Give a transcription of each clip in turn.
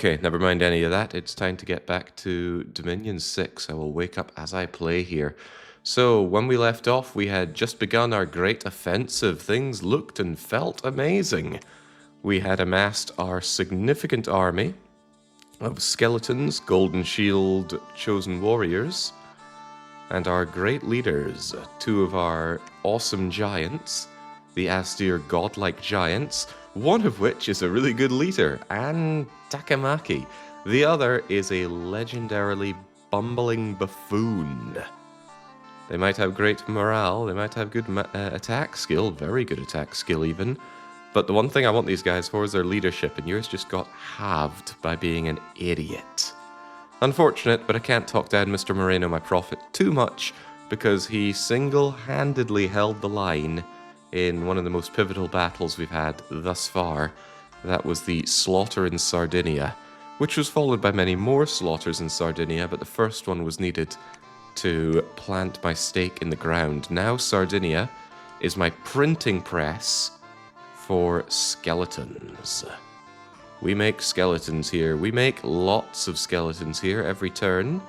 Okay, never mind any of that. It's time to get back to Dominion 6. I will wake up as I play here. So, when we left off, we had just begun our great offensive. Things looked and felt amazing. We had amassed our significant army of skeletons, golden shield, chosen warriors, and our great leaders, two of our awesome giants, the Astir godlike giants, one of which is a really good leader, and Takamaki. The other is a legendarily bumbling buffoon. They might have great morale, they might have good attack skill, very good attack skill even, but the one thing I want these guys for is their leadership, and yours just got halved by being an idiot. Unfortunate, but I can't talk down Mr. Moreno, my prophet, too much, because he single-handedly held the line in one of the most pivotal battles we've had thus far. That was the slaughter in Sardinia, which was followed by many more slaughters in Sardinia, but the first one was needed to plant my stake in the ground. Now Sardinia is my printing press for skeletons. We make skeletons here. We make lots of skeletons here every turn.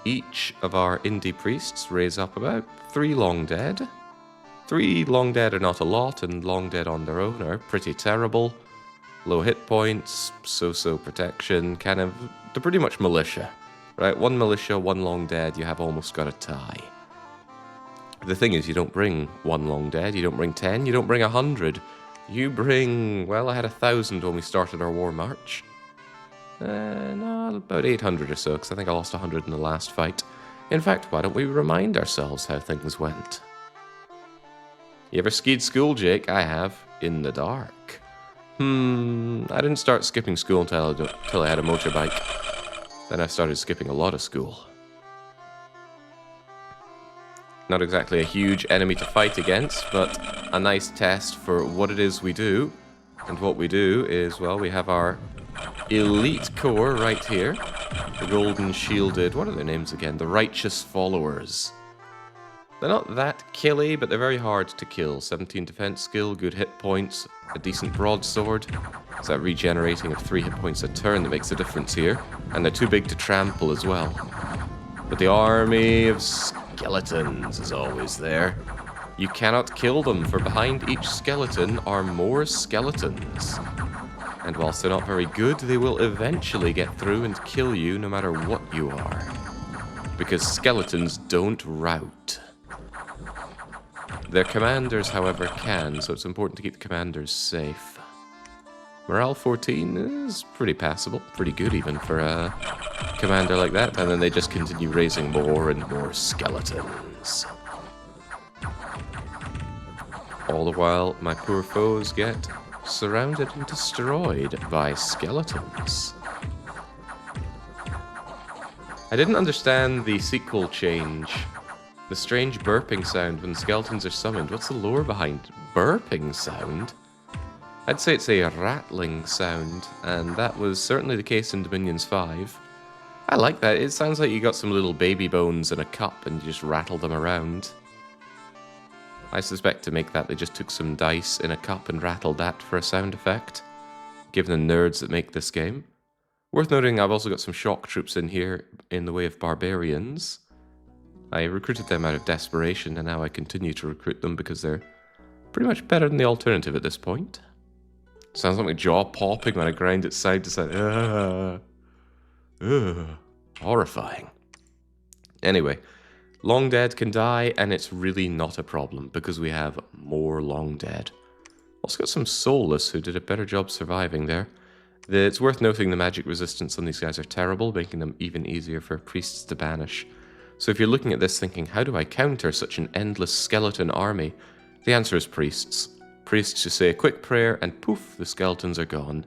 Each of our indie priests raise up about 3 long dead. 3 long dead are not a lot, and long dead on their own are pretty terrible. Low hit points, so-so protection, kind of, they're pretty much militia. Right, 1 militia, 1 long dead, you have almost got a tie. The thing is, you don't bring 1 long dead, you don't bring 10, you don't bring 100. You bring, well, I had 1,000 when we started our war march. No, about 800 or so, because I think I lost 100 in the last fight. In fact, why don't we remind ourselves how things went? You ever skied school, Jake? I have, in the dark. I didn't start skipping school until I had a motorbike. Then I started skipping a lot of school. Not exactly a huge enemy to fight against, but a nice test for what it is we do. And what we do is, well, we have our elite corps right here. The golden shielded, what are their names again? The righteous followers. They're not that killy, but they're very hard to kill. 17 defense skill, good hit points, a decent broadsword. It's that regenerating of 3 hit points a turn that makes a difference here. And they're too big to trample as well. But the army of skeletons is always there. You cannot kill them, for behind each skeleton are more skeletons. And whilst they're not very good, they will eventually get through and kill you no matter what you are. Because skeletons don't rout. Their commanders, however, can, so it's important to keep the commanders safe. Morale 14 is pretty passable, pretty good even for a commander like that, and then they just continue raising more and more skeletons. All the while, my poor foes get surrounded and destroyed by skeletons. I didn't understand the sequel change. The strange burping sound when skeletons are summoned. What's the lore behind burping sound? I'd say it's a rattling sound, and that was certainly the case in Dominions 5. I like that. It sounds like you got some little baby bones in a cup and you just rattle them around. I suspect to make that they just took some dice in a cup and rattled that for a sound effect, given the nerds that make this game. Worth noting, I've also got some shock troops in here in the way of barbarians. I recruited them out of desperation, and now I continue to recruit them because they're pretty much better than the alternative at this point. Sounds like my jaw popping when I grind it side to side. Horrifying. Anyway, long dead can die, and it's really not a problem because we have more long dead. Also got some soulless who did a better job surviving there. It's worth noting the magic resistance on these guys are terrible, making them even easier for priests to banish. So if you're looking at this thinking, how do I counter such an endless skeleton army? The answer is priests. Priests just say a quick prayer and poof, the skeletons are gone.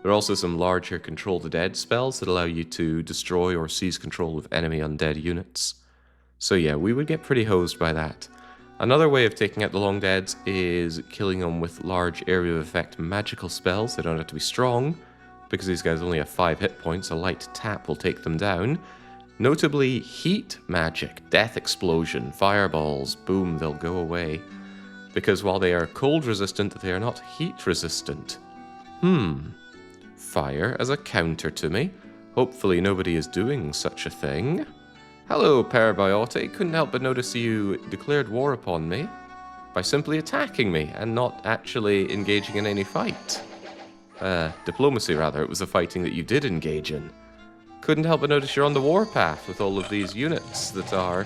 There are also some larger control the dead spells that allow you to destroy or seize control of enemy undead units. So yeah, we would get pretty hosed by that. Another way of taking out the long deads is killing them with large area of effect magical spells. They don't have to be strong, because these guys only have 5 hit points. A light tap will take them down. Notably, heat magic, death explosion, fireballs, boom, they'll go away. Because while they are cold resistant, they are not heat resistant. fire as a counter to me. Hopefully nobody is doing such a thing. Hello, Parabot. Couldn't help but notice you declared war upon me by simply attacking me and not actually engaging in any fight. Diplomacy, rather. It was the fighting that you did engage in. Couldn't help but notice you're on the warpath with all of these units that are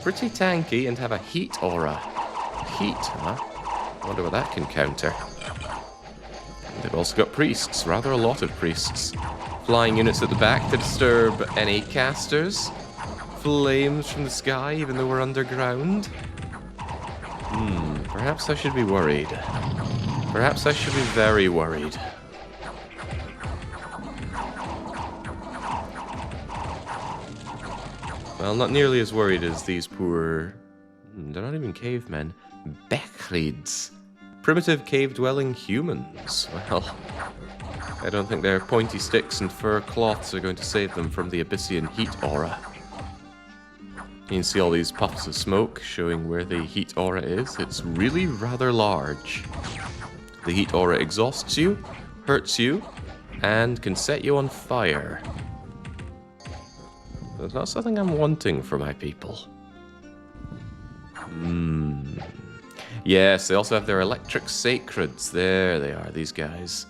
pretty tanky and have a heat aura. Heat, huh? I wonder what that can counter. They've also got priests, rather a lot of priests. Flying units at the back to disturb any casters. Flames from the sky, even though we're underground. Perhaps I should be worried. Perhaps I should be very worried. Well, not nearly as worried as these poor... they're not even cavemen. Bechrids. Primitive cave-dwelling humans. Well, I don't think their pointy sticks and fur cloths are going to save them from the Abyssian heat aura. You can see all these puffs of smoke showing where the heat aura is. It's really rather large. The heat aura exhausts you, hurts you, and can set you on fire. That's not something I'm wanting for my people. Yes, they also have their electric sacreds. There they are, these guys.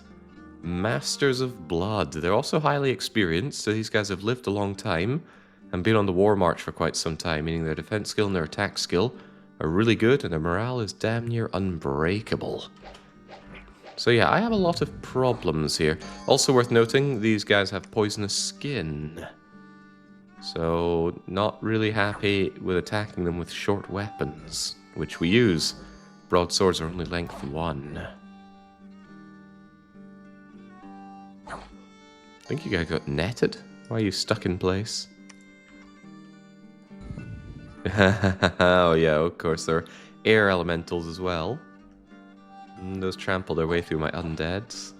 Masters of blood. They're also highly experienced, so these guys have lived a long time and been on the war march for quite some time, meaning their defense skill and their attack skill are really good, and their morale is damn near unbreakable. So yeah, I have a lot of problems here. Also worth noting, these guys have poisonous skin. So, not really happy with attacking them with short weapons, which we use. Broadswords are only length 1. I think you guys got netted. Why are you stuck in place? Oh yeah, of course, there are air elementals as well. Those trample their way through my undeads.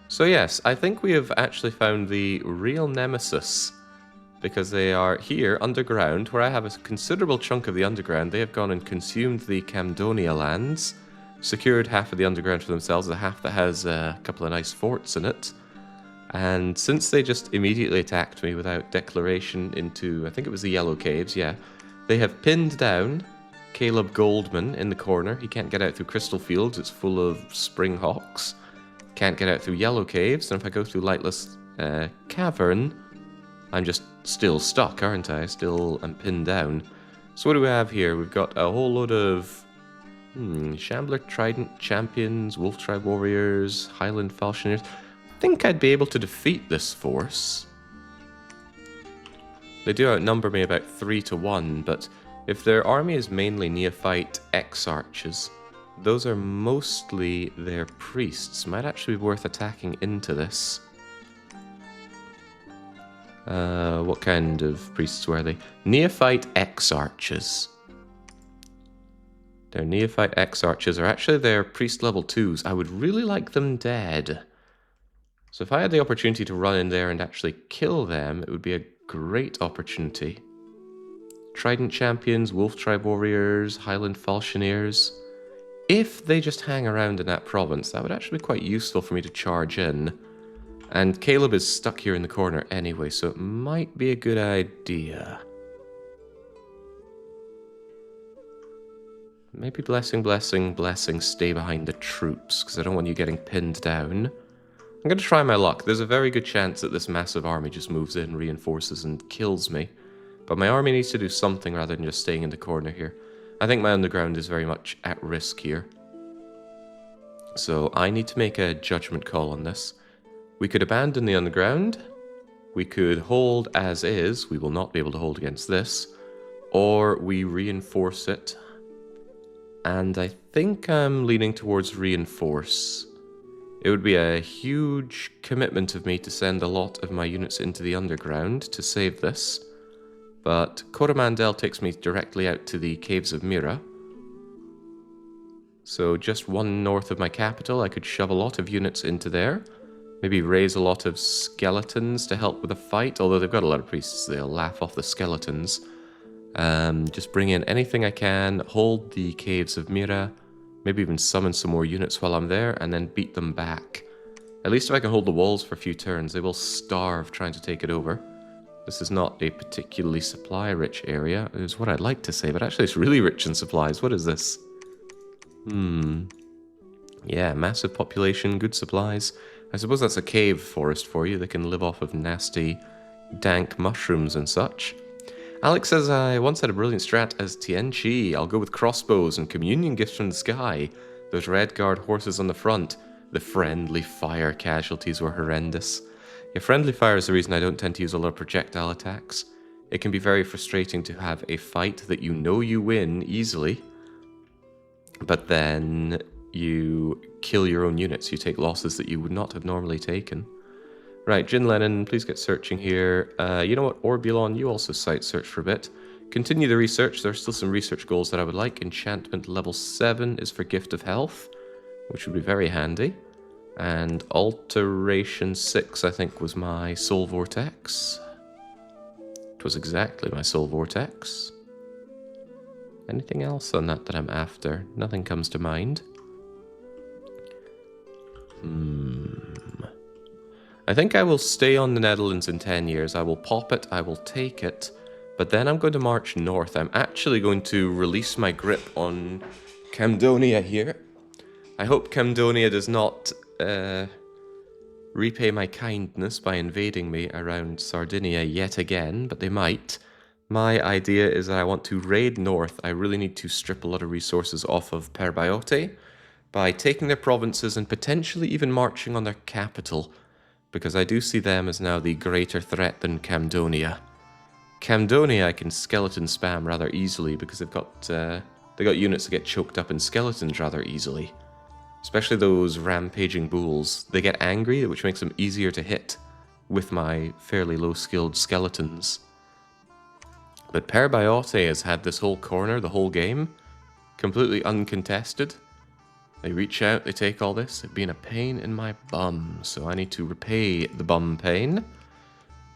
So yes, I think we have actually found the real nemesis. Because they are here, underground, where I have a considerable chunk of the underground. They have gone and consumed the Camdonia lands, secured half of the underground for themselves, the half that has a couple of nice forts in it. And since they just immediately attacked me without declaration into, I think it was the Yellow Caves, yeah, they have pinned down Caleb Goldman in the corner. He can't get out through Crystal Fields, it's full of Springhawks. Can't get out through Yellow Caves, and if I go through Lightless Cavern, I'm just still stuck, aren't I? Still am pinned down. So what do we have here? We've got a whole load of Shambler Trident Champions, Wolf Tribe Warriors, Highland Falchineers. I think I'd be able to defeat this force. They do outnumber me about 3 to 1, but if their army is mainly neophyte X-Arches, those are mostly their priests. Might actually be worth attacking into this. What kind of priests were they? Neophyte X-Arches. Their Neophyte X-Arches are actually their priest level 2s. I would really like them dead. So if I had the opportunity to run in there and actually kill them, it would be a great opportunity. Trident Champions, Wolf Tribe Warriors, Highland Falchineers. If they just hang around in that province, that would actually be quite useful for me to charge in. And Caleb is stuck here in the corner anyway, so it might be a good idea. Maybe blessing, blessing, blessing, stay behind the troops, because I don't want you getting pinned down. I'm going to try my luck. There's a very good chance that this massive army just moves in, reinforces, and kills me. But my army needs to do something rather than just staying in the corner here. I think my underground is very much at risk here. So I need to make a judgment call on this. We could abandon the underground, we could hold as is, we will not be able to hold against this, or we reinforce it, and I think I'm leaning towards reinforce. It would be a huge commitment of me to send a lot of my units into the underground to save this, but Coromandel takes me directly out to the Caves of Mira, so just 1 north of my capital, I could shove a lot of units into there. Maybe raise a lot of skeletons to help with the fight, although they've got a lot of priests, they'll laugh off the skeletons. Just bring in anything I can, hold the Caves of Mira, maybe even summon some more units while I'm there, and then beat them back At least if I can hold the walls for a few turns, they will starve trying to take it over. This is not a particularly supply-rich area, is what I'd like to say, but actually it's really rich in supplies. What is this? Yeah, massive population, good supplies. I suppose that's a cave forest for you. They can live off of nasty, dank mushrooms and such. Alex says, I once had a brilliant strat as Tianchi. I'll go with crossbows and communion gifts from the sky. Those red guard horses on the front. The friendly fire casualties were horrendous. Yeah, friendly fire is the reason I don't tend to use a lot of projectile attacks. It can be very frustrating to have a fight that you know you win easily, but then you kill your own units. You take losses that you would not have normally taken. Right, Jin Lennon, please get searching here. You know what, Orbulon, you also site search for a bit. Continue the research. There are still some research goals that I would like. Enchantment level 7 is for Gift of Health, which would be very handy. And Alteration 6, I think, was my Soul Vortex. It was exactly my Soul Vortex. Anything else on that I'm after? Nothing comes to mind. I think I will stay on the Netherlands in 10 years. I will pop it, I will take it, but then I'm going to march north. I'm actually going to release my grip on Camdonia here. I hope Camdonia does not repay my kindness by invading me around Sardinia yet again, but they might. My idea is that I want to raid north. I really need to strip a lot of resources off of Parabot by taking their provinces and potentially even marching on their capital, because I do see them as now the greater threat than Camdonia. Camdonia I can skeleton spam rather easily because they've got units that get choked up in skeletons rather easily. Especially those rampaging bulls. They get angry, which makes them easier to hit with my fairly low-skilled skeletons. But Parabiote has had this whole corner, the whole game, completely uncontested. They reach out, they take all this. It's been a pain in my bum, so I need to repay the bum pain.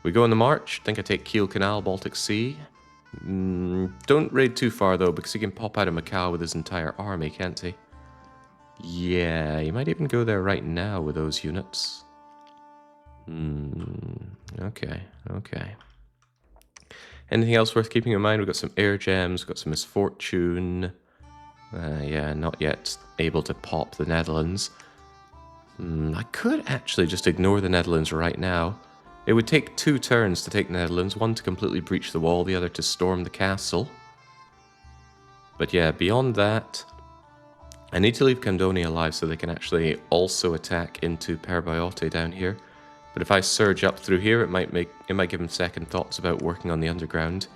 We go on the march. I think I take Kiel Canal, Baltic Sea. Don't raid too far, though, because he can pop out of Macau with his entire army, can't he? Yeah, you might even go there right now with those units. Okay. Anything else worth keeping in mind? We've got some air gems, we've got some misfortune. Yeah, not yet able to pop the Netherlands. I could actually just ignore the Netherlands right now. It would take 2 turns to take the Netherlands, one to completely breach the wall, the other to storm the castle. But yeah, beyond that, I need to leave Camdonia alive so they can actually also attack into Parabiote down here. But if I surge up through here, it might give them second thoughts about working on the underground.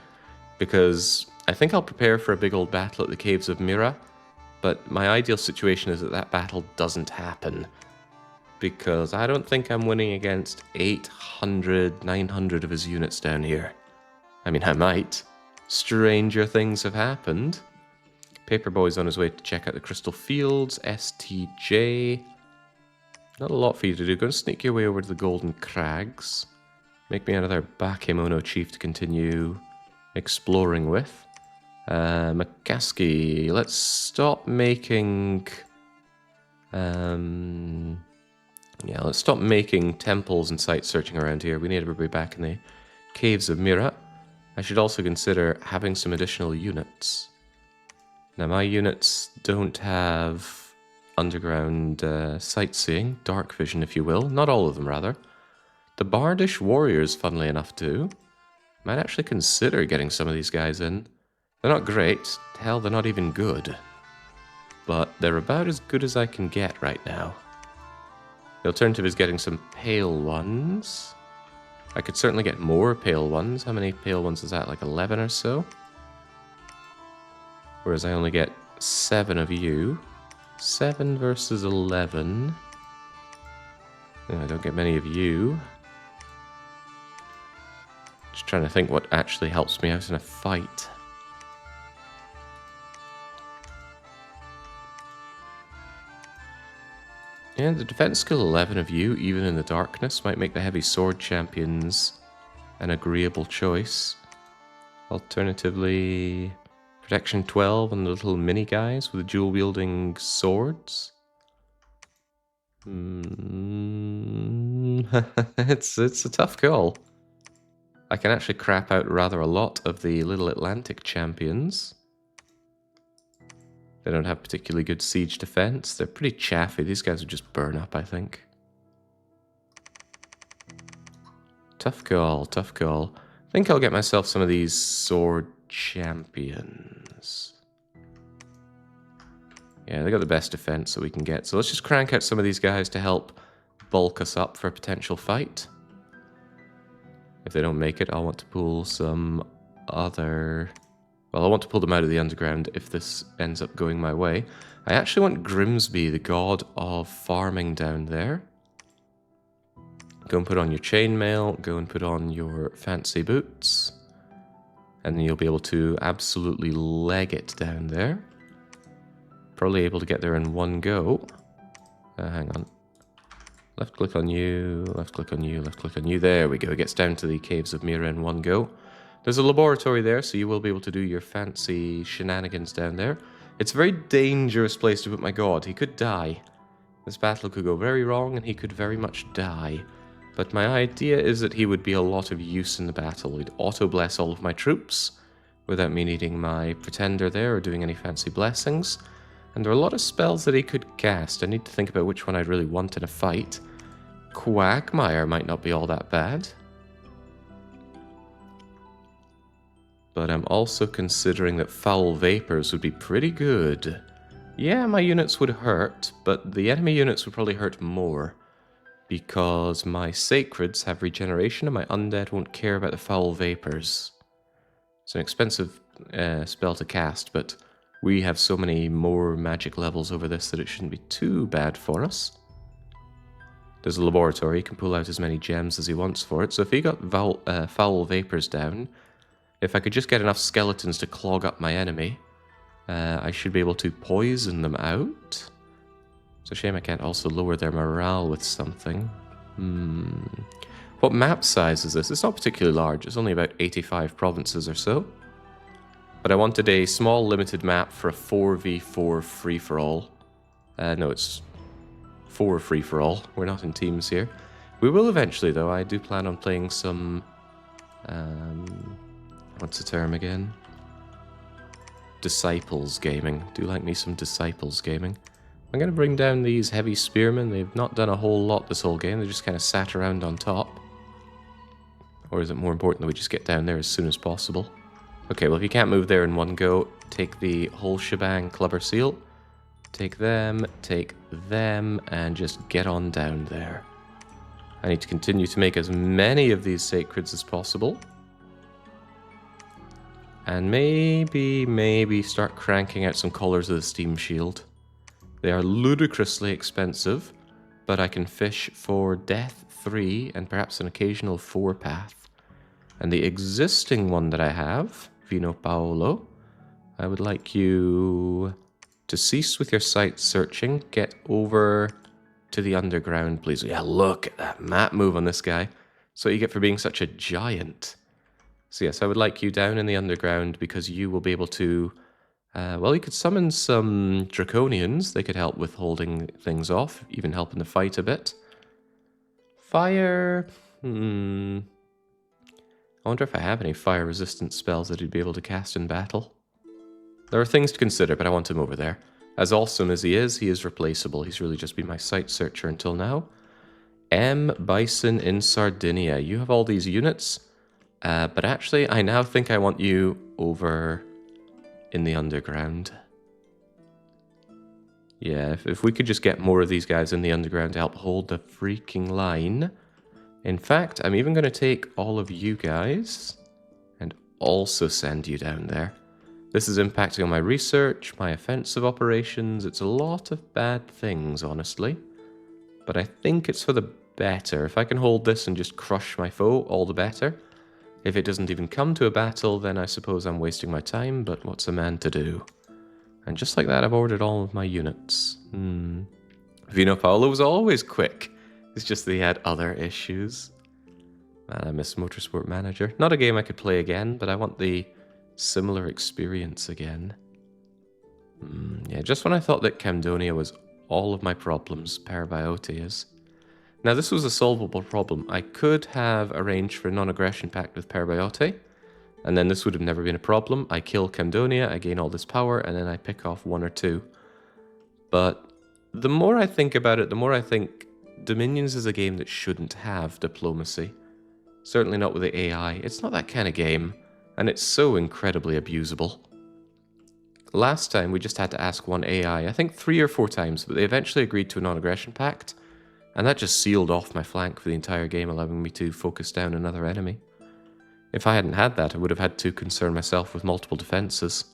Because I think I'll prepare for a big old battle at the Caves of Mira, but my ideal situation is that that battle doesn't happen. Because I don't think I'm winning against 800, 900 of his units down here. I mean, I might. Stranger things have happened. Paperboy's on his way to check out the Crystal Fields, STJ. Not a lot for you to do. Go and sneak your way over to the Golden Crags. Make me another Bakemono chief to continue exploring with. McCaskey, let's stop making... yeah, let's stop making temples and site searching around here. We need everybody back in the Caves of Mira. I should also consider having some additional units. Now, my units don't have underground sightseeing, dark vision, if you will. Not all of them, rather. The Bardish Warriors, funnily enough, do. Might actually consider getting some of these guys in. They're not great. Hell, they're not even good. But they're about as good as I can get right now. The alternative is getting some pale ones. I could certainly get more pale ones. How many pale ones is that? Like 11 or so? Whereas I only get 7 of you. 7 versus 11. I don't get many of you. Just trying to think what actually helps me out in a fight. Yeah, the defense skill 11 of you, even in the darkness, might make the heavy sword champions an agreeable choice. Alternatively, protection 12 on the little mini guys with the dual wielding swords. It's a tough call. I can actually crap out rather a lot of the Little Atlantic champions. They don't have particularly good siege defense. They're pretty chaffy. These guys would just burn up, I think. Tough call, tough call. I think I'll get myself some of these sword champions. Yeah, they got the best defense that we can get. So let's just crank out some of these guys to help bulk us up for a potential fight. If they don't make it, I'll want to pull some other... Well, I want to pull them out of the underground if this ends up going my way. I actually want Grimsby, the god of farming, down there. Go and put on your chainmail, go and put on your fancy boots. And then you'll be able to absolutely leg it down there. Probably able to get there in one go. Hang on. Left click on you, left click on you, left click on you. There we go. It gets down to the Caves of Mira in one go. There's a laboratory there, so you will be able to do your fancy shenanigans down there. It's a very dangerous place to put my god. He could die. This battle could go very wrong, and he could very much die. But my idea is that he would be a lot of use in the battle. He'd auto-bless all of my troops without me needing my pretender there or doing any fancy blessings. And there are a lot of spells that he could cast. I need to think about which one I'd really want in a fight. Quagmire might not be all that bad. But I'm also considering that Foul Vapors would be pretty good. Yeah, my units would hurt, but the enemy units would probably hurt more. Because my Sacreds have regeneration and my Undead won't care about the Foul Vapors. It's an expensive spell to cast, but we have so many more magic levels over this that it shouldn't be too bad for us. There's a laboratory, he can pull out as many gems as he wants for it. So if he got Foul Vapors down, if I could just get enough skeletons to clog up my enemy, I should be able to poison them out. It's a shame I can't also lower their morale with something. What map size is this? It's not particularly large. It's only about 85 provinces or so. But I wanted a small limited map for a 4v4 free-for-all. No, it's 4 free-for-all. We're not in teams here. We will eventually, though. I do plan on playing some... what's the term again? Disciples gaming. Do like me some Disciples gaming. I'm going to bring down these heavy spearmen. They've not done a whole lot this whole game. They just kind of sat around on top. Or is it more important that we just get down there as soon as possible? Okay, well if you can't move there in one go, take the whole shebang, Clubber Seal. Take them, and just get on down there. I need to continue to make as many of these Sacreds as possible. And maybe start cranking out some Callers of the Steam Shield. They are ludicrously expensive, but I can fish for Death 3 and perhaps an occasional 4 path. And the existing one that I have, Vino Paolo, I would like you to cease with your sight searching, get over to the underground, please. Yeah, look at that map move on this guy. That's what you get for being such a giant. So yes, I would like you down in the underground because you will be able to... well, you could summon some Draconians. They could help with holding things off, even help in the fight a bit. Fire... I wonder if I have any fire-resistant spells that he'd be able to cast in battle. There are things to consider, but I want him over there. As awesome as he is replaceable. He's really just been my sight searcher until now. M. Bison in Sardinia. You have all these units, but actually, I now think I want you over in the underground. Yeah, if we could just get more of these guys in the underground to help hold the freaking line. In fact, I'm even going to take all of you guys and also send you down there. This is impacting on my research, my offensive operations. It's a lot of bad things, honestly. But I think it's for the better. If I can hold this and just crush my foe, all the better. If it doesn't even come to a battle, then I suppose I'm wasting my time, but what's a man to do? And just like that, I've ordered all of my units. Vino Paolo was always quick. It's just that he had other issues. Man, I miss Motorsport Manager. Not a game I could play again, but I want the similar experience again. Yeah, just when I thought that Camdonia was all of my problems, Parabot is. Now, this was a solvable problem. I could have arranged for a non-aggression pact with Parabot, and then this would have never been a problem. I kill Camdonia, I gain all this power, and then I pick off 1 or 2. But the more I think about it, the more I think Dominions is a game that shouldn't have diplomacy. Certainly not with the AI. It's not that kind of game, and it's so incredibly abusable. Last time, we just had to ask one AI, I think 3 or 4 times, but they eventually agreed to a non-aggression pact, and that just sealed off my flank for the entire game, allowing me to focus down another enemy. If I hadn't had that, I would have had to concern myself with multiple defenses.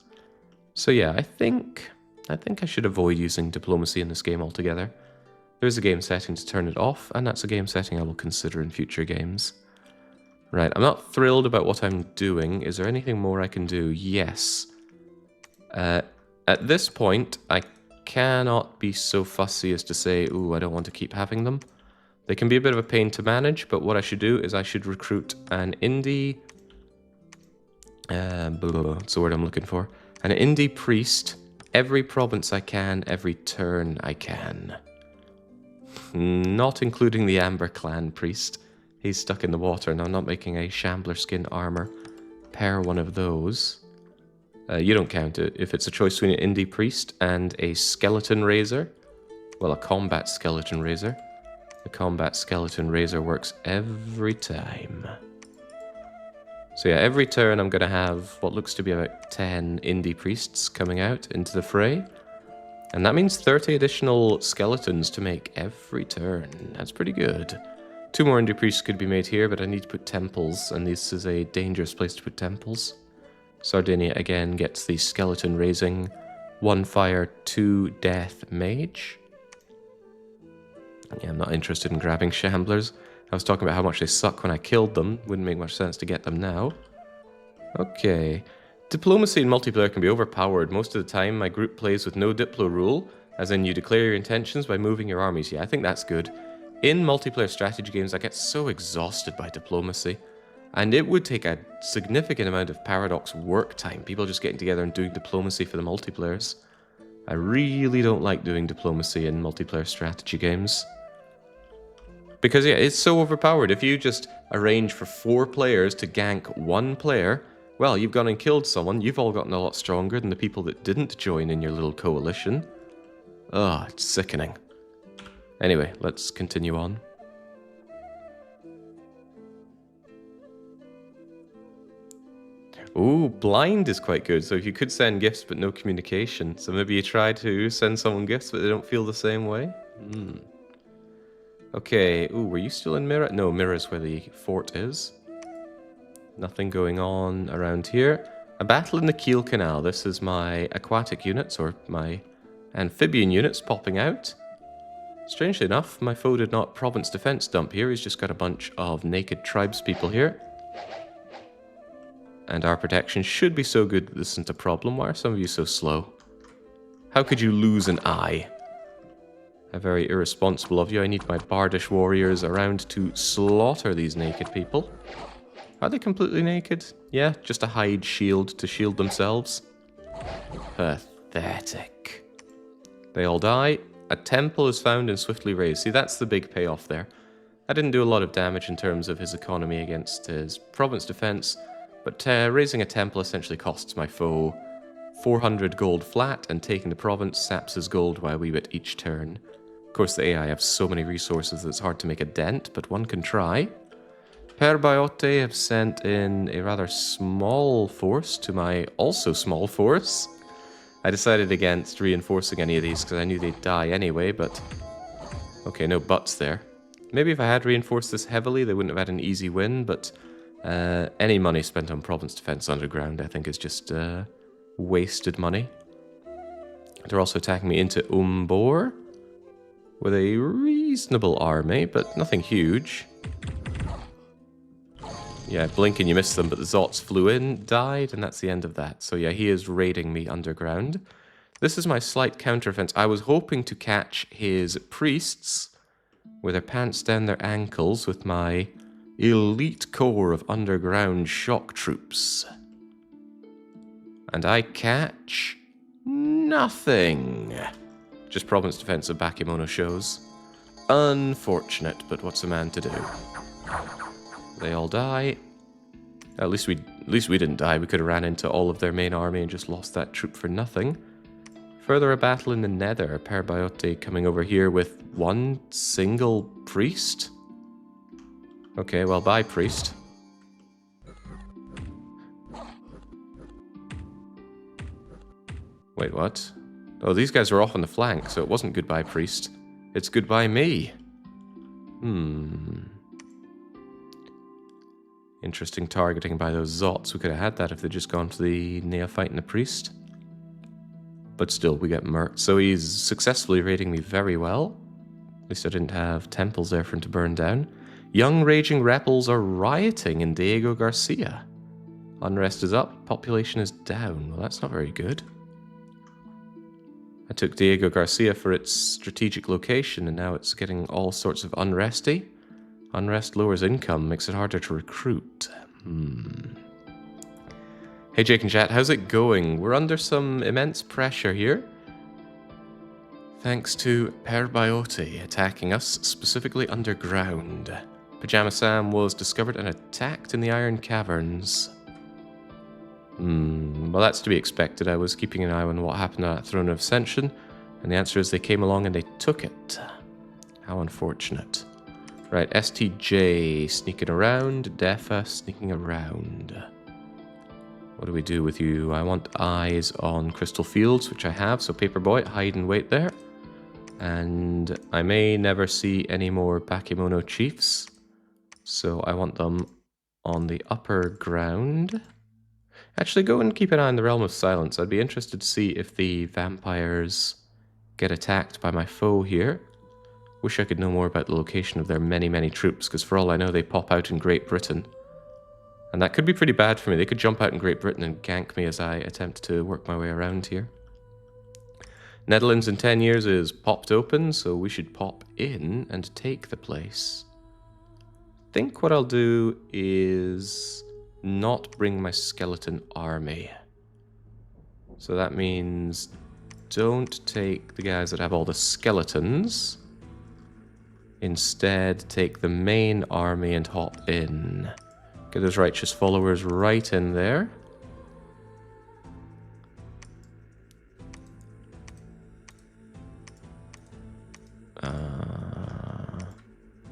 So yeah, I think I should avoid using diplomacy in this game altogether. There's a game setting to turn it off, and that's a game setting I will consider in future games. Right, I'm not thrilled about what I'm doing. Is there anything more I can do? Yes. At this point, I cannot be so fussy as to say, ooh, I don't want to keep having them. They can be a bit of a pain to manage, but what I should do is I should recruit an indie... That's the word I'm looking for. An indie priest every province I can, every turn I can. Not including the Amber Clan priest. He's stuck in the water, and I'm not making a Shambler skin armor. Pair one of those. You don't count it. If it's a choice between an indie priest and a skeleton raiser, well, a combat skeleton raiser. The combat skeleton raiser works every time. So yeah, every turn I'm going to have what looks to be about 10 indie priests coming out into the fray. And that means 30 additional skeletons to make every turn. That's pretty good. 2 more indie priests could be made here, but I need to put temples, and this is a dangerous place to put temples. Sardinia again gets the skeleton raising, 1 fire, 2 death mage. Yeah, I'm not interested in grabbing shamblers. I was talking about how much they suck when I killed them. Wouldn't make much sense to get them now. Okay. Diplomacy in multiplayer can be overpowered. Most of the time, my group plays with no diplo rule, as in you declare your intentions by moving your armies. Yeah, I think that's good. In multiplayer strategy games, I get so exhausted by diplomacy. And it would take a significant amount of Paradox work time, people just getting together and doing diplomacy for the multiplayers. I really don't like doing diplomacy in multiplayer strategy games. Because yeah, it's so overpowered. If you just arrange for 4 players to gank 1 player, well, you've gone and killed someone, you've all gotten a lot stronger than the people that didn't join in your little coalition. Ugh, it's sickening. Anyway, let's continue on. Ooh, blind is quite good. So if you could send gifts but no communication. So maybe you try to send someone gifts but they don't feel the same way? Okay, ooh, were you still in Mirror? No, Mirror's where the fort is. Nothing going on around here. A battle in the Kiel Canal. This is my aquatic units, or my amphibian units popping out. Strangely enough, my foe did not province defense dump here. He's just got a bunch of naked tribespeople here. And our protection should be so good that this isn't a problem. Why are some of you so slow? How could you lose an eye? How very irresponsible of you. I need my Bardish warriors around to slaughter these naked people. Are they completely naked? Yeah, just a hide shield to shield themselves. Pathetic. They all die. A temple is found and swiftly raised. See, that's the big payoff there. I didn't do a lot of damage in terms of his economy against his province defense, but raising a temple essentially costs my foe 400 gold flat, and taking the province saps his gold while we wit each turn. Of course, the AI have so many resources that it's hard to make a dent, but one can try. Parabot have sent in a rather small force to my also small force. I decided against reinforcing any of these because I knew they'd die anyway, but... Okay, no buts there. Maybe if I had reinforced this heavily, they wouldn't have had an easy win, but any money spent on Province Defense Underground, I think, is just wasted money. They're also attacking me into Umbor with a reasonable army, but nothing huge. Yeah, blink and you miss them, but the Zots flew in, died, and that's the end of that. So yeah, he is raiding me underground. This is my slight counteroffense. I was hoping to catch his priests with their pants down their ankles with my elite corps of underground shock troops. And I catch nothing. Just Province Defensive Bakemono shows. Unfortunate, but what's a man to do? They all die. At least we didn't die. We could have ran into all of their main army and just lost that troop for nothing. Further a battle in the Nether. Parabot coming over here with one single priest. Okay, well, bye, priest. Wait, what? Oh, these guys were off on the flank, so it wasn't goodbye, priest. It's goodbye, me. Interesting targeting by those Zots. We could have had that if they'd just gone for the Neophyte and the priest. But still, we get murked. So he's successfully raiding me very well. At least I didn't have temples there for him to burn down. Young raging rebels are rioting in Diego Garcia. Unrest is up, population is down. Well, that's not very good. I took Diego Garcia for its strategic location, and now it's getting all sorts of unresty. Unrest lowers income, makes it harder to recruit. Hey Jake and chat, how's it going? We're under some immense pressure here. Thanks to Parabot attacking us, specifically underground. Pajama Sam was discovered and attacked in the Iron Caverns. Well, that's to be expected. I was keeping an eye on what happened at Throne of Ascension, and the answer is they came along and they took it. How unfortunate. Right, STJ sneaking around, Defa sneaking around. What do we do with you? I want eyes on Crystal Fields, which I have, so Paperboy, hide and wait there. And I may never see any more Bakemono Chiefs, so I want them on the upper ground. Actually, go and keep an eye on the Realm of Silence. I'd be interested to see if the vampires get attacked by my foe here. Wish I could know more about the location of their many, many troops, because for all I know, they pop out in Great Britain. And that could be pretty bad for me. They could jump out in Great Britain and gank me as I attempt to work my way around here. Netherlands in 10 years is popped open, so we should pop in and take the place. I think what I'll do is not bring my skeleton army. So that means don't take the guys that have all the skeletons. Instead, take the main army and hop in. Get those righteous followers right in there.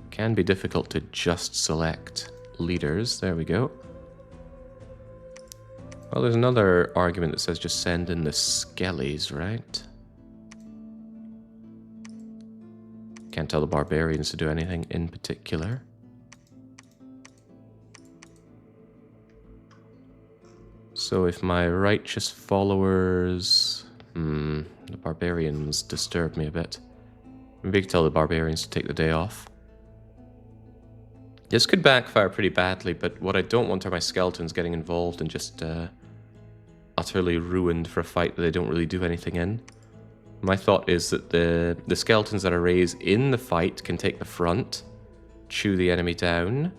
Can be difficult to just select leaders. There we go. Well, there's another argument that says just send in the skellies, right? Can't tell the barbarians to do anything in particular. So if my righteous followers... the barbarians disturb me a bit. Maybe I could tell the barbarians to take the day off. This could backfire pretty badly, but what I don't want are my skeletons getting involved and just utterly ruined for a fight that they don't really do anything in. My thought is that the skeletons that are raised in the fight can take the front, chew the enemy down,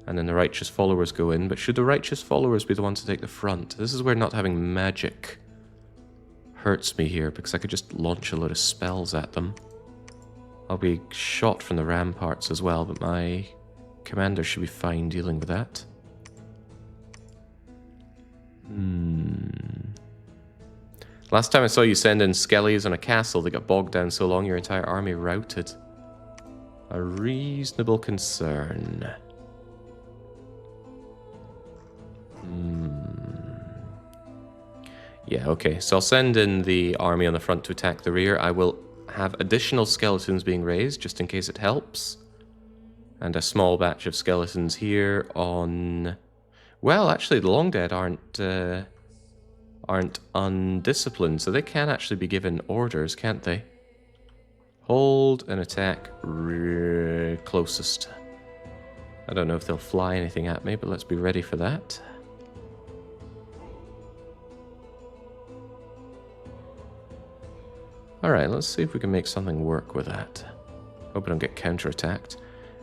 and then the righteous followers go in. But should the righteous followers be the ones to take the front? This is where not having magic hurts me here, because I could just launch a load of spells at them. I'll be shot from the ramparts as well, but my commander should be fine dealing with that. Last time I saw you send in skellies on a castle that got bogged down so long your entire army routed. A reasonable concern. Yeah, okay, so I'll send in the army on the front to attack the rear. I will have additional skeletons being raised, just in case it helps. And a small batch of skeletons here on... Well, actually, the long dead aren't undisciplined, so they can actually be given orders, can't they? Hold and attack closest. I don't know if they'll fly anything at me, but let's be ready for that. Alright, let's see if we can make something work with that. Hope I don't get counterattacked.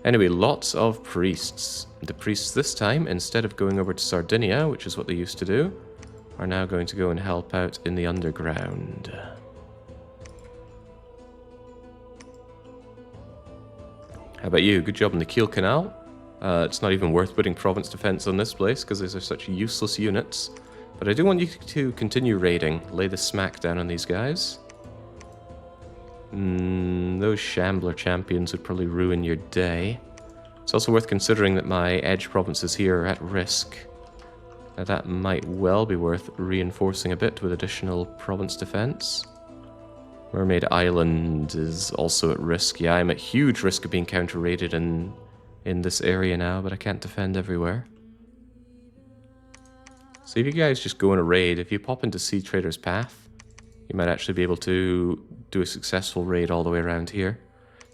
Anyway, lots of priests. The priests this time, instead of going over to Sardinia, which is what they used to do, are now going to go and help out in the underground. How about you? Good job in the Kiel Canal. It's not even worth putting province defense on this place because these are such useless units. But I do want you to continue raiding. Lay the smack down on these guys. Those Shambler champions would probably ruin your day. It's also worth considering that my edge provinces here are at risk. Now that might well be worth reinforcing a bit with additional province defense. Mermaid Island is also at risk. Yeah, I'm at huge risk of being counter-raided in this area now, but I can't defend everywhere. So if you guys just go on a raid, if you pop into Sea Trader's Path, you might actually be able to do a successful raid all the way around here.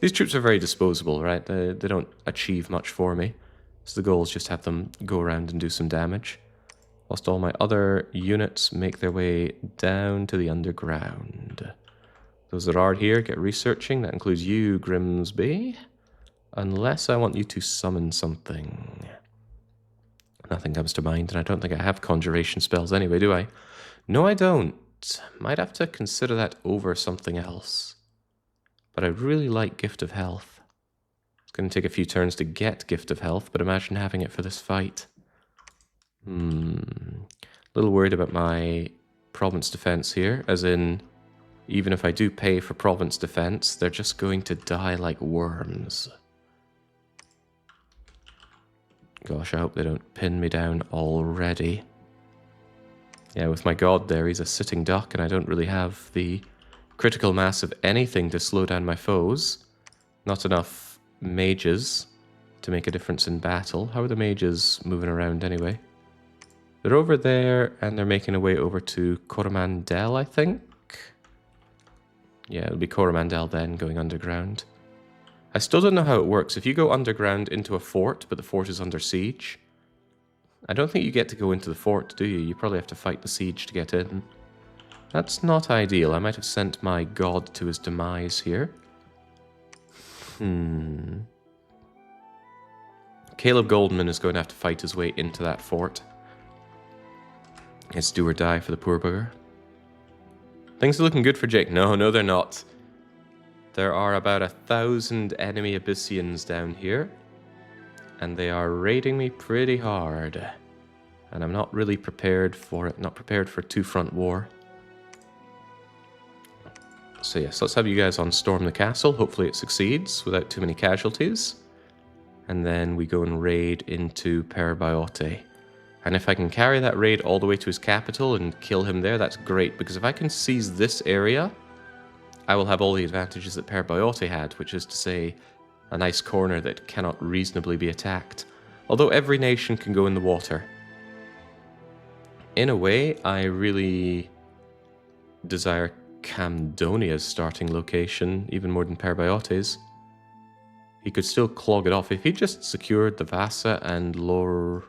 These troops are very disposable, right? They don't achieve much for me. So the goal is just have them go around and do some damage. Whilst all my other units make their way down to the underground. Those that are here get researching. That includes you, Grimsby. Unless I want you to summon something. Nothing comes to mind, and I don't think I have conjuration spells anyway, do I? No, I don't. Might have to consider that over something else. But I really like Gift of Health. It's going to take a few turns to get Gift of Health, but imagine having it for this fight. A little worried about my province defense here, as in, even if I do pay for province defense, they're just going to die like worms. Gosh, I hope they don't pin me down already. Yeah, with my god there, he's a sitting duck, and I don't really have the critical mass of anything to slow down my foes. Not enough mages to make a difference in battle. How are the mages moving around anyway? They're over there, and they're making their way over to Coromandel, I think? Yeah, it'll be Coromandel then, going underground. I still don't know how it works. If you go underground into a fort, but the fort is under siege, I don't think you get to go into the fort, do you? You probably have to fight the siege to get in. That's not ideal. I might have sent my god to his demise here. Caleb Goldman is going to have to fight his way into that fort. It's do or die for the poor bugger. Things are looking good for Jake. No, they're not. There are about 1,000 enemy Abyssians down here. And they are raiding me pretty hard. And I'm not really prepared for it. Not prepared for two-front war. So yes, let's have you guys on Storm the Castle. Hopefully it succeeds without too many casualties. And then we go and raid into Parabot. And if I can carry that raid all the way to his capital and kill him there, that's great. Because if I can seize this area, I will have all the advantages that Parabot had, which is to say, a nice corner that cannot reasonably be attacked. Although every nation can go in the water. In a way, I really desire Camdonia's starting location, even more than Parabot's. He could still clog it off. If he just secured the Vasa and Lorul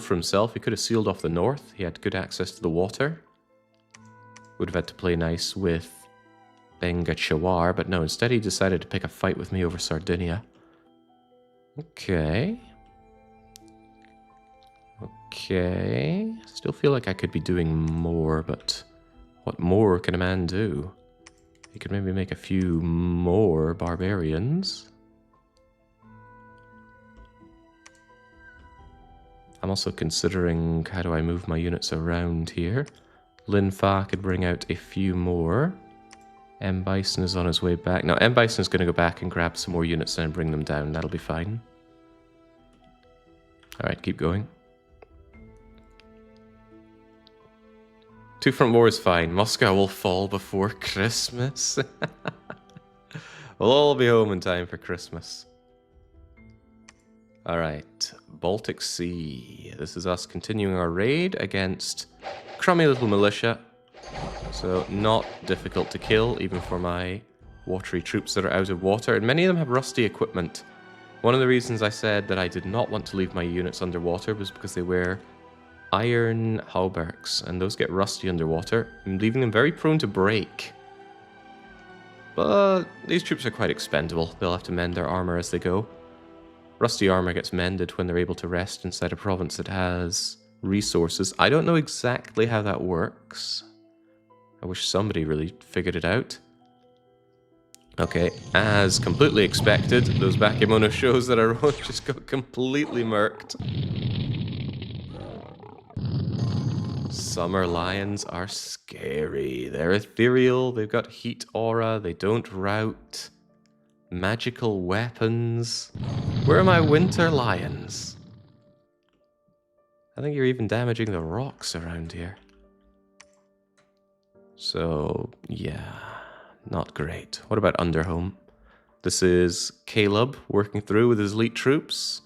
for himself, he could have sealed off the north. He had good access to the water. Would have had to play nice with Bengachawar, but no, instead he decided to pick a fight with me over Sardinia. Okay. Still feel like I could be doing more, but what more can a man do? He could maybe make a few more barbarians. I'm also considering how do I move my units around here. Linfa could bring out a few more. M. Bison is on his way back. Now, M. Bison is going to go back and grab some more units and bring them down. That'll be fine. Alright, keep going. Two-front war is fine. Moscow will fall before Christmas. We'll all be home in time for Christmas. Alright, Baltic Sea. This is us continuing our raid against crummy little militia. So not difficult to kill, even for my watery troops that are out of water. And many of them have rusty equipment. One of the reasons I said that I did not want to leave my units underwater was because they wear iron hauberks, and those get rusty underwater, leaving them very prone to break. But these troops are quite expendable. They'll have to mend their armor as they go. Rusty armor gets mended when they're able to rest inside a province that has resources. I don't know exactly how that works. I wish somebody really figured it out. Okay, as completely expected, those Bakemono shows that I wrote just got completely murked. Summer lions are scary. They're ethereal, they've got heat aura, they don't rout. Magical weapons. Where are my winter lions? I think you're even damaging the rocks around here. So, yeah, not great. What about Underhome? This is Caleb working through with his elite troops.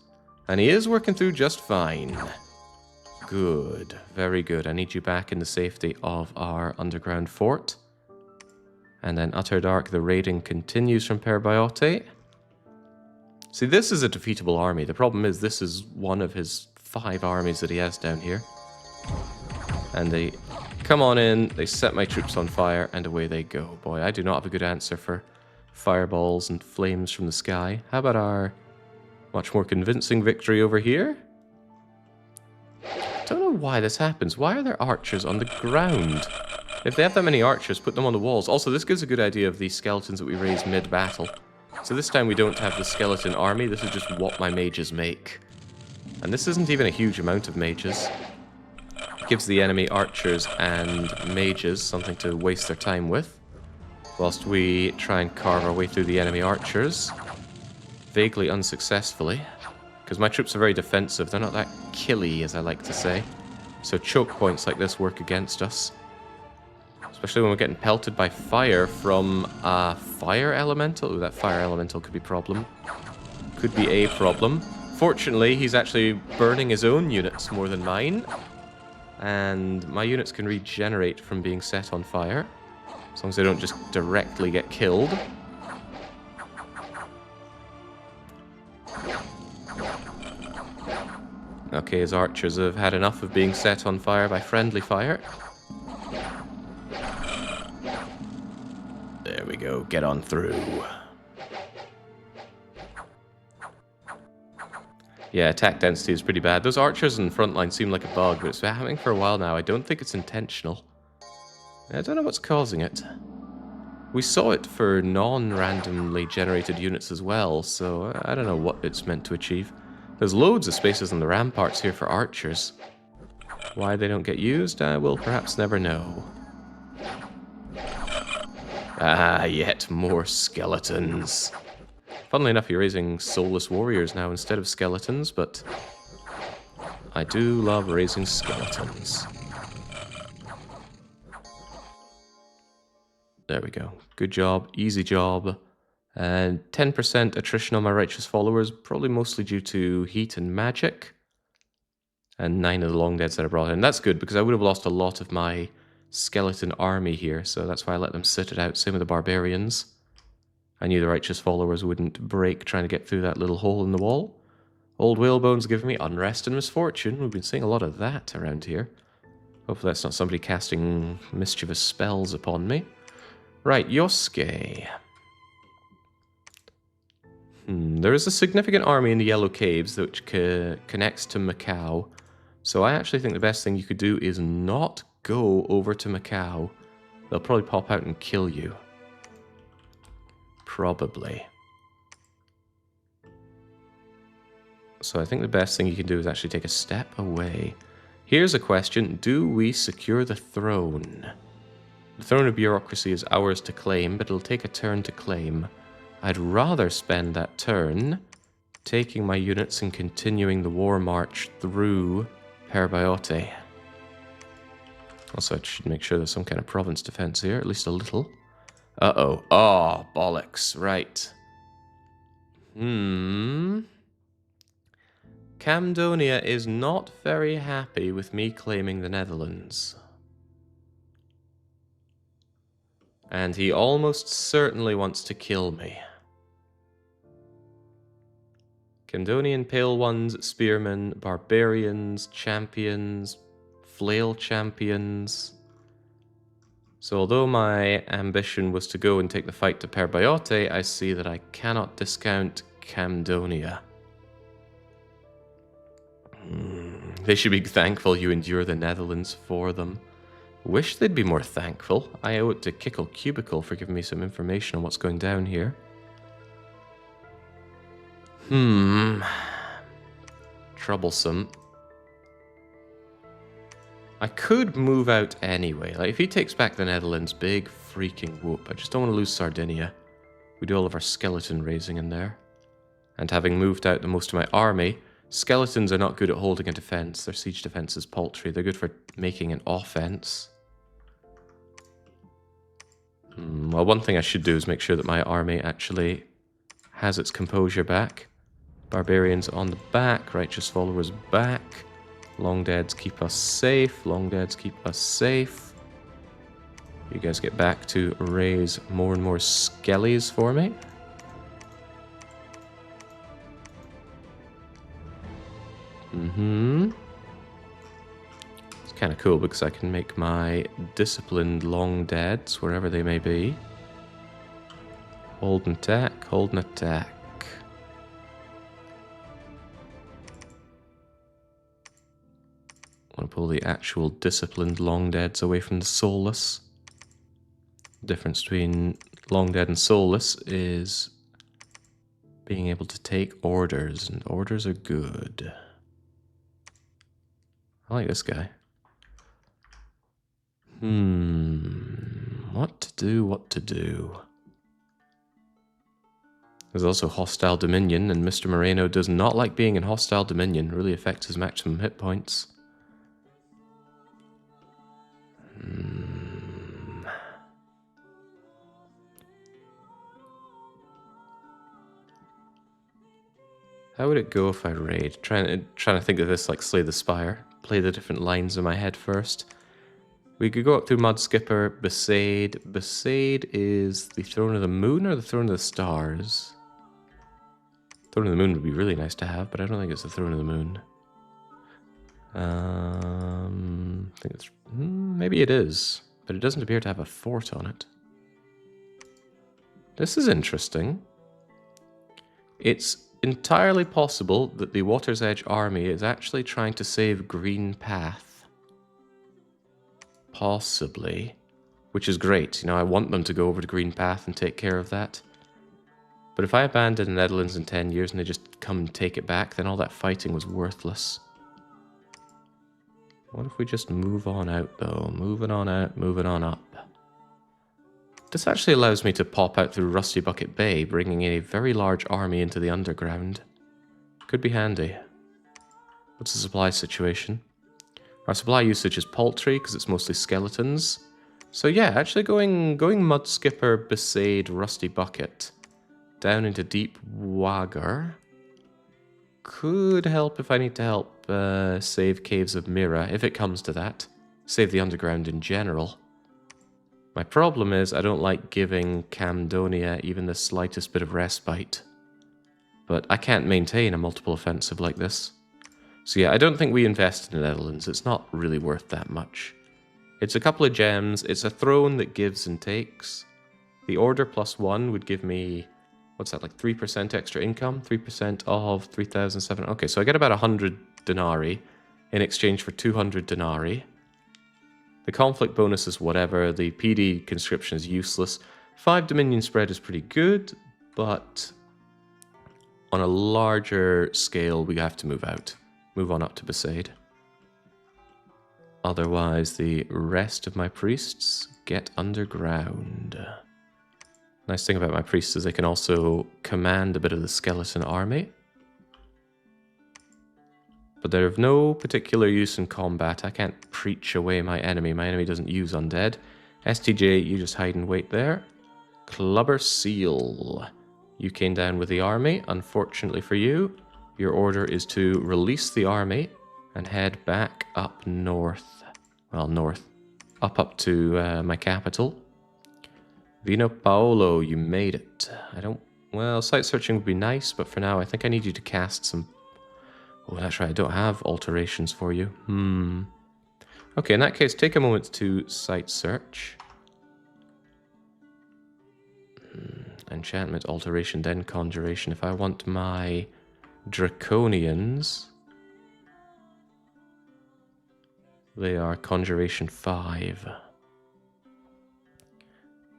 And he is working through just fine. Good, very good. I need you back in the safety of our underground fort. And then Utter Dark, the raiding continues from Parabot. See, this is a defeatable army. The problem is this is one of his 5 armies that he has down here. And they come on in, they set my troops on fire, and away they go. Boy, I do not have a good answer for fireballs and flames from the sky. How about our much more convincing victory over here? I don't know why this happens. Why are there archers on the ground? If they have that many archers, put them on the walls. Also, this gives a good idea of these skeletons that we raise mid-battle. So this time we don't have the skeleton army, this is just what my mages make. And this isn't even a huge amount of mages. It gives the enemy archers and mages something to waste their time with, whilst we try and carve our way through the enemy archers, vaguely unsuccessfully, because my troops are very defensive, they're not that killy, as I like to say. So choke points like this work against us. Especially when we're getting pelted by fire from a fire elemental. Ooh, that fire elemental could be a problem. Could be a problem. Fortunately, he's actually burning his own units more than mine. And my units can regenerate from being set on fire. As long as they don't just directly get killed. Okay, his archers have had enough of being set on fire by friendly fire. There we go, get on through. Yeah, attack density is pretty bad. Those archers in frontline seem like a bug, but it's been happening for a while now. I don't think it's intentional. I don't know what's causing it. We saw it for non-randomly generated units as well, so I don't know what it's meant to achieve. There's loads of spaces on the ramparts here for archers. Why they don't get used, I will perhaps never know. Ah, yet more skeletons. Funnily enough, you're raising soulless warriors now instead of skeletons, but I do love raising skeletons. There we go. Good job, easy job. And 10% attrition on my righteous followers, probably mostly due to heat and magic. And 9 of the long deads that I brought in. That's good, because I would have lost a lot of my skeleton army here, so that's why I let them sit it out. Same with the barbarians. I knew the righteous followers wouldn't break trying to get through that little hole in the wall. Old whalebone's giving me unrest and misfortune. We've been seeing a lot of that around here. Hopefully that's not somebody casting mischievous spells upon me. Right, Yosuke. There is a significant army in the Yellow Caves which connects to Macau. So I actually think the best thing you could do is not go over to Macau. They'll probably pop out and kill you. Probably. So I think the best thing you can do is actually take a step away. Here's a question. Do we secure the throne? The throne of bureaucracy is ours to claim, but it'll take a turn to claim. I'd rather spend that turn taking my units and continuing the war march through Parabot. Also, I should make sure there's some kind of province defense here, at least a little. Uh-oh. Oh, bollocks. Right. Camdonia is not very happy with me claiming the Netherlands. And he almost certainly wants to kill me. Camdonian Pale Ones, Spearmen, Barbarians, Champions, Flail Champions. So although my ambition was to go and take the fight to Parabot, I see that I cannot discount Camdonia. They should be thankful you endure the Netherlands for them. Wish they'd be more thankful. I owe it to Kickle Cubicle for giving me some information on what's going down here. Troublesome. I could move out anyway. Like, if he takes back the Netherlands, big freaking whoop. I just don't want to lose Sardinia. We do all of our skeleton raising in there. And having moved out the most of my army, skeletons are not good at holding a defense. Their siege defense is paltry. They're good for making an offense. Well, one thing I should do is make sure that my army actually has its composure back. Barbarians on the back, righteous followers back. Long deads keep us safe. Long deads keep us safe. You guys get back to raise more and more skellies for me. It's kind of cool because I can make my disciplined long deads wherever they may be. Hold and attack, hold and attack. I want to pull the actual disciplined long deads away from the soulless. The difference between long dead and soulless is being able to take orders, and orders are good. I like this guy. What to do, what to do. There's also hostile dominion, and Mr. Moreno does not like being in hostile dominion. Really affects his maximum hit points. How would it go if I raid? Trying to think of this like Slay the Spire. Play the different lines in my head first. We could go up through Mudskipper, Besaid. Besaid is the Throne of the Moon or the Throne of the Stars? Throne of the Moon would be really nice to have, but I don't think it's the Throne of the Moon. I think it's... maybe it is, but it doesn't appear to have a fort on it. This is interesting. It's entirely possible that the Water's Edge army is actually trying to save Green Path. Possibly. Which is great. You know, I want them to go over to Green Path and take care of that. But if I abandon the Netherlands in 10 years and they just come and take it back, then all that fighting was worthless. What if we just move on out, though? Moving on out, moving on up. This actually allows me to pop out through Rusty Bucket Bay, bringing a very large army into the underground. Could be handy. What's the supply situation? Our supply usage is paltry, because it's mostly skeletons. So yeah, actually going Mudskipper, Besaid, Rusty Bucket, down into Deep Wagger could help if I need to help save Caves of Mira, if it comes to that. Save the underground in general. My problem is I don't like giving Camdonia even the slightest bit of respite. But I can't maintain a multiple offensive like this. So yeah, I don't think we invest in the Netherlands. It's not really worth that much. It's a couple of gems. It's a throne that gives and takes. The order +1 would give me... what's that, like 3% extra income? 3% of 3,700. Okay, so I get about 100 denarii in exchange for 200 denarii. The conflict bonus is whatever. The PD conscription is useless. 5 dominion spread is pretty good, but on a larger scale, we have to move out. Move on up to Besaid. Otherwise, the rest of my priests get underground. Nice thing about my priests is they can also command a bit of the skeleton army. But they're of no particular use in combat. I can't preach away my enemy. My enemy doesn't use undead. STJ, you just hide and wait there. Clubber Seal. You came down with the army. Unfortunately for you, your order is to release the army and head back up north. Well, north. Up to my capital. Vino Paolo, you made it. I don't... well, site searching would be nice, but for now I think I need you to cast some... oh, that's right, I don't have alterations for you. Okay, in that case, take a moment to site search. Enchantment, alteration, then conjuration. If I want my Draconians... They are Conjuration 5.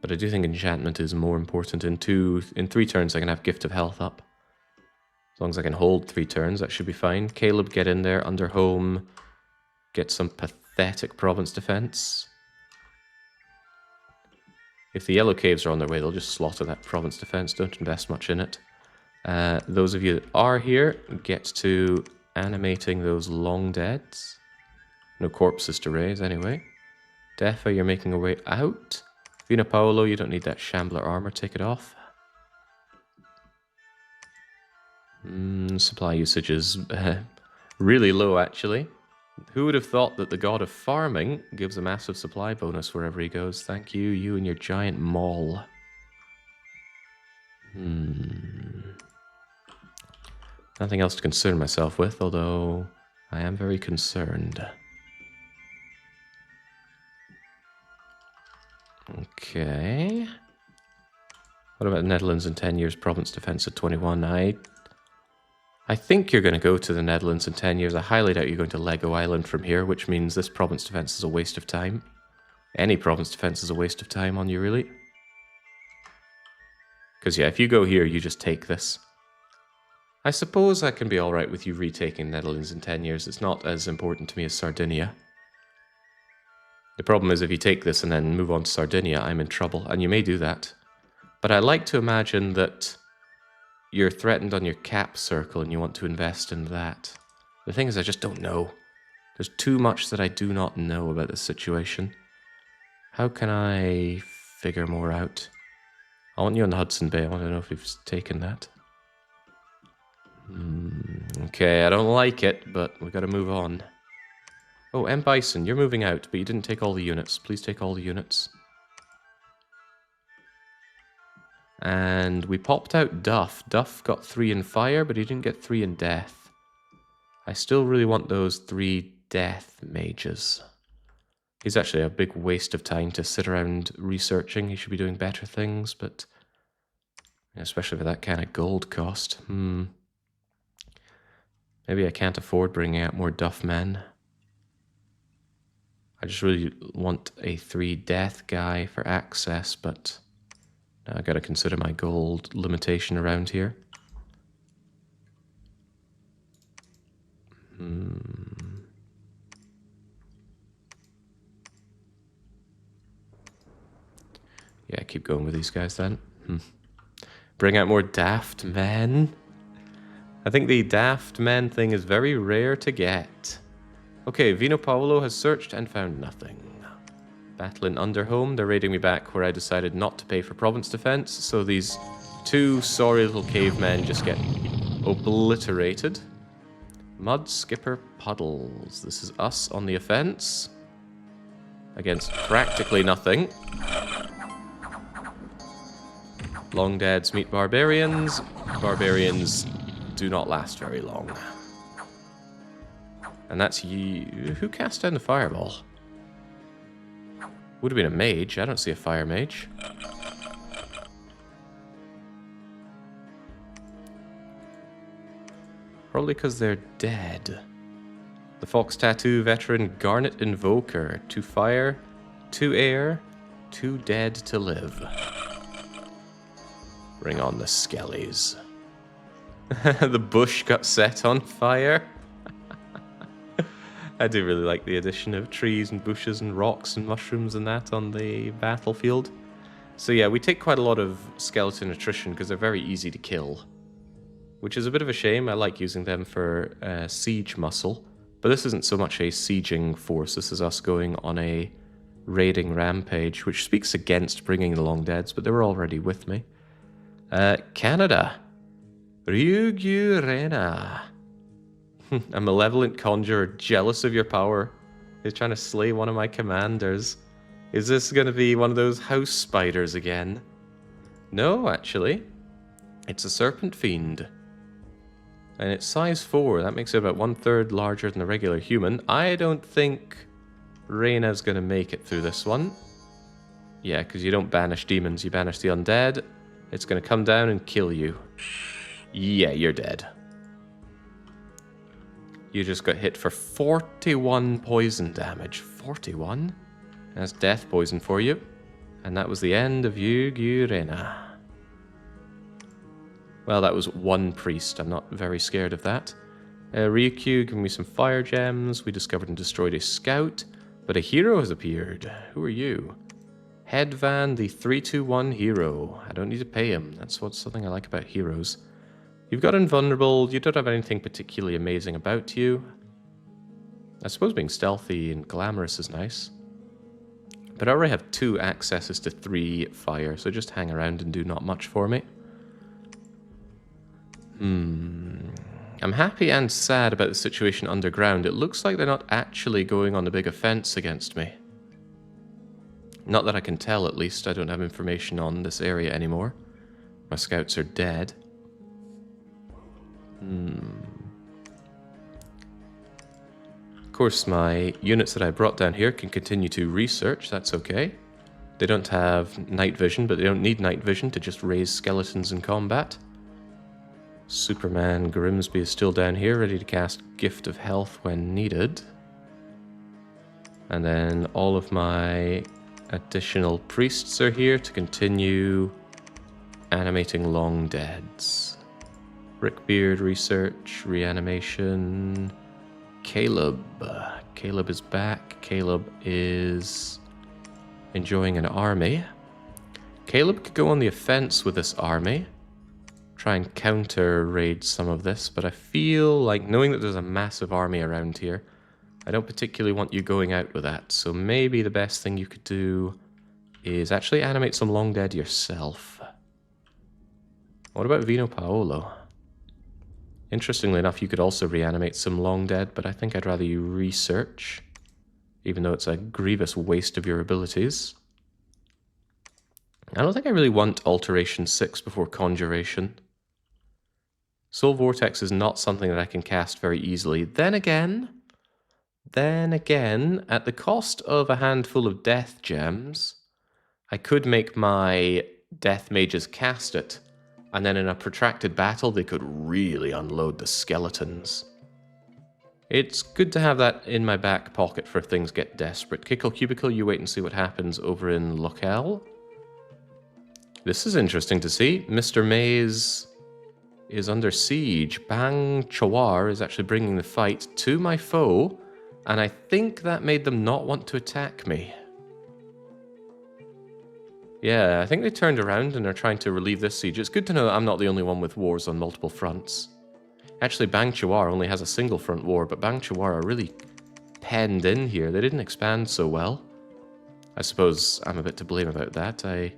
But I do think enchantment is more important. In 3 turns I can have Gift of Health up. As long as I can hold 3 turns, that should be fine. Caleb, get in there, under home. Get some pathetic province defense. If the yellow caves are on their way, they'll just slaughter that province defense. Don't invest much in it. Those of you that are here, get to animating those long deads. No corpses to raise anyway. Defa, you're making a way out. Vino Paolo, you don't need that Shambler armor. Take it off. Supply usage is really low, actually. Who would have thought that the god of farming gives a massive supply bonus wherever he goes? Thank you, you and your giant maul. Nothing else to concern myself with, although I am very concerned. Okay. What about the Netherlands in 10 years? Province defense at 21. I think you're going to go to the Netherlands in 10 years. I highly doubt you're going to Lego Island from here, which means this province defense is a waste of time. Any province defense is a waste of time on you, really. Because, yeah, if you go here, you just take this. I suppose I can be alright with you retaking Netherlands in 10 years. It's not as important to me as Sardinia. The problem is if you take this and then move on to Sardinia, I'm in trouble, and you may do that. But I like to imagine that you're threatened on your cap circle and you want to invest in that. The thing is, I just don't know. There's too much that I do not know about this situation. How can I figure more out? I want you on the Hudson Bay. I want to know if you've taken that. Okay, I don't like it, but we've got to move on. Oh, M. Bison, you're moving out, but you didn't take all the units. Please take all the units. And we popped out Duff. Duff got 3 in fire, but he didn't get 3 in death. I still really want those 3 death mages. He's actually a big waste of time to sit around researching. He should be doing better things, but especially for that kind of gold cost. Maybe I can't afford bringing out more Duff men. I just really want a 3 death guy for access, but now I gotta consider my gold limitation around here. Yeah, keep going with these guys then. Bring out more daft men. I think the daft men thing is very rare to get. Okay, Vino Paolo has searched and found nothing. Battle in Underhome, they're raiding me back where I decided not to pay for province defense, so these 2 sorry little cavemen just get obliterated. Mud Skipper Puddles. This is us on the offense. Against practically nothing. Long Deads meet Barbarians. Barbarians do not last very long. And that's you. Who cast down the fireball? Would have been a mage. I don't see a fire mage. Probably because they're dead. The Fox Tattoo veteran Garnet Invoker. 2 fire, 2 air, 2 dead to live. Bring on the skellies. The bush got set on fire. I do really like the addition of trees and bushes and rocks and mushrooms and that on the battlefield. So yeah, we take quite a lot of skeleton attrition because they're very easy to kill. Which is a bit of a shame. I like using them for siege muscle. But this isn't so much a sieging force. This is us going on a raiding rampage, which speaks against bringing the Long Deads, but they were already with me. Canada. Ryugurena. A malevolent conjurer, jealous of your power, is trying to slay one of my commanders. Is this going to be one of those house spiders again? No, actually. It's a serpent fiend. And it's size 4. That makes it about 1/3 larger than a regular human. I don't think Reyna's going to make it through this one. Yeah, because you don't banish demons, you banish the undead. It's going to come down and kill you. Yeah, you're dead. You just got hit for 41 poison damage. 41? That's death poison for you. And that was the end of Yugurena. Well, that was one priest. I'm not very scared of that. Ryukyu, give me some fire gems. We discovered and destroyed a scout. But a hero has appeared. Who are you? Headvan, the 321 hero. I don't need to pay him. That's something I like about heroes. You've got invulnerable. You don't have anything particularly amazing about you. I suppose being stealthy and glamorous is nice. But I already have 2 accesses to 3 fire, so just hang around and do not much for me. I'm happy and sad about the situation underground. It looks like they're not actually going on a big offense against me. Not that I can tell, at least. I don't have information on this area anymore. My scouts are dead. Of course, my units that I brought down here can continue to research. That's okay. They don't have night vision, but they don't need night vision to just raise skeletons in combat. Superman Grimsby is still down here, ready to cast Gift of Health when needed. And then all of my additional priests are here to continue animating long deads. Brickbeard research, reanimation. Caleb. Caleb is back. Caleb is enjoying an army. Caleb could go on the offense with this army. Try and counter raid some of this, but I feel like knowing that there's a massive army around here, I don't particularly want you going out with that. So maybe the best thing you could do is actually animate some long dead yourself. What about Vino Paolo? Interestingly enough, you could also reanimate some long dead, but I think I'd rather you research, even though it's a grievous waste of your abilities. I don't think I really want Alteration 6 before Conjuration. Soul Vortex is not something that I can cast very easily. Then again, at the cost of a handful of death gems, I could make my death mages cast it, and then in a protracted battle, they could really unload the skeletons. It's good to have that in my back pocket for if things get desperate. Kickle Cubicle, you wait and see what happens over in Locale. This is interesting to see. Mr. Maze is under siege. Bang Chawar is actually bringing the fight to my foe, and I think that made them not want to attack me. Yeah, I think they turned around and are trying to relieve this siege. It's good to know that I'm not the only one with wars on multiple fronts. Actually, Bang Chawar only has a single front war, but Bang Chawar are really penned in here. They didn't expand so well. I suppose I'm a bit to blame about that. I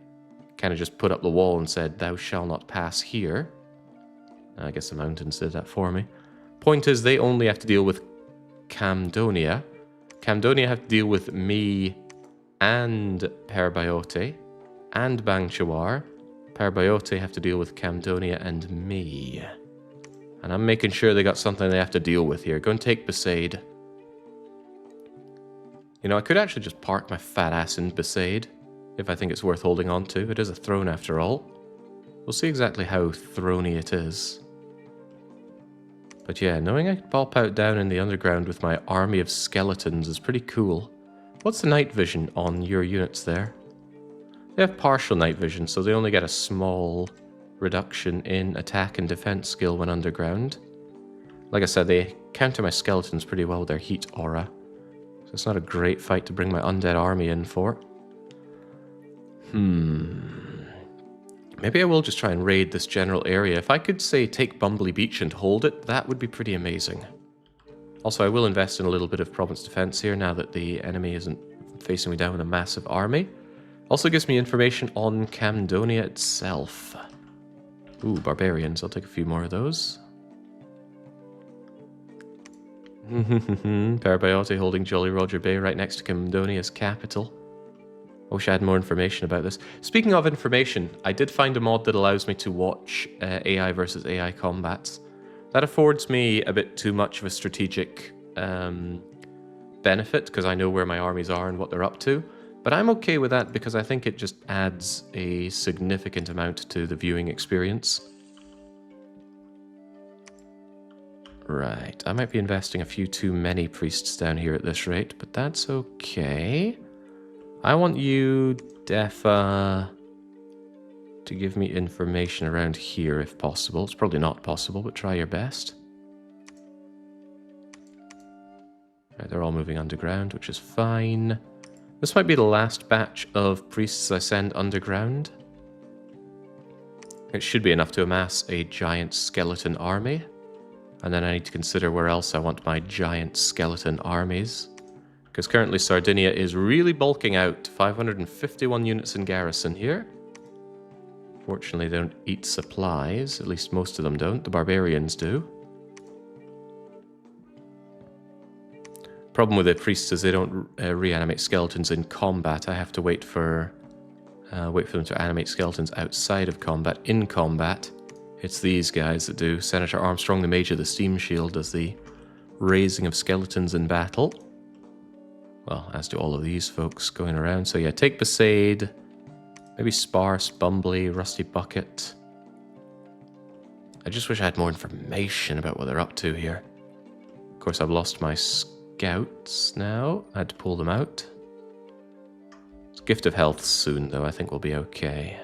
kind of just put up the wall and said, "Thou shall not pass here." I guess the mountains did that for me. Point is, they only have to deal with Camdonia. Camdonia have to deal with me and Parabot and Bang Chawar. Parabot have to deal with Camdonia and me. And I'm making sure they got something they have to deal with here. Go and take Besaid. You know, I could actually just park my fat ass in Besaid if I think it's worth holding on to. It is a throne after all. We'll see exactly how throny it is. But yeah, knowing I could pop out down in the underground with my army of skeletons is pretty cool. What's the night vision on your units there? They have partial night vision, so they only get a small reduction in attack and defense skill when underground. Like I said, they counter my skeletons pretty well with their heat aura. So it's not a great fight to bring my undead army in for. Maybe I will just try and raid this general area. If I could, say, take Bumbly Beach and hold it, that would be pretty amazing. Also, I will invest in a little bit of province defense here now that the enemy isn't facing me down with a massive army. Also gives me information on Camdonia itself. Ooh, barbarians. I'll take a few more of those. Parabot holding Jolly Roger Bay right next to Camdonia's capital. I wish I had more information about this. Speaking of information, I did find a mod that allows me to watch AI versus AI combats. That affords me a bit too much of a strategic benefit, because I know where my armies are and what they're up to. But I'm okay with that because I think it just adds a significant amount to the viewing experience. Right, I might be investing a few too many priests down here at this rate, but that's okay. I want you, Defa, to give me information around here if possible. It's probably not possible, but try your best. Right, they're all moving underground, which is fine. This might be the last batch of priests I send underground. It should be enough to amass a giant skeleton army. And then I need to consider where else I want my giant skeleton armies. Because currently Sardinia is really bulking out. 551 units in garrison here. Fortunately, they don't eat supplies. At least most of them don't. The barbarians do. Problem with the priests is they don't reanimate skeletons in combat. I have to wait for them to animate skeletons outside of combat. In combat, it's these guys that do. Senator Armstrong, the Mage of the Steam Shield, does the raising of skeletons in battle. Well, as do all of these folks going around. So yeah, take Besaid, maybe Sparse, Bumbly, Rusty Bucket. I just wish I had more information about what they're up to here. Of course, I've lost my scouts now. I had to pull them out. Gift of Health soon, though. I think we'll be okay.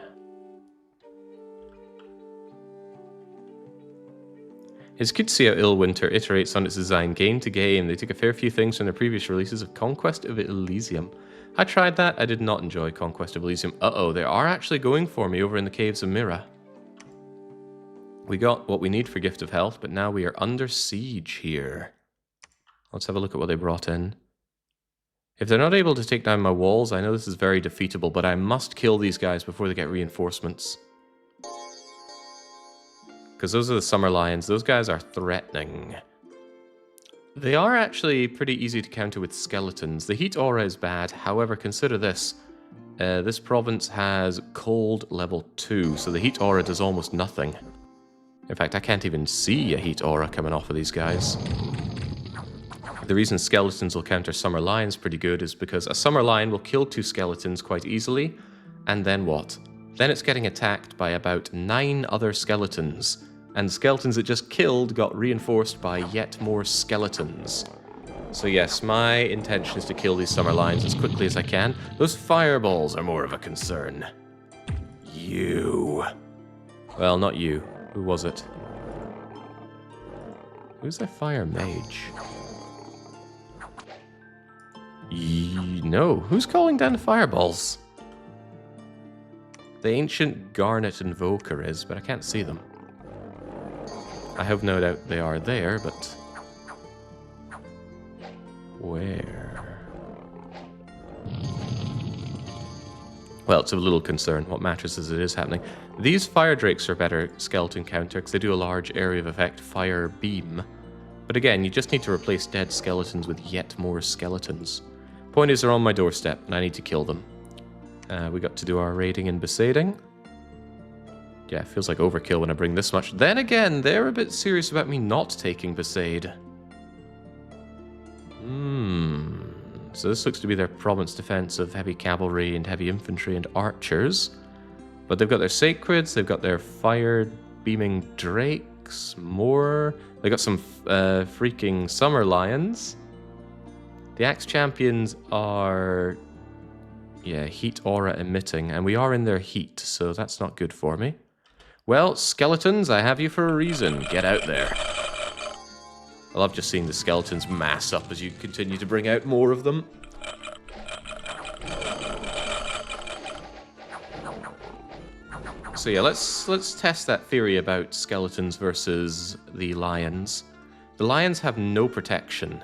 It's good to see how Illwinter iterates on its design game to game. They took a fair few things from their previous releases of Conquest of Elysium. I tried that. I did not enjoy Conquest of Elysium. Uh-oh, they are actually going for me over in the Caves of Mira. We got what we need for Gift of Health, but now we are under siege here. Let's have a look at what they brought in. If they're not able to take down my walls, I know this is very defeatable, but I must kill these guys before they get reinforcements. Because those are the Summer Lions. Those guys are threatening. They are actually pretty easy to counter with skeletons. The heat aura is bad. However, consider this. This province has cold level 2, so the heat aura does almost nothing. In fact, I can't even see a heat aura coming off of these guys. The reason skeletons will counter Summer Lions pretty good is because a Summer Lion will kill 2 skeletons quite easily, and then what? Then it's getting attacked by about 9 other skeletons. And the skeletons it just killed got reinforced by yet more skeletons. So yes, my intention is to kill these Summer Lions as quickly as I can. Those fireballs are more of a concern. You. Well, not you. Who was it? Who's their fire mage? No. Who's calling down the fireballs? The ancient Garnet Invoker is, but I can't see them. I have no doubt they are there, but... where? Well, it's of little concern. What matters is it is happening. These Fire Drakes are better skeleton counter, because they do a large area of effect fire beam. But again, you just need to replace dead skeletons with yet more skeletons. Point is, they're on my doorstep, and I need to kill them. We got to do our raiding and besaiding. Yeah, it feels like overkill when I bring this much. Then again, they're a bit serious about me not taking besaid. So this looks to be their province defense of heavy cavalry and heavy infantry and archers. But they've got their sacreds, they've got their fire beaming drakes, more. They got some freaking Summer Lions. The Axe Champions are... yeah, heat aura emitting, and we are in their heat, so that's not good for me. Well, skeletons, I have you for a reason. Get out there. I love just seeing the skeletons mass up as you continue to bring out more of them. So yeah, let's test that theory about skeletons versus the lions. The lions have no protection.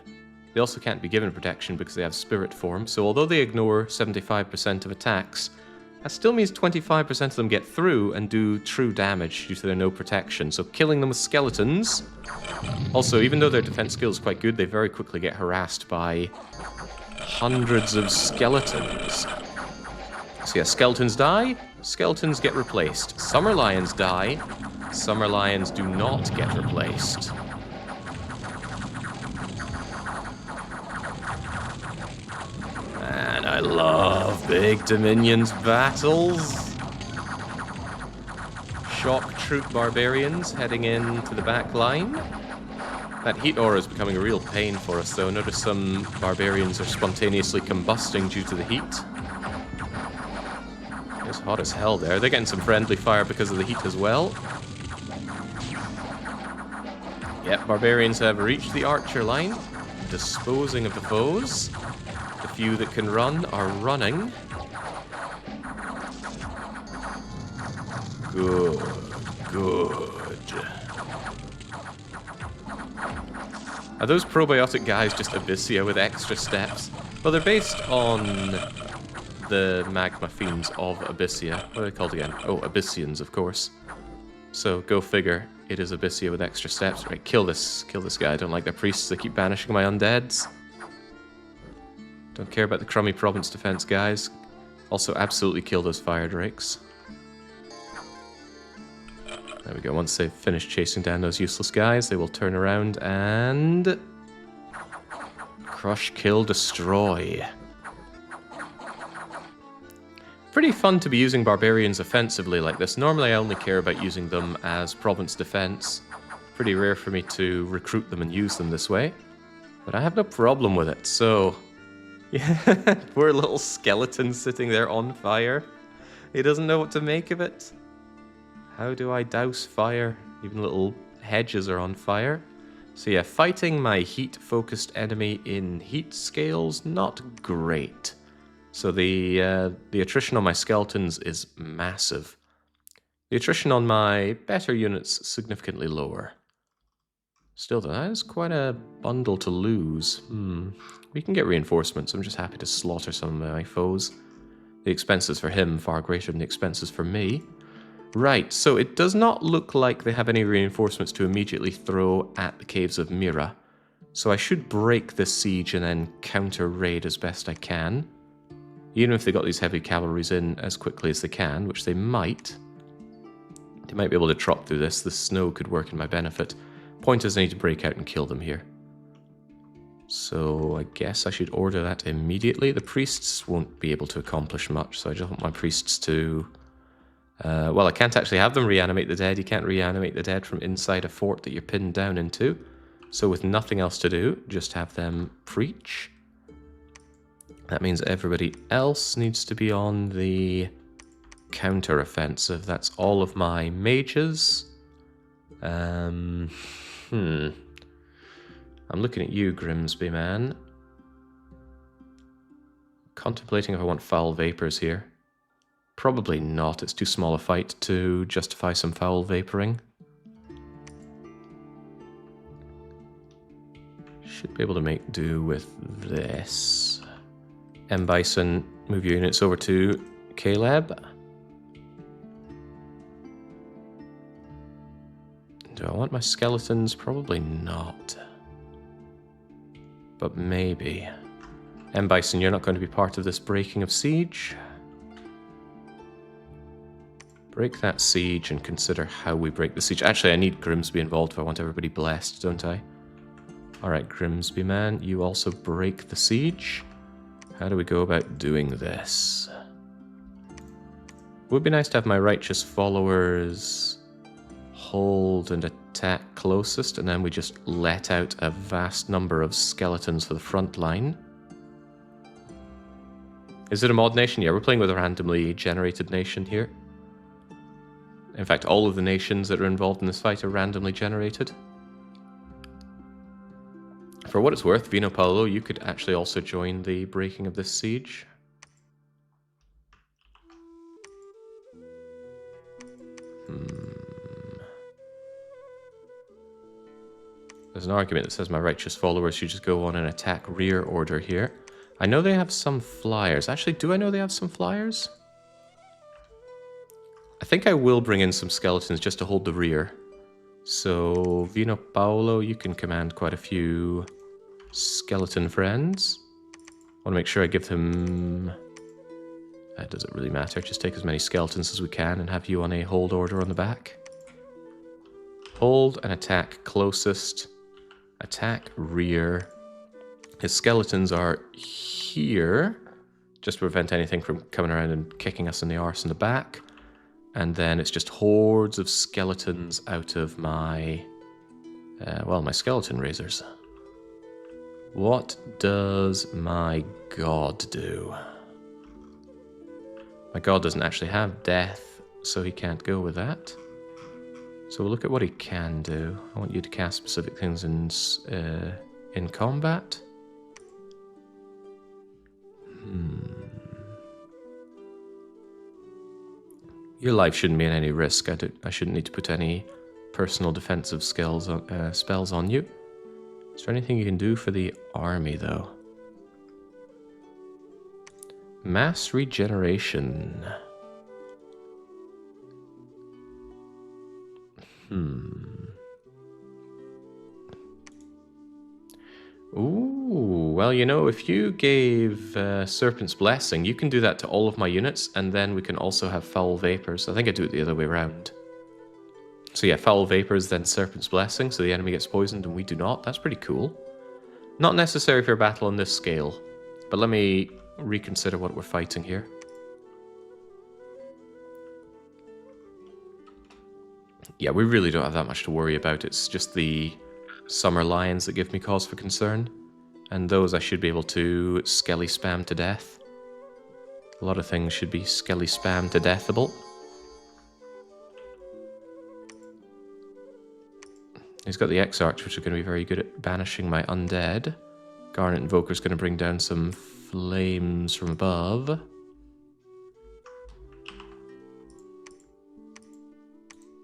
They also can't be given protection because they have spirit form, so although they ignore 75% of attacks, that still means 25% of them get through and do true damage due to their no protection. So killing them with skeletons... Also, even though their defense skill is quite good, they very quickly get harassed by hundreds of skeletons. So yeah, skeletons die, skeletons get replaced. Summer Lions die, Summer Lions do not get replaced. And I love big Dominions battles. Shock troop barbarians heading into the back line. That heat aura is becoming a real pain for us, though. Notice some barbarians are spontaneously combusting due to the heat. It's hot as hell there. They're getting some friendly fire because of the heat as well. Yep, barbarians have reached the archer line, disposing of the foes. The few that can run are running. Good, good. Are those probiotic guys just Abyssia with extra steps? Well, they're based on the magma fiends of Abyssia. What are they called again? Oh, Abyssians, of course. So, go figure. It is Abyssia with extra steps. Right, kill this guy. I don't like their priests. They keep banishing my undeads. Don't care about the crummy province defense guys. Also, absolutely kill those fire drakes. There we go. Once they've finished chasing down those useless guys, they will turn around and... crush, kill, destroy. Pretty fun to be using barbarians offensively like this. Normally I only care about using them as province defense. Pretty rare for me to recruit them and use them this way. But I have no problem with it, so... yeah, poor little skeleton sitting there on fire. He doesn't know what to make of it. How do I douse fire? Even little hedges are on fire. So yeah, fighting my heat-focused enemy in heat scales, not great. So the attrition on my skeletons is massive. The attrition on my better units significantly lower. Still though, that is quite a bundle to lose. We can get reinforcements. I'm just happy to slaughter some of my foes. The expenses for him far greater than the expenses for me. Right, so it does not look like they have any reinforcements to immediately throw at the Caves of Mira. So I should break this siege and then counter-raid as best I can. Even if they got these heavy cavalries in as quickly as they can, which they might. They might be able to trot through this. The snow could work in my benefit. Point is I need to break out and kill them here. So I guess I should order that immediately. The priests won't be able to accomplish much, so I just want my priests to... well, I can't actually have them reanimate the dead. You can't reanimate the dead from inside a fort that you're pinned down into. So with nothing else to do, just have them preach. That means everybody else needs to be on the counter-offensive. That's all of my mages. I'm looking at you, Grimsby man. Contemplating if I want foul vapors here. Probably not. It's too small a fight to justify some foul vaporing. Should be able to make do with this. M. Bison, move your units over to Caleb. Do I want my skeletons? Probably not. But maybe. M. Bison, you're not going to be part of this breaking of siege. Break that siege and consider how we break the siege. Actually, I need Grimsby involved if I want everybody blessed, don't I? Alright, Grimsby man, you also break the siege. How do we go about doing this? Would be nice to have my righteous followers hold and attack closest, and then we just let out a vast number of skeletons for the front line. Is it a mod nation? Yeah, we're playing with a randomly generated nation here. In fact, all of the nations that are involved in this fight are randomly generated. For what it's worth, Vino Paolo, you could actually also join the breaking of this siege. There's an argument that says my righteous followers should just go on and attack rear order here. I know they have some flyers. Actually, do I know they have some flyers? I think I will bring in some skeletons just to hold the rear. So, Vino Paolo, you can command quite a few skeleton friends. I want to make sure I give them... does it really matter? Just take as many skeletons as we can and have you on a hold order on the back. Hold and attack closest. Attack rear. His skeletons are here, just to prevent anything from coming around and kicking us in the arse in the back. And then it's just hordes of skeletons out of my Well, my skeleton razors. What does my god do? My god doesn't actually have death, so he can't go with that. So we'll look at what he can do. I want you to cast specific things in combat. Your life shouldn't be in any risk. I shouldn't need to put any personal defensive spells on you. Is there anything you can do for the army, though? Mass regeneration. Ooh, well, you know, if you gave Serpent's Blessing, you can do that to all of my units, and then we can also have Foul Vapors. I think I do it the other way around. So yeah, Foul Vapors, then Serpent's Blessing, so the enemy gets poisoned and we do not. That's pretty cool. Not necessary for a battle on this scale, but let me reconsider what we're fighting here. Yeah, we really don't have that much to worry about. It's just the Summer Lions that give me cause for concern. And those I should be able to skelly spam to death. A lot of things should be skelly spam to deathable. He's got the X-Arch, which are going to be very good at banishing my undead. Garnet Invoker's going to bring down some flames from above.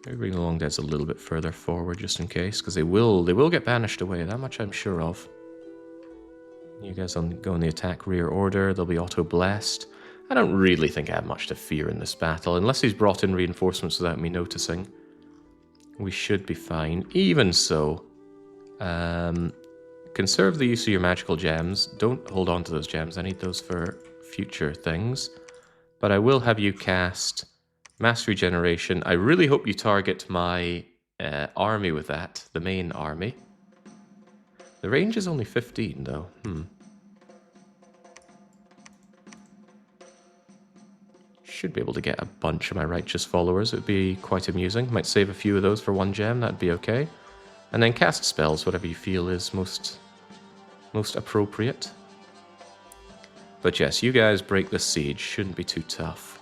Maybe bring the Long Deads a little bit further forward just in case, because they will get banished away, that much I'm sure of. You guys go on the attack rear order, they'll be auto-blessed. I don't really think I have much to fear in this battle, unless he's brought in reinforcements without me noticing. We should be fine. Even so, conserve the use of your magical gems. Don't hold on to those gems, I need those for future things. But I will have you cast Mass Regeneration. I really hope you target my army with that, the main army. The range is only 15, though. Should be able to get a bunch of my righteous followers. It would be quite amusing. Might save a few of those for one gem, that'd be okay. And then cast spells, whatever you feel is most appropriate. But yes, you guys break the siege. Shouldn't be too tough.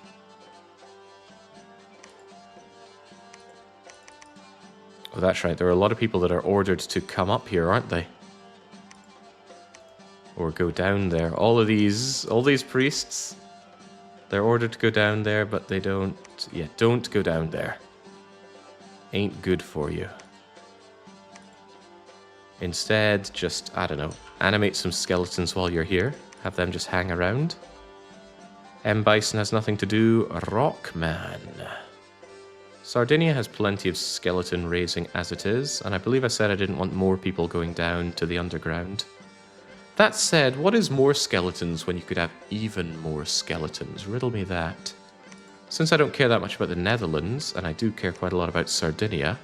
Oh, that's right. There are a lot of people that are ordered to come up here, aren't they? Or go down there. All these priests, they're ordered to go down there, but they don't. Yeah, don't go down there. Ain't good for you. Instead, just, I don't know, animate some skeletons while you're here. Have them just hang around. M. Bison has nothing to do. Rockman. Sardinia has plenty of skeleton raising as it is, and I believe I said I didn't want more people going down to the underground. That said, what is more skeletons when you could have even more skeletons? Riddle me that. Since I don't care that much about the Netherlands, and I do care quite a lot about Sardinia,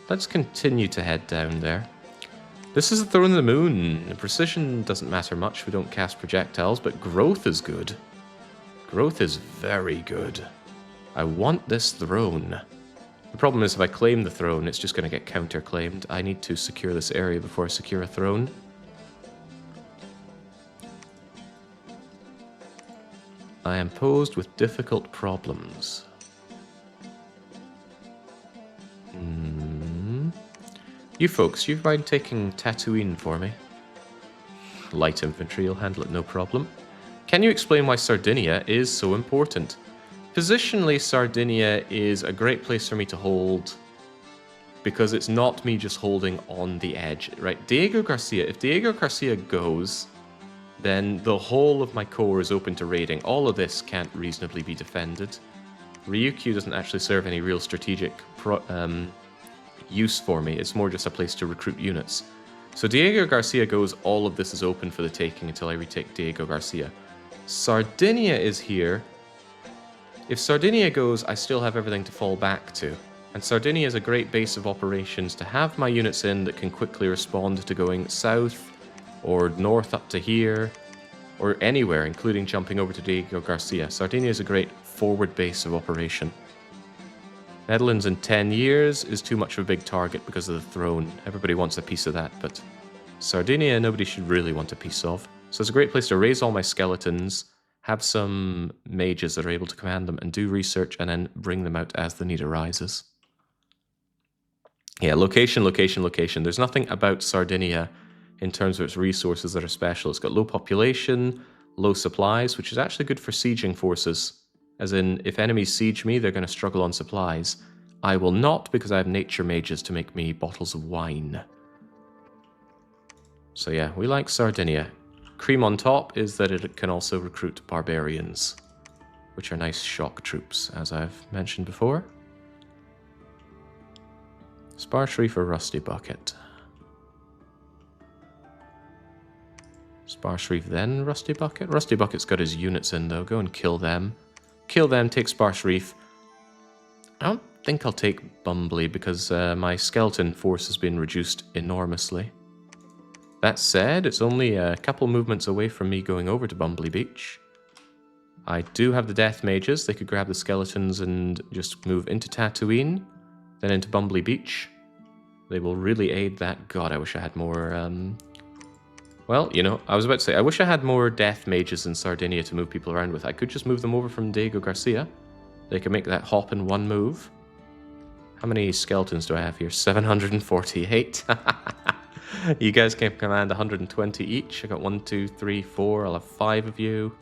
let's continue to head down there. This is the Throne of the Moon. Precision doesn't matter much, we don't cast projectiles, but growth is good. Growth is very good. I want this throne. The problem is if I claim the throne, it's just going to get counter-claimed. I need to secure this area before I secure a throne. I am posed with difficult problems. You folks, you mind taking Tatooine for me? Light infantry, you'll handle it no problem. Can you explain why Sardinia is so important? Positionally, Sardinia is a great place for me to hold because it's not me just holding on the edge, right? Diego Garcia, if Diego Garcia goes, then the whole of my core is open to raiding. All of this can't reasonably be defended. Ryukyu doesn't actually serve any real strategic use for me. It's more just a place to recruit units. So Diego Garcia goes, all of this is open for the taking until I retake Diego Garcia. Sardinia is here. If Sardinia goes, I still have everything to fall back to. And Sardinia is a great base of operations to have my units in that can quickly respond to going south or north up to here, or anywhere, including jumping over to Diego Garcia. Sardinia is a great forward base of operation. Netherlands in 10 years is too much of a big target because of the throne. Everybody wants a piece of that, but Sardinia, nobody should really want a piece of. So it's a great place to raise all my skeletons, have some mages that are able to command them, and do research, and then bring them out as the need arises. Yeah, location, location, location. There's nothing about Sardinia in terms of its resources that are special. It's got low population, low supplies, which is actually good for sieging forces. As in, if enemies siege me, they're going to struggle on supplies. I will not, because I have nature mages to make me bottles of wine. So yeah, we like Sardinia. Cream on top is that it can also recruit barbarians, which are nice shock troops, as I've mentioned before. Sparse Reef or Rusty Bucket? Sparse Reef, then Rusty Bucket? Rusty Bucket's got his units in, though. Go and kill them. Kill them, take Sparse Reef. I don't think I'll take Bumbly, because my skeleton force has been reduced enormously. That said, it's only a couple movements away from me going over to Bumbly Beach. I do have the Death Mages. They could grab the skeletons and just move into Tatooine, then into Bumbly Beach. They will really aid that. God, I wish I had more... Well, you know, I was about to say, I wish I had more Death Mages in Sardinia to move people around with. I could just move them over from Diego Garcia. They could make that hop in one move. How many skeletons do I have here? 748. You guys can command 120 each. I got 1, 2, 3, 4. I'll have 5 of you.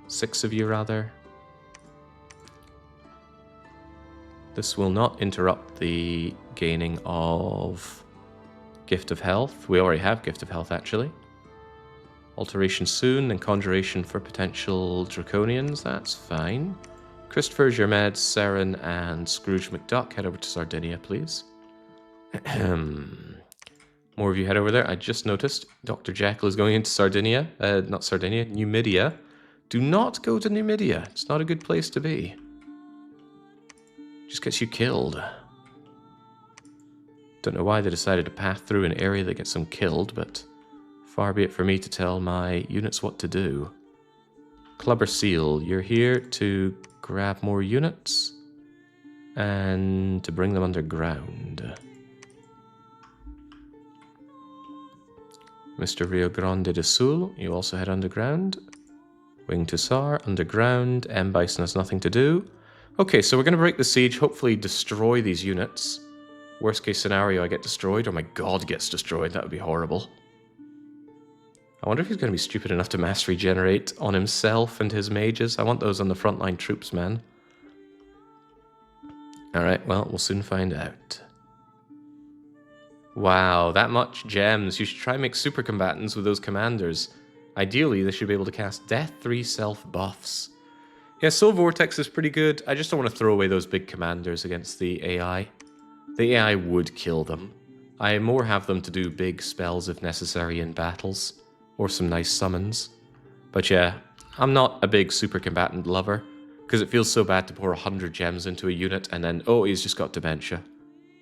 6 of you, rather. This will not interrupt the gaining of Gift of Health. We already have Gift of Health, actually. Alteration soon, and Conjuration for potential Draconians. That's fine. Christopher, Germed, Seren, and Scrooge McDuck, head over to Sardinia, please. More of you head over there. I just noticed Dr. Jekyll is going into Sardinia. Not Sardinia, Numidia. Do not go to Numidia. It's not a good place to be. Just gets you killed. Don't know why they decided to path through an area that gets them killed, but far be it for me to tell my units what to do. Clubber Seal, you're here to grab more units and to bring them underground. Mr. Rio Grande do Sul, you also head underground. Wing Tussar, underground. M. Bison has nothing to do. Okay, so we're going to break the siege, hopefully destroy these units. Worst case scenario, I get destroyed, or my god gets destroyed. That would be horrible. I wonder if he's going to be stupid enough to mass regenerate on himself and his mages. I want those on the frontline troops, man. Alright, well, we'll soon find out. Wow, that much gems. You should try and make super combatants with those commanders. Ideally, they should be able to cast Death 3 self buffs. Yeah, Soul Vortex is pretty good. I just don't want to throw away those big commanders against the AI. The AI would kill them. I more have them to do big spells if necessary in battles, or some nice summons. But yeah, I'm not a big super combatant lover, because it feels so bad to pour 100 gems into a unit and then, oh, he's just got dementia.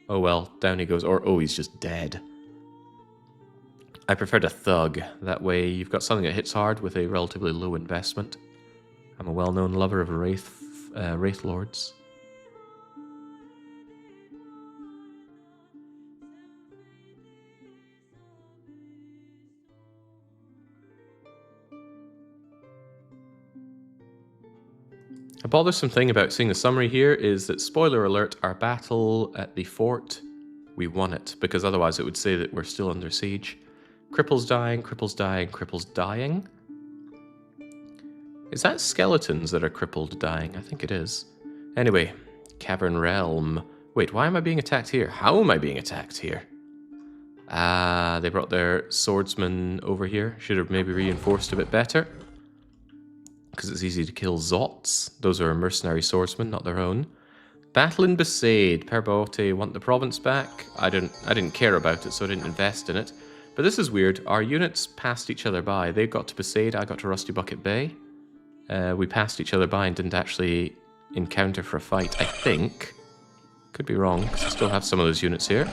Oh well, down he goes, or oh, he's just dead. I prefer to thug. That way you've got something that hits hard with a relatively low investment. I'm a well-known lover of Wraith Lords. A bothersome thing about seeing the summary here is that, spoiler alert, our battle at the fort, we won it, because otherwise it would say that we're still under siege. Cripples dying, cripples dying, cripples dying. Is that skeletons that are crippled dying? I think it is. Anyway, Cavern Realm. Wait, why am I being attacked here? How am I being attacked here? Ah, they brought their swordsman over here. Should have maybe reinforced a bit better. Because it's easy to kill Zots. Those are mercenary swordsmen, not their own. Battle in Besaid. Parabot want the province back. I didn't care about it, so I didn't invest in it. But this is weird. Our units passed each other by. They got to Besaid, I got to Rusty Bucket Bay. We passed each other by and didn't actually encounter for a fight, I think. Could be wrong, because I still have some of those units here.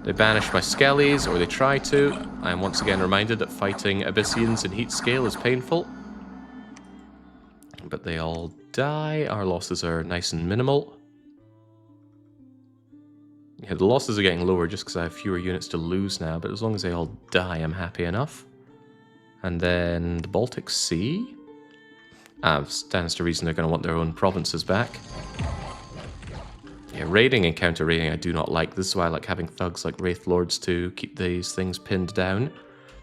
They banish my skellies, or they try to. I am once again reminded that fighting Abyssians in heat scale is painful. But they all die. Our losses are nice and minimal. Yeah, the losses are getting lower just because I have fewer units to lose now, but as long as they all die, I'm happy enough. And then the Baltic Sea. Stands to reason they're going to want their own provinces back. Yeah, raiding and counter-raiding I do not like. This is why I like having thugs like Wraith Lords to keep these things pinned down.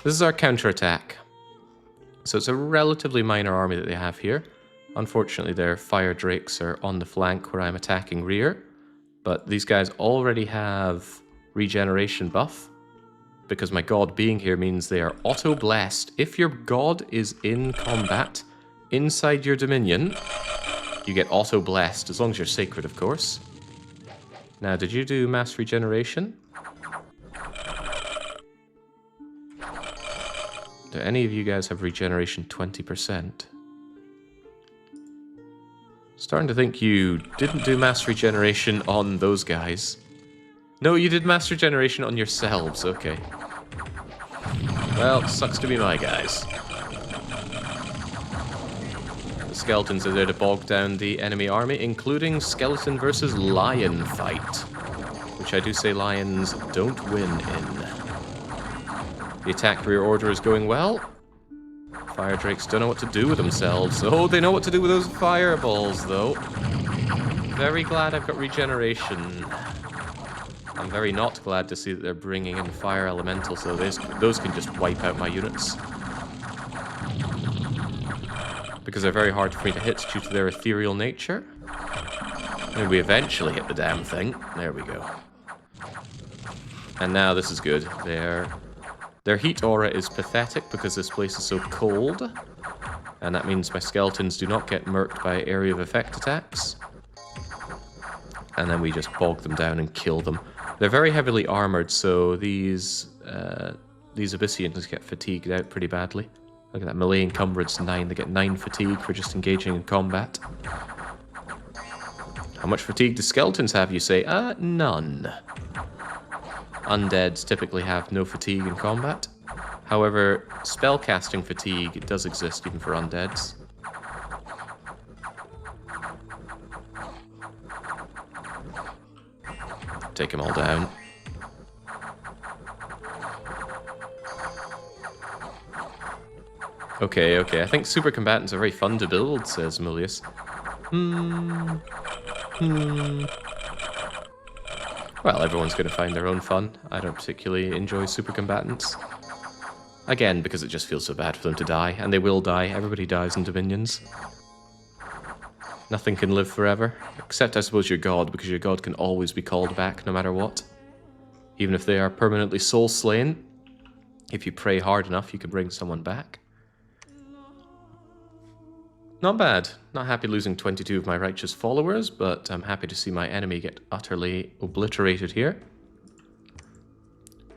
This is our counter-attack. So it's a relatively minor army that they have here. Unfortunately, their fire drakes are on the flank where I'm attacking rear. But these guys already have regeneration buff. Because my god being here means they are auto-blessed. If your god is in combat inside your dominion, you get auto-blessed, as long as you're sacred, of course. Now, did you do mass regeneration? Do any of you guys have regeneration 20%? Starting to think you didn't do mass regeneration on those guys. No, you did mass regeneration on yourselves, okay. Well, sucks to be my guys. The skeletons are there to bog down the enemy army, including skeleton versus lion fight. Which I do say lions don't win in. The attack rear order is going well. Fire drakes don't know what to do with themselves. Oh, they know what to do with those fireballs, though. Very glad I've got regeneration. I'm very not glad to see that they're bringing in fire elementals, so those can just wipe out my units. Because they're very hard for me to hit due to their ethereal nature. And we eventually hit the damn thing. There we go. And now this is good. Their heat aura is pathetic because this place is so cold. And that means my skeletons do not get murked by area of effect attacks. And then we just bog them down and kill them. They're very heavily armored, so these Abyssians get fatigued out pretty badly. Look at that, melee encumbrance 9. They get 9 fatigue for just engaging in combat. How much fatigue do skeletons have, you say? None. Undeads typically have no fatigue in combat. However, spellcasting fatigue does exist even for undeads. Take them all down. Okay, I think super combatants are very fun to build, says Mulius. Well, everyone's going to find their own fun. I don't particularly enjoy super combatants. Again, because it just feels so bad for them to die, and they will die. Everybody dies in Dominions. Nothing can live forever, except I suppose your god, because your god can always be called back no matter what. Even if they are permanently soul-slain, if you pray hard enough, you can bring someone back. Not bad. Not happy losing 22 of my righteous followers, but I'm happy to see my enemy get utterly obliterated here.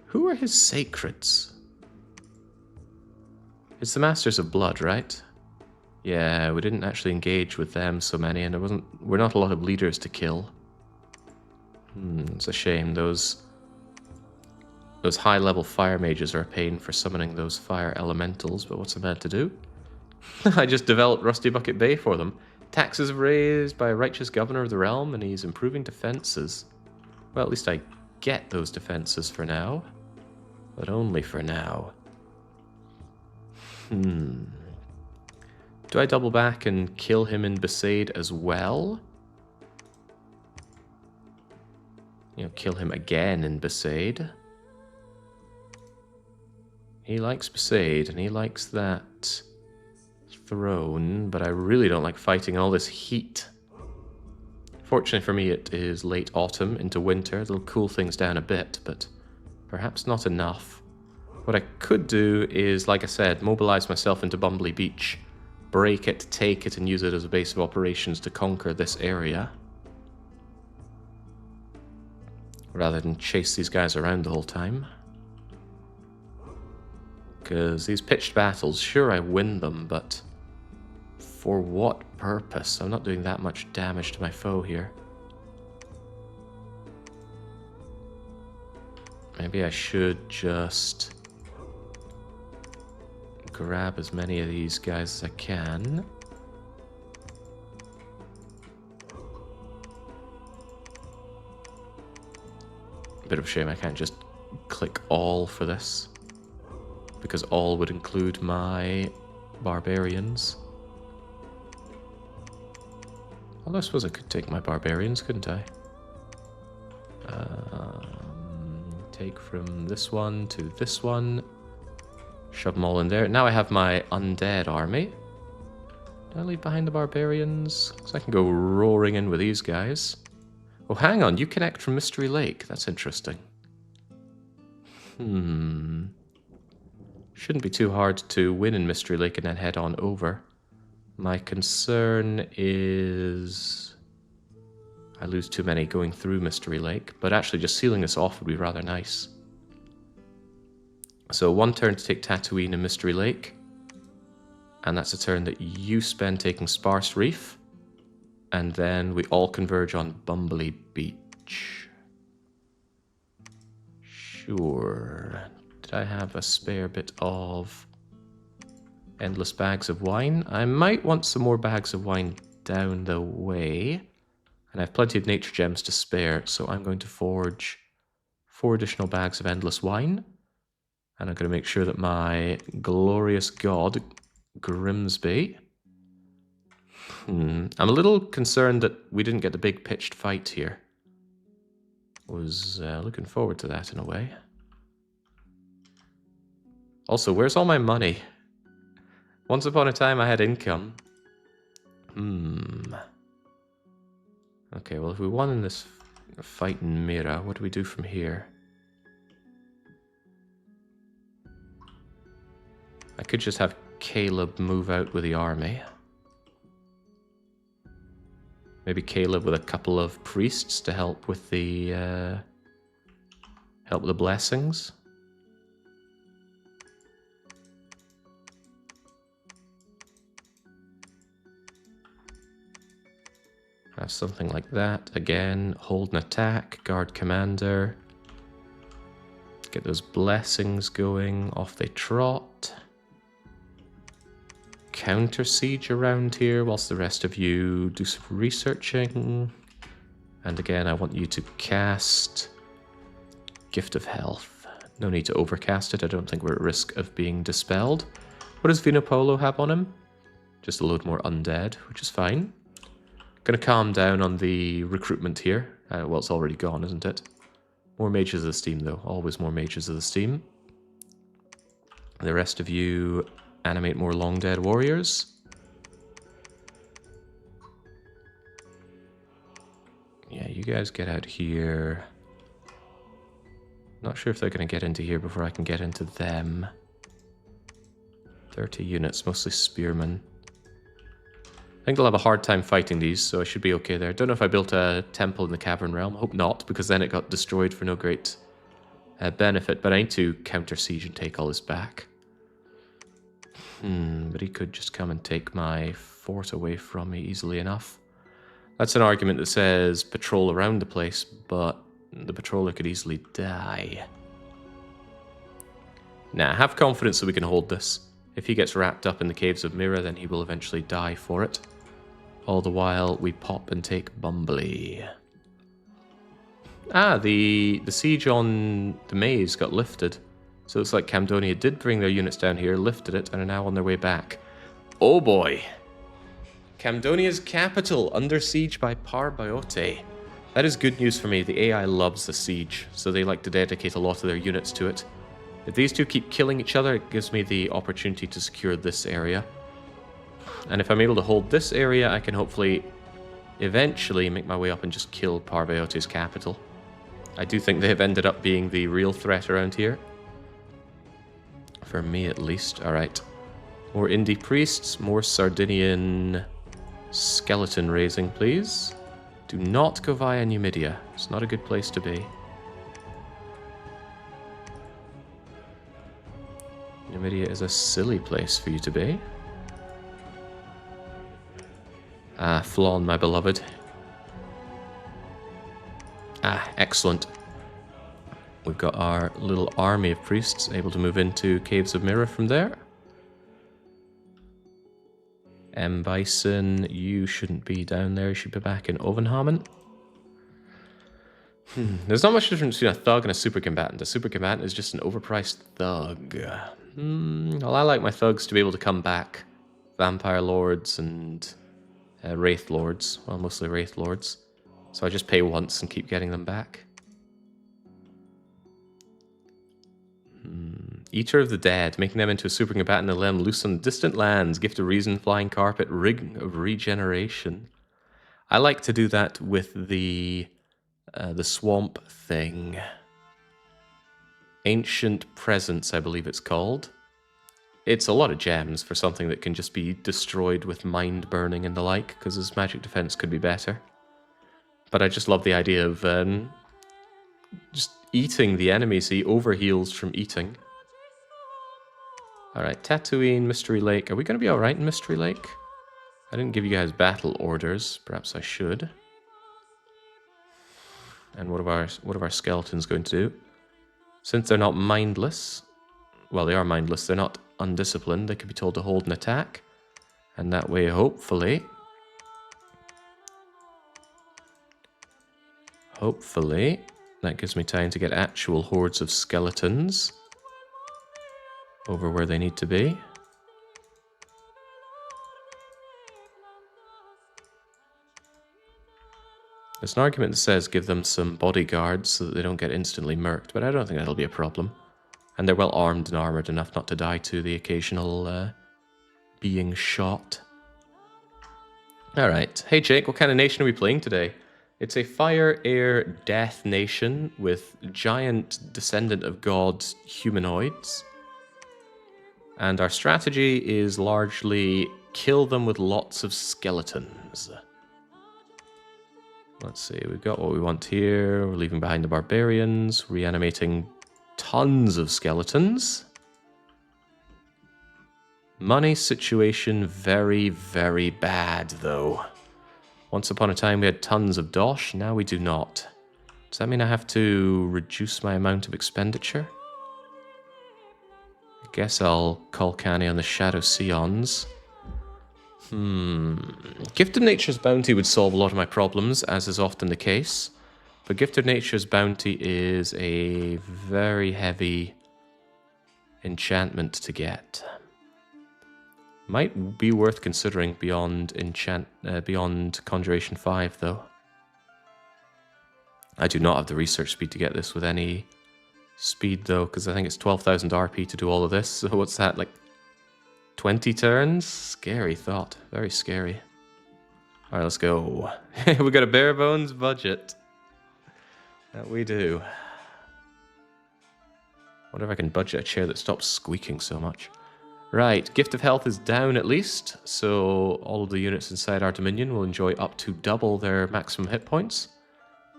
Who are his sacreds? It's the Masters of Blood, right? Yeah, we didn't actually engage with them so many, and we're not a lot of leaders to kill. It's a shame. Those high-level fire mages are a pain for summoning those fire elementals, but what's a man to do? I just developed Rusty Bucket Bay for them. Taxes raised by a righteous governor of the realm, and he's improving defenses. Well, at least I get those defenses for now. But only for now. Do I double back and kill him in Besaid as well? You know, kill him again in Besaid. He likes Besaid, and he likes that throne, but I really don't like fighting all this heat. Fortunately for me, it is late autumn into winter. It'll cool things down a bit, but perhaps not enough. What I could do is, like I said, mobilize myself into Bumbly Beach, break it, take it, and use it as a base of operations to conquer this area. Rather than chase these guys around the whole time. Because these pitched battles, sure I win them, but for what purpose? I'm not doing that much damage to my foe here. Maybe I should just grab as many of these guys as I can. bit of a shame I can't just click all for this, because all would include my barbarians. Although I suppose I could take my barbarians, couldn't I? Take from this one to this one. Shove them all in there. Now I have my undead army. Do I leave behind the barbarians? So I can go roaring in with these guys. Oh, hang on. You connect from Mystery Lake. That's interesting. Shouldn't be too hard to win in Mystery Lake and then head on over. My concern is I lose too many going through Mystery Lake, but actually just sealing this off would be rather nice. So 1 turn to take Tatooine and Mystery Lake, and that's a turn that you spend taking Sparse Reef, and then we all converge on Bumbly Beach. Sure. Did I have a spare bit of endless bags of wine? I might want some more bags of wine down the way. And I have plenty of nature gems to spare, so I'm going to forge 4 additional bags of endless wine. And I'm going to make sure that my glorious god, Grimsby... I'm a little concerned that we didn't get the big pitched fight here. Was looking forward to that in a way. Also, where's all my money? Once upon a time I had income. Okay, well if we won in this fight in Mira, what do we do from here? I could just have Caleb move out with the army. Maybe Caleb with a couple of priests to help with the blessings. Have something like that. Again, hold an attack, guard commander. Get those blessings going, off they trot. Counter siege around here whilst the rest of you do some researching. And again, I want you to cast Gift of Health. No need to overcast it, I don't think we're at risk of being dispelled. What does Vinopolo have on him? Just a load more undead, which is fine. Gonna calm down on the recruitment here. Well, it's already gone, isn't it? More mages of the steam, though. Always more mages of the steam. The rest of you animate more long dead warriors. Yeah, you guys get out here. Not sure if they're gonna get into here before I can get into them. 30 units, mostly spearmen. I think they'll have a hard time fighting these, so I should be okay there. Don't know if I built a temple in the Cavern Realm. Hope not, because then it got destroyed for no great benefit. But I need to counter siege and take all this back. But he could just come and take my fort away from me easily enough. That's an argument that says patrol around the place, but the patroller could easily die. Nah, have confidence that we can hold this. If he gets wrapped up in the Caves of Mira, then he will eventually die for it. All the while, we pop and take Bumbly. Ah, the siege on the maze got lifted. So it's like Camdonia did bring their units down here, lifted it, and are now on their way back. Oh boy! Camdonia's capital under siege by Parabot. That is good news for me. The AI loves the siege, so they like to dedicate a lot of their units to it. If these two keep killing each other, it gives me the opportunity to secure this area. And if I'm able to hold this area, I can hopefully eventually make my way up and just kill Parabot's capital. I do think they have ended up being the real threat around here. For me, at least. Alright. More indie priests, more Sardinian skeleton raising, please. Do not go via Numidia. It's not a good place to be. Numidia is a silly place for you to be. Ah, Flawn, my beloved. Ah, excellent. We've got our little army of priests able to move into Caves of Mira from there. Bison, you shouldn't be down there. You should be back in Övanhamn. There's not much difference between a thug and a super combatant. A super combatant is just an overpriced thug. Well, I like my thugs to be able to come back. Vampire lords and wraith lords. Well, mostly wraith lords. So I just pay once and keep getting them back. Eater of the Dead, making them into a super combatant and let them loose on distant lands. Gift of Reason, Flying Carpet, Ring of Regeneration. I like to do that with the swamp thing. Ancient Presence, I believe it's called. It's a lot of gems for something that can just be destroyed with mind burning and the like, because his magic defense could be better. But I just love the idea of just eating the enemy, so he overheals from eating. Alright, Tatooine, Mystery Lake. Are we going to be alright in Mystery Lake? I didn't give you guys battle orders. Perhaps I should. And what are our skeletons going to do? Since they're not mindless, well, they are mindless, they're not undisciplined, they can be told to hold an attack. And that way, hopefully, that gives me time to get actual hordes of skeletons over where they need to be. There's an argument that says give them some bodyguards so that they don't get instantly murked, but I don't think that'll be a problem. And they're well armed and armored enough not to die to the occasional being shot. Alright. Hey Jake, what kind of nation are we playing today? It's a fire, air, death nation with giant descendant of gods humanoids. And our strategy is largely kill them with lots of skeletons. Let's see, we've got what we want here. We're leaving behind the barbarians, reanimating tons of skeletons. Money situation very, very bad, though. Once upon a time we had tons of dosh, now we do not. Does that mean I have to reduce my amount of expenditure? I guess I'll call canny on the Shadow Scions. Gifted Nature's Bounty would solve a lot of my problems, as is often the case. But Gifted Nature's Bounty is a very heavy enchantment to get. Might be worth considering beyond Conjuration 5, though. I do not have the research speed to get this with any speed, though, because I think it's 12,000 RP to do all of this. So what's that, like 20 turns? Scary thought. Very scary. Alright, let's go. We got a bare bones budget. That we do. Wonder if I can budget a chair that stops squeaking so much. Right, Gift of Health is down at least, so all of the units inside our Dominion will enjoy up to double their maximum hit points.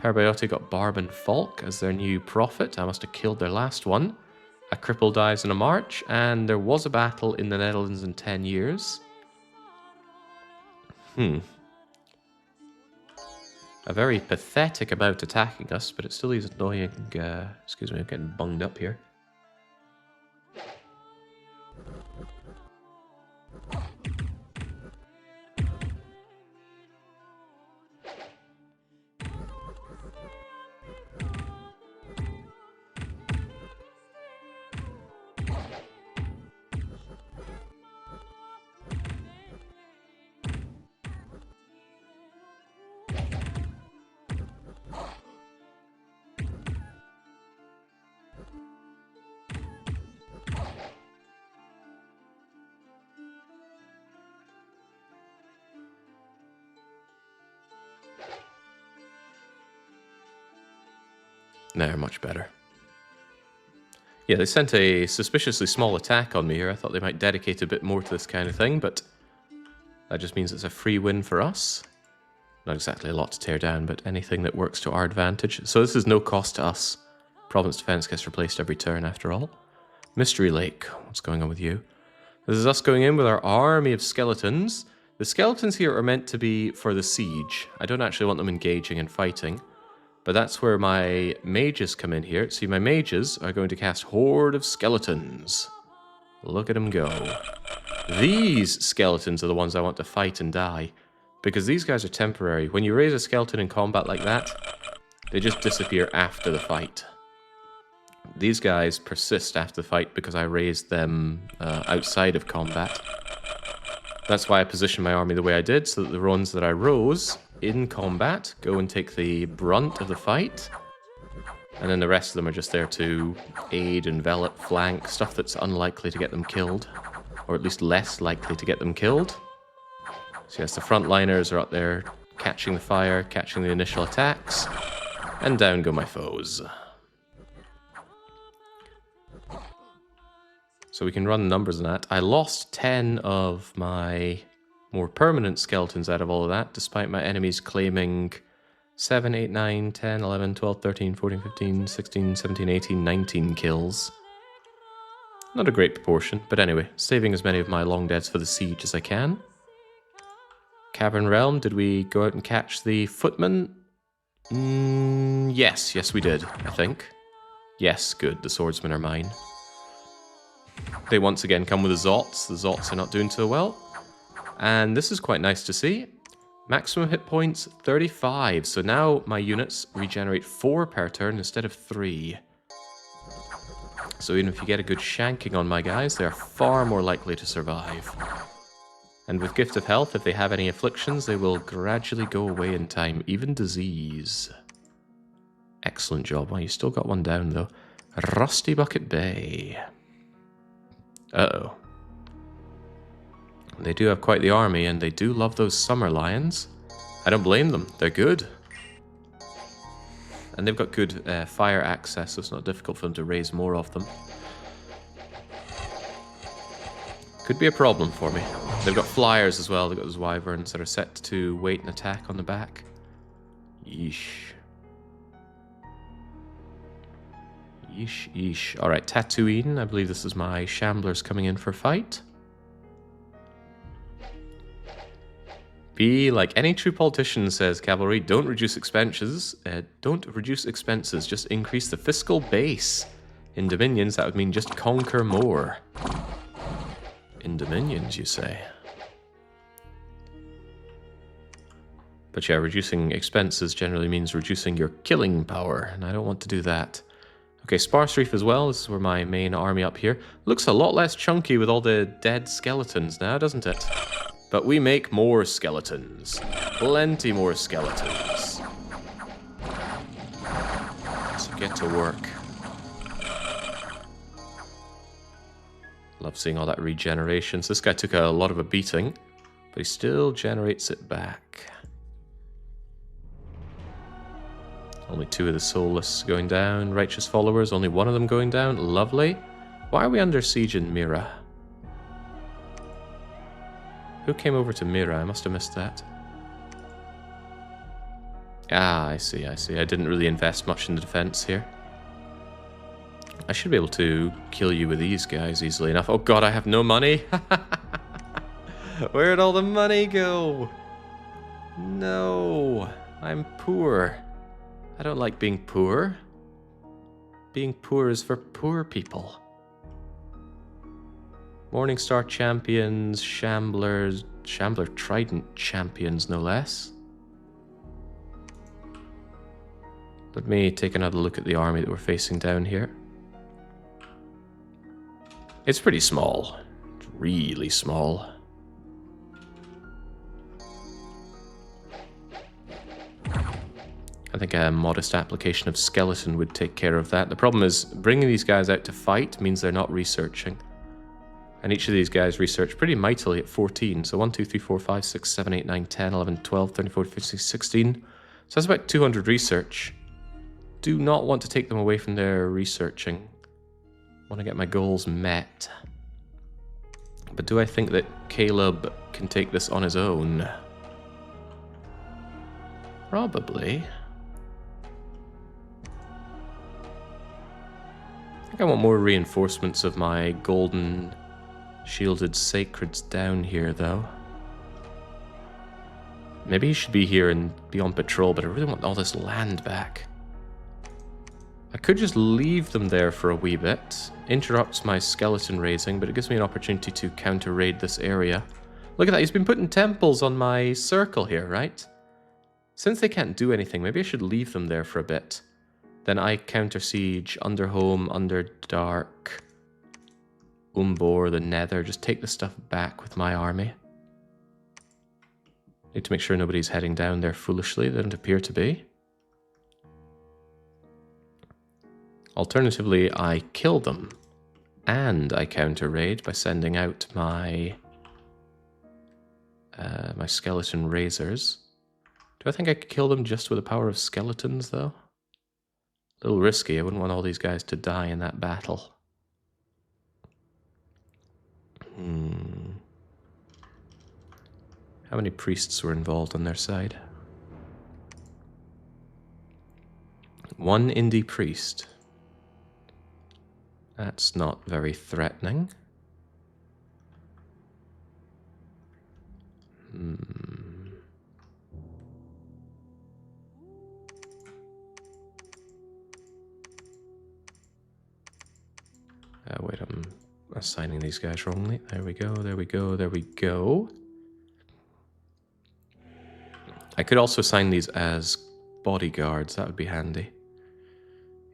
Parabot got Barb and Falk as their new prophet. I must have killed their last one. A cripple dies in a march, and there was a battle in the Netherlands in 10 years. A very pathetic about attacking us, but it still is annoying. Excuse me, I'm getting bunged up here. There, much better. Yeah, they sent a suspiciously small attack on me here. I thought they might dedicate a bit more to this kind of thing, but that just means it's a free win for us. Not exactly a lot to tear down, but anything that works to our advantage. So this is no cost to us. Province defense gets replaced every turn after all. Mystery Lake, what's going on with you? This is us going in with our army of skeletons. The skeletons here are meant to be for the siege. I don't actually want them engaging and fighting. But that's where my mages come in here. See, my mages are going to cast Horde of Skeletons. Look at them go. These skeletons are the ones I want to fight and die. Because these guys are temporary. When you raise a skeleton in combat like that, They just disappear after the fight. These guys persist after the fight because I raised them outside of combat. That's why I positioned my army the way I did, so that the ones that I rose in combat go and take the brunt of the fight. And then the rest of them are just there to aid, envelop, flank, stuff that's unlikely to get them killed. Or at least less likely to get them killed. So yes, the frontliners are up there catching the fire, catching the initial attacks. And down go my foes. So we can run numbers on that. I lost 10 of my more permanent skeletons out of all of that, despite my enemies claiming 7, 8, 9, 10, 11, 12, 13, 14, 15, 16, 17, 18, 19 kills. Not a great proportion, but anyway, saving as many of my long deads for the siege as I can. Cavern Realm, did we go out and catch the footman? Yes we did, I think. Yes, good, the swordsmen are mine. They once again come with the Zots. The Zots are not doing so well. And this is quite nice to see. Maximum hit points, 35. So now my units regenerate 4 per turn instead of 3. So even if you get a good shanking on my guys, they're far more likely to survive. And with Gift of Health, if they have any afflictions, they will gradually go away in time, even disease. Excellent job. Well, you still got one down, though. Rusty Bucket Bay. Uh-oh. They do have quite the army, and they do love those summer lions. I don't blame them. They're good. And they've got good fire access, so it's not difficult for them to raise more of them. Could be a problem for me. They've got flyers as well. They've got those wyverns that are set to wait and attack on the back. Yeesh. Yeesh, yeesh. Alright, Tatooine. I believe this is my Shamblers coming in for a fight. Be like any true politician, says Cavalry, don't reduce expenses. Just increase the fiscal base. In Dominions, that would mean just conquer more. In Dominions, you say? But yeah, reducing expenses generally means reducing your killing power, and I don't want to do that. Okay, Sparse Reef as well. This is where my main army up here. Looks a lot less chunky with all the dead skeletons now, doesn't it? But we make more skeletons. Plenty more skeletons. So get to work. Love seeing all that regeneration. So this guy took a lot of a beating, but he still generates it back. Only 2 of the soulless going down. Righteous followers, only 1 of them going down. Lovely. Why are we under siege in Mira? Who came over to Mira? I must have missed that. Ah, I see, I see. I didn't really invest much in the defense here. I should be able to kill you with these guys easily enough. Oh god, I have no money! Where'd all the money go? No, I'm poor. I don't like being poor. Being poor is for poor people. Morningstar champions, Shamblers, Shambler Trident champions, no less. Let me take another look at the army that we're facing down here. It's pretty small. It's really small. I think a modest application of skeleton would take care of that. The problem is, bringing these guys out to fight means they're not researching. And each of these guys research pretty mightily at 14. So 1, 2, 3, 4, 5, 6, 7, 8, 9, 10, 11, 12, 13, 14, 15, 16. So that's about 200 research. Do not want to take them away from their researching. Want to get my goals met. But do I think that Caleb can take this on his own? Probably. I think I want more reinforcements of my golden shielded sacreds down here, though. Maybe he should be here and be on patrol, but I really want all this land back. I could just leave them there for a wee bit. Interrupts my skeleton raising, but it gives me an opportunity to counter-raid this area. Look at that, he's been putting temples on my circle here, right? Since they can't do anything, maybe I should leave them there for a bit. Then I counter siege, Underhome, Underdark, Umbor, the Nether. Just take the stuff back with my army. Need to make sure nobody's heading down there foolishly. They don't appear to be. Alternatively, I kill them. And I counter raid by sending out my my skeleton razors. Do I think I could kill them just with the power of skeletons, though? A little risky. I wouldn't want all these guys to die in that battle. How many priests were involved on their side? 1 indie priest. That's not very threatening. Wait, I'm assigning these guys wrongly. There we go, there we go, there we go. I could also assign these as bodyguards. That would be handy.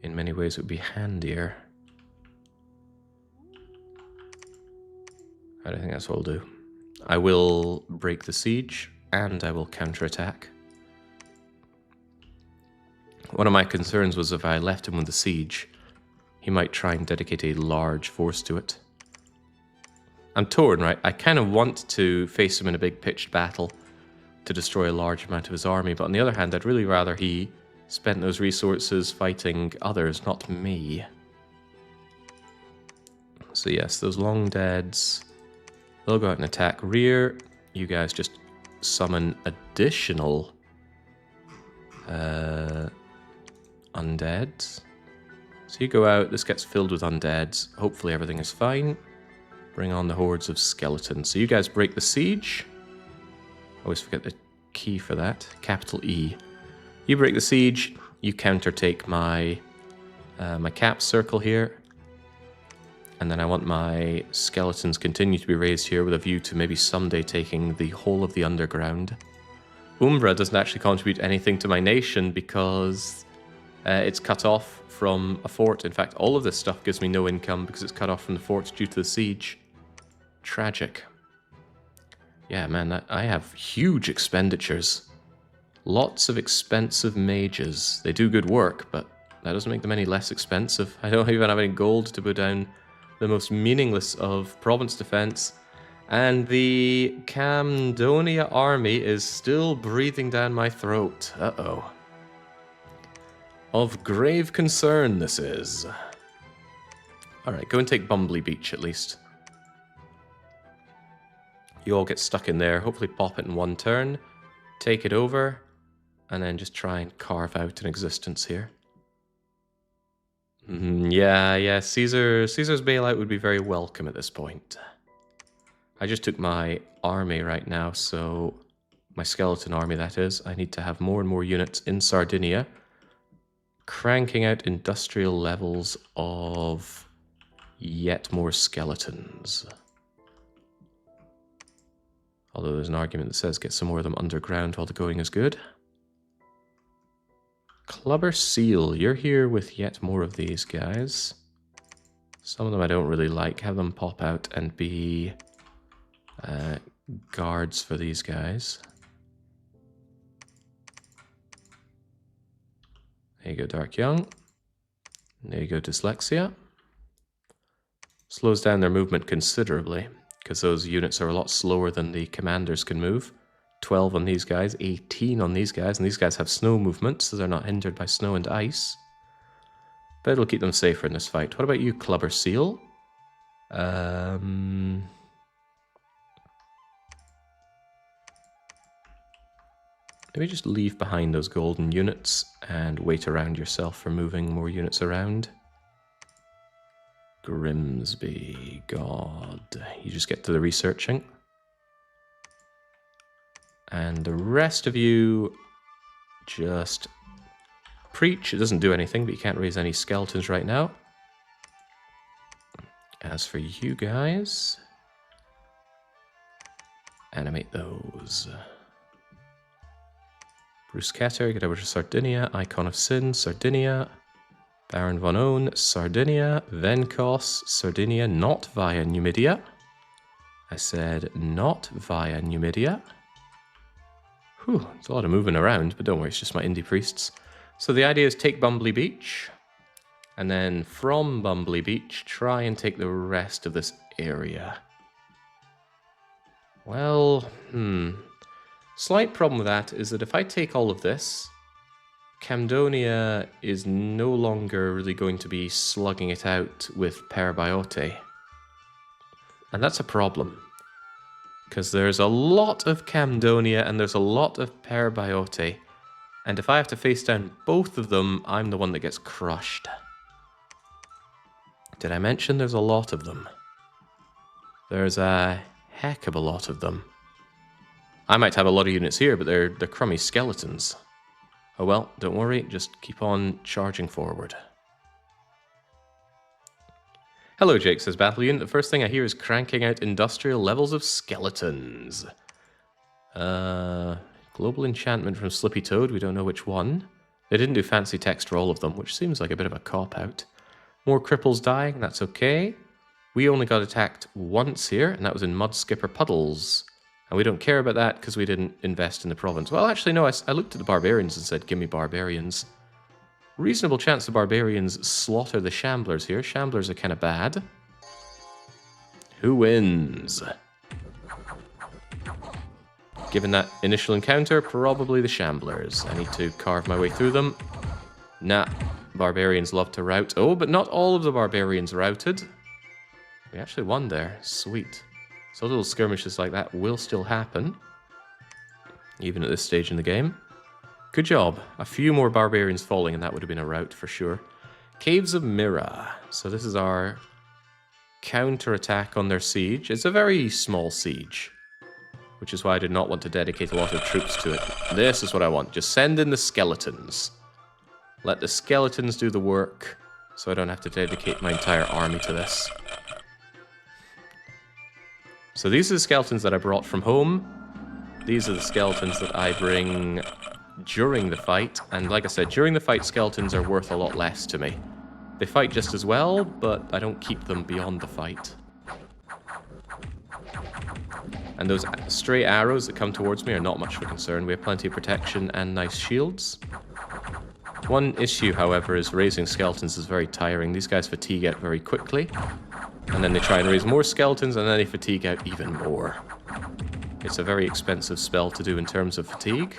In many ways, it would be handier. I don't think that's what I'll do. I will break the siege, and I will counterattack. One of my concerns was if I left him with the siege, he might try and dedicate a large force to it. I'm torn, right? I kind of want to face him in a big pitched battle to destroy a large amount of his army, but on the other hand, I'd really rather he spent those resources fighting others, not me. So yes, those long deads, they'll go out and attack rear. You guys just summon additional undeads. So you go out, this gets filled with undeads. Hopefully everything is fine. Bring on the hordes of skeletons. So you guys break the siege. Always forget the key for that. Capital E. You break the siege. You countertake my my cap circle here. And then I want my skeletons continue to be raised here with a view to maybe someday taking the whole of the underground. Umbra doesn't actually contribute anything to my nation because it's cut off from a fort. In fact, all of this stuff gives me no income because it's cut off from the fort due to the siege. Tragic. Yeah, man, I have huge expenditures. Lots of expensive mages. They do good work, but that doesn't make them any less expensive. I don't even have any gold to put down the most meaningless of province defense. And the Camdonia army is still breathing down my throat. Uh-oh. Of grave concern, this is. Alright, go and take Bumbly Beach, at least. You all get stuck in there. Hopefully pop it in one turn. Take it over. And then just try and carve out an existence here. Yeah, Caesar's bailout would be very welcome at this point. I just took my army right now, so... my skeleton army, that is. I need to have more and more units in Sardinia. Cranking out industrial levels of yet more skeletons. Although there's an argument that says get some more of them underground while the going is good. Clubber Seal, you're here with yet more of these guys. Some of them I don't really like. Have them pop out and be guards for these guys. There you go, Dark Young. There you go, Dyslexia. Slows down their movement considerably, because those units are a lot slower than the commanders can move. 12 on these guys, 18 on these guys, and these guys have snow movement, so they're not hindered by snow and ice. But it'll keep them safer in this fight. What about you, Clubber Seal? Maybe just leave behind those golden units and wait around yourself for moving more units around. Grimsby, God. You just get to the researching. And the rest of you just preach. It doesn't do anything, but you can't raise any skeletons right now. As for you guys, animate those. Bruschetta, get over to Sardinia. Icon of Sin, Sardinia. Baron von Own, Sardinia. Venkos, Sardinia, not via Numidia. I said not via Numidia. Whew, there's a lot of moving around, but don't worry, it's just my indie priests. So the idea is take Bumbly Beach, and then from Bumbly Beach, try and take the rest of this area. Well, slight problem with that is that if I take all of this, Camdonia is no longer really going to be slugging it out with Parabot. And that's a problem. Because there's a lot of Camdonia and there's a lot of Parabot. And if I have to face down both of them, I'm the one that gets crushed. Did I mention there's a lot of them? There's a heck of a lot of them. I might have a lot of units here, but they're crummy skeletons. Oh well, don't worry, just keep on charging forward. Hello, Jake, says Battle Unit. The first thing I hear is cranking out industrial levels of skeletons. Global enchantment from Slippy Toad, we don't know which one. They didn't do fancy text for all of them, which seems like a bit of a cop-out. More cripples dying, that's okay. We only got attacked once here, and that was in Mud Skipper Puddles. And we don't care about that because we didn't invest in the province. Well, actually, no, I looked at the barbarians and said, give me barbarians. Reasonable chance the barbarians slaughter the shamblers here. Shamblers are kind of bad. Who wins? Given that initial encounter, probably the shamblers. I need to carve my way through them. Nah, barbarians love to rout. Oh, but not all of the barbarians routed. We actually won there. Sweet. So little skirmishes like that will still happen, even at this stage in the game. Good job. A few more barbarians falling and that would have been a rout for sure. Caves of Mirror. So this is our counter-attack on their siege. It's a very small siege, which is why I did not want to dedicate a lot of troops to it. This is what I want. Just send in the skeletons. Let the skeletons do the work, so I don't have to dedicate my entire army to this. So these are the skeletons that I brought from home. These are the skeletons that I bring during the fight. And like I said, during the fight, skeletons are worth a lot less to me. They fight just as well, but I don't keep them beyond the fight. And those stray arrows that come towards me are not much of a concern. We have plenty of protection and nice shields. One issue, however, is raising skeletons is very tiring. These guys fatigue out very quickly. And then they try and raise more skeletons, and then they fatigue out even more. It's a very expensive spell to do in terms of fatigue.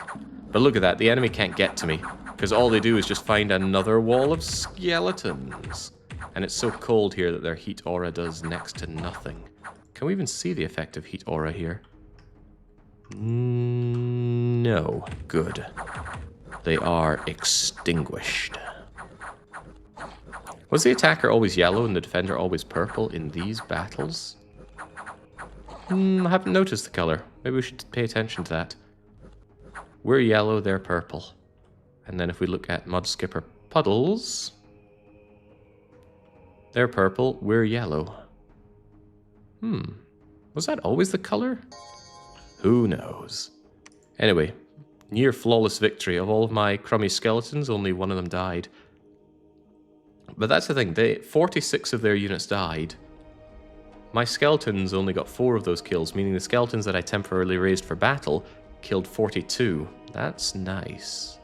But look at that, the enemy can't get to me, because all they do is just find another wall of skeletons. And it's so cold here that their heat aura does next to nothing. Can we even see the effect of heat aura here? No. Good. They are extinguished. Was the attacker always yellow and the defender always purple in these battles? I haven't noticed the color. Maybe we should pay attention to that. We're yellow, they're purple. And then if we look at Mud Skipper Puddles, they're purple, we're yellow. Was that always the color? Who knows? Anyway, near flawless victory. Of all of my crummy skeletons, only one of them died. But that's the thing, 46 of their units died. My skeletons only got 4 of those kills, meaning the skeletons that I temporarily raised for battle killed 42. That's nice.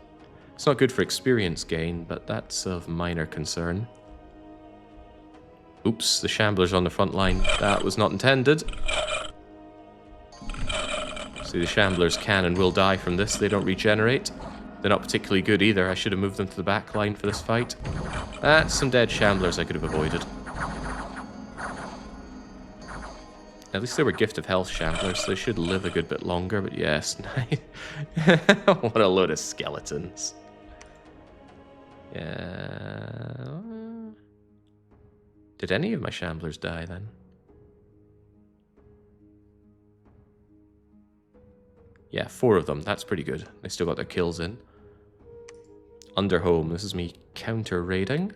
It's not good for experience gain, but that's of minor concern. Oops, the shamblers on the front line. That was not intended. See, the shamblers can and will die from this. They don't regenerate. They're not particularly good either. I should have moved them to the back line for this fight. That's some dead shamblers I could have avoided. At least they were Gift of Health shamblers, so they should live a good bit longer, but yes. What a load of skeletons. Yeah. Did any of my shamblers die then? Yeah, 4 of them. That's pretty good. They still got their kills in. Under home. This is me counter-raiding.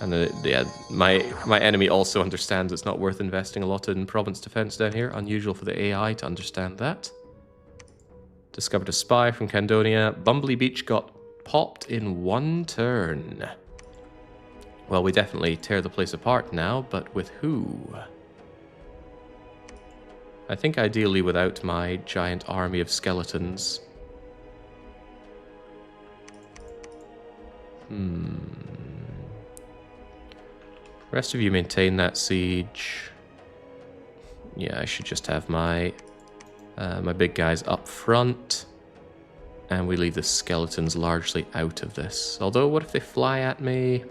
And yeah, my enemy also understands it's not worth investing a lot in province defense down here. Unusual for the AI to understand that. Discovered a spy from Candonia. Bumbly Beach got popped in 1 turn. Well, we definitely tear the place apart now, but with who? I think ideally without my giant army of skeletons. Rest of you maintain that siege. Yeah, I should just have my my big guys up front. And we leave the skeletons largely out of this. Although, what if they fly at me?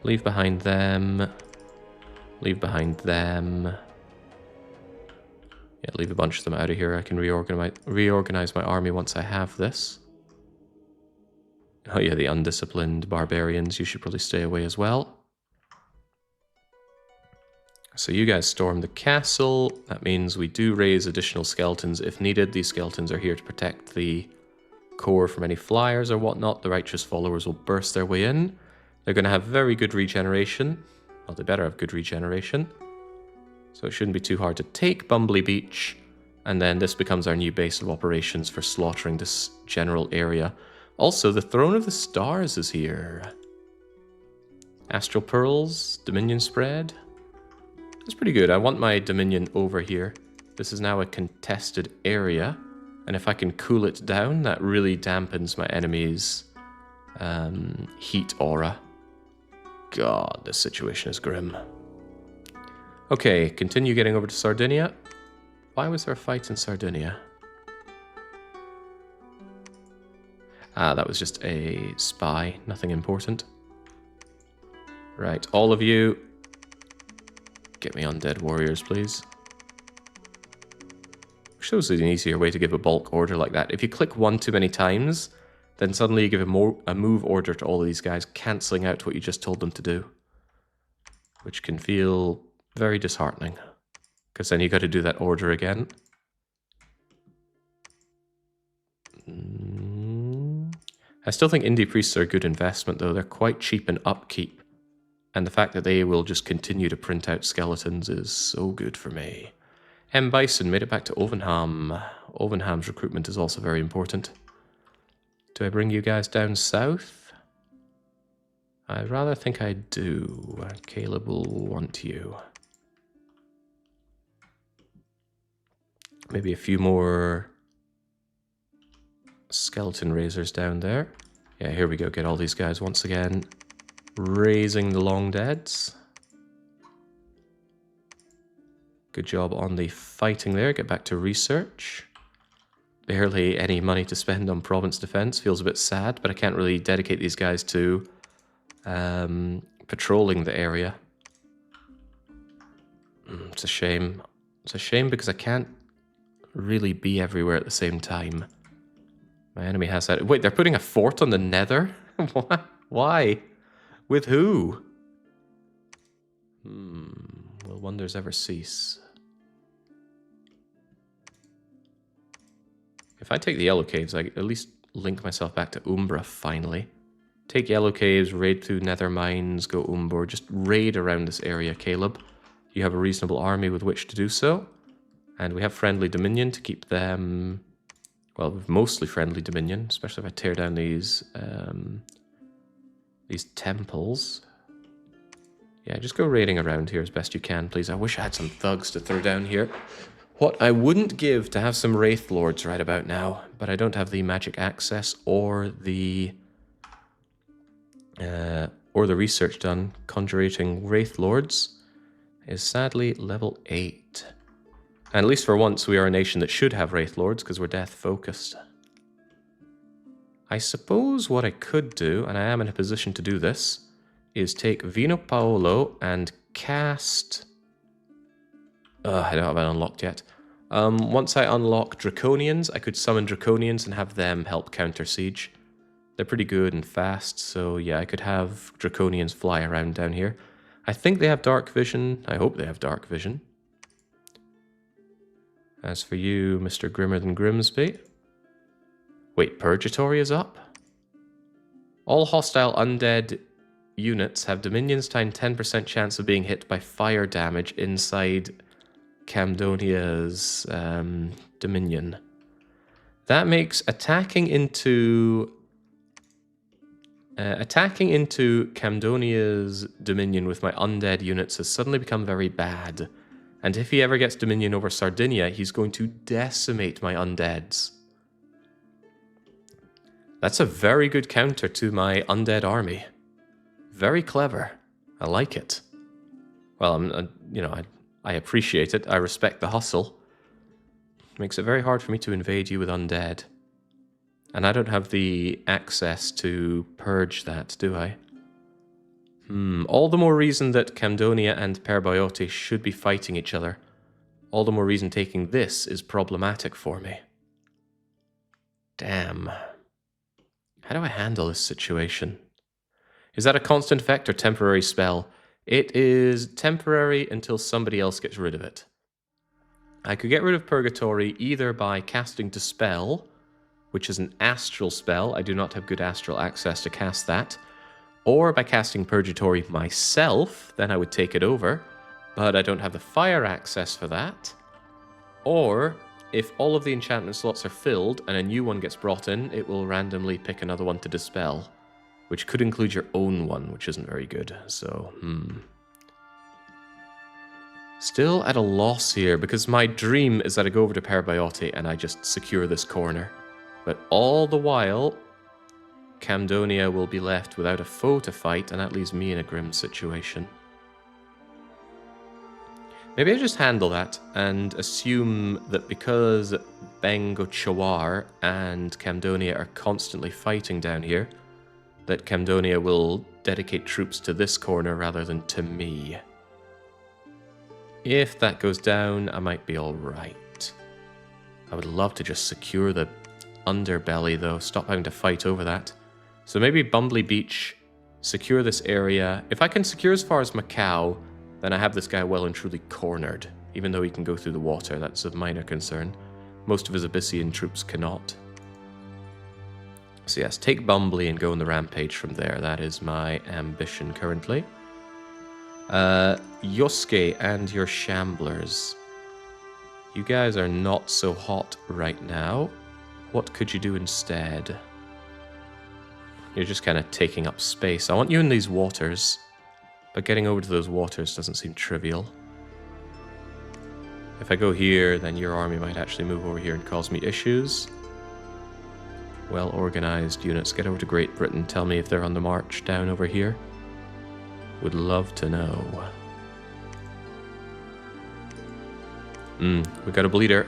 Leave behind them. Leave behind them. Yeah, leave a bunch of them out of here. I can reorganize my army once I have this. Oh yeah, the undisciplined barbarians. You should probably stay away as well. So you guys storm the castle. That means we do raise additional skeletons if needed. These skeletons are here to protect the core from any flyers or whatnot. The righteous followers will burst their way in. They're going to have very good regeneration. Well, they better have good regeneration. So it shouldn't be too hard to take Bumbly Beach. And then this becomes our new base of operations for slaughtering this general area. Also, the Throne of the Stars is here. Astral Pearls, Dominion Spread. That's pretty good. I want my Dominion over here. This is now a contested area. And if I can cool it down, that really dampens my enemy's heat aura. God, this situation is grim. Okay, continue getting over to Sardinia. Why was there a fight in Sardinia? Ah, that was just a spy. Nothing important. Right, all of you. Get me undead warriors, please. Shows an easier way to give a bulk order like that. If you click one too many times, then suddenly you give a move order to all of these guys, cancelling out what you just told them to do. Which can feel very disheartening. Because then you got to do that order again. I still think indie priests are a good investment, though. They're quite cheap in upkeep. And the fact that they will just continue to print out skeletons is so good for me. M. Bison made it back to Övanhamn. Övanhamn's recruitment is also very important. Do I bring you guys down south? I rather think I do. Caleb will want you. Maybe a few more skeleton raisers down there. Yeah, here we go. Get all these guys once again. Raising the long deads. Good job on the fighting there. Get back to research. Barely any money to spend on province defense. Feels a bit sad, but I can't really dedicate these guys to patrolling the area. It's a shame. It's a shame because I can't really be everywhere at the same time. My enemy has that. Wait, they're putting a fort on the Nether? What? Why? With who? Will wonders ever cease? If I take the Yellow Caves, I at least link myself back to Umbra, finally. Take Yellow Caves, raid through Nether Mines, go Umbra, just raid around this area, Caleb. You have a reasonable army with which to do so. And we have friendly Dominion to keep them... Well, we've mostly friendly Dominion, especially if I tear down these temples. Yeah, just go raiding around here as best you can, please. I wish I had some thugs to throw down here. What I wouldn't give to have some Wraith Lords right about now, but I don't have the magic access or the research done. Conjurating Wraith Lords is sadly level 8. And at least for once, we are a nation that should have Wraith Lords because we're death-focused. I suppose what I could do, and I am in a position to do this, is take Vino Paolo and cast... I don't have it unlocked yet. Once I unlock Draconians, I could summon Draconians and have them help counter siege. They're pretty good and fast, so yeah, I could have Draconians fly around down here. I think they have dark vision. I hope they have dark vision. As for you, Mr. Grimmer than Grimsby... Wait, Purgatory is up? All hostile undead units have Dominions times 10% chance of being hit by fire damage inside Camdonia's dominion. That makes attacking into Camdonia's dominion with my undead units has suddenly become very bad. And if he ever gets dominion over Sardinia, he's going to decimate my undeads. That's a very good counter to my undead army. Very clever. I like it. Well, I appreciate it. I respect the hustle. Makes it very hard for me to invade you with undead. And I don't have the access to purge that, do I? All the more reason that Camdonia and Parabot should be fighting each other. All the more reason taking this is problematic for me. Damn. How do I handle this situation? Is that a constant effect or temporary spell? It is temporary until somebody else gets rid of it. I could get rid of Purgatory either by casting Dispel, which is an astral spell. I do not have good astral access to cast that. Or by casting Purgatory myself, then I would take it over. But I don't have the fire access for that. Or, if all of the enchantment slots are filled and a new one gets brought in, it will randomly pick another one to Dispel. Which could include your own one, which isn't very good. So, Still at a loss here, because my dream is that I go over to Parabot and I just secure this corner. But all the while, Camdonia will be left without a foe to fight, and that leaves me in a grim situation. Maybe I just handle that and assume that because Bengo Chawar and Camdonia are constantly fighting down here, that Camdonia will dedicate troops to this corner rather than to me. If that goes down, I might be alright. I would love to just secure the underbelly, though. Stop having to fight over that. So maybe Bumbly Beach, secure this area. If I can secure as far as Macau, then I have this guy well and truly cornered. Even though he can go through the water, that's of minor concern. Most of his Abyssian troops cannot. So yes, take Bumbly and go on the rampage from there. That is my ambition currently. Yosuke and your Shamblers. You guys are not so hot right now. What could you do instead? You're just kind of taking up space. I want you in these waters, but getting over to those waters doesn't seem trivial. If I go here, then your army might actually move over here and cause me issues. Well-organized units. Get over to Great Britain. Tell me if they're on the march down over here. Would love to know. We got a bleeder.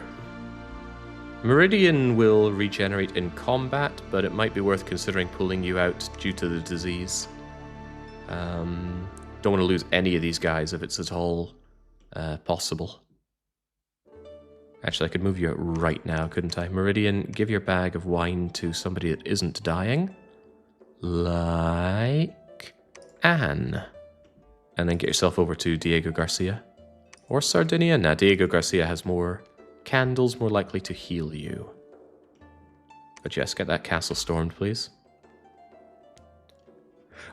Meridian will regenerate in combat, but it might be worth considering pulling you out due to the disease. Don't want to lose any of these guys if it's at all possible. Actually, I could move you out right now, couldn't I? Meridian, give your bag of wine to somebody that isn't dying. Like Anne. And then get yourself over to Diego Garcia. Or Sardinia. Nah, Diego Garcia has more candles, more likely to heal you. But yes, get that castle stormed, please.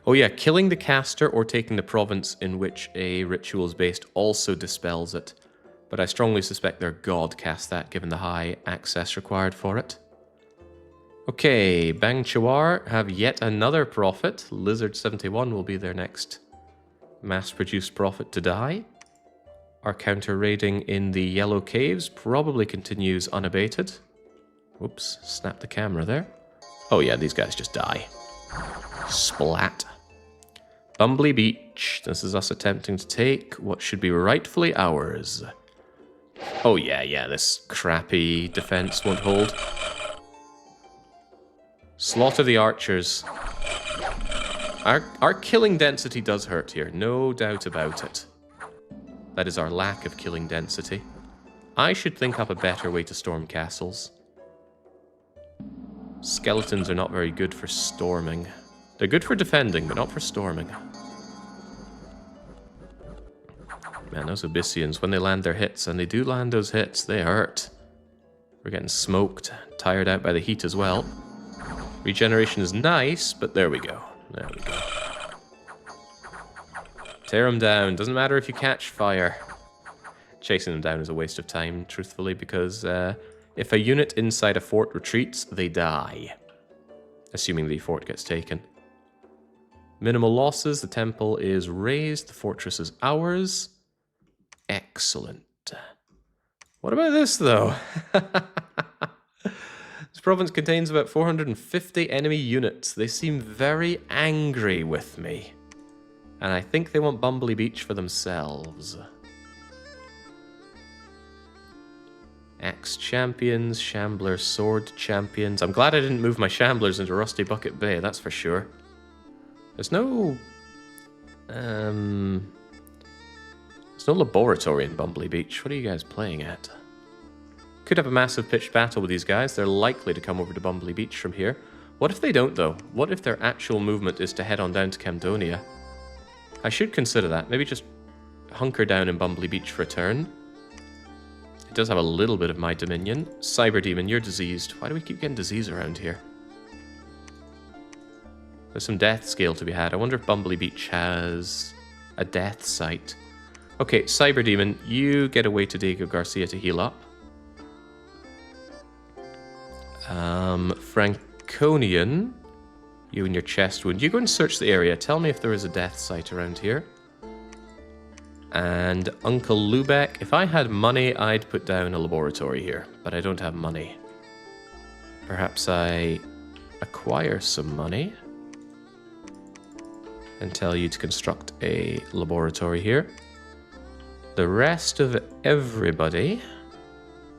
Oh yeah, killing the caster or taking the province in which a ritual is based also dispels it. But I strongly suspect their god cast that, given the high access required for it. Okay, Bang Chawar have yet another prophet. Lizard 71 will be their next mass-produced prophet to die. Our counter-raiding in the Yellow Caves probably continues unabated. Whoops, snapped the camera there. Oh yeah, these guys just die. Splat. Bumbly Beach. This is us attempting to take what should be rightfully ours. Oh yeah, this crappy defense won't hold. Slaughter the archers. Our killing density does hurt here, no doubt about it. That is our lack of killing density. I should think up a better way to storm castles. Skeletons are not very good for storming. They're good for defending, but not for storming. Man, those Abyssians, when they land their hits, and they do land those hits, they hurt. We're getting smoked, tired out by the heat as well. Regeneration is nice, but there we go. There we go. Tear them down. Doesn't matter if you catch fire. Chasing them down is a waste of time, truthfully, because if a unit inside a fort retreats, they die. Assuming the fort gets taken. Minimal losses, the temple is razed, the fortress is ours. Excellent. What about this, though? This province contains about 450 enemy units. They seem very angry with me. And I think they want Bumbly Beach for themselves. Axe champions, Shambler sword champions. I'm glad I didn't move my Shamblers into Rusty Bucket Bay, that's for sure. There's no... There's no laboratory in Bumbly Beach. What are you guys playing at? Could have a massive pitched battle with these guys. They're likely to come over to Bumbly Beach from here. What if they don't, though? What if their actual movement is to head on down to Camdonia? I should consider that. Maybe just hunker down in Bumbly Beach for a turn. It does have a little bit of my dominion. Cyber Demon, you're diseased. Why do we keep getting disease around here? There's some death scale to be had. I wonder if Bumbly Beach has a death site. Okay, Cyber Demon, you get away to Diego Garcia to heal up. Franconian, you and your chest wound. You go and search the area. Tell me if there is a death site around here. And Uncle Lubeck, if I had money, I'd put down a laboratory here. But I don't have money. Perhaps I acquire some money and tell you to construct a laboratory here. The rest of everybody,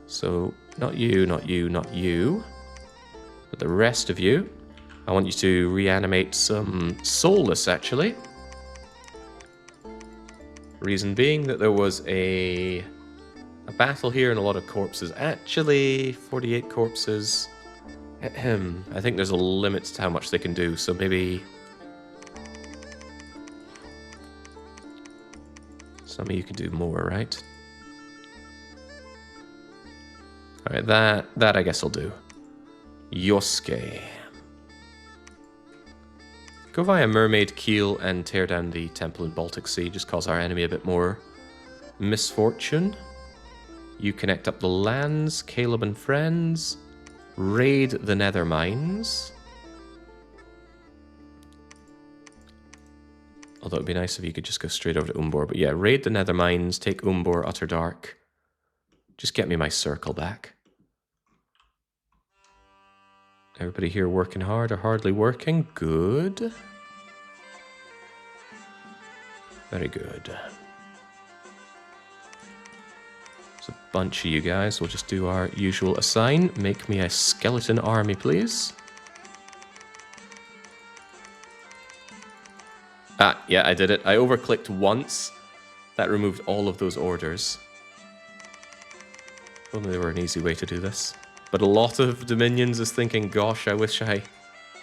so not you, not you, not you, but the rest of you, I want you to reanimate some soulless, actually. Reason being that there was a battle here and a lot of corpses. Actually, 48 corpses. I think there's a limit to how much they can do, so maybe... some of you can do more, right? Alright, that I guess will do. Yosuke. Go via Mermaid Keel and tear down the temple in Baltic Sea. Just cause our enemy a bit more misfortune. You connect up the lands, Caleb and friends. Raid the nether mines. Although it'd be nice if you could just go straight over to Umbor. But yeah, raid the nether mines, take Umbor, Utter Dark. Just get me my circle back. Everybody here working hard or hardly working? Good. Very good. There's a bunch of you guys. We'll just do our usual assign. Make me a skeleton army, please. Ah, yeah, I did it. I overclicked once. That removed all of those orders. If only there were an easy way to do this. But a lot of Dominions is thinking, gosh, I wish I...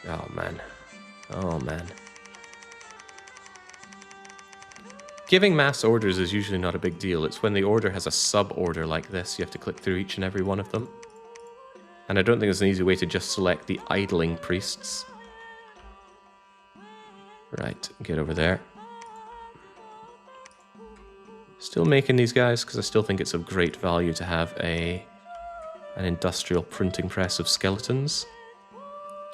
Oh, man. Oh, man. Giving mass orders is usually not a big deal. It's when the order has a sub-order like this, you have to click through each and every one of them. And I don't think there's an easy way to just select the idling priests. Right, get over there. Still making these guys, because I still think it's of great value to have an industrial printing press of skeletons.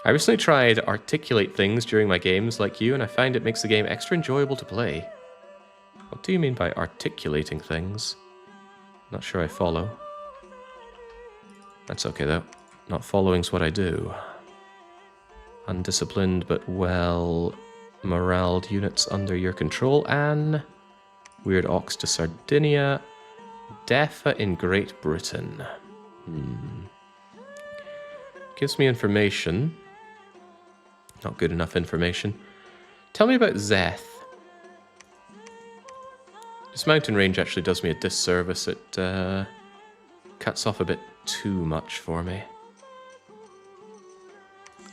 I recently tried articulate things during my games like you, and I find it makes the game extra enjoyable to play. What do you mean by articulating things? Not sure I follow. That's okay though. Not following's what I do. Undisciplined but well moraled units under your control, Anne. Weird Ox to Sardinia. Defa in Great Britain. Gives me information. Not good enough information. Tell me about Zeth. This mountain range actually does me a disservice. It cuts off a bit too much for me.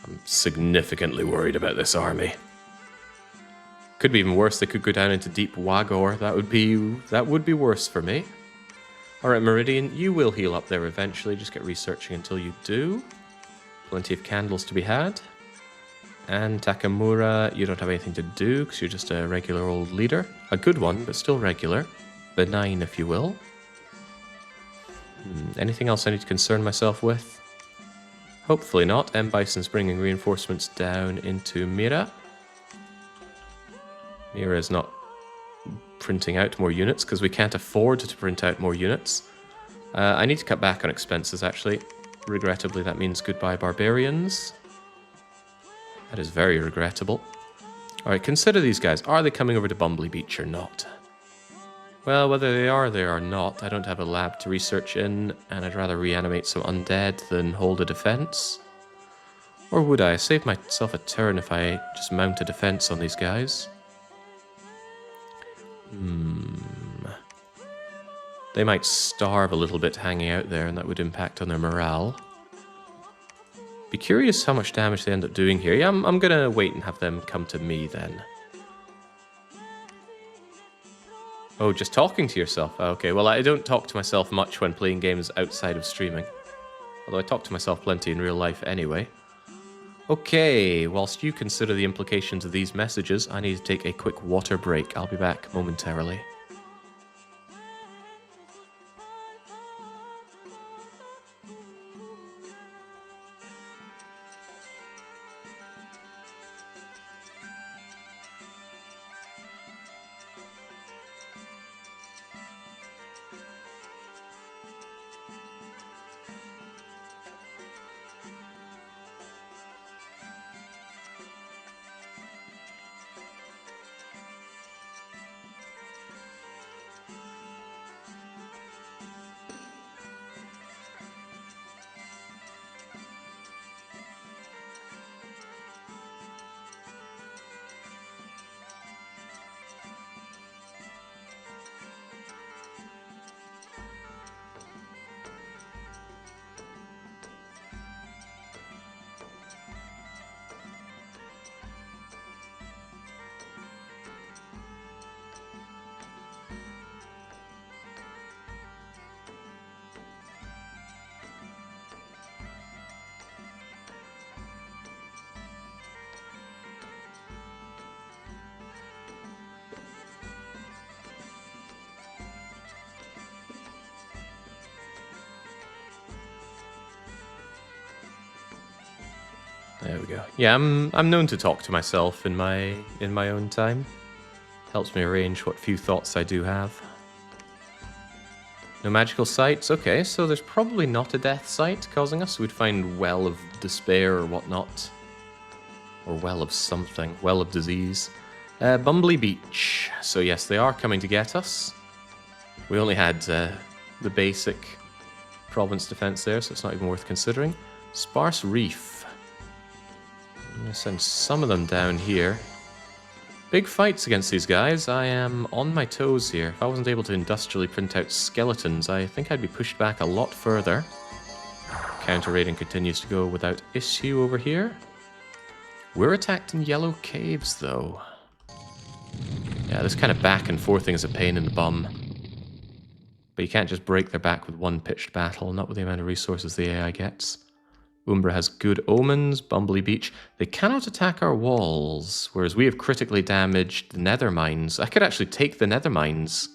I'm significantly worried about this army. Could be even worse. They could go down into deep Wagor. That would be worse for me. Alright, Meridian, you will heal up there eventually. Just get researching until you do. Plenty of candles to be had. And Takamura, you don't have anything to do because you're just a regular old leader. A good one, but still regular. Benign, if you will. Anything else I need to concern myself with? Hopefully not. M. Bison's bringing reinforcements down into Mira. Mira is not printing out more units because we can't afford to print out more units. I need to cut back on expenses, actually. Regrettably, that means goodbye barbarians. That is very regrettable. Alright, consider these guys. Are they coming over to Bumbly Beach or not? Well, whether they are not, I don't have a lab to research in, and I'd rather reanimate some undead than hold a defense. Or would I? Save myself a turn if I just mount a defense on these guys. They might starve a little bit hanging out there, and that would impact on their morale. Be curious how much damage they end up doing here. Yeah, I'm gonna wait and have them come to me then. Oh, just talking to yourself. Okay, well, I don't talk to myself much when playing games outside of streaming. Although I talk to myself plenty in real life anyway. Okay, whilst you consider the implications of these messages, I need to take a quick water break. I'll be back momentarily. There we go. Yeah, I'm known to talk to myself in my own time. Helps me arrange what few thoughts I do have. No magical sites? Okay, so there's probably not a death site causing us. We'd find Well of Despair or whatnot. Or Well of something. Well of Disease. Bumbly Beach. So yes, they are coming to get us. We only had the basic province defense there, so it's not even worth considering. Sparse Reef. I'm going to send some of them down here. Big fights against these guys. I am on my toes here. If I wasn't able to industrially print out skeletons, I think I'd be pushed back a lot further. Counter raiding continues to go without issue over here. We're attacked in yellow caves, though. Yeah, this kind of back and forth thing is a pain in the bum. But you can't just break their back with one pitched battle, not with the amount of resources the AI gets. Umbra has good omens, Bumbly Beach. They cannot attack our walls, whereas we have critically damaged the nether mines. I could actually take the nether mines.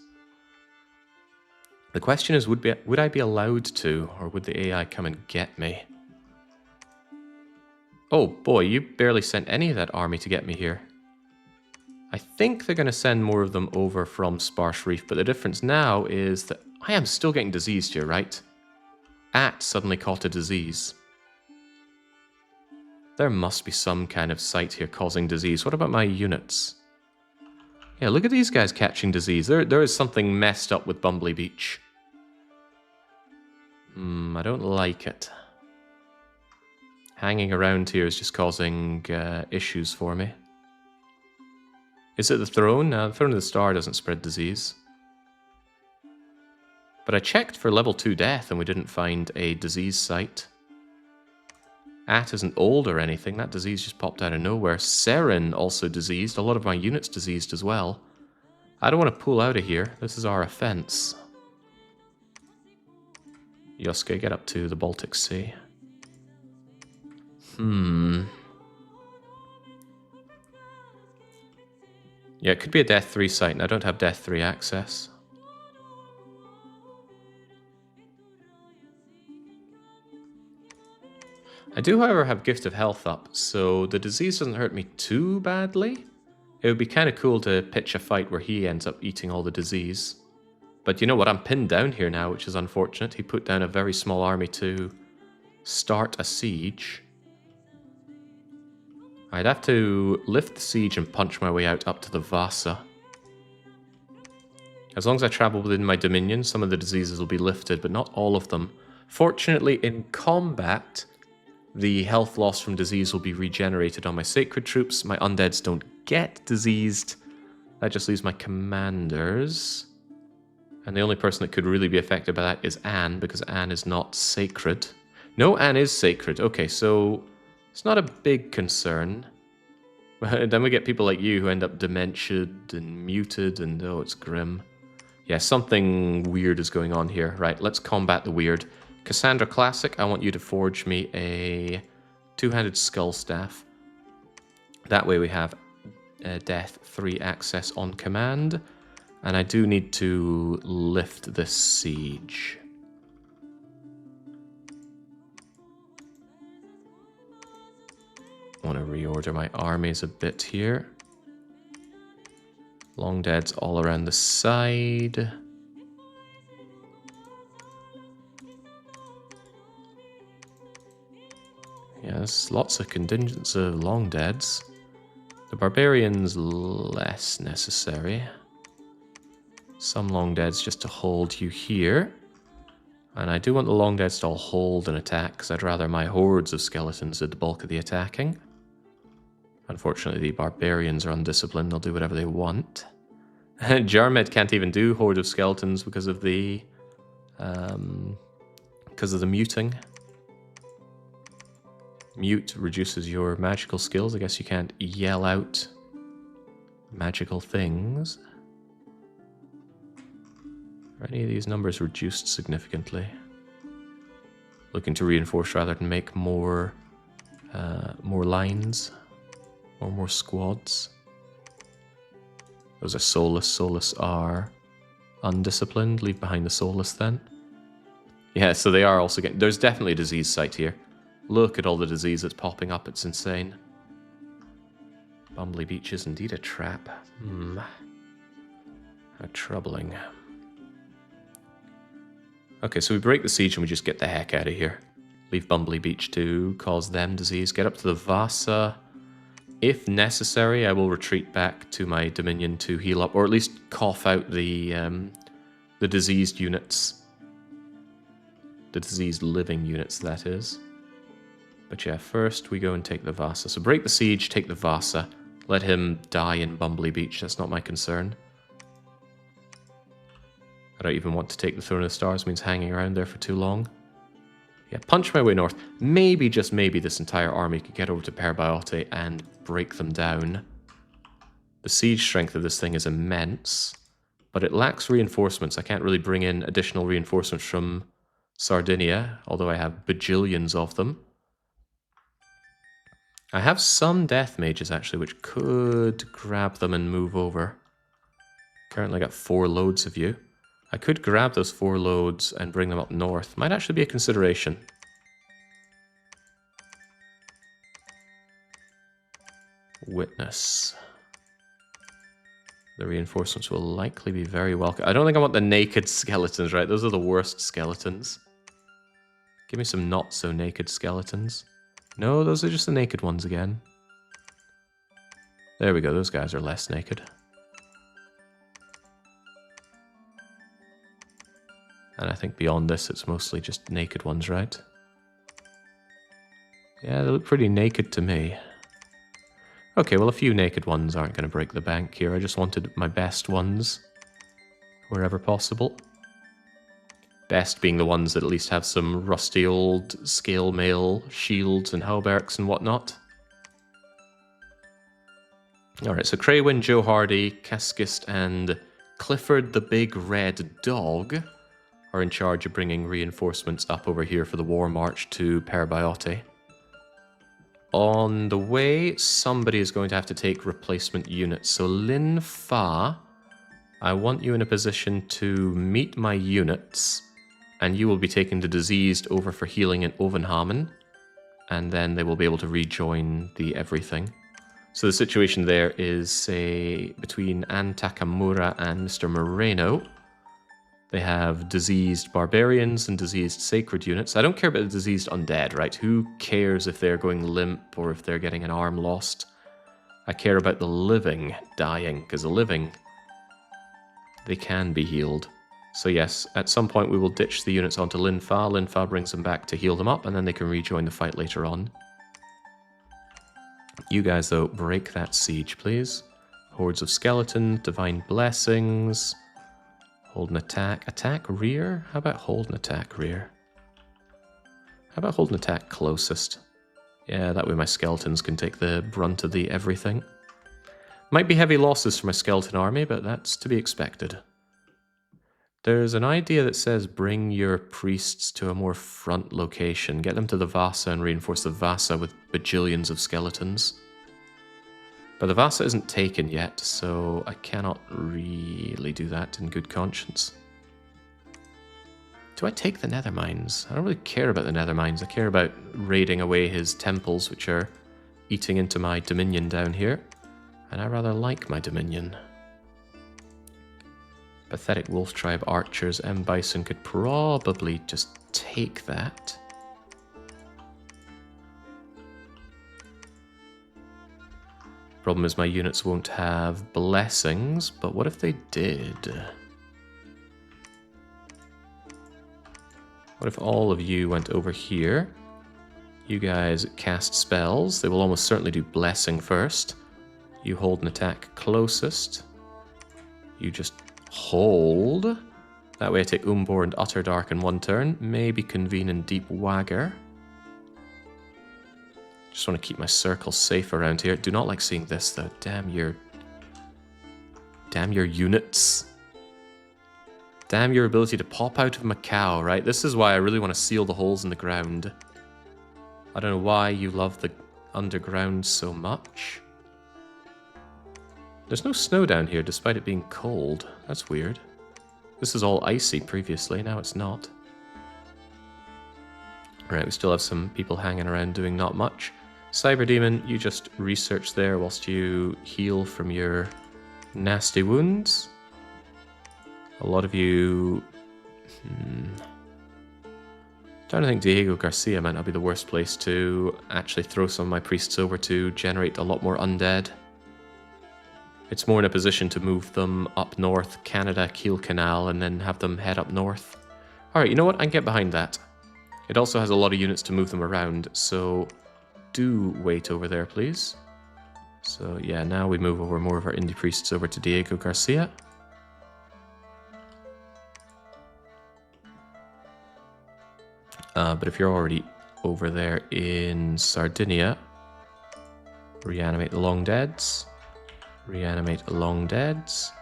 The question is, would I be allowed to, or would the AI come and get me? Oh boy, you barely sent any of that army to get me here. I think they're going to send more of them over from Sparse Reef, but the difference now is that I am still getting diseased here, right? At suddenly caught a disease. There must be some kind of site here causing disease. What about my units? Yeah, look at these guys catching disease. There is something messed up with Bumbly Beach. I don't like it. Hanging around here is just causing issues for me. Is it the throne? The Throne of the Star doesn't spread disease. But I checked for level 2 death and we didn't find a disease site. At isn't old or anything. That disease just popped out of nowhere. Seren also diseased. A lot of my units diseased as well. I don't want to pull out of here. This is our offense. Yosuke, get up to the Baltic Sea. Yeah, it could be a Death 3 site, and I don't have Death 3 access. I do, however, have Gift of Health up, so the disease doesn't hurt me too badly. It would be kind of cool to pitch a fight where he ends up eating all the disease. But you know what? I'm pinned down here now, which is unfortunate. He put down a very small army to start a siege. I'd have to lift the siege and punch my way out up to the Vasa. As long as I travel within my dominion, some of the diseases will be lifted, but not all of them. Fortunately, in combat, the health loss from disease will be regenerated on my sacred troops. My undeads don't get diseased. That just leaves my commanders. And the only person that could really be affected by that is Anne, because Anne is not sacred. No, Anne is sacred. Okay, so it's not a big concern. Then we get people like you who end up dementiaed and muted, and oh, it's grim. Yeah, something weird is going on here. Right, let's combat the weird. Cassandra Classic, I want you to forge me a two-handed skull staff. That way we have Death 3 access on command. And I do need to lift this siege. I want to reorder my armies a bit here. Long deads all around the side. Yeah, there's lots of contingents of long deads. The barbarians less necessary. Some long deads just to hold you here. And I do want the long deads to all hold and attack, because I'd rather my hordes of skeletons did the bulk of the attacking. Unfortunately, the barbarians are undisciplined. They'll do whatever they want. Jarmed can't even do horde of skeletons because of the muting. Mute reduces your magical skills. I guess you can't yell out magical things. Are any of these numbers reduced significantly? Looking to reinforce rather than make more lines or more squads. Those are soulless. Soulless are undisciplined. Leave behind the soulless then. Yeah, so they are also getting... There's definitely a disease site here. Look at all the disease that's popping up. It's insane. Bumbly Beach is indeed a trap. How troubling. Okay, so we break the siege and we just get the heck out of here. Leave Bumbly Beach to cause them disease. Get up to the Vasa. If necessary, I will retreat back to my dominion to heal up, or at least cough out the diseased units. The diseased living units, that is. But yeah, first we go and take the Vasa. So break the siege, take the Vasa. Let him die in Bumbly Beach. That's not my concern. I don't even want to take the Throne of the Stars. Means hanging around there for too long. Yeah, punch my way north. Maybe, just maybe, this entire army could get over to Parabot and break them down. The siege strength of this thing is immense, but it lacks reinforcements. I can't really bring in additional reinforcements from Sardinia, although I have bajillions of them. I have some death mages, actually, which could grab them and move over. Currently got 4 loads of you. I could grab those 4 loads and bring them up north. Might actually be a consideration. Witness. The reinforcements will likely be very welcome. I don't think I want the naked skeletons, right? Those are the worst skeletons. Give me some not so naked skeletons. No, those are just the naked ones again. There we go, those guys are less naked. And I think beyond this, it's mostly just naked ones, right? Yeah, they look pretty naked to me. Okay, well, a few naked ones aren't going to break the bank here. I just wanted my best ones, wherever possible. Best being the ones that at least have some rusty old scale mail shields and hauberks and whatnot. Alright, so Craywin, Joe Hardy, Kaskist, and Clifford the Big Red Dog are in charge of bringing reinforcements up over here for the war march to Parabot. On the way, somebody is going to have to take replacement units. So Lin Fa, I want you in a position to meet my units, and you will be taking the diseased over for healing in Övanhamn. and then they will be able to rejoin the everything. So the situation there is, say, between Ann Takamura and Mr. Moreno. They have diseased barbarians and diseased sacred units. I don't care about the diseased undead, right? Who cares if they're going limp or if they're getting an arm lost? I care about the living dying, because the living, they can be healed. So yes, at some point we will ditch the units onto Linfa. Linfa brings them back to heal them up, and then they can rejoin the fight later on. You guys, though, break that siege, please. Hordes of skeleton, divine blessings. Hold an attack. Attack rear? How about hold an attack rear? How about hold an attack closest? Yeah, that way my skeletons can take the brunt of the everything. Might be heavy losses for my skeleton army, but that's to be expected. There's an idea that says bring your priests to a more front location. Get them to the Vasa and reinforce the Vasa with bajillions of skeletons. But the Vasa isn't taken yet, so I cannot really do that in good conscience. Do I take the nether mines? I don't really care about the nether mines. I care about raiding away his temples, which are eating into my dominion down here. And I rather like my dominion. Pathetic wolf tribe archers. M. Bison could probably just take that. Problem is my units won't have blessings, but what if they did? What if all of you went over here? You guys cast spells. They will almost certainly do blessing first. You hold an attack closest. You just hold. That way I take Umbor and Utter Dark in one turn. Maybe convene in Deep Wagger. Just want to keep my circle safe around here. Do not like seeing this though. Damn your units. Damn your ability to pop out of Macau, right? This is why I really want to seal the holes in the ground. I don't know why you love the underground so much. There's no snow down here despite it being cold. That's weird. This is all icy previously, now it's not. Right, we still have some people hanging around doing not much. Cyber Demon, you just research there whilst you heal from your nasty wounds. A lot of you... Trying to think Diego Garcia might not be the worst place to actually throw some of my priests over to generate a lot more undead. It's more in a position to move them up north, Canada, Kiel Canal, and then have them head up north. Alright, you know what? I can get behind that. It also has a lot of units to move them around, so do wait over there, please. So yeah, now we move over more of our indie priests over to Diego Garcia. But if you're already over there in Sardinia, reanimate the long deads. Reanimate long deads.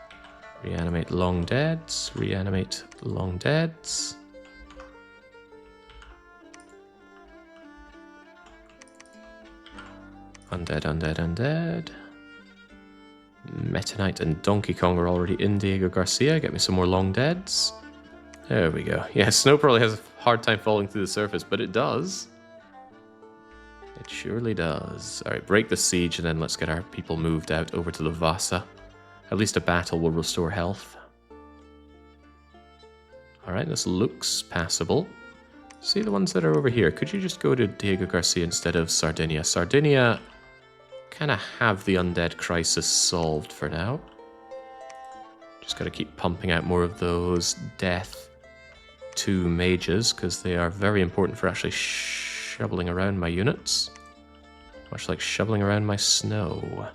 Reanimate long deads. Reanimate long deads. Undead, undead, undead. Meta Knight and Donkey Kong are already in Diego Garcia. Get me some more long deads. There we go. Yeah, snow probably has a hard time falling through the surface, but it does. It surely does. Alright, break the siege and then let's get our people moved out over to the Vasa. At least a battle will restore health. Alright, this looks passable. See the ones that are over here. Could you just go to Diego Garcia instead of Sardinia? Sardinia kind of have the undead crisis solved for now. Just got to keep pumping out more of those death 2 mages because they are very important for actually shoveling around my units. Much like shoveling around my snow.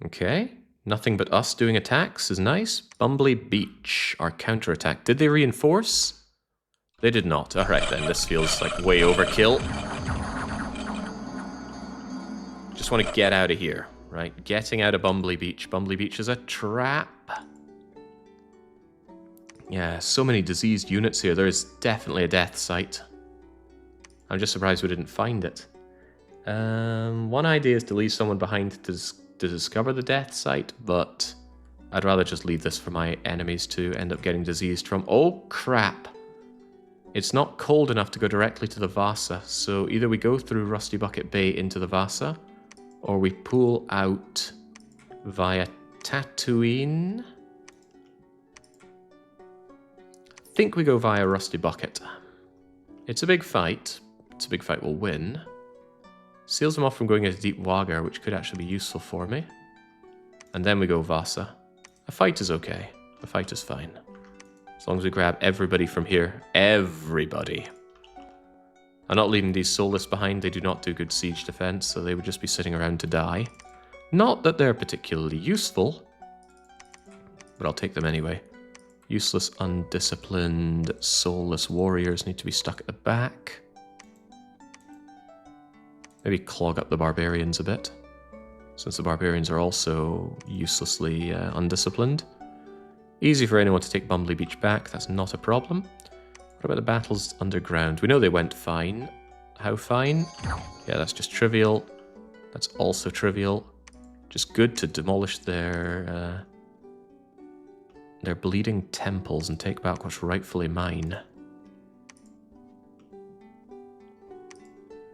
Okay, nothing but us doing attacks is nice. Bumbly Beach, our counterattack. Did they reinforce? They did not. Alright then, this feels like way overkill. Just want to get out of here, right? Getting out of Bumbly Beach. Bumbly Beach is a trap. Yeah, so many diseased units here. There is definitely a death site. I'm just surprised we didn't find it. One idea is to leave someone behind to discover the death site, but I'd rather just leave this for my enemies to end up getting diseased from. Oh, crap. It's not cold enough to go directly to the Vasa, so either we go through Rusty Bucket Bay into the Vasa, or we pull out via Tatooine. I think we go via Rusty Bucket. It's a big fight. It's a big fight we'll win. Seals them off from going into Deep Wager, which could actually be useful for me. And then we go Vasa. A fight is okay. A fight is fine. As long as we grab everybody from here. Everybody. I'm not leaving these soulless behind. They do not do good siege defense, so they would just be sitting around to die. Not that they're particularly useful, but I'll take them anyway. Useless, undisciplined, soulless warriors need to be stuck at the back. Maybe clog up the barbarians a bit, since the barbarians are also uselessly undisciplined. Easy for anyone to take Bumbly Beach back, that's not a problem. What about the battles underground? We know they went fine. How fine? Yeah, that's just trivial. That's also trivial. Just good to demolish their bleeding temples and take back what's rightfully mine.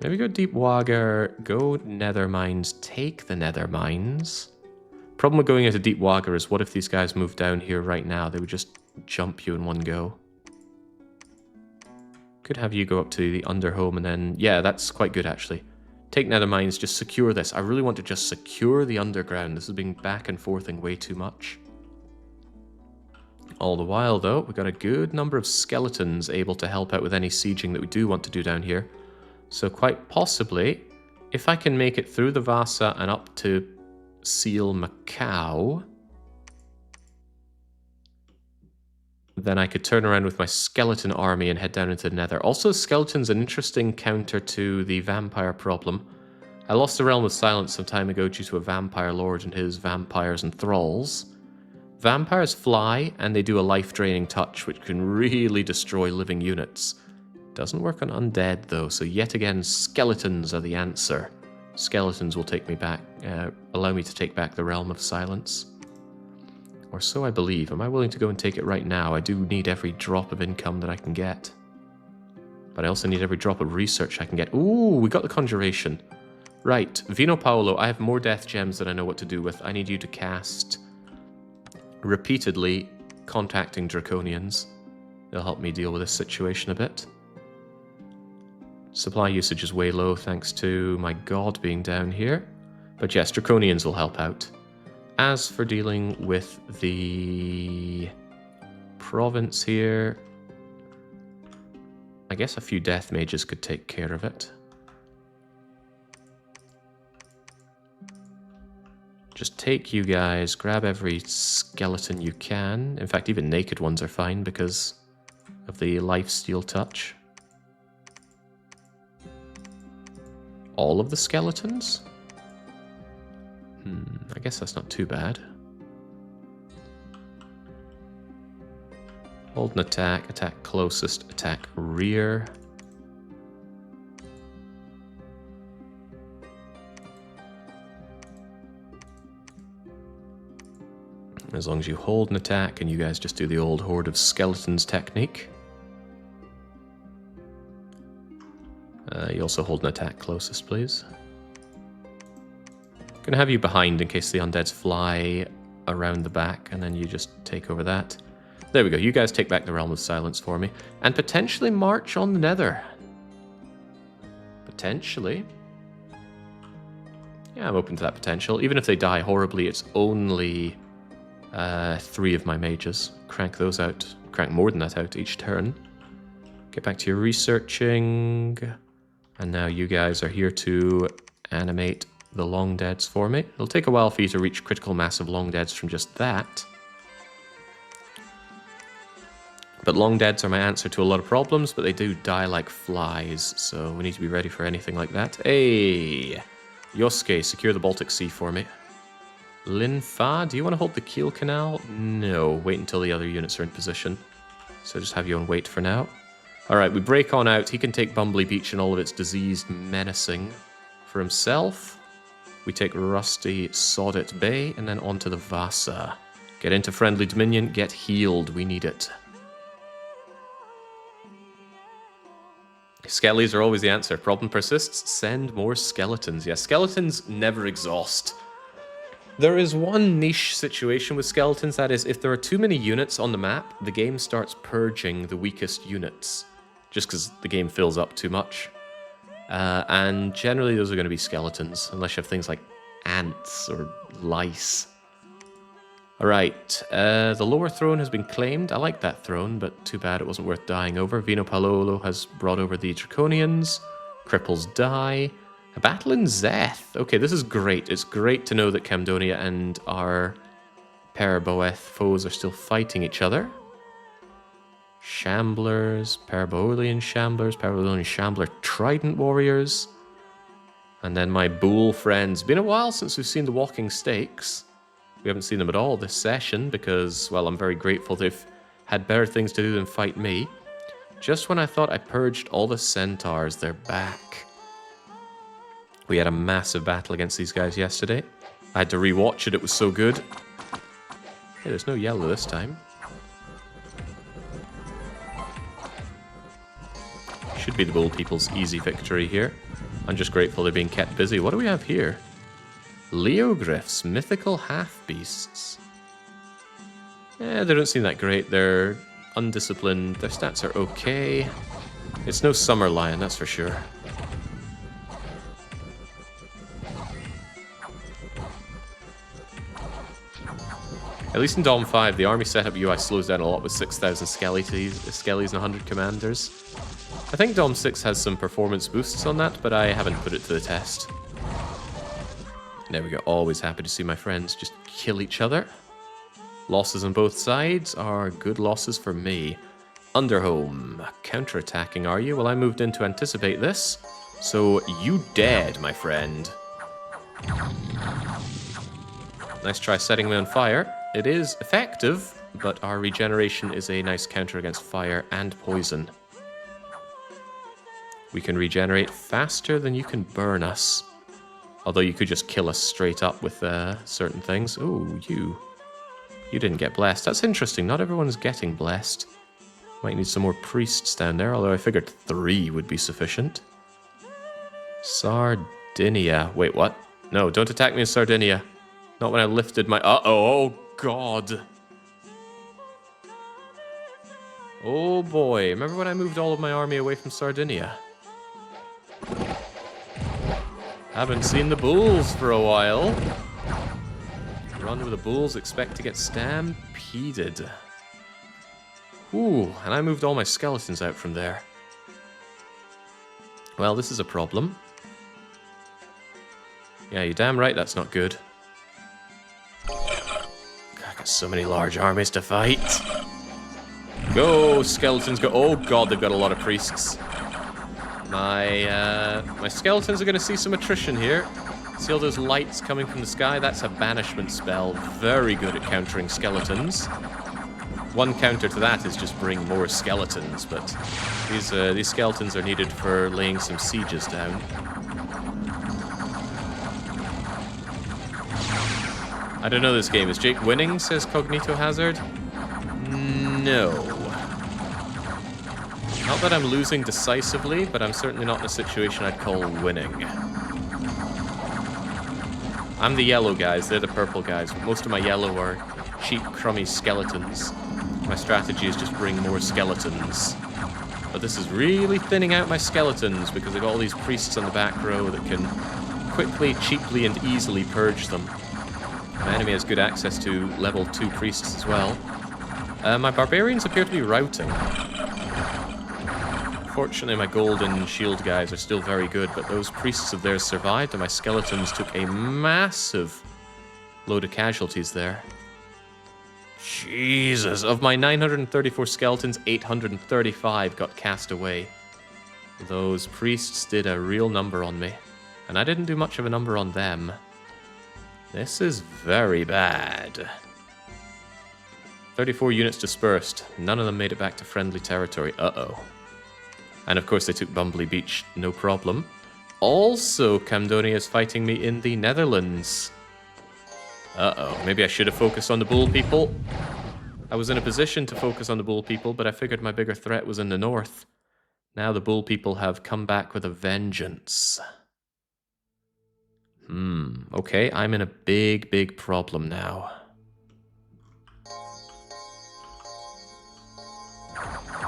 Maybe go Deep Wager, go Nether Mines, take the Nether Mines. Problem with going into Deep Wager is what if these guys move down here right now? They would just jump you in one go. Could have you go up to the Underhome and then... Yeah, that's quite good actually. Take Nether Mines, just secure this. I really want to just secure the underground. This is being back and forthing way too much. All the while though, we've got a good number of skeletons able to help out with any sieging that we do want to do down here. So quite possibly, if I can make it through the Vasa and up to Seal Macau, then I could turn around with my skeleton army and head down into the Nether. Also, skeleton's an interesting counter to the vampire problem. I lost the Realm of Silence some time ago due to a vampire lord and his vampires and thralls. Vampires fly, and they do a life-draining touch, which can really destroy living units. Doesn't work on undead, though, so yet again, skeletons are the answer. Skeletons will take me back, allow me to take back the Realm of Silence. Or so I believe. Am I willing to go and take it right now? I do need every drop of income that I can get. But I also need every drop of research I can get. Ooh, we got the Conjuration. Right, Vino Paolo, I have more death gems than I know what to do with. I need you to cast repeatedly contacting Draconians. They'll help me deal with this situation a bit. Supply usage is way low thanks to my god being down here. But yes, Draconians will help out. As for dealing with the province here, I guess a few death mages could take care of it. Just take you guys, grab every skeleton you can. In fact, even naked ones are fine because of the lifesteal touch. All of the skeletons? I guess that's not too bad. Hold an attack, attack closest, attack rear. As long as you hold an attack and you guys just do the old Horde of Skeletons technique. You also hold an attack closest, please. Gonna have you behind in case the undeads fly around the back, and then you just take over that. There we go. You guys take back the Realm of Silence for me, and potentially march on the Nether. Potentially. Yeah, I'm open to that potential. Even if they die horribly, it's only 3 of my mages. Crank those out. Crank more than that out each turn. Get back to your researching. And now you guys are here to animate the long deads for me. It'll take a while for you to reach critical mass of long deads from just that. But long deads are my answer to a lot of problems, but they do die like flies, so we need to be ready for anything like that. Hey! Yosuke, secure the Baltic Sea for me. Linfa, do you want to hold the Kiel Canal? No, wait until the other units are in position. So just have you on wait for now. Alright, we break on out. He can take Bumbly Beach and all of its diseased menacing for himself. We take Rusty Soddet Bay and then on to the Vasa. Get into friendly dominion, get healed, we need it. Skellies are always the answer. Problem persists, send more skeletons. Yeah, skeletons never exhaust. There is one niche situation with skeletons, that is, if there are too many units on the map, the game starts purging the weakest units. Just because the game fills up too much. And generally those are going to be skeletons, unless you have things like ants or lice. Alright, the lower throne has been claimed. I like that throne, but too bad it wasn't worth dying over. Vino Palolo has brought over the Draconians. Cripples die. A battle in Zeth. Okay, this is great. It's great to know that Camdonia and our Parabot foes are still fighting each other. Shamblers, Parabolian Shamblers, Parabolian Shambler Trident Warriors. And then my Bull friends. Been a while since we've seen the Walking Stakes. We haven't seen them at all this session because, well, I'm very grateful they've had better things to do than fight me. Just when I thought I purged all the centaurs, they're back. We had a massive battle against these guys yesterday. I had to rewatch it, it was so good. Hey, there's no yellow this time. Should be the Bull People's easy victory here. I'm just grateful they're being kept busy. What do we have here? Leogryphs, mythical half-beasts. They don't seem that great. They're undisciplined. Their stats are okay. It's no Summer Lion, that's for sure. At least in Dom 5, the army setup UI slows down a lot with 6,000 skellies and 100 commanders. I think Dom 6 has some performance boosts on that, but I haven't put it to the test. There we go, always happy to see my friends just kill each other. Losses on both sides are good losses for me. Underhome, counterattacking are you? Well, I moved in to anticipate this, so you dead, my friend. Nice try setting me on fire. It is effective, but our regeneration is a nice counter against fire and poison. We can regenerate faster than you can burn us. Although you could just kill us straight up with certain things. Ooh, you didn't get blessed. That's interesting. Not everyone's getting blessed. Might need some more priests down there, although I figured 3 would be sufficient. Sardinia. Wait, what? No, don't attack me in Sardinia. Not when I lifted my... Uh-oh, oh god. Oh boy, remember when I moved all of my army away from Sardinia? Haven't seen the bulls for a while. Run with the bulls, expect to get stampeded. Ooh, and I moved all my skeletons out from there. Well, this is a problem. Yeah, you're damn right that's not good. God, I got so many large armies to fight. Go, skeletons, go. Oh god, they've got a lot of priests. My skeletons are going to see some attrition here. See all those lights coming from the sky? That's a banishment spell. Very good at countering skeletons. One counter to that is just bring more skeletons, but these skeletons are needed for laying some sieges down. I don't know this game. Is Jake winning, says Cognito Hazard? No. Not that I'm losing decisively, but I'm certainly not in a situation I'd call winning. I'm the yellow guys, they're the purple guys. Most of my yellow are cheap, crummy skeletons. My strategy is just bring more skeletons. But this is really thinning out my skeletons because I've got all these priests on the back row that can quickly, cheaply, and easily purge them. My enemy has good access to level 2 priests as well. My barbarians appear to be routing. Fortunately, my golden shield guys are still very good, but those priests of theirs survived, and my skeletons took a massive load of casualties there. Jesus, of my 934 skeletons, 835 got cast away. Those priests did a real number on me, and I didn't do much of a number on them. This is very bad. 34 units dispersed. None of them made it back to friendly territory. Uh-oh. And of course they took Bumbly Beach, no problem. Also, Camdonia is fighting me in the Netherlands. Uh-oh, maybe I should have focused on the bull people. I was in a position to focus on the bull people, but I figured my bigger threat was in the north. Now the bull people have come back with a vengeance. Okay, I'm in a big, big problem now.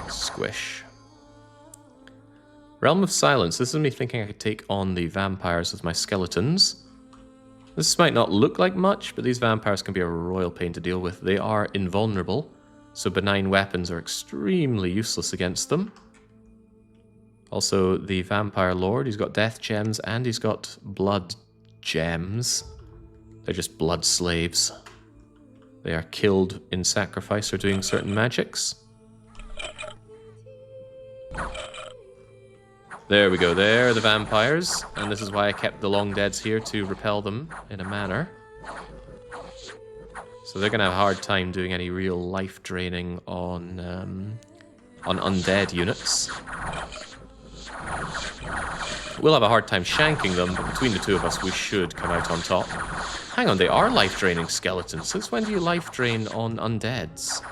Squish. Realm of Silence. This is me thinking I could take on the vampires with my skeletons. This might not look like much, but these vampires can be a royal pain to deal with. They are invulnerable, so benign weapons are extremely useless against them. Also, the Vampire Lord, he's got death gems and he's got blood gems. They're just blood slaves. They are killed in sacrifice or doing certain magics. There we go, there are the vampires, and this is why I kept the long deads here to repel them in a manner. So they're going to have a hard time doing any real life draining on undead units. We'll have a hard time shanking them, but between the two of us we should come out on top. Hang on, they are life draining skeletons. Since when do you life drain on undeads?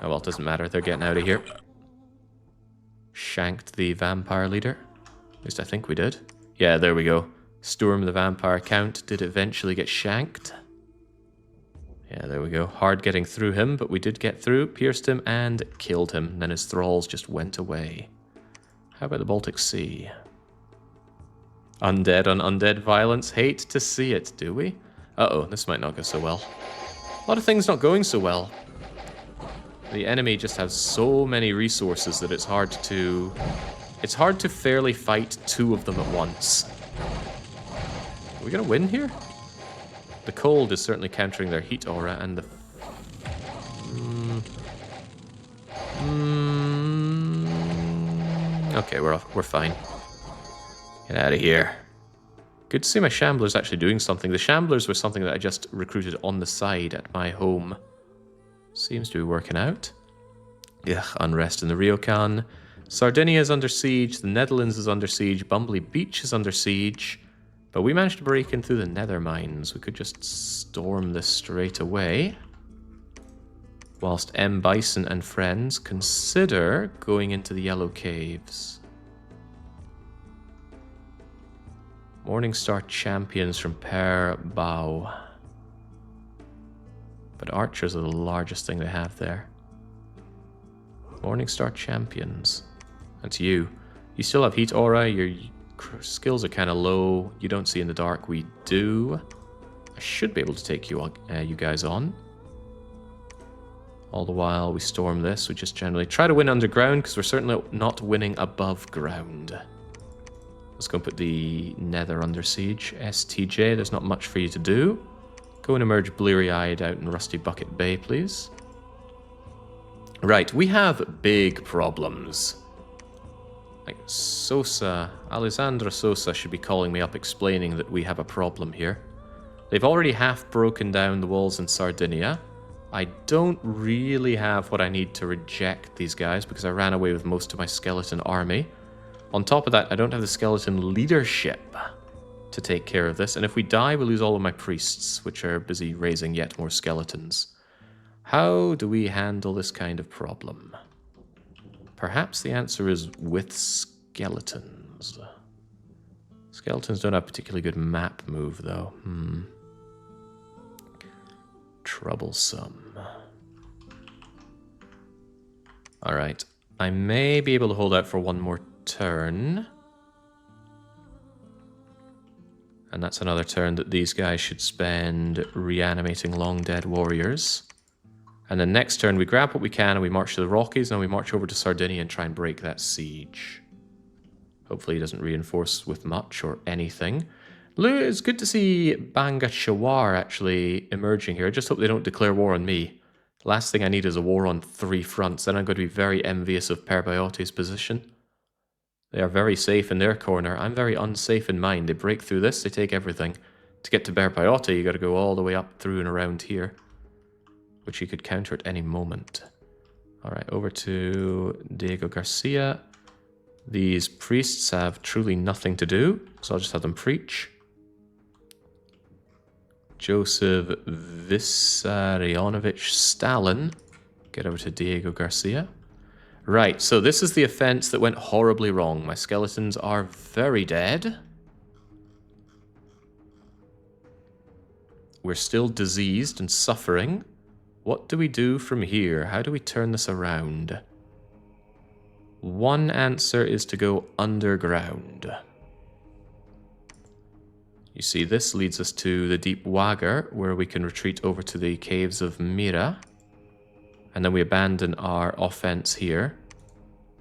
Oh well, it doesn't matter, they're getting out of here. Shanked the vampire leader. At least I think we did. Yeah, there we go. Storm the vampire count did eventually get shanked. Yeah, there we go. Hard getting through him, but we did get through, pierced him, and killed him. Then his thralls just went away. How about the Baltic Sea? Undead on undead violence. Hate to see it, do we? Uh-oh, this might not go so well. A lot of things not going so well. The enemy just has so many resources that it's hard to fairly fight two of them at once. Are we gonna win here? The cold is certainly countering their heat aura, and the... Okay, we're fine. Get out of here. Good to see my Shamblers actually doing something. The Shamblers were something that I just recruited on the side at my home. Seems to be working out. Ugh, unrest in the Ryokan. Sardinia is under siege, the Netherlands is under siege, Bumbly Beach is under siege. But we managed to break in through the nether mines. We could just storm this straight away. Whilst M. Bison and friends consider going into the Yellow Caves. Morningstar champions from Parabot. But archers are the largest thing they have there. Morningstar champions. That's you. You still have heat aura. Your skills are kind of low. You don't see in the dark. We do. I should be able to take you guys on. All the while we storm this. We just generally try to win underground because we're certainly not winning above ground. Let's go and put the nether under siege. STJ, there's not much for you to do. Go and emerge bleary-eyed out in Rusty Bucket Bay, please. Right, we have big problems. Like Sosa, Alessandra Sosa should be calling me up explaining that we have a problem here. They've already half broken down the walls in Sardinia. I don't really have what I need to reject these guys because I ran away with most of my skeleton army. On top of that, I don't have the skeleton leadership to take care of this, and if we die, we lose all of my priests, which are busy raising yet more skeletons. How do we handle this kind of problem? Perhaps the answer is with skeletons. Skeletons don't have a particularly good map move, though. Troublesome. Alright, I may be able to hold out for one more turn. And that's another turn that these guys should spend reanimating long dead warriors. And then next turn we grab what we can and we march to the Rockies, and we march over to Sardinia and try and break that siege. Hopefully he doesn't reinforce with much or anything. It's good to see Banga Chawar actually emerging here. I just hope they don't declare war on me. Last thing I need is a war on 3 fronts. Then I'm going to be very envious of Parabot's position. They are very safe in their corner. I'm very unsafe in mine. They break through this, they take everything. To get to Parabot, you got to go all the way up through and around here, which you could counter at any moment. Alright, over to Diego Garcia. These priests have truly nothing to do, so I'll just have them preach. Joseph Vissarionovich Stalin. Get over to Diego Garcia. Right, so this is the offense that went horribly wrong. My skeletons are very dead. We're still diseased and suffering. What do we do from here? How do we turn this around? One answer is to go underground. You see, this leads us to the Deep Wagger, where we can retreat over to the Caves of Mira. And then we abandon our offense here.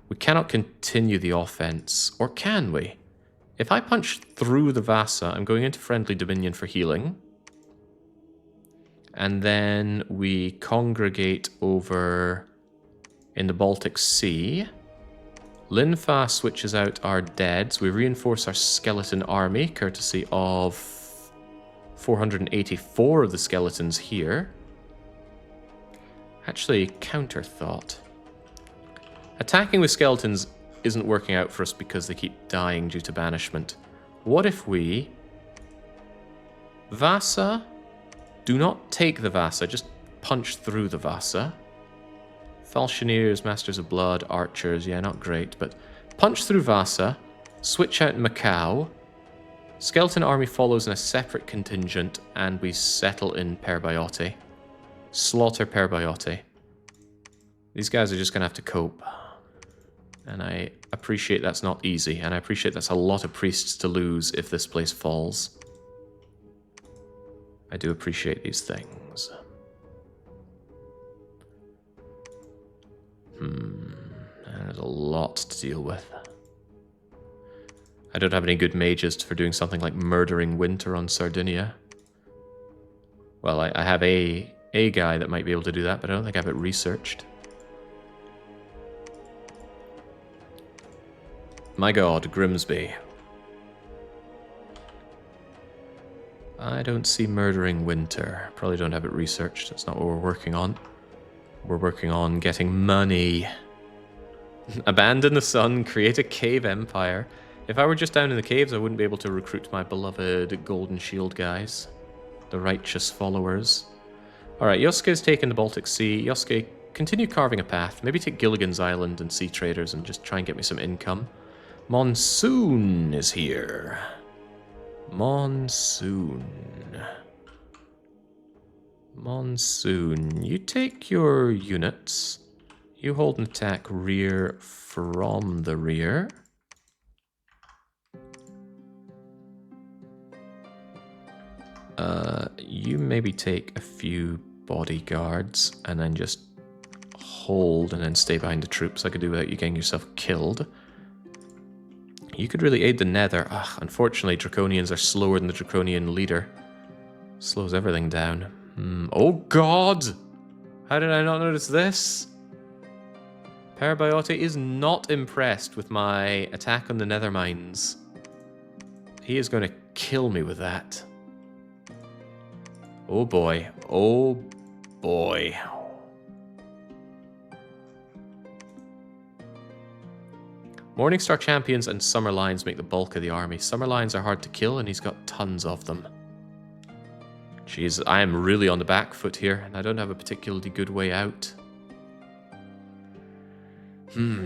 We cannot continue the offense, or can we? If I punch through the Vasa, I'm going into Friendly Dominion for healing. And then we congregate over in the Baltic Sea. Linfa switches out our deads. We reinforce our skeleton army, courtesy of 484 of the skeletons here. Actually, counter thought. Attacking with skeletons isn't working out for us because they keep dying due to banishment. What if we... Vasa... Do not take the Vasa, just punch through the Vasa. Falchineers, Masters of Blood, Archers, yeah, not great, but punch through Vasa, switch out Macau, Skeleton Army follows in a separate contingent, and we settle in Parabot. Slaughter Parabot. These guys are just going to have to cope. And I appreciate that's not easy, and I appreciate that's a lot of priests to lose if this place falls. I do appreciate these things. There's a lot to deal with. I don't have any good mages for doing something like murdering winter on Sardinia. Well, I have a guy that might be able to do that, but I don't think I have it researched. My god, Grimsby. I don't see murdering winter. Probably don't have it researched. That's not what we're working on. We're working on getting money. Abandon the sun, create a cave empire. If I were just down in the caves, I wouldn't be able to recruit my beloved Golden Shield guys. The righteous followers. Alright, Yosuke's taken the Baltic Sea. Yosuke, continue carving a path. Maybe take Gilligan's Island and Sea Traders and just try and get me some income. Monsoon is here. Monsoon. Monsoon. You take your units. You hold an attack rear from the rear. You maybe take a few bodyguards and then just hold and then stay behind the troops. I could do without you getting yourself killed. You could really aid the Nether. Ugh, unfortunately, Draconians are slower than the Draconian leader. Slows everything down. Oh god! How did I not notice this? Parabot is not impressed with my attack on the Nether mines. He is going to kill me with that. Oh boy. Oh boy. Morningstar Champions and Summer Lions make the bulk of the army. Summer Lions are hard to kill, and he's got tons of them. Jeez, I am really on the back foot here, and I don't have a particularly good way out.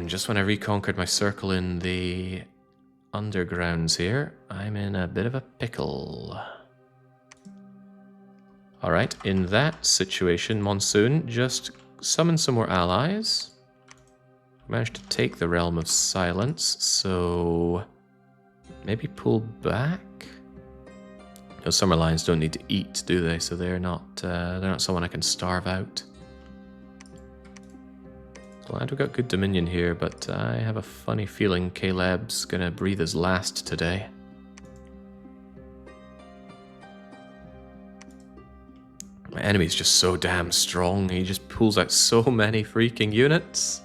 Just when I reconquered my circle in the undergrounds here, I'm in a bit of a pickle. Alright, in that situation, Monsoon, just summon some more allies. Managed to take the Realm of Silence, so maybe pull back? No, Summer Lions don't need to eat, do they? So they're not someone I can starve out. Glad we got good Dominion here, but I have a funny feeling Caleb's gonna breathe his last today. My enemy's just so damn strong. He just pulls out so many freaking units.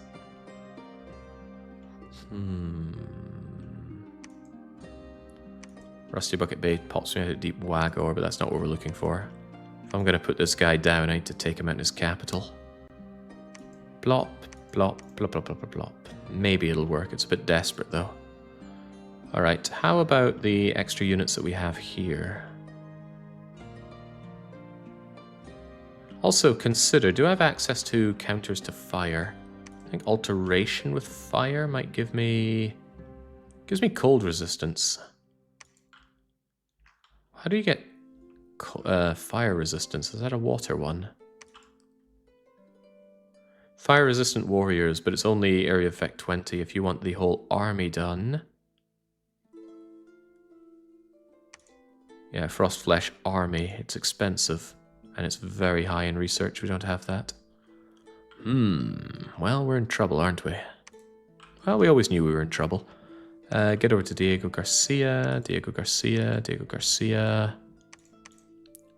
Rusty Bucket Bay pops me out of Deep Wagor, but that's not what we're looking for. If I'm going to put this guy down, I need to take him out in his capital. Plop, plop, plop, plop, plop, plop, plop. Maybe it'll work. It's a bit desperate, though. Alright, how about the extra units that we have here? Also, consider, do I have access to counters to fire? I think alteration with fire might give me... gives me cold resistance. How do you get fire resistance? Is that a water one? Fire resistant warriors, but it's only area effect 20 if you want the whole army done. Yeah, Frostflesh army. It's expensive. And it's very high in research. We don't have that. Well, we're in trouble, aren't we? Well, we always knew we were in trouble. Get over to Diego Garcia. Diego Garcia. Diego Garcia.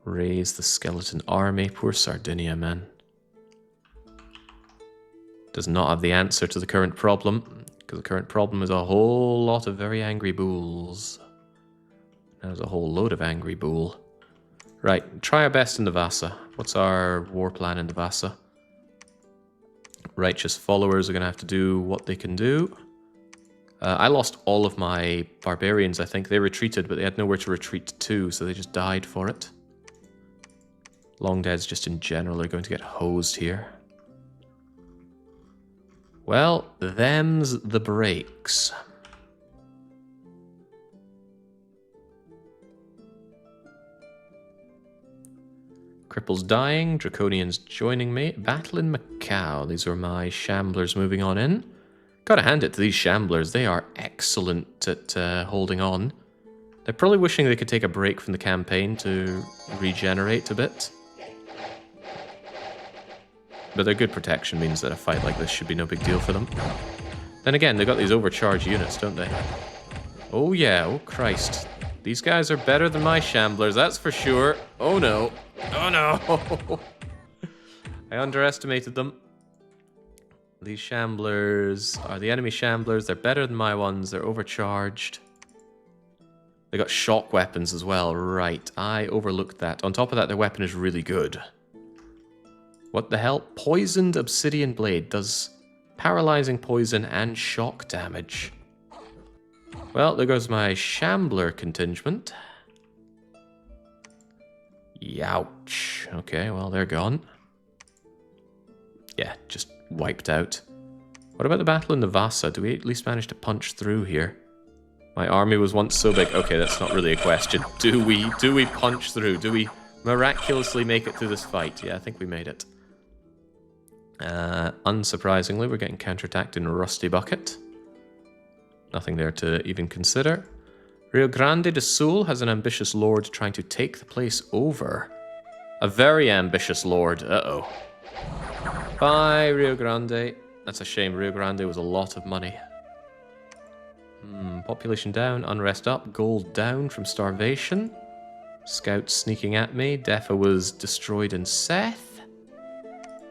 Raise the skeleton army. Poor Sardinia, man. Does not have the answer to the current problem. Because the current problem is a whole lot of very angry bulls. There's a whole load of angry bull. Right, try our best in the Vasa. What's our war plan in the Vasa? Righteous followers are going to have to do what they can do. I lost all of my barbarians, I think. They retreated, but they had nowhere to retreat to, so they just died for it. Long Deads just in general are going to get hosed here. Well, them's the breaks. Cripples dying, Draconians joining me. Battle in Macau. These are my Shamblers moving on in. Gotta hand it to these Shamblers. They are excellent at holding on. They're probably wishing they could take a break from the campaign to regenerate a bit. But their good protection means that a fight like this should be no big deal for them. Then again, they've got these overcharged units, don't they? Oh yeah, oh Christ. These guys are better than my Shamblers, that's for sure. Oh no. Oh no! I underestimated them. These Shamblers are the enemy Shamblers. They're better than my ones. They're overcharged. They got shock weapons as well. Right, I overlooked that. On top of that, their weapon is really good. What the hell? Poisoned Obsidian Blade does paralyzing poison and shock damage. Well, there goes my Shambler contingent. Youch. Okay, well, they're gone. Yeah, just wiped out. What about the battle in the Vasa? Do we at least manage to punch through here? My army was once so big. Okay, that's not really a question. Do we punch through? Do we miraculously make it through this fight? Yeah, I think we made it. Unsurprisingly, we're getting counterattacked in Rusty Bucket. Nothing there to even consider. Rio Grande do Sul has an ambitious lord trying to take the place over. A very ambitious lord. Uh-oh. Bye, Rio Grande. That's a shame. Rio Grande was a lot of money. Population down, unrest up, gold down from starvation. Scouts sneaking at me. Defa was destroyed in Seth.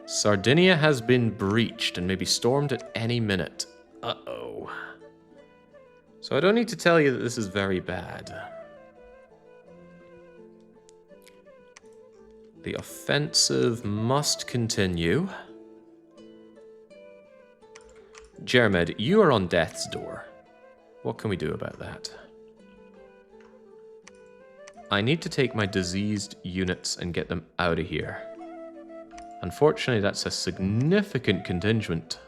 Sardinia has been breached and may be stormed at any minute. Uh-oh. So I don't need to tell you that this is very bad. The offensive must continue. Jermed, you are on death's door. What can we do about that? I need to take my diseased units and get them out of here. Unfortunately, that's a significant contingent.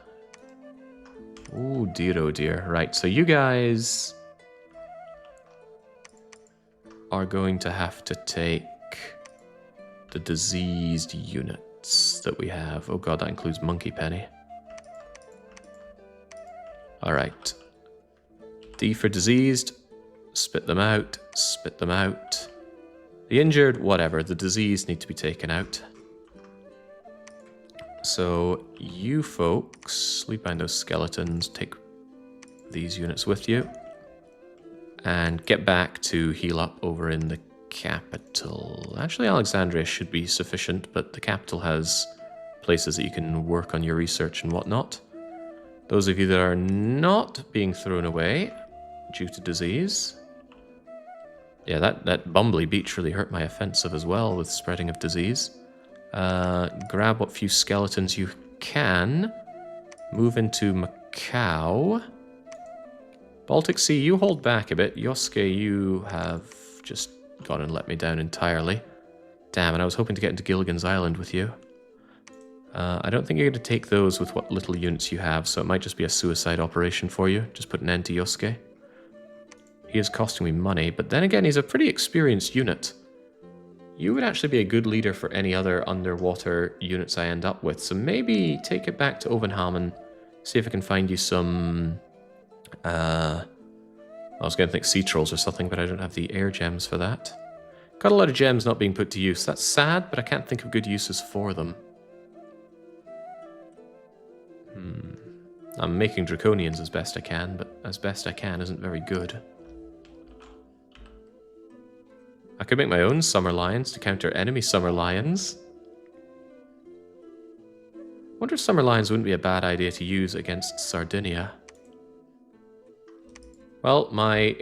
Oh dear, oh dear. Right, so you guys are going to have to take the diseased units that we have. Oh god, that includes Monkey Penny. Alright. D for diseased. Spit them out. Spit them out. The injured, whatever. The diseased need to be taken out. So, you folks, leave behind those skeletons, take these units with you, and get back to heal up over in the capital. Actually, Alexandria should be sufficient, but the capital has places that you can work on your research and whatnot. Those of you that are not being thrown away due to disease. Yeah, that Bumbly Beach really hurt my offensive as well with spreading of disease. Grab what few skeletons you can. Move into Macau. Baltic Sea, you hold back a bit. Yosuke, you have just gone and let me down entirely. Damn, and I was hoping to get into Gilligan's Island with you. I don't think you're going to take those with what little units you have, so it might just be a suicide operation for you. Just put an end to Yosuke. He is costing me money, but then again, he's a pretty experienced unit. You would actually be a good leader for any other underwater units I end up with, so maybe take it back to Övanhamn and see if I can find you some... I was going to think sea trolls or something, but I don't have the air gems for that. Got a lot of gems not being put to use. That's sad, but I can't think of good uses for them. I'm making draconians as best I can, but as best I can isn't very good. I could make my own summer lions to counter enemy summer lions. Wonder if summer lions wouldn't be a bad idea to use against Sardinia. Well, my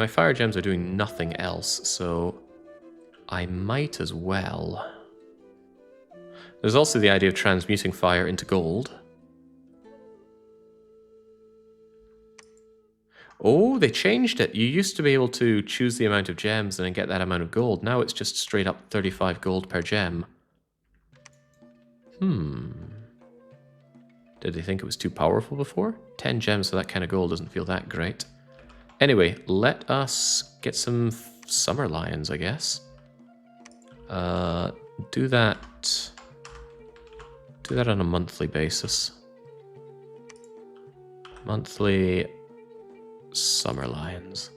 fire gems are doing nothing else, so I might as well. There's also the idea of transmuting fire into gold. Oh, they changed it. You used to be able to choose the amount of gems and then get that amount of gold. Now it's just straight up 35 gold per gem. Did they think it was too powerful before? 10 gems for that kind of gold doesn't feel that great. Anyway, let us get some summer lions, I guess. Do that on a monthly basis. Monthly summer lions.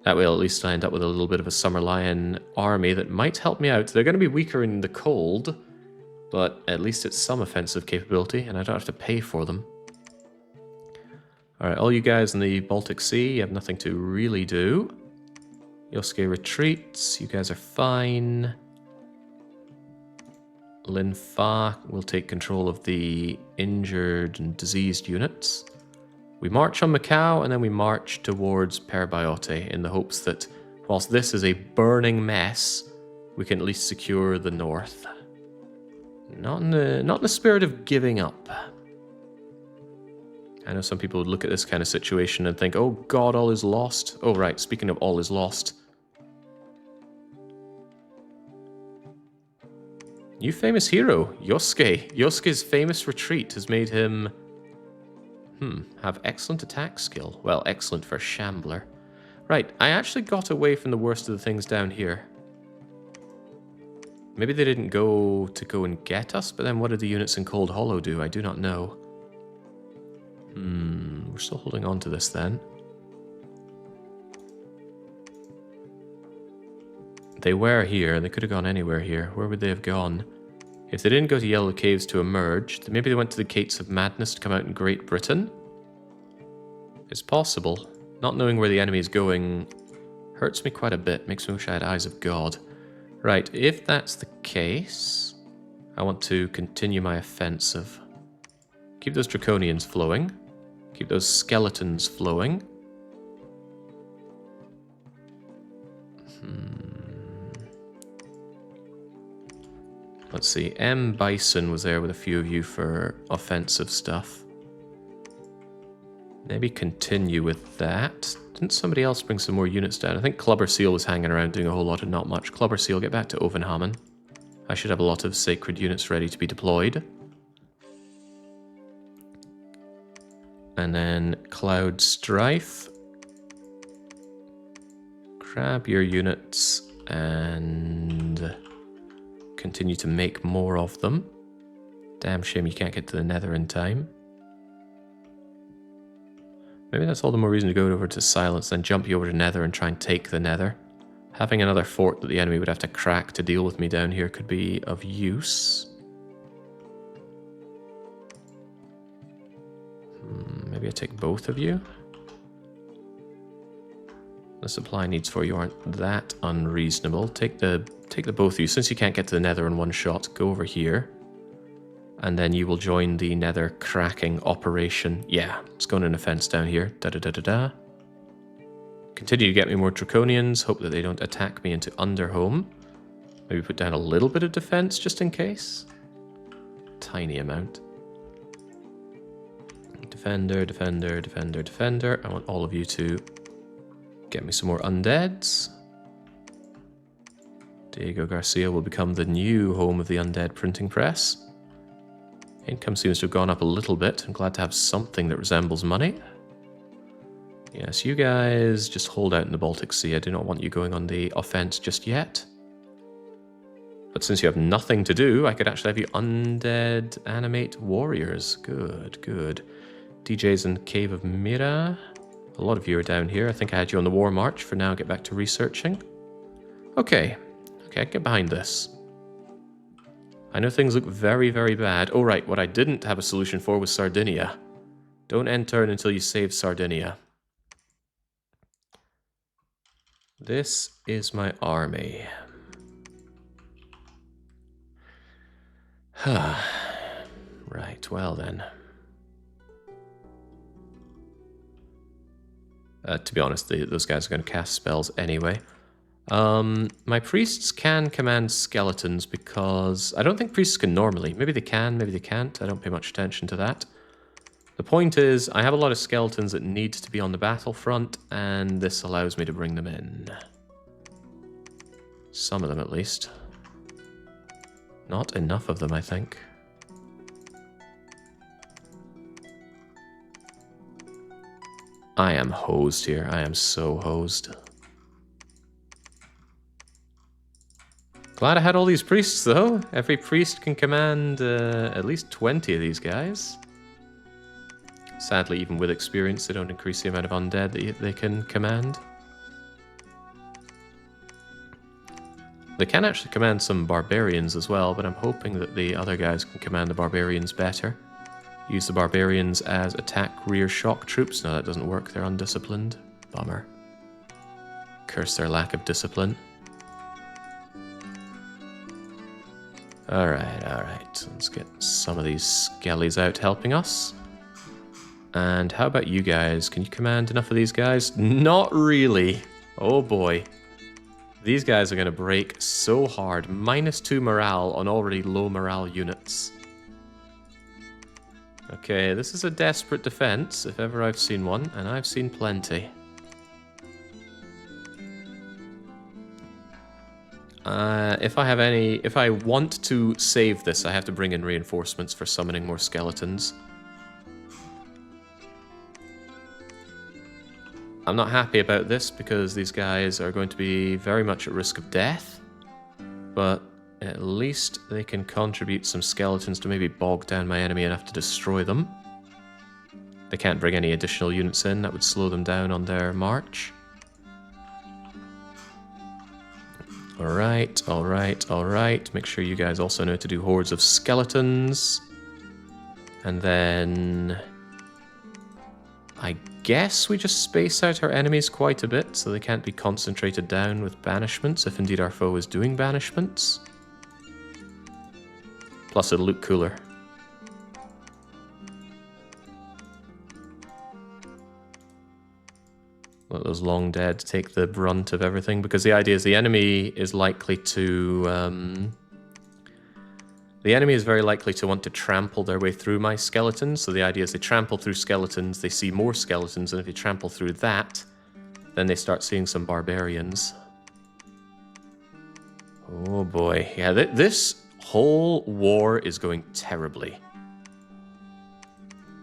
That way I'll at least end up with a little bit of a summer lion army that might help me out. They're going to be weaker in the cold, but at least it's some offensive capability, and I don't have to pay for them. Alright, all you guys in the Baltic Sea, you have nothing to really do. Yosuke retreats, you guys are fine. Linfa will take control of the injured and diseased units. We march on Macau, and then we march towards Parabot in the hopes that, whilst this is a burning mess, we can at least secure the north. Not in the spirit of giving up. I know some people would look at this kind of situation and think, oh god, all is lost. Oh right, speaking of all is lost. New famous hero, Yosuke. Yosuke's famous retreat has made him... have excellent attack skill. Well, excellent for Shambler. Right, I actually got away from the worst of the things down here. Maybe they didn't go and get us, but then what did the units in Cold Hollow do? I do not know. We're still holding on to this then. They were here, they could have gone anywhere here. Where would they have gone? If they didn't go to Yellow Caves to emerge, then maybe they went to the Gates of Madness to come out in Great Britain? It's possible. Not knowing where the enemy is going hurts me quite a bit. Makes me wish I had Eyes of God. Right, if that's the case, I want to continue my offensive. Keep those Draconians flowing. Keep those Skeletons flowing. Let's see, M. Bison was there with a few of you for offensive stuff. Maybe continue with that. Didn't somebody else bring some more units down? I think Clubber Seal was hanging around doing a whole lot of not much. Clubber Seal, get back to Övanhamn. I should have a lot of sacred units ready to be deployed. And then Cloud Strife. Grab your units and continue to make more of them. Damn shame you can't get to the Nether in time. Maybe that's all the more reason to go over to Silence, then jump you over to Nether and try and take the Nether. Having another fort that the enemy would have to crack to deal with me down here could be of use. Maybe I take both of you. The supply needs for you aren't that unreasonable. Take the both of you. Since you can't get to the Nether in one shot, go over here. And then you will join the Nether cracking operation. Yeah, let's go on an offense down here. Da-da-da-da-da. Continue to get me more Draconians. Hope that they don't attack me into Underhome. Maybe put down a little bit of defense just in case. Tiny amount. Defender, defender, defender, defender. I want all of you to get me some more undeads. Diego Garcia will become the new home of the undead printing press. Income seems to have gone up a little bit. I'm glad to have something that resembles money. Yes, you guys just hold out in the Baltic Sea. I do not want you going on the offense just yet. But since you have nothing to do, I could actually have you undead animate warriors. Good, good. DJ's in Cave of Mira. A lot of you are down here. I think I had you on the War March. For now, get back to researching. Okay. Okay, get behind this. I know things look very, very bad. Oh, right. What I didn't have a solution for was Sardinia. Don't end turn until you save Sardinia. This is my army. Right, well then. To be honest, those guys are going to cast spells anyway. My priests can command skeletons because... I don't think priests can normally. Maybe they can, maybe they can't. I don't pay much attention to that. The point is, I have a lot of skeletons that need to be on the battlefront, and this allows me to bring them in. Some of them, at least. Not enough of them, I think. I am hosed here. I am so hosed. Glad I had all these priests, though. Every priest can command at least 20 of these guys. Sadly, even with experience, they don't increase the amount of undead that they can command. They can actually command some barbarians as well, but I'm hoping that the other guys can command the barbarians better. Use the barbarians as attack rear shock troops. No, that doesn't work. They're undisciplined. Bummer. Curse their lack of discipline. Alright, alright. Let's get some of these skellies out helping us. And how about you guys? Can you command enough of these guys? Not really. Oh boy. These guys are going to break so hard. -2 morale on already low morale units. Okay, this is a desperate defense, if ever I've seen one, and I've seen plenty. If I want to save this, I have to bring in reinforcements for summoning more skeletons. I'm not happy about this because these guys are going to be very much at risk of death, but at least they can contribute some skeletons to maybe bog down my enemy enough to destroy them. They can't bring any additional units in, that would slow them down on their march. Alright, alright, alright. Make sure you guys also know to do hordes of skeletons. And then... I guess we just space out our enemies quite a bit so they can't be concentrated down with banishments, if indeed our foe is doing banishments. Plus it'll look cooler. Let those long dead take the brunt of everything, because the idea is the enemy is likely to... The enemy is very likely to want to trample their way through my skeletons, so the idea is they trample through skeletons, they see more skeletons, and if they trample through that, then they start seeing some barbarians. Oh boy, yeah, this whole war is going terribly.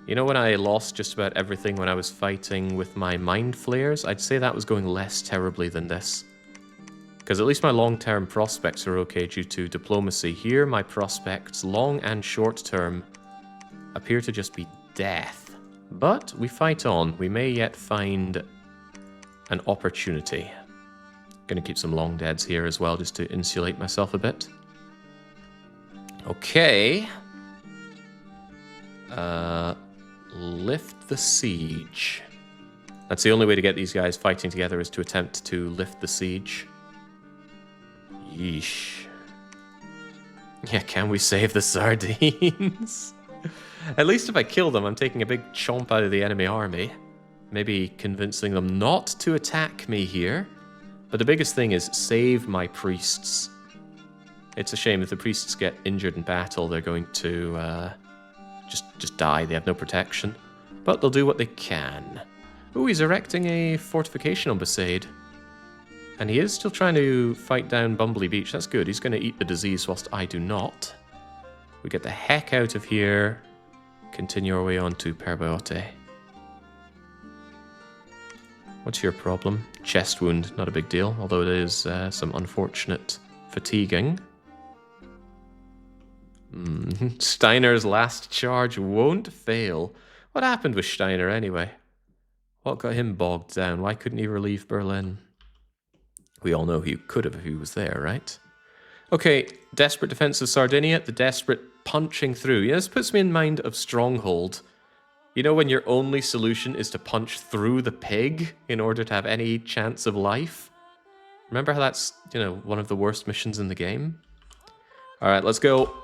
You know when I lost just about everything when I was fighting with my mind flayers? I'd say that was going less terribly than this. Because at least my long-term prospects are okay due to diplomacy. Here, my prospects, long and short-term, appear to just be death. But we fight on. We may yet find an opportunity. Gonna keep some long deads here as well, just to insulate myself a bit. Okay. Lift the siege. That's the only way to get these guys fighting together, is to attempt to lift the siege. Yeesh. Yeah, can we save the sardines? At least if I kill them, I'm taking a big chomp out of the enemy army. Maybe convincing them not to attack me here. But the biggest thing is save my priests. It's a shame if the priests get injured in battle, they're going to just die. They have no protection. But they'll do what they can. Ooh, he's erecting a fortification on Besaid. And he is still trying to fight down Bumbly Beach. That's good. He's going to eat the disease whilst I do not. We get the heck out of here. Continue our way on to Parabot. What's your problem? Chest wound, not a big deal, although it is some unfortunate fatiguing. Steiner's last charge won't fail. What happened with Steiner anyway? What got him bogged down? Why couldn't he relieve Berlin? We all know he could have if he was there, right? Okay, desperate defense of Sardinia, the desperate punching through. Yeah, this puts me in mind of Stronghold. You know when your only solution is to punch through the pig in order to have any chance of life? Remember how that's, you know, one of the worst missions in the game? Alright, let's go.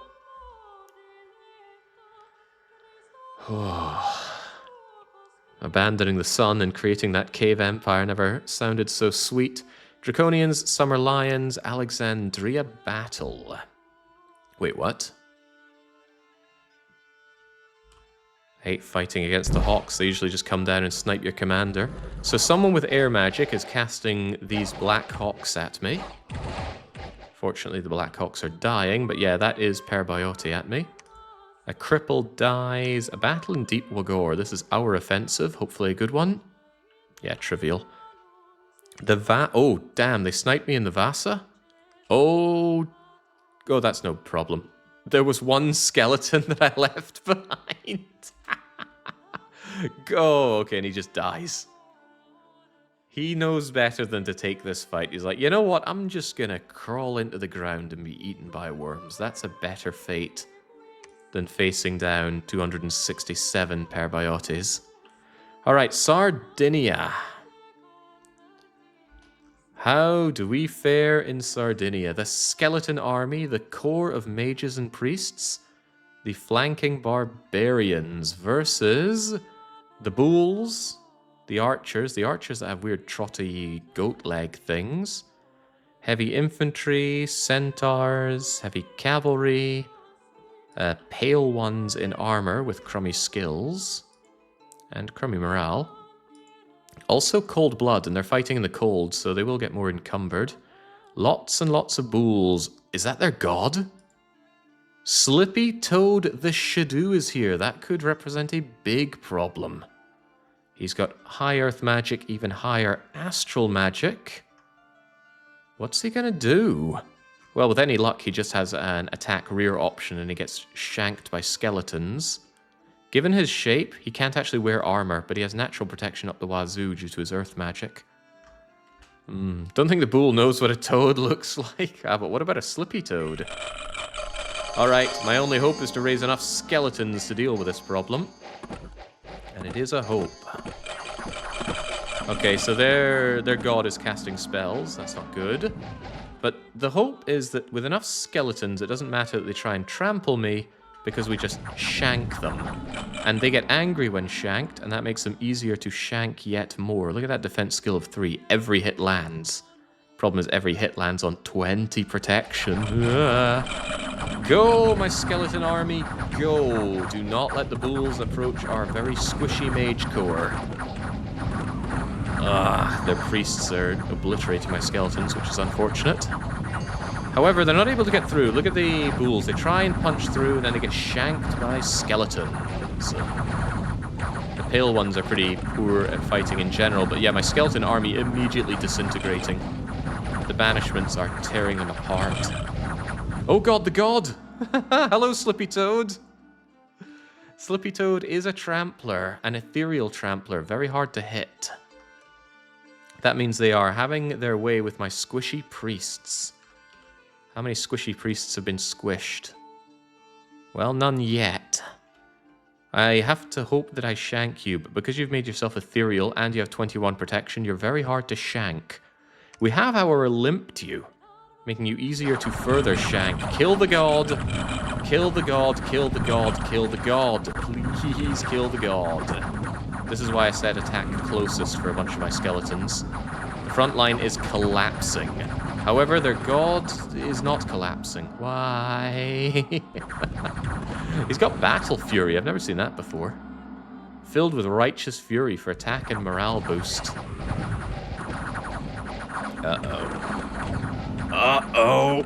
Abandoning the sun and creating that cave empire never sounded so sweet. Draconians, Summer Lions, Alexandria Battle. Wait, what? I hate fighting against the Hawks. They usually just come down and snipe your commander. So someone with air magic is casting these Black Hawks at me. Fortunately, the Black Hawks are dying, but yeah, that is Parabot at me. A cripple dies. A battle in Deep Wagor. This is our offensive. Hopefully a good one. Yeah, trivial. Oh, damn, they sniped me in the Vasa? Oh, that's no problem. There was one skeleton that I left behind. Go, okay, and he just dies. He knows better than to take this fight. He's like, you know what? I'm just gonna crawl into the ground and be eaten by worms. That's a better fate than facing down 267 Parabiotes. Alright, Sardinia. How do we fare in Sardinia? The skeleton army, the core of mages and priests, the flanking barbarians versus the bulls, the archers that have weird trotty goat leg things, heavy infantry, centaurs, heavy cavalry, pale ones in armor with crummy skills and crummy morale. Also cold blood, and they're fighting in the cold, so they will get more encumbered. Lots and lots of bulls. Is that their god? Slippy Toad the Shadoo is here. That could represent a big problem. He's got high earth magic, even higher astral magic. What's he gonna do? Well, with any luck, he just has an attack rear option and he gets shanked by skeletons. Given his shape, he can't actually wear armor, but he has natural protection up the wazoo due to his earth magic. Don't think the bull knows what a toad looks like. But what about a slippy toad? Alright, my only hope is to raise enough skeletons to deal with this problem. And it is a hope. Okay, so their god is casting spells. That's not good. But the hope is that with enough skeletons, it doesn't matter that they try and trample me, because we just shank them. And they get angry when shanked, and that makes them easier to shank yet more. Look at that defense skill of 3. Every hit lands. Problem is every hit lands on 20 protection. Go, my skeleton army, go. Do not let the bulls approach our very squishy mage core. Their priests are obliterating my skeletons, which is unfortunate. However, they're not able to get through. Look at the bulls. They try and punch through, and then they get shanked by skeletons. The pale ones are pretty poor at fighting in general, but yeah, my skeleton army immediately disintegrating. The banishments are tearing them apart. Oh god, the god! Hello, Slippy Toad! Slippy Toad is a trampler, an ethereal trampler, very hard to hit. That means they are having their way with my squishy priests. How many squishy priests have been squished? Well, none yet. I have to hope that I shank you, but because you've made yourself ethereal and you have 21 protection, you're very hard to shank. We have, however, limped you, making you easier to further shank. Kill the god! Kill the god, kill the god, kill the god. Please kill the god. This is why I said attack closest for a bunch of my skeletons. The front line is collapsing. However, their god is not collapsing. Why? He's got Battle Fury. I've never seen that before. Filled with Righteous Fury for attack and morale boost. Uh-oh. Uh-oh!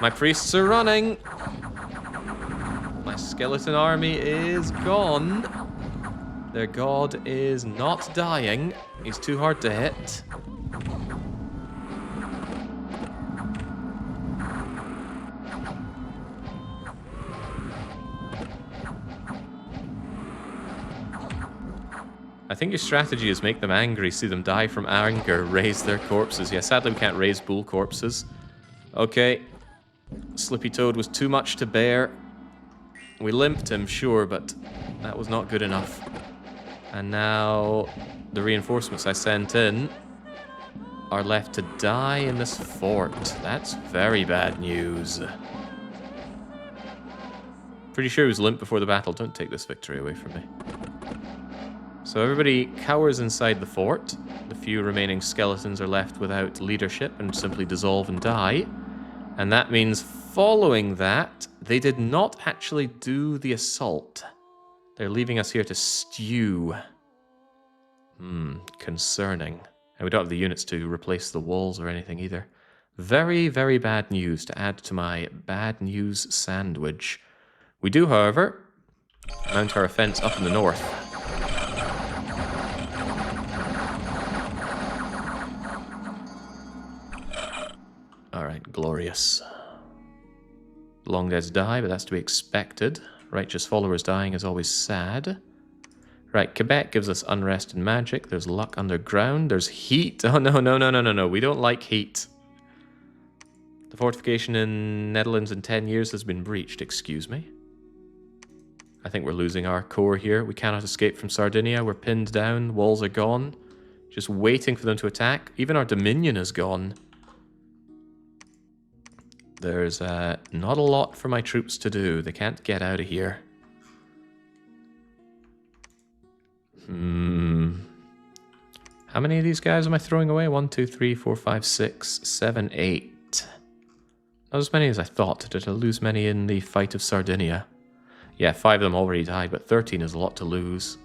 My priests are running! My skeleton army is gone. Their god is not dying. He's too hard to hit. I think your strategy is make them angry, see them die from anger, raise their corpses. Yeah, sadly we can't raise bull corpses. Okay. Slippy Toad was too much to bear. We limped him, sure, but that was not good enough. And now the reinforcements I sent in are left to die in this fort. That's very bad news. Pretty sure he was limped before the battle. Don't take this victory away from me. So everybody cowers inside the fort. The few remaining skeletons are left without leadership and simply dissolve and die. And that means following that, they did not actually do the assault. They're leaving us here to stew. Concerning. And we don't have the units to replace the walls or anything either. Very, very bad news to add to my bad news sandwich. We do, however, mount our offense up in the north. Alright, glorious. Long deads die, but that's to be expected. Righteous followers dying is always sad. Right, Quebec gives us unrest and magic. There's luck underground. There's heat. Oh, no. We don't like heat. The fortification in Netherlands in 10 years has been breached. Excuse me. I think we're losing our core here. We cannot escape from Sardinia. We're pinned down. Walls are gone. Just waiting for them to attack. Even our Dominion is gone. There's not a lot for my troops to do. They can't get out of here. How many of these guys am I throwing away? 1, 2, 3, 4, 5, 6, 7, 8. Not as many as I thought. Did I lose many in the fight of Sardinia? Yeah, 5 of them already died, but 13 is a lot to lose.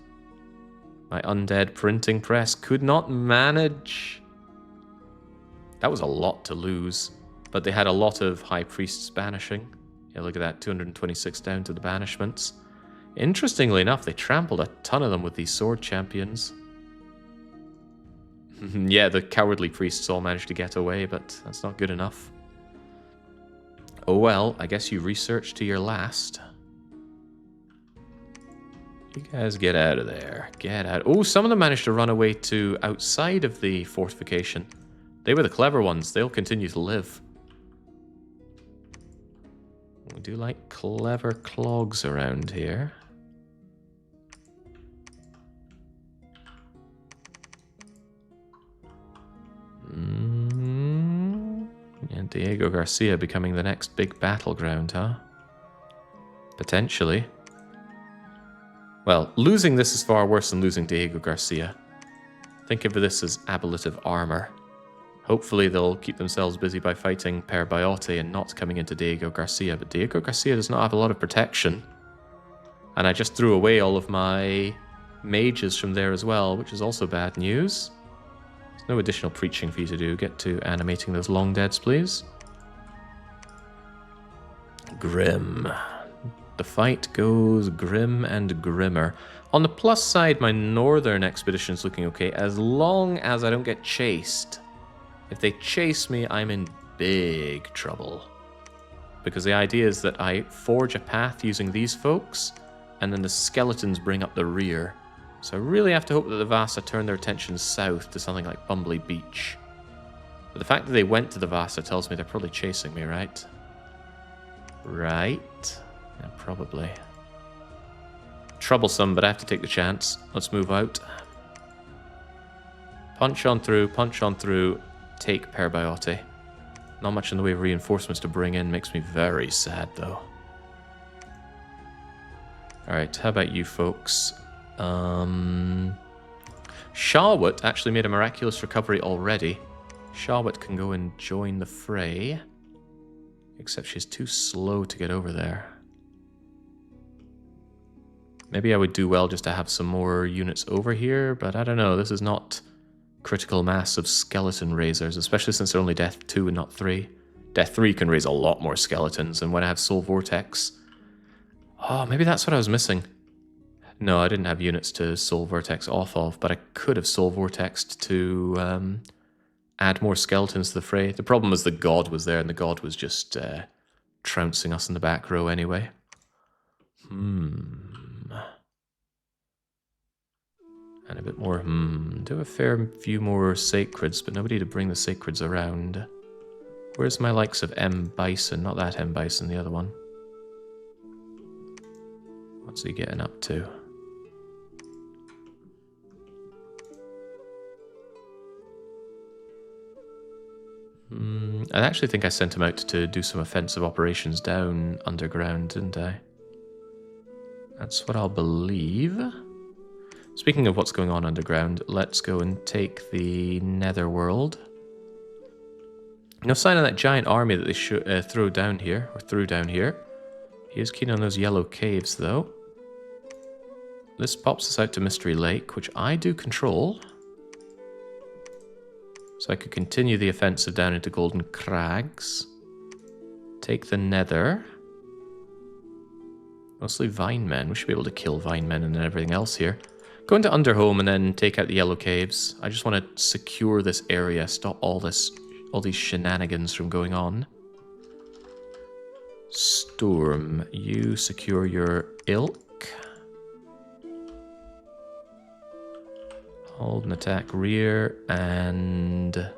My undead printing press could not manage. That was a lot to lose. But they had a lot of high priests banishing. Yeah, look at that, 226 down to the banishments. Interestingly enough, they trampled a ton of them with these sword champions. Yeah, the cowardly priests all managed to get away, but that's not good enough. Oh well, I guess you researched to your last. You guys get out of there. Get out. Oh, some of them managed to run away to outside of the fortification. They were the clever ones. They'll continue to live. We do like clever clogs around here. And Diego Garcia becoming the next big battleground, huh? Potentially. Well, losing this is far worse than losing Diego Garcia. Think of this as ablative armor. Hopefully they'll keep themselves busy by fighting Parabot and not coming into Diego Garcia. But Diego Garcia does not have a lot of protection. And I just threw away all of my mages from there as well, which is also bad news. There's no additional preaching for you to do. Get to animating those long deads, please. Grim. The fight goes grim and grimmer. On the plus side, my northern expedition's looking okay, as long as I don't get chased. If they chase me, I'm in big trouble. Because the idea is that I forge a path using these folks, and then the skeletons bring up the rear. So I really have to hope that the Vasa turn their attention south to something like Bumbly Beach. But the fact that they went to the Vasa tells me they're probably chasing me, right? Right? Yeah, probably. Troublesome, but I have to take the chance. Let's move out. Punch on through, take Parabot. Not much in the way of reinforcements to bring in, makes me very sad though. Alright, how about you folks? Charlotte actually made a miraculous recovery already. Charlotte can go and join the fray. Except she's too slow to get over there. Maybe I would do well just to have some more units over here, but I don't know. This is not critical mass of skeleton raisers, especially since they're only Death 2 and not 3. Death 3 can raise a lot more skeletons, and when I have Soul Vortex... Oh, maybe that's what I was missing. No, I didn't have units to Soul Vortex off of, but I could have Soul Vortexed to add more skeletons to the fray. The problem was the god was there, and the god was just trouncing us in the back row anyway. And a bit more, do a fair few more sacreds, but nobody to bring the sacreds around. Where's my likes of M. Bison? Not that M. Bison, the other one. What's he getting up to? I actually think I sent him out to do some offensive operations down underground, didn't I? That's what I'll believe. Speaking of what's going on underground, let's go and take the Netherworld. No sign of that giant army that they threw down here. He is keen on those yellow caves, though. This pops us out to Mystery Lake, which I do control. So I could continue the offensive down into Golden Crags. Take the Nether. Mostly Vinemen. We should be able to kill Vinemen and everything else here. Go into Underhome and then take out the Yellow Caves. I just want to secure this area, stop all these shenanigans from going on. Storm, you secure your ilk. Hold and attack rear, and...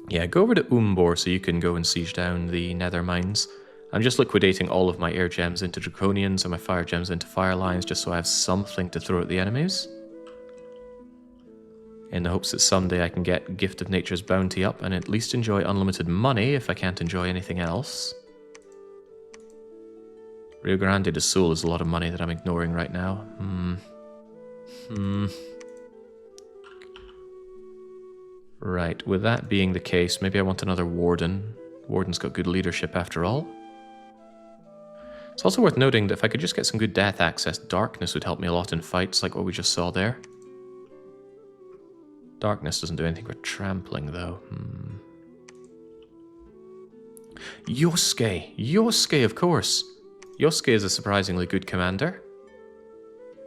yeah, go over to Umbor so you can go and siege down the Nether Mines. I'm just liquidating all of my air gems into Draconians and my fire gems into fire lines just so I have something to throw at the enemies. In the hopes that someday I can get Gift of Nature's Bounty up and at least enjoy unlimited money if I can't enjoy anything else. Rio Grande do Sul is a lot of money that I'm ignoring right now. Right, with that being the case, maybe I want another Warden. Warden's got good leadership after all. It's also worth noting that if I could just get some good death access, Darkness would help me a lot in fights like what we just saw there. Darkness doesn't do anything for trampling, though. Yosuke! Yosuke, of course! Yosuke is a surprisingly good commander.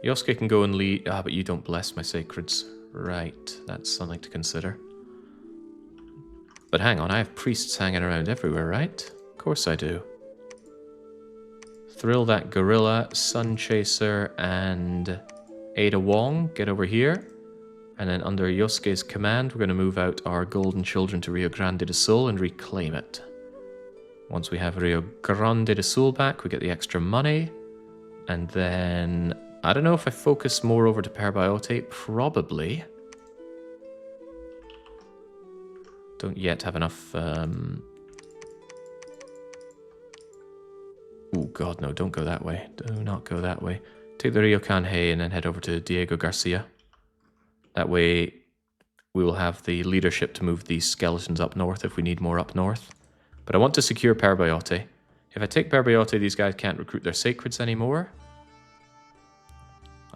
Yosuke can go and lead... ah, but you don't bless my sacreds. Right, that's something to consider. But hang on, I have priests hanging around everywhere, right? Of course I do. Thrill that gorilla, Sun Chaser, and Ada Wong, get over here. And then under Yosuke's command, we're going to move out our golden children to Rio Grande do Sul and reclaim it. Once we have Rio Grande do Sul back, we get the extra money. And then... I don't know if I focus more over to Parabot, probably. Don't yet have enough... oh god, no, don't go that way. Do not go that way. Take the Ryokan Hei and then head over to Diego Garcia. That way we will have the leadership to move these skeletons up north if we need more up north. But I want to secure Parabot. If I take Parabot, these guys can't recruit their sacreds anymore.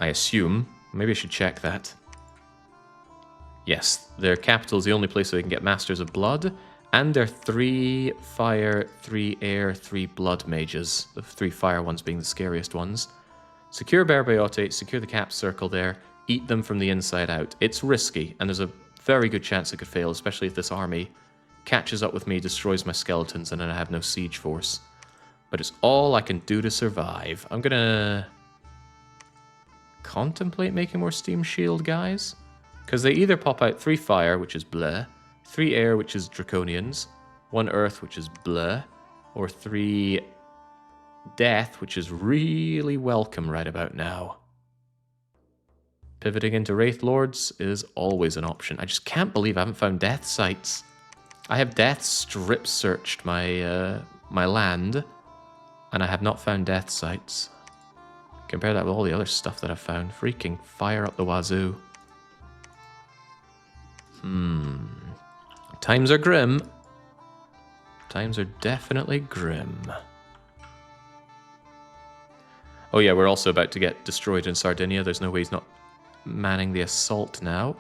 I assume. Maybe I should check that. Yes, their capital is the only place where they can get Masters of Blood. And they're 3 fire, 3 air, 3 blood mages. The 3 fire ones being the scariest ones. Secure Parabot, secure the cap circle there. Eat them from the inside out. It's risky, and there's a very good chance it could fail, especially if this army catches up with me, destroys my skeletons, and then I have no siege force. But it's all I can do to survive. I'm gonna... contemplate making more steam shield guys, because they either pop out 3 fire, which is bleh, 3 air, which is draconians, 1 earth, which is bleh, or 3 death, which is really welcome right about now. Pivoting into Wraith Lords is always an option. I just can't believe I haven't found death sites. I have death strip searched my my land, and I have not found death sites. Compare that with all the other stuff that I've found. Freaking fire up the wazoo. Times are grim. Times are definitely grim. Oh yeah, we're also about to get destroyed in Sardinia. There's no way he's not manning the assault now.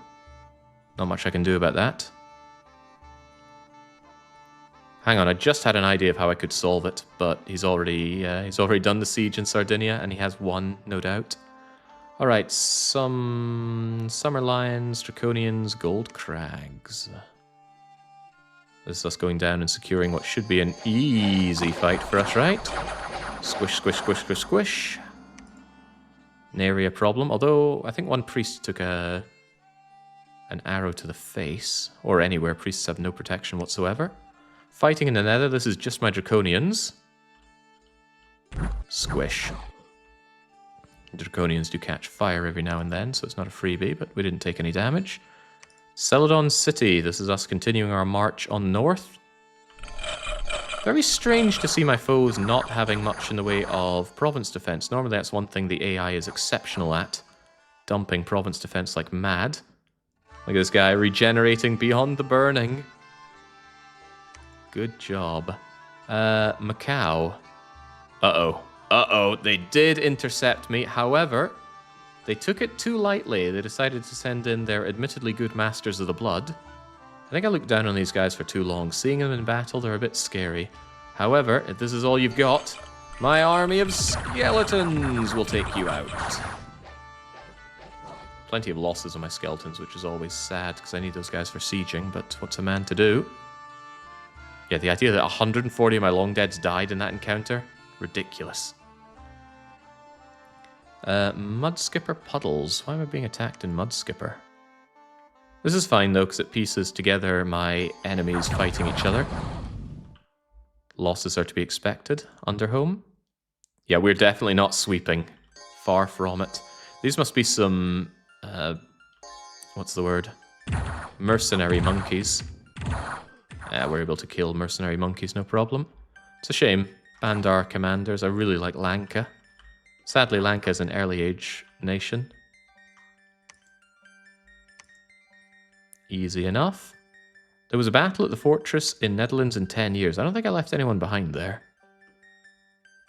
Not much I can do about that. Hang on, I just had an idea of how I could solve it, but he's already done the siege in Sardinia, and he has won, no doubt. All right, some Summer Lions, Draconians, Gold Crags. This is us going down and securing what should be an easy fight for us, right? Squish, squish, squish, squish, squish. Nary a problem, although I think one priest took an arrow to the face, or anywhere. Priests have no protection whatsoever. Fighting in the nether, this is just my Draconians. Squish. Draconians do catch fire every now and then, so it's not a freebie, but we didn't take any damage. Celadon City, this is us continuing our march on north. Very strange to see my foes not having much in the way of province defense. Normally that's one thing the AI is exceptional at. Dumping province defense like mad. Look at this guy regenerating beyond the burning. Good job. Macau. Uh-oh. Uh-oh, they did intercept me. However, they took it too lightly. They decided to send in their admittedly good Masters of the Blood. I think I looked down on these guys for too long. Seeing them in battle, they're a bit scary. However, if this is all you've got, my army of skeletons will take you out. Plenty of losses on my skeletons, which is always sad, because I need those guys for sieging, but what's a man to do? Yeah, the idea that 140 of my long deads died in that encounter? Ridiculous. Mudskipper Puddles. Why am I being attacked in Mudskipper? This is fine, though, because it pieces together my enemies fighting each other. Losses are to be expected. Underhome. Yeah, we're definitely not sweeping. Far from it. These must be some... what's the word? Mercenary monkeys. We're able to kill mercenary monkeys, no problem. It's a shame. Bandar commanders. I really like Lanka. Sadly, Lanka is an early age nation. Easy enough. There was a battle at the fortress in Netherlands in 10 years. I don't think I left anyone behind there.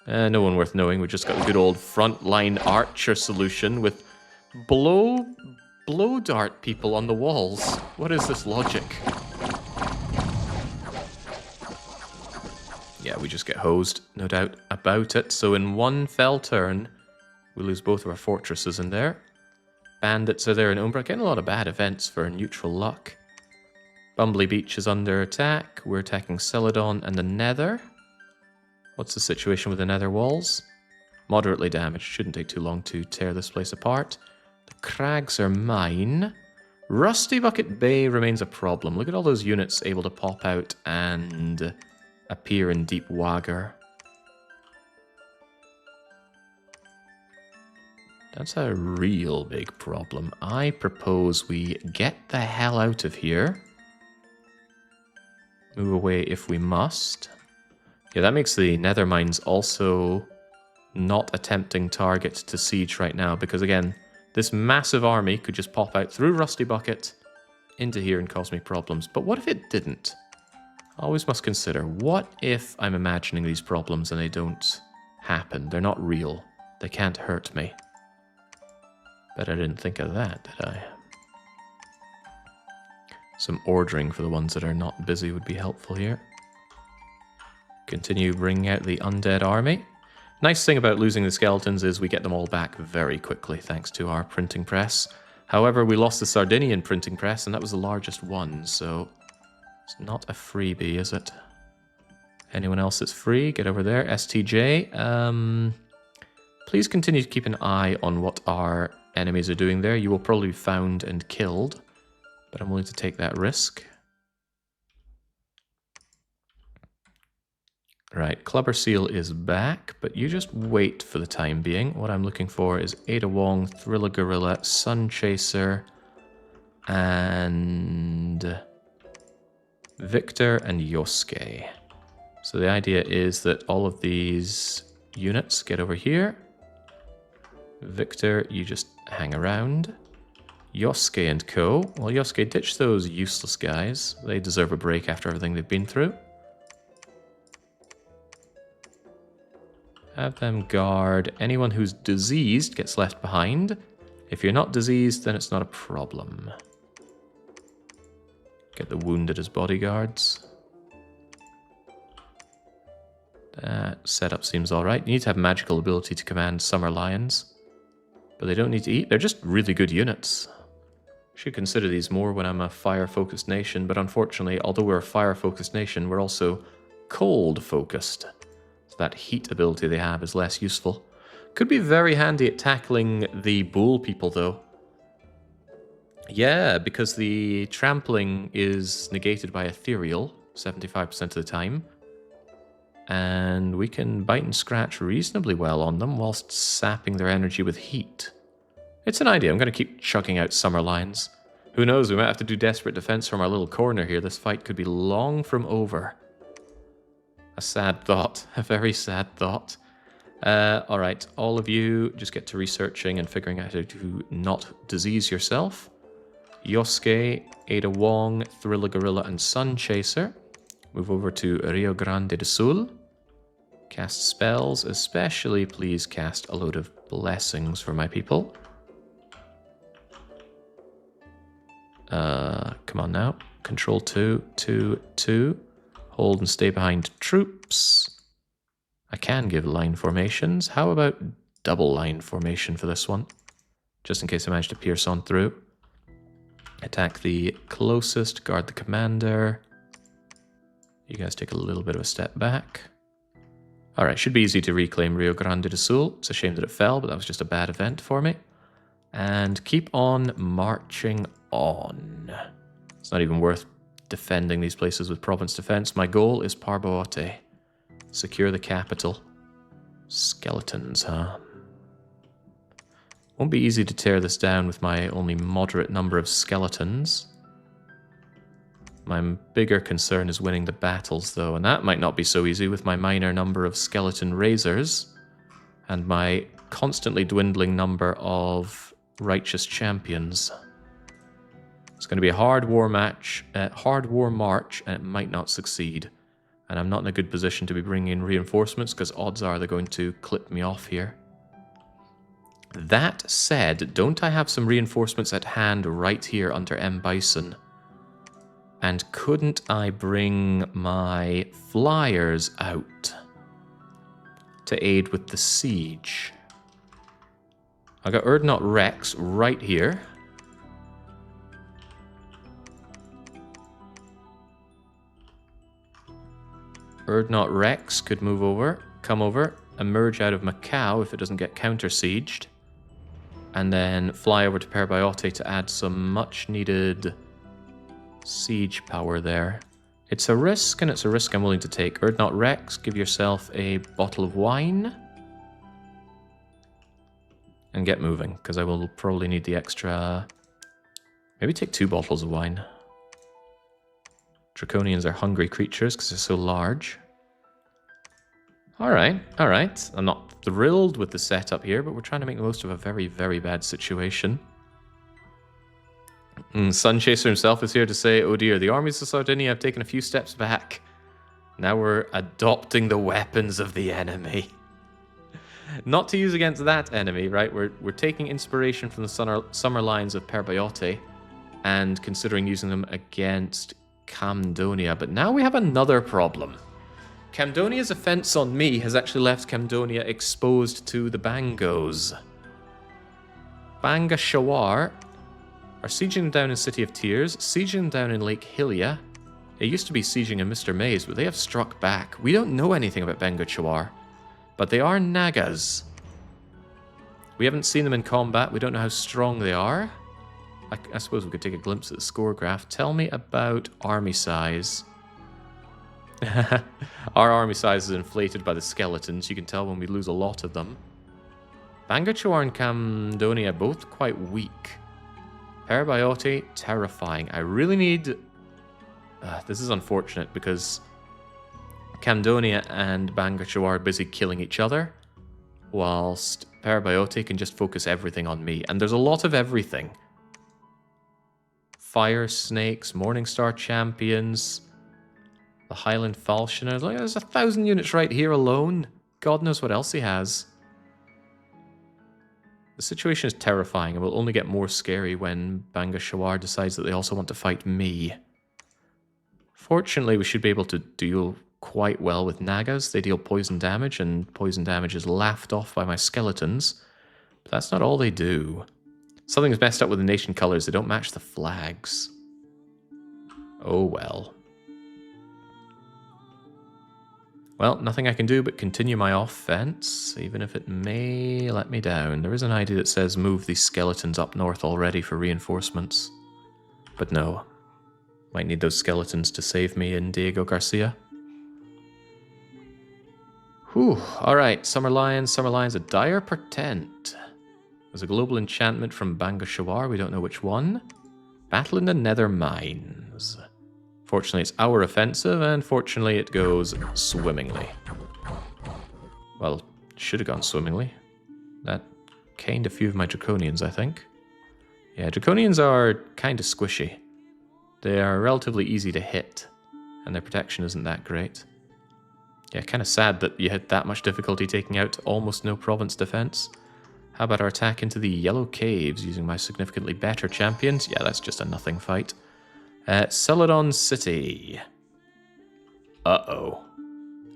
No one worth knowing. We just got the good old frontline archer solution with blow dart people on the walls. What is this logic? Yeah, we just get hosed, no doubt about it. So in one fell turn, we lose both of our fortresses in there. Bandits are there in Umbra. Getting a lot of bad events for neutral luck. Bumbly Beach is under attack. We're attacking Celadon and the Nether. What's the situation with the Nether walls? Moderately damaged. Shouldn't take too long to tear this place apart. The crags are mine. Rusty Bucket Bay remains a problem. Look at all those units able to pop out and appear in Deep Wagger. That's a real big problem. I propose we get the hell out of here. Move away if we must. Yeah, that makes the nether mines also not a tempting target to siege right now, because again, this massive army could just pop out through Rusty Bucket into here and cause me problems. But what if it didn't? I always must consider, what if I'm imagining these problems and they don't happen? They're not real. They can't hurt me. Bet I didn't think of that, did I? Some ordering for the ones that are not busy would be helpful here. Continue bringing out the undead army. Nice thing about losing the skeletons is we get them all back very quickly thanks to our printing press. However, we lost the Sardinian printing press and that was the largest one, so it's not a freebie, is it? Anyone else that's free, get over there. STJ. Please continue to keep an eye on what our enemies are doing there. You will probably be found and killed, but I'm willing to take that risk. Right, Clubber Seal is back, but you just wait for the time being. What I'm looking for is Ada Wong, Thriller Gorilla, Sun Chaser, and Victor and Yosuke. So the idea is that all of these units get over here. Victor, you just hang around. Yosuke and co. Well, Yosuke, ditch those useless guys. They deserve a break after everything they've been through. Have them guard. Anyone who's diseased gets left behind. If you're not diseased, then it's not a problem. Get the wounded as bodyguards. That setup seems alright. You need to have magical ability to command summer lions. But they don't need to eat. They're just really good units. Should consider these more when I'm a fire-focused nation, but unfortunately, although we're a fire-focused nation, we're also cold-focused. So that heat ability they have is less useful. Could be very handy at tackling the bull people, though. Yeah, because the trampling is negated by ethereal 75% of the time. And we can bite and scratch reasonably well on them whilst sapping their energy with heat. It's an idea. I'm going to keep chucking out summer lions. Who knows, we might have to do desperate defense from our little corner here. This fight could be long from over. A sad thought. A very sad thought. Alright, all of you just get to researching and figuring out how to not disease yourself. Yosuke, Ada Wong, Thriller Gorilla, and Sun Chaser. Move over to Rio Grande do Sul. Cast spells, especially please cast a load of blessings for my people. Come on now. Control 2, 2, 2. Hold and stay behind troops. I can give line formations. How about double line formation for this one? Just in case I manage to pierce on through. Attack the closest, guard the commander. You guys take a little bit of a step back. Alright, should be easy to reclaim Rio Grande do Sul. It's a shame that it fell, but that was just a bad event for me. And keep on marching on. It's not even worth defending these places with province defense. My goal is Parabot. Secure the capital. Skeletons, huh? Won't be easy to tear this down with my only moderate number of skeletons. My bigger concern is winning the battles, though, and that might not be so easy with my minor number of skeleton razors and my constantly dwindling number of righteous champions. It's going to be a hard war march, and it might not succeed. And I'm not in a good position to be bringing in reinforcements because odds are they're going to clip me off here. That said, don't I have some reinforcements at hand right here under M. Bison? And couldn't I bring my flyers out to aid with the siege? I got Urdnot Rex right here. Urdnot Rex could move over, come over, emerge out of Macau if it doesn't get counter-sieged, and then fly over to Parabot to add some much-needed siege power there. It's a risk, and it's a risk I'm willing to take. Urdnot Rex, give yourself a bottle of wine. And get moving, because I will probably need the extra... Maybe take 2 bottles of wine. Draconians are hungry creatures because they're so large. Alright, alright. I'm not thrilled with the setup here, but we're trying to make the most of a very, very bad situation. Sun Chaser himself is here to say, oh dear, the armies of Sardinia have taken a few steps back. Now we're adopting the weapons of the enemy. Not to use against that enemy, right? We're taking inspiration from the summer lines of Parabot and considering using them against Camdonia. But now we have another problem. Camdonia's offense on me has actually left Camdonia exposed to the Bangos. Banga Shawar are sieging down in City of Tears, sieging down in Lake Hylia. It used to be sieging in Mr. Maze, but they have struck back. We don't know anything about Banga Shawar, but they are Nagas. We haven't seen them in combat. We don't know how strong they are. I suppose we could take a glimpse at the score graph. Tell me about army size. Our army size is inflated by the skeletons. You can tell when we lose a lot of them. Banga Shawar and Camdonia both quite weak. Parabot, terrifying. I really need... this is unfortunate because Camdonia and Banga Shawar are busy killing each other, whilst Parabot can just focus everything on me. And there's a lot of everything. Fire Snakes, Morningstar Champions, the Highland Falconers. Like, there's 1,000 units right here alone. God knows what else he has. The situation is terrifying and will only get more scary when Banga Shawar decides that they also want to fight me. Fortunately, we should be able to deal quite well with Nagas. They deal poison damage, and poison damage is laughed off by my skeletons. But that's not all they do. Something's messed up with the nation colors. They don't match the flags. Oh well. Well, nothing I can do but continue my offense, even if it may let me down. There is an idea that says move these skeletons up north already for reinforcements. But no. Might need those skeletons to save me in Diego Garcia. Whew. Alright, Summer Lions, a dire portent. There's a global enchantment from Banga Shawar, we don't know which one. Battle in the Nether Mines. Fortunately, it's our offensive, and fortunately, it goes swimmingly. Well, should have gone swimmingly. That caned a few of my Draconians, I think. Yeah, Draconians are kind of squishy. They are relatively easy to hit, and their protection isn't that great. Yeah, kind of sad that you had that much difficulty taking out almost no province defense. How about our attack into the Yellow Caves using my significantly better champions? Yeah, that's just a nothing fight. Celadon City. Uh-oh.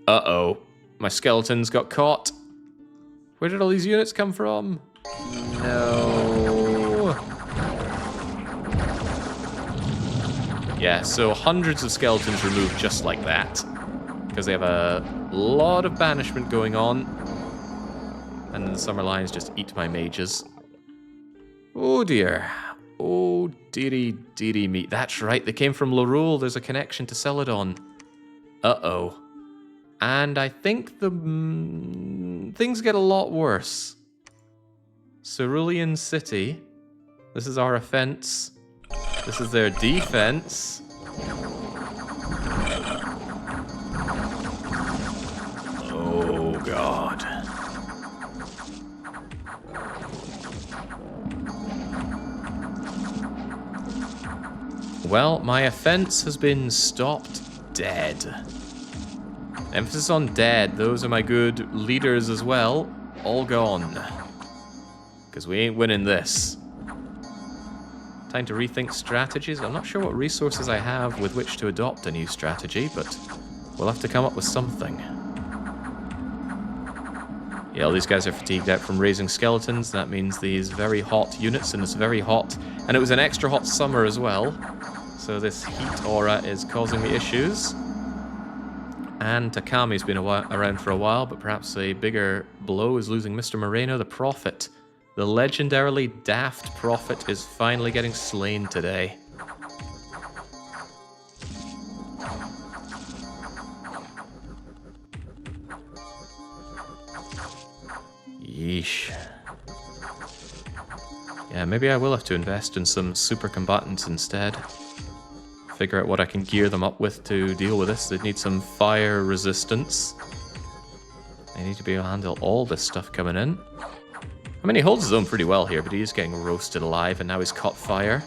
Uh-oh. My skeletons got caught. Where did all these units come from? No. Yeah, so hundreds of skeletons removed just like that. Because they have a lot of banishment going on. And then the Summer Lions just eat my mages. Oh dear. Oh, dearie, dearie me. That's right, they came from Lorule. There's a connection to Celadon. Uh-oh. And I think the things get a lot worse. Cerulean City. This is our offense. This is their defense. Oh, God. Well, my offense has been stopped dead. Emphasis on dead. Those are my good leaders as well. All gone. Because we ain't winning this. Time to rethink strategies. I'm not sure what resources I have with which to adopt a new strategy, but we'll have to come up with something. Yeah, all these guys are fatigued out from raising skeletons. That means these very hot units in this very hot... And it was an extra hot summer as well. So this heat aura is causing me issues. And Takami's been around for a while, but perhaps a bigger blow is losing Mr. Moreno, the Prophet. The legendarily daft Prophet is finally getting slain today. Yeesh. Yeah, maybe I will have to invest in some super combatants instead. Figure out what I can gear them up with to deal with this. They need some fire resistance. They need to be able to handle all this stuff coming in. I mean, he holds his own pretty well here, but he is getting roasted alive, and now he's caught fire.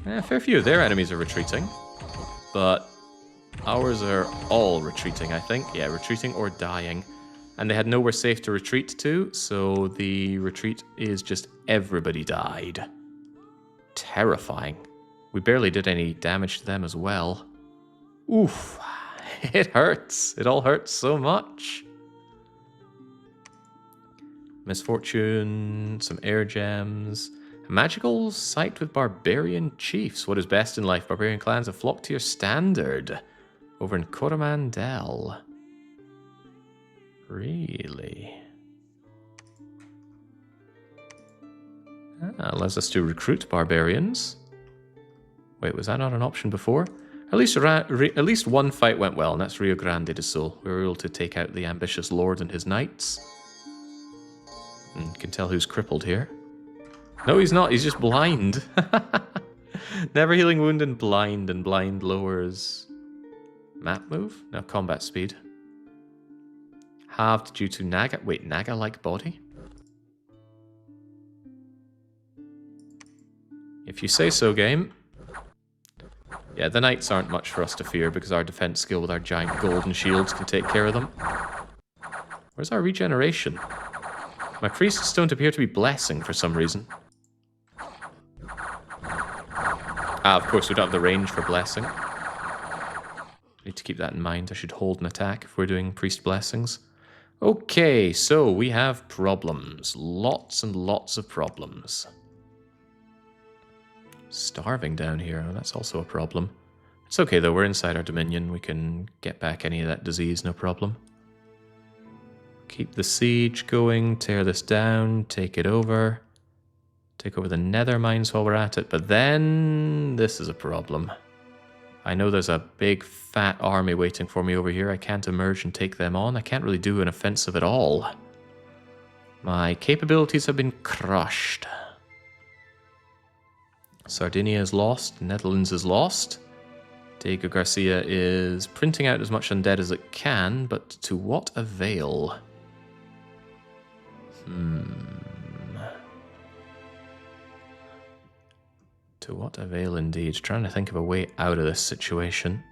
A fair few of their enemies are retreating, but ours are all retreating, I think. Yeah, retreating or dying. And they had nowhere safe to retreat to, so the retreat is just everybody died. Terrifying. We barely did any damage to them as well. Oof. It hurts. It all hurts so much. Misfortune, some air gems. A magical site with barbarian chiefs. What is best in life? Barbarian clans have flocked to your standard. Over in Coromandel. Really? Allows us to recruit barbarians. Wait, was that not an option before? At least one fight went well, and that's Rio Grande do Sul. We were able to take out the ambitious lord and his knights. And you can tell who's crippled here. No, he's not. He's just blind. Never healing wound and blind lowers... Map move? No, combat speed. Halved due to Naga. Wait, Naga-like body? If you say so, game. Yeah, the knights aren't much for us to fear because our defense skill with our giant golden shields can take care of them. Where's our regeneration? My priests don't appear to be blessing for some reason. Ah, of course, we don't have the range for blessing. Need to keep that in mind. I should hold an attack if we're doing priest blessings. Okay, so we have problems. Lots and lots of problems. Starving down here. Oh, that's also a problem. It's okay, though. We're inside our dominion. We can get back any of that disease, no problem. Keep the siege going. Tear this down. Take it over. Take over the nether mines while we're at it. But then this is a problem. I know there's a big fat army waiting for me over here. I can't emerge and take them on. I can't really do an offensive at all. My capabilities have been crushed. Sardinia is lost. Netherlands is lost. Diego Garcia is printing out as much undead as it can, but to what avail? To what avail indeed? Trying to think of a way out of this situation.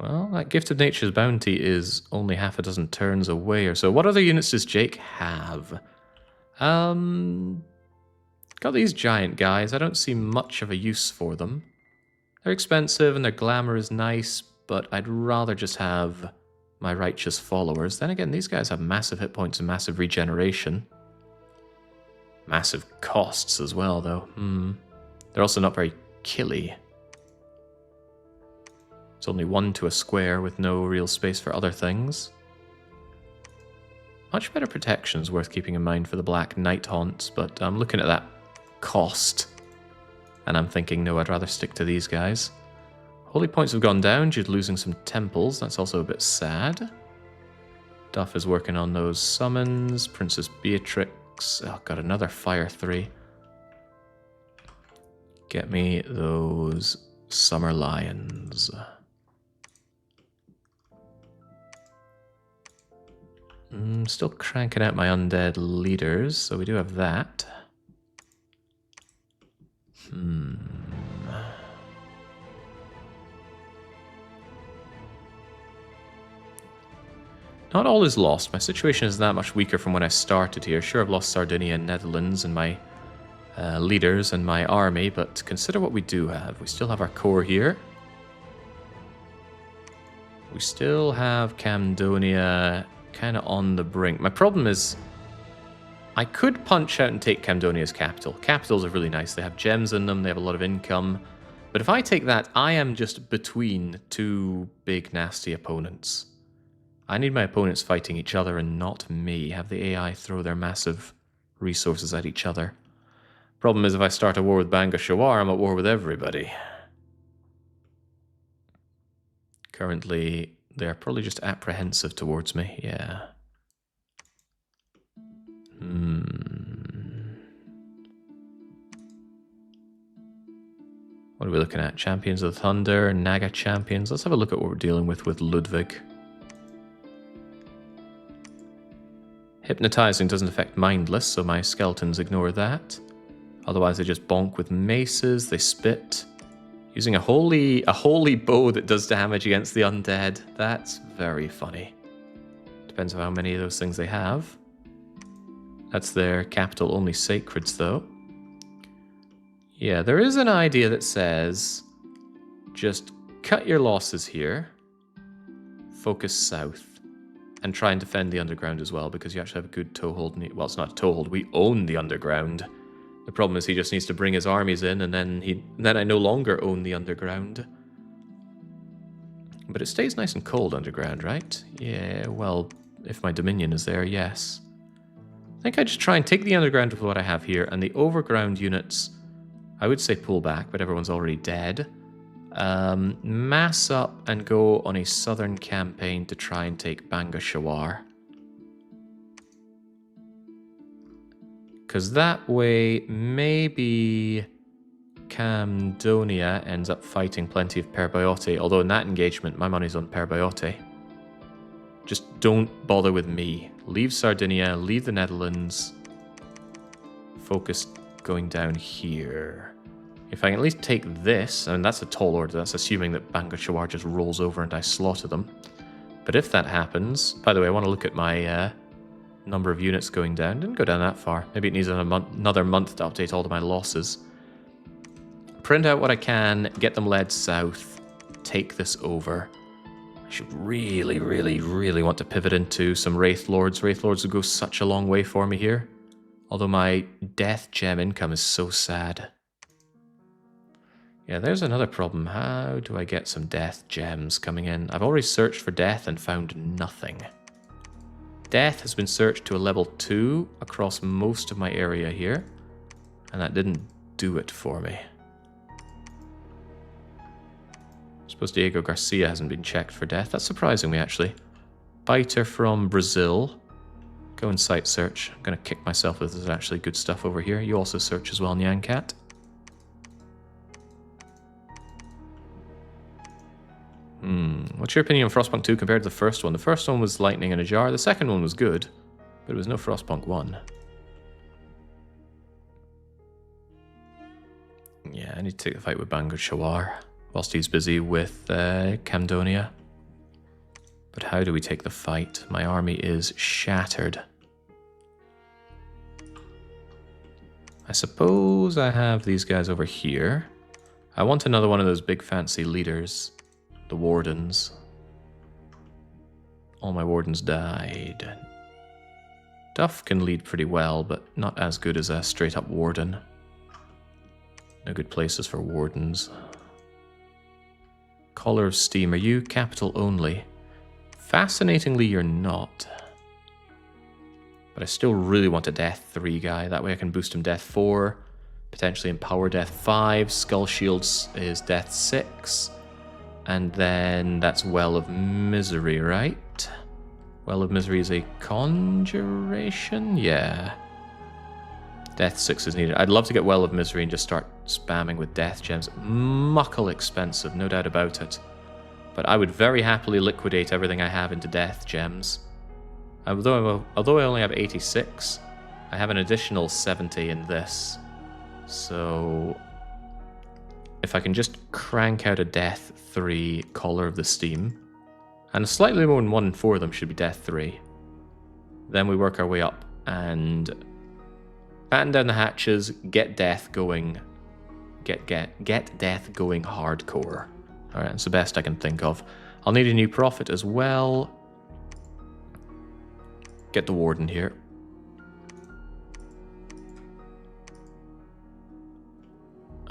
Well, that Gift of Nature's Bounty is only half a dozen turns away or so. What other units does Jake have? Got these giant guys. I don't see much of a use for them. They're expensive and their glamour is nice, but I'd rather just have my righteous followers. Then again, these guys have massive hit points and massive regeneration. Massive costs as well, though. They're also not very killy. It's only 1 to a square with no real space for other things. Much better protections worth keeping in mind for the Black Knight Haunts, but I'm looking at that cost. And I'm thinking, no, I'd rather stick to these guys. Holy points have gone down due to losing some temples. That's also a bit sad. Duff is working on those summons. Princess Beatrix. Oh, got another Fire 3. Get me those Summer Lions. Still cranking out my undead leaders, so we do have that. Not all is lost. My situation is that much weaker from when I started here. Sure, I've lost Sardinia and Netherlands and my leaders and my army, but consider what we do have. We still have our core here. We still have Camdonia kind of on the brink. My problem is I could punch out and take Camdonia's capital. Capitals are really nice. They have gems in them. They have a lot of income. But if I take that, I am just between two big, nasty opponents. I need my opponents fighting each other and not me. Have the AI throw their massive resources at each other. Problem is, if I start a war with Banga Shawar, I'm at war with everybody. Currently, they're probably just apprehensive towards me. Yeah. What are we looking at? Champions of the Thunder, Naga Champions. Let's have a look at what we're dealing with Ludwig. Hypnotizing doesn't affect Mindless, so my skeletons ignore that. Otherwise, they just bonk with maces, they spit. Using a holy bow that does damage against the undead. That's very funny. Depends on how many of those things they have. That's their capital only sacreds, though. Yeah, there is an idea that says just cut your losses here, focus south, and try and defend the underground as well, because you actually have a good toehold. Well, it's not a toehold, we own the underground. The problem is he just needs to bring his armies in, and then I no longer own the underground. But it stays nice and cold underground, right? Yeah, well, if my dominion is there, yes. I think I just try and take the underground with what I have here, and the overground units, I would say pull back, but everyone's already dead. Mass up and go on a southern campaign to try and take Banga Shawar. Because that way, maybe Camdonia ends up fighting plenty of Parabot, although in that engagement, my money's on Parabot. Just don't bother with me. Leave Sardinia, leave the Netherlands. Focus going down here. If I can at least take this, and that's a tall order, that's assuming that Bango Shawar just rolls over and I slaughter them. But if that happens, by the way, I want to look at my number of units going down. Didn't go down that far. Maybe it needs another month to update all of my losses. Print out what I can, get them led south, take this over. I should really, really, really want to pivot into some Wraith Lords. Wraith Lords would go such a long way for me here. Although my Death Gem income is so sad. Yeah, there's another problem. How do I get some Death Gems coming in? I've already searched for Death and found nothing. Death has been searched to a level 2 across most of my area here. And that didn't do it for me. I suppose Diego Garcia hasn't been checked for Death. That's surprising me, actually. Biter from Brazil. Go and site search. I'm going to kick myself if there's actually good stuff over here. You also search as well, Nyancat. What's your opinion on Frostpunk 2 compared to the first one? The first one was lightning in a jar. The second one was good, but it was no Frostpunk 1. Yeah, I need to take the fight with Bango Shawar whilst he's busy with Camdonia. But how do we take the fight? My army is shattered. I suppose I have these guys over here. I want another one of those big fancy leaders. The Wardens. All my Wardens died. Duff can lead pretty well, but not as good as a straight-up Warden. No good places for Wardens. Caller of Steam, are you capital only? Fascinatingly, you're not. But I still really want a Death 3 guy. That way I can boost him Death 4. Potentially empower Death 5. Skull Shields is Death 6. And then that's Well of Misery, right? Well of Misery is a conjuration? Yeah. Death 6 is needed. I'd love to get Well of Misery and just start spamming with Death Gems. Muckle expensive, no doubt about it. But I would very happily liquidate everything I have into Death Gems. Although I only have 86, I have an additional 70 in this. So if I can just crank out a Death 3 Caller of the Steam, and slightly more than 1 in 4 of them should be Death 3, then we work our way up and batten down the hatches, get Death going, get Death going hardcore. Alright, that's the best I can think of. I'll need a new Prophet as well. Get the Warden here.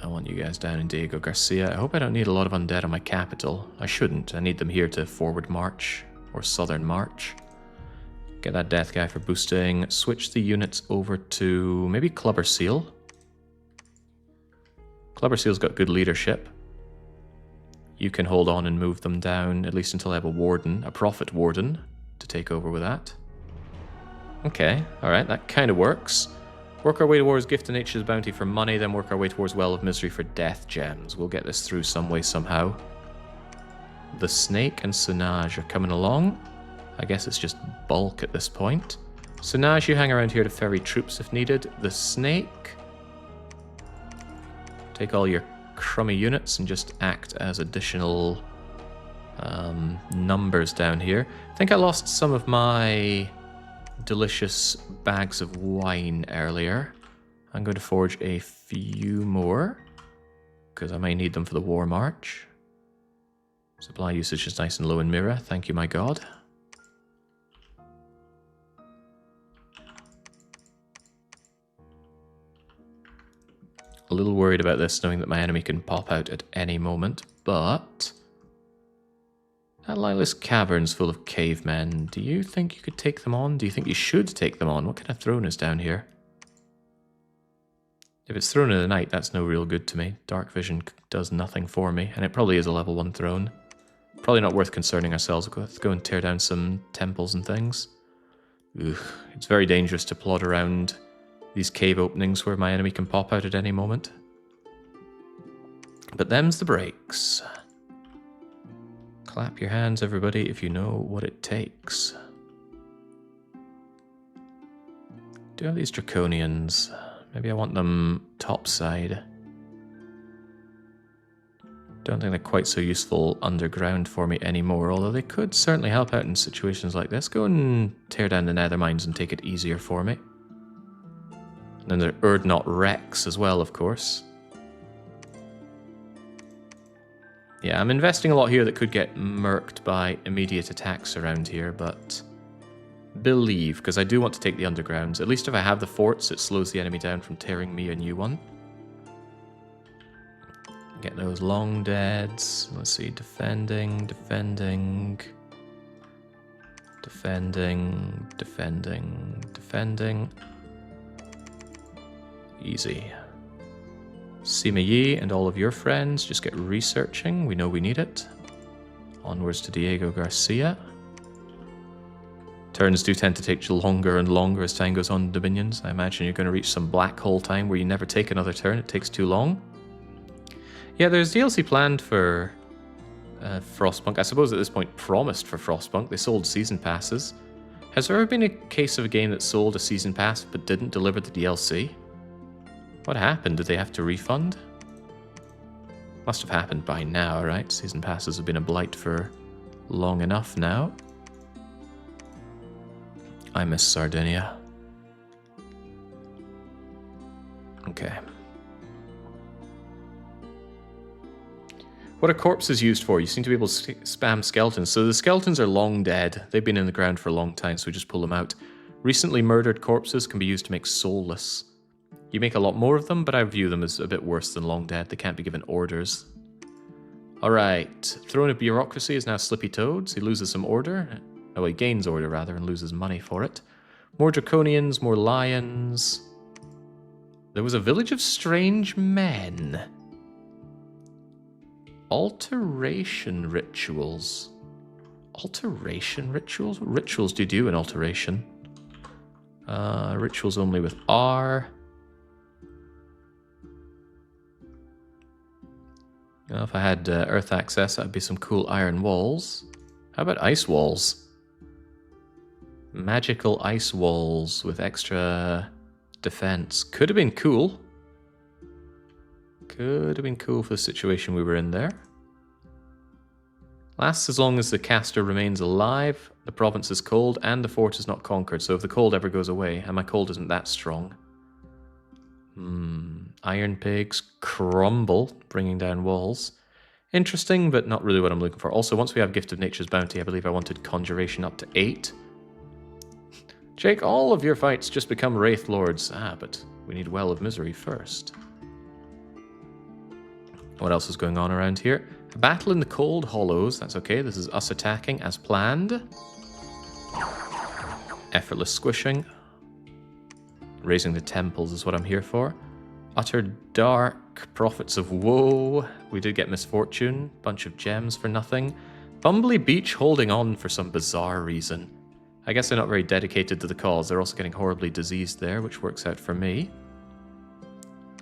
I want you guys down in Diego Garcia. I hope I don't need a lot of undead on my capital. I shouldn't. I need them here to forward march or southern march. Get that death guy for boosting. Switch the units over to maybe Clubber Seal. Clubber Seal's got good leadership. You can hold on and move them down, at least until I have a warden, a prophet warden, to take over with that. Okay, alright, that kind of works. Work our way towards Gift of Nature's Bounty for money, then work our way towards Well of Misery for death gems. We'll get this through some way, somehow. The Snake and Sonage are coming along. I guess it's just bulk at this point. Sonage, you hang around here to ferry troops if needed. The Snake, take all your crummy units and just act as additional numbers down here. I think I lost some of my delicious bags of wine earlier. I'm going to forge a few more because I may need them for the war march. Supply usage is nice and low in Mira. Thank you, my god. A little worried about this, knowing that my enemy can pop out at any moment, but that Lilas Cavern's full of cavemen. Do you think you could take them on? Do you think you should take them on? What kind of throne is down here? If it's Throne of the Night, that's no real good to me. Dark Vision does nothing for me, and it probably is a level 1 throne. Probably not worth concerning ourselves. Let's go and tear down some temples and things. Ugh, it's very dangerous to plod around these cave openings where my enemy can pop out at any moment. But them's the breaks. Clap your hands, everybody, if you know what it takes. Do have these draconians. Maybe I want them topside. Don't think they're quite so useful underground for me anymore, although they could certainly help out in situations like this. Go and tear down the nether mines and take it easier for me. And then there are Urdnot Rex as well, of course. Yeah, I'm investing a lot here that could get murked by immediate attacks around here, but believe, because I do want to take the undergrounds. At least if I have the forts, it slows the enemy down from tearing me a new one. Get those long deads. Let's see, defending, defending, defending, defending, defending. Easy. Sima Yi and all of your friends, just get researching. We know we need it. Onwards to Diego Garcia. Turns do tend to take longer and longer as time goes on in Dominions. I imagine you're going to reach some black hole time where you never take another turn. It takes too long. Yeah, there's DLC planned for Frostpunk. I suppose at this point promised for Frostpunk. They sold season passes. Has there ever been a case of a game that sold a season pass but didn't deliver the DLC? What happened? Did they have to refund? Must have happened by now, right? Season passes have been a blight for long enough now. I miss Sardinia. Okay. What are corpses used for? You seem to be able to spam skeletons. So the skeletons are long dead. They've been in the ground for a long time, so we just pull them out. Recently murdered corpses can be used to make soulless. You make a lot more of them, but I view them as a bit worse than long dead. They can't be given orders. Alright, Throne of Bureaucracy is now Slippy Toads. He loses some order. Oh, he gains order, rather, and loses money for it. More Draconians, more Lions. There was a village of strange men. Alteration rituals. Alteration rituals? What rituals do you do in Alteration? Rituals only with R. Well, if I had Earth access, that would be some cool iron walls. How about ice walls? Magical ice walls with extra defense. Could have been cool. Could have been cool for the situation we were in there. Lasts as long as the caster remains alive, the province is cold, and the fort is not conquered. So if the cold ever goes away, and my cold isn't that strong. Iron pigs crumble, bringing down walls. Interesting, but not really what I'm looking for. Also, once we have Gift of Nature's Bounty, I believe I wanted Conjuration up to 8. Jake, all of your fights just become Wraith Lords. Ah, but we need Well of Misery first. What else is going on around here? A battle in the Cold Hollows. That's okay. This is us attacking as planned. Effortless squishing. Raising the temples is what I'm here for. Utter Dark. Prophets of Woe. We did get Misfortune. Bunch of gems for nothing. Bumbly Beach holding on for some bizarre reason. I guess they're not very dedicated to the cause. They're also getting horribly diseased there, which works out for me.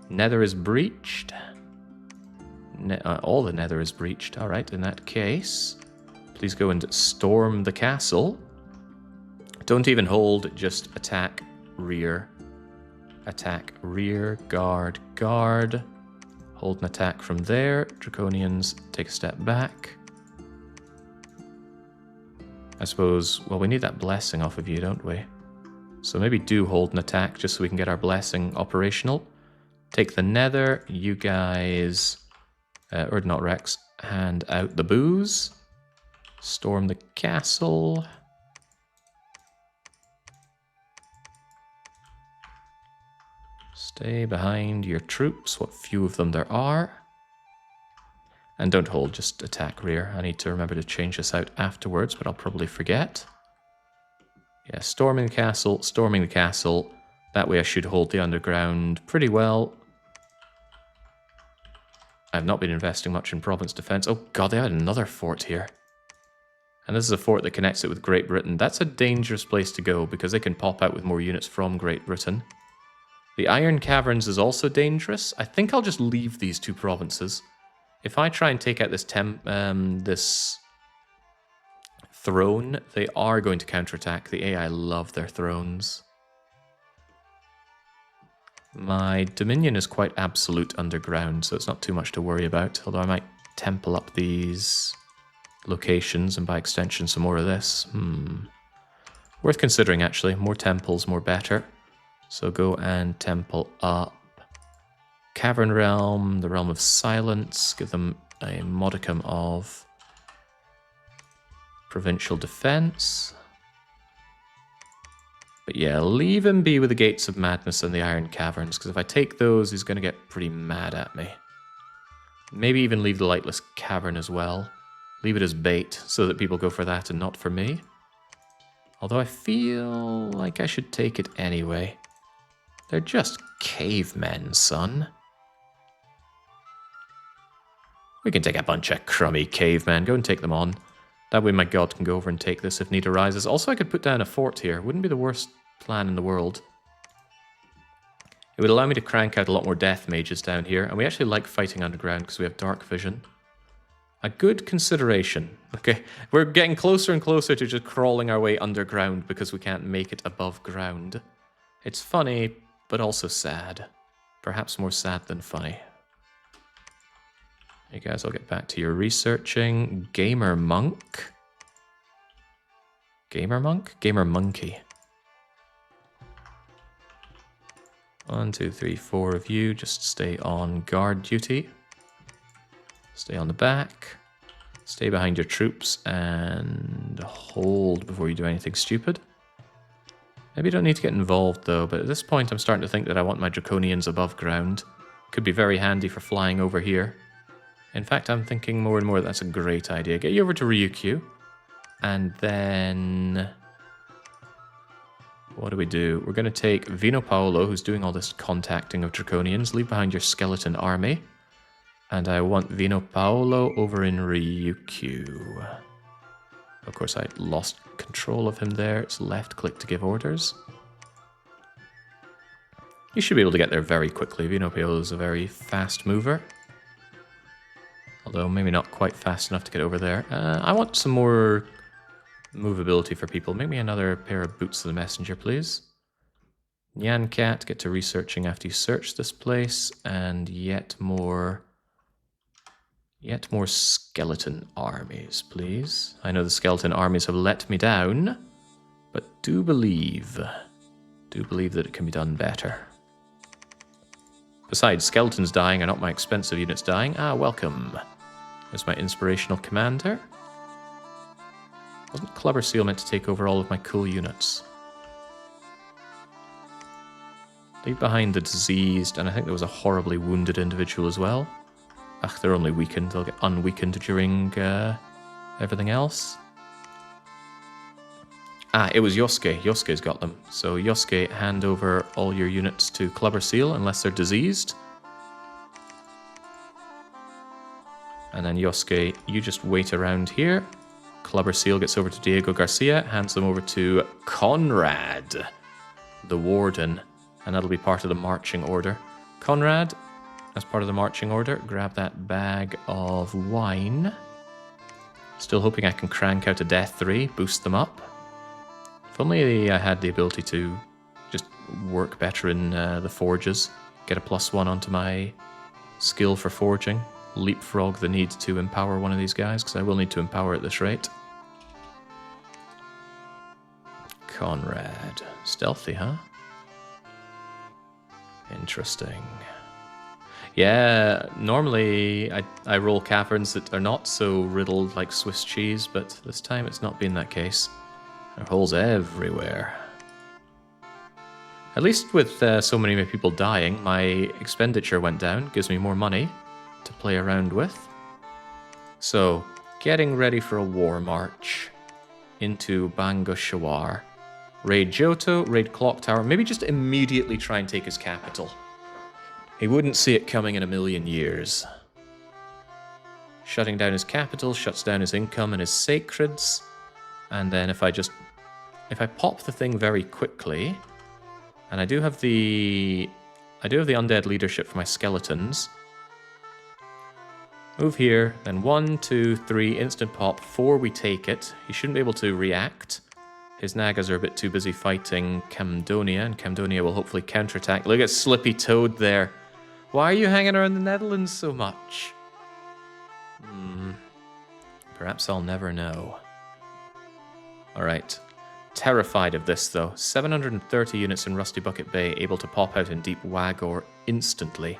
Nether is breached. All the nether is breached. Alright, in that case, please go and storm the castle. Don't even hold, just attack, rear. Attack, rear, guard, guard. Hold an attack from there. Draconians take a step back. I suppose, well, we need that blessing off of you, don't we? So maybe do hold an attack just so we can get our blessing operational. Take the nether. You guys... Urdnot Rex, hand out the booze. Storm the castle. Stay behind your troops, what few of them there are. And don't hold, just attack rear. I need to remember to change this out afterwards, but I'll probably forget. Yeah, storming the castle, storming the castle. That way I should hold the underground pretty well. I've not been investing much in province defense. Oh god, they had another fort here. And this is a fort that connects it with Great Britain. That's a dangerous place to go because they can pop out with more units from Great Britain. The Iron Caverns is also dangerous. I think I'll just leave these two provinces. If I try and take out this throne, they are going to counterattack. The AI love their thrones. My Dominion is quite absolute underground, so it's not too much to worry about. Although I might temple up these locations and by extension some more of this. Worth considering, actually. More temples, more better. So go and temple up Cavern Realm, the Realm of Silence. Give them a modicum of provincial defense. But yeah, leave him be with the Gates of Madness and the Iron Caverns, because if I take those, he's going to get pretty mad at me. Maybe even leave the Lightless Cavern as well. Leave it as bait, so that people go for that and not for me. Although I feel like I should take it anyway. They're just cavemen, son. We can take a bunch of crummy cavemen. Go and take them on. That way my god can go over and take this if need arises. Also, I could put down a fort here. Wouldn't be the worst plan in the world. It would allow me to crank out a lot more death mages down here. And we actually like fighting underground because we have dark vision. A good consideration. Okay, we're getting closer and closer to just crawling our way underground because we can't make it above ground. It's funny, but also sad. Perhaps more sad than funny. You guys, I'll get back to your researching. Gamer Monk. Gamer Monk? Gamer Monkey. 1, 2, 3, 4 of you. Just stay on guard duty. Stay on the back. Stay behind your troops and hold before you do anything stupid. Maybe you don't need to get involved though, but at this point I'm starting to think that I want my Draconians above ground. Could be very handy for flying over here. In fact, I'm thinking more and more that's a great idea. Get you over to Ryukyu. And then... what do? We're going to take Vino Paolo, who's doing all this contacting of Draconians. Leave behind your skeleton army. And I want Vino Paolo over in Ryukyu. Of course, I lost control of him there. It's left click to give orders. You should be able to get there very quickly. Vino Paolo is a very fast mover. Although maybe not quite fast enough to get over there. I want some more movability for people. Make me another pair of boots of the messenger, please. Nyan Cat, get to researching after you search this place. And yet more skeleton armies, please. I know the skeleton armies have let me down, but do believe that it can be done better. Besides, skeletons dying are not my expensive units dying. Ah, welcome. There's my inspirational commander. Wasn't Clubber Seal meant to take over all of my cool units? Leave behind the diseased, and I think there was a horribly wounded individual as well. Ach, they're only weakened. They'll get unweakened during everything else. Ah, it was Yosuke. Yosuke's got them. So Yosuke, hand over all your units to Clubber Seal unless they're diseased. And then Yosuke, you just wait around here. Clubber Seal gets over to Diego Garcia, hands them over to Conrad, the Warden, and that'll be part of the marching order. Conrad, as part of the marching order, grab that bag of wine. Still hoping I can crank out a Death 3, boost them up. If only I had the ability to just work better in the forges, get a +1 onto my skill for forging. Leapfrog the need to empower one of these guys, because I will need to empower at this rate. Conrad. Stealthy, huh? Interesting. Yeah, normally I roll caverns that are not so riddled like Swiss cheese, but this time it's not been that case. There are holes everywhere. At least with so many people dying, my expenditure went down, gives me more money to play around with. So, getting ready for a war march into Bangashawar. Raid Johto, raid Clock Tower, maybe just immediately try and take his capital. He wouldn't see it coming in a million years. Shutting down his capital shuts down his income and his sacreds. And then if I pop the thing very quickly, and I do have the undead leadership for my skeletons. Move here, then 1, 2, 3, instant pop, 4 we take it. He shouldn't be able to react. His Nagas are a bit too busy fighting Camdonia, and Camdonia will hopefully counterattack. Look at Slippy Toad there. Why are you hanging around the Netherlands so much? Perhaps I'll never know. Alright. Terrified of this, though. 730 units in Rusty Bucket Bay, able to pop out in Deep Wagor instantly.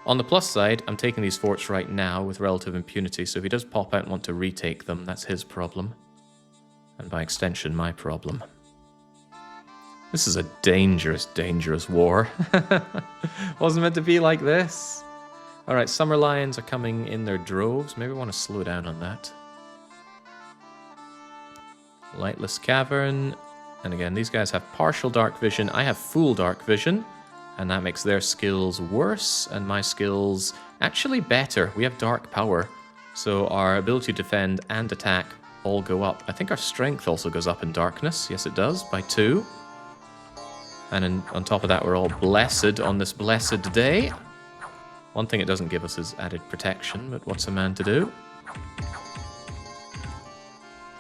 On the plus side, I'm taking these forts right now with relative impunity, so if he does pop out and want to retake them, that's his problem. And by extension, my problem. This is a dangerous, dangerous war. Wasn't meant to be like this. Alright, Summer Lions are coming in their droves. Maybe I want to slow down on that. Lightless Cavern. And again, these guys have partial dark vision. I have full dark vision. And that makes their skills worse, and my skills actually better. We have dark power, so our ability to defend and attack all go up. I think our strength also goes up in darkness. Yes, it does, by 2. And on top of that, we're all blessed on this blessed day. One thing it doesn't give us is added protection, but what's a man to do?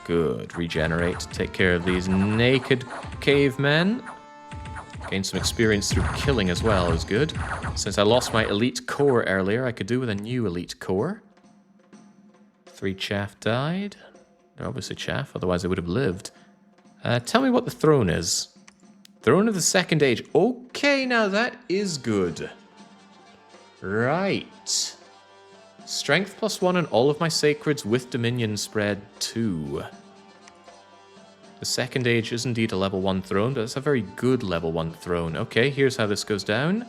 Good. Regenerate. Take care of these naked cavemen. Gain some experience through killing as well is good. Since I lost my elite core earlier, I could do with a new elite core. 3 chaff died. They're obviously chaff, otherwise they would have lived. Tell me what the throne is. Throne of the Second Age. Okay, now that is good. Right. Strength +1 on all of my sacreds with Dominion spread 2. The Second Age is indeed a level 1 throne, but it's a very good level 1 throne. Okay, here's how this goes down.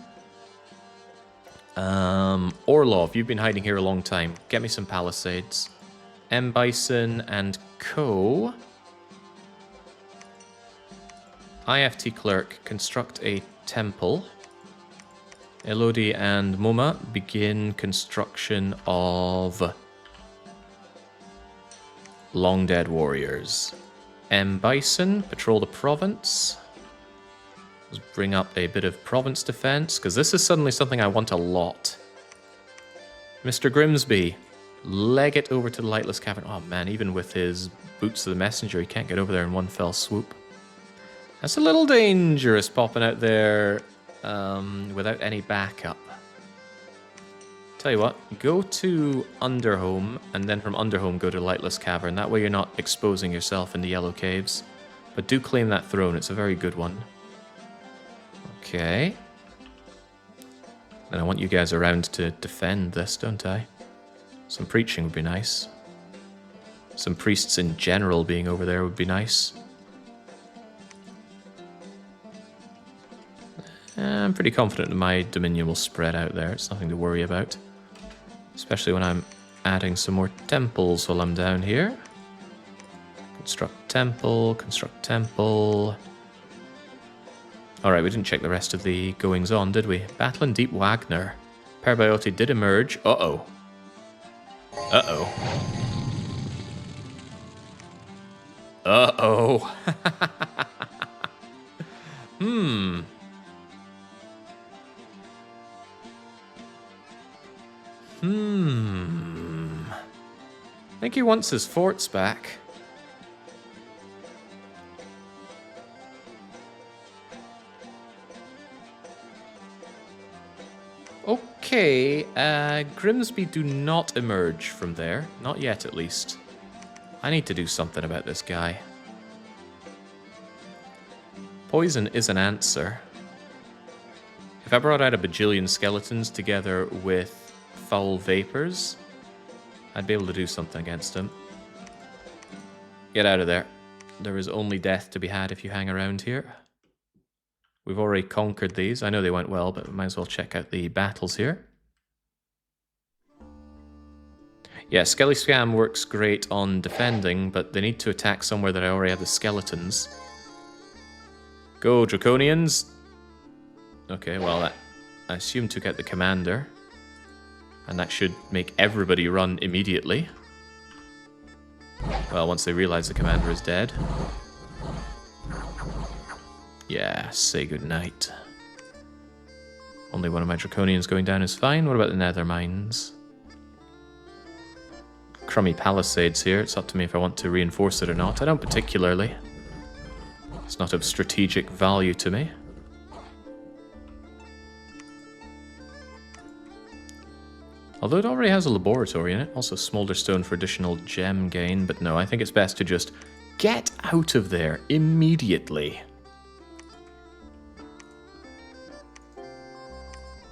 Orlov, you've been hiding here a long time. Get me some palisades. M. Bison and Co. IFT Clerk, construct a temple. Elodie and Moma begin construction of Long Dead Warriors. M. Bison, patrol the province. Let's bring up a bit of province defense, because this is suddenly something I want a lot. Mr. Grimsby, leg it over to the Lightless Cavern. Oh man, even with his Boots of the Messenger, he can't get over there in one fell swoop. That's a little dangerous, popping out there without any backup. Tell you what, go to Underhome, and then from Underhome go to Lightless Cavern. That way you're not exposing yourself in the Yellow Caves. But do claim that throne, it's a very good one. Okay. And I want you guys around to defend this, don't I? Some preaching would be nice. Some priests in general being over there would be nice. I'm pretty confident that my Dominion will spread out there. It's nothing to worry about. Especially when I'm adding some more temples while I'm down here. Construct temple, construct temple. Alright, we didn't check the rest of the goings on, did we? Battle in Deep Wagner. Parabot did emerge. Uh-oh. Uh-oh. Uh-oh. I think he wants his forts back. Okay, Grimsby do not emerge from there. Not yet, at least. I need to do something about this guy. Poison is an answer. If I brought out a bajillion skeletons together with foul vapors, I'd be able to do something against him. Get out of there. There is only death to be had if you hang around here. We've already conquered these. I know they went well, but we might as well check out the battles here. Yeah, Skelly Scam works great on defending, but they need to attack somewhere that I already have the skeletons. Go, Draconians! Okay, well, that, I assume took out the commander. And that should make everybody run immediately. Well, once they realize the commander is dead. Yeah, say goodnight. Only one of my Draconians going down is fine. What about the Nether Mines? crummy palisades here. It's up to me if I want to reinforce it or not. I don't particularly. It's not of strategic value to me. Although it already has a laboratory in it, also smolder stone for additional gem gain, but no, I think it's best to just get out of there immediately.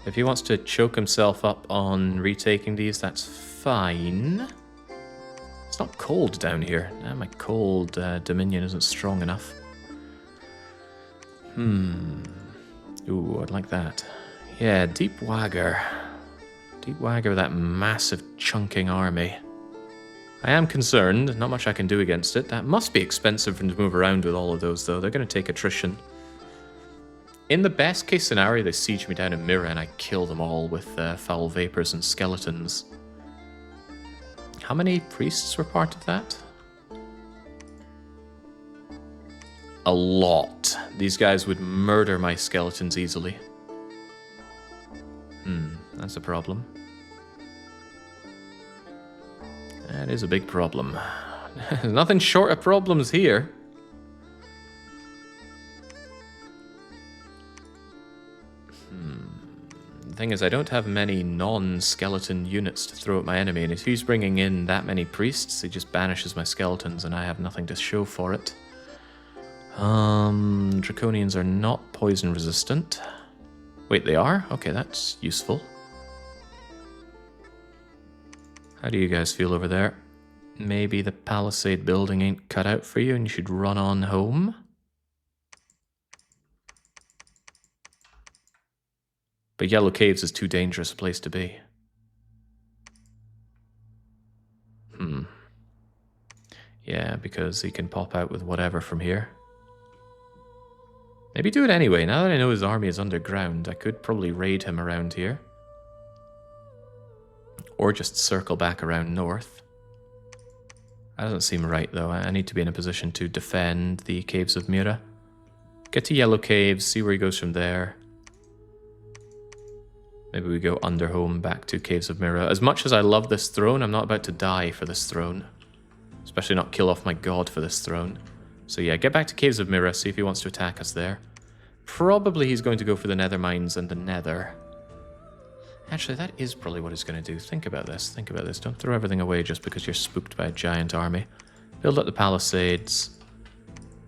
If he wants to choke himself up on retaking these, that's fine. It's not cold down here. My cold dominion isn't strong enough. Ooh, I'd like that. Yeah, Deep Wagger. Deep Wagger with that massive chunking army. I am concerned. Not much I can do against it. That must be expensive for them to move around with all of those, though. They're going to take attrition. In the best case scenario, they siege me down in Mirror and I kill them all with foul vapors and skeletons. How many priests were part of that? A lot. These guys would murder my skeletons easily. That's a problem. That is a big problem. There's nothing short of problems here. The thing is, I don't have many non-skeleton units to throw at my enemy, and if he's bringing in that many priests, he just banishes my skeletons, and I have nothing to show for it. Draconians are not poison resistant. Wait, they are? Okay, that's useful. How do you guys feel over there? Maybe the palisade building ain't cut out for you and you should run on home? But Yellow Caves is too dangerous a place to be. Yeah, because he can pop out with whatever from here. Maybe do it anyway. Now that I know his army is underground, I could probably raid him around here. Or just circle back around north. That doesn't seem right, though. I need to be in a position to defend the Caves of Mira. Get to Yellow Caves, see where he goes from there. Maybe we go under home back to Caves of Mira. As much as I love this throne, I'm not about to die for this throne. Especially not kill off my god for this throne. So yeah, get back to Caves of Mira, see if he wants to attack us there. Probably he's going to go for the Nether Mines and the Nether. Actually, that is probably what he's going to do. Think about this, think about this. Don't throw everything away just because you're spooked by a giant army. Build up the palisades.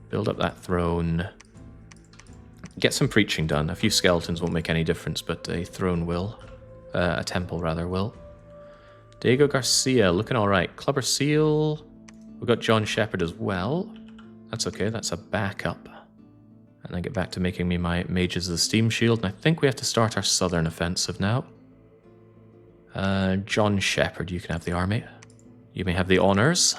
Build up that throne. Get some preaching done. A few skeletons won't make any difference, but a throne will. A temple, rather, will. Diego Garcia, looking alright. Clubber Seal. We've got John Shepherd as well. That's okay, that's a backup. And I get back to making me my Mages of the Steam Shield, and I think we have to start our southern offensive now. John Shepherd, you can have the army. You may have the honours.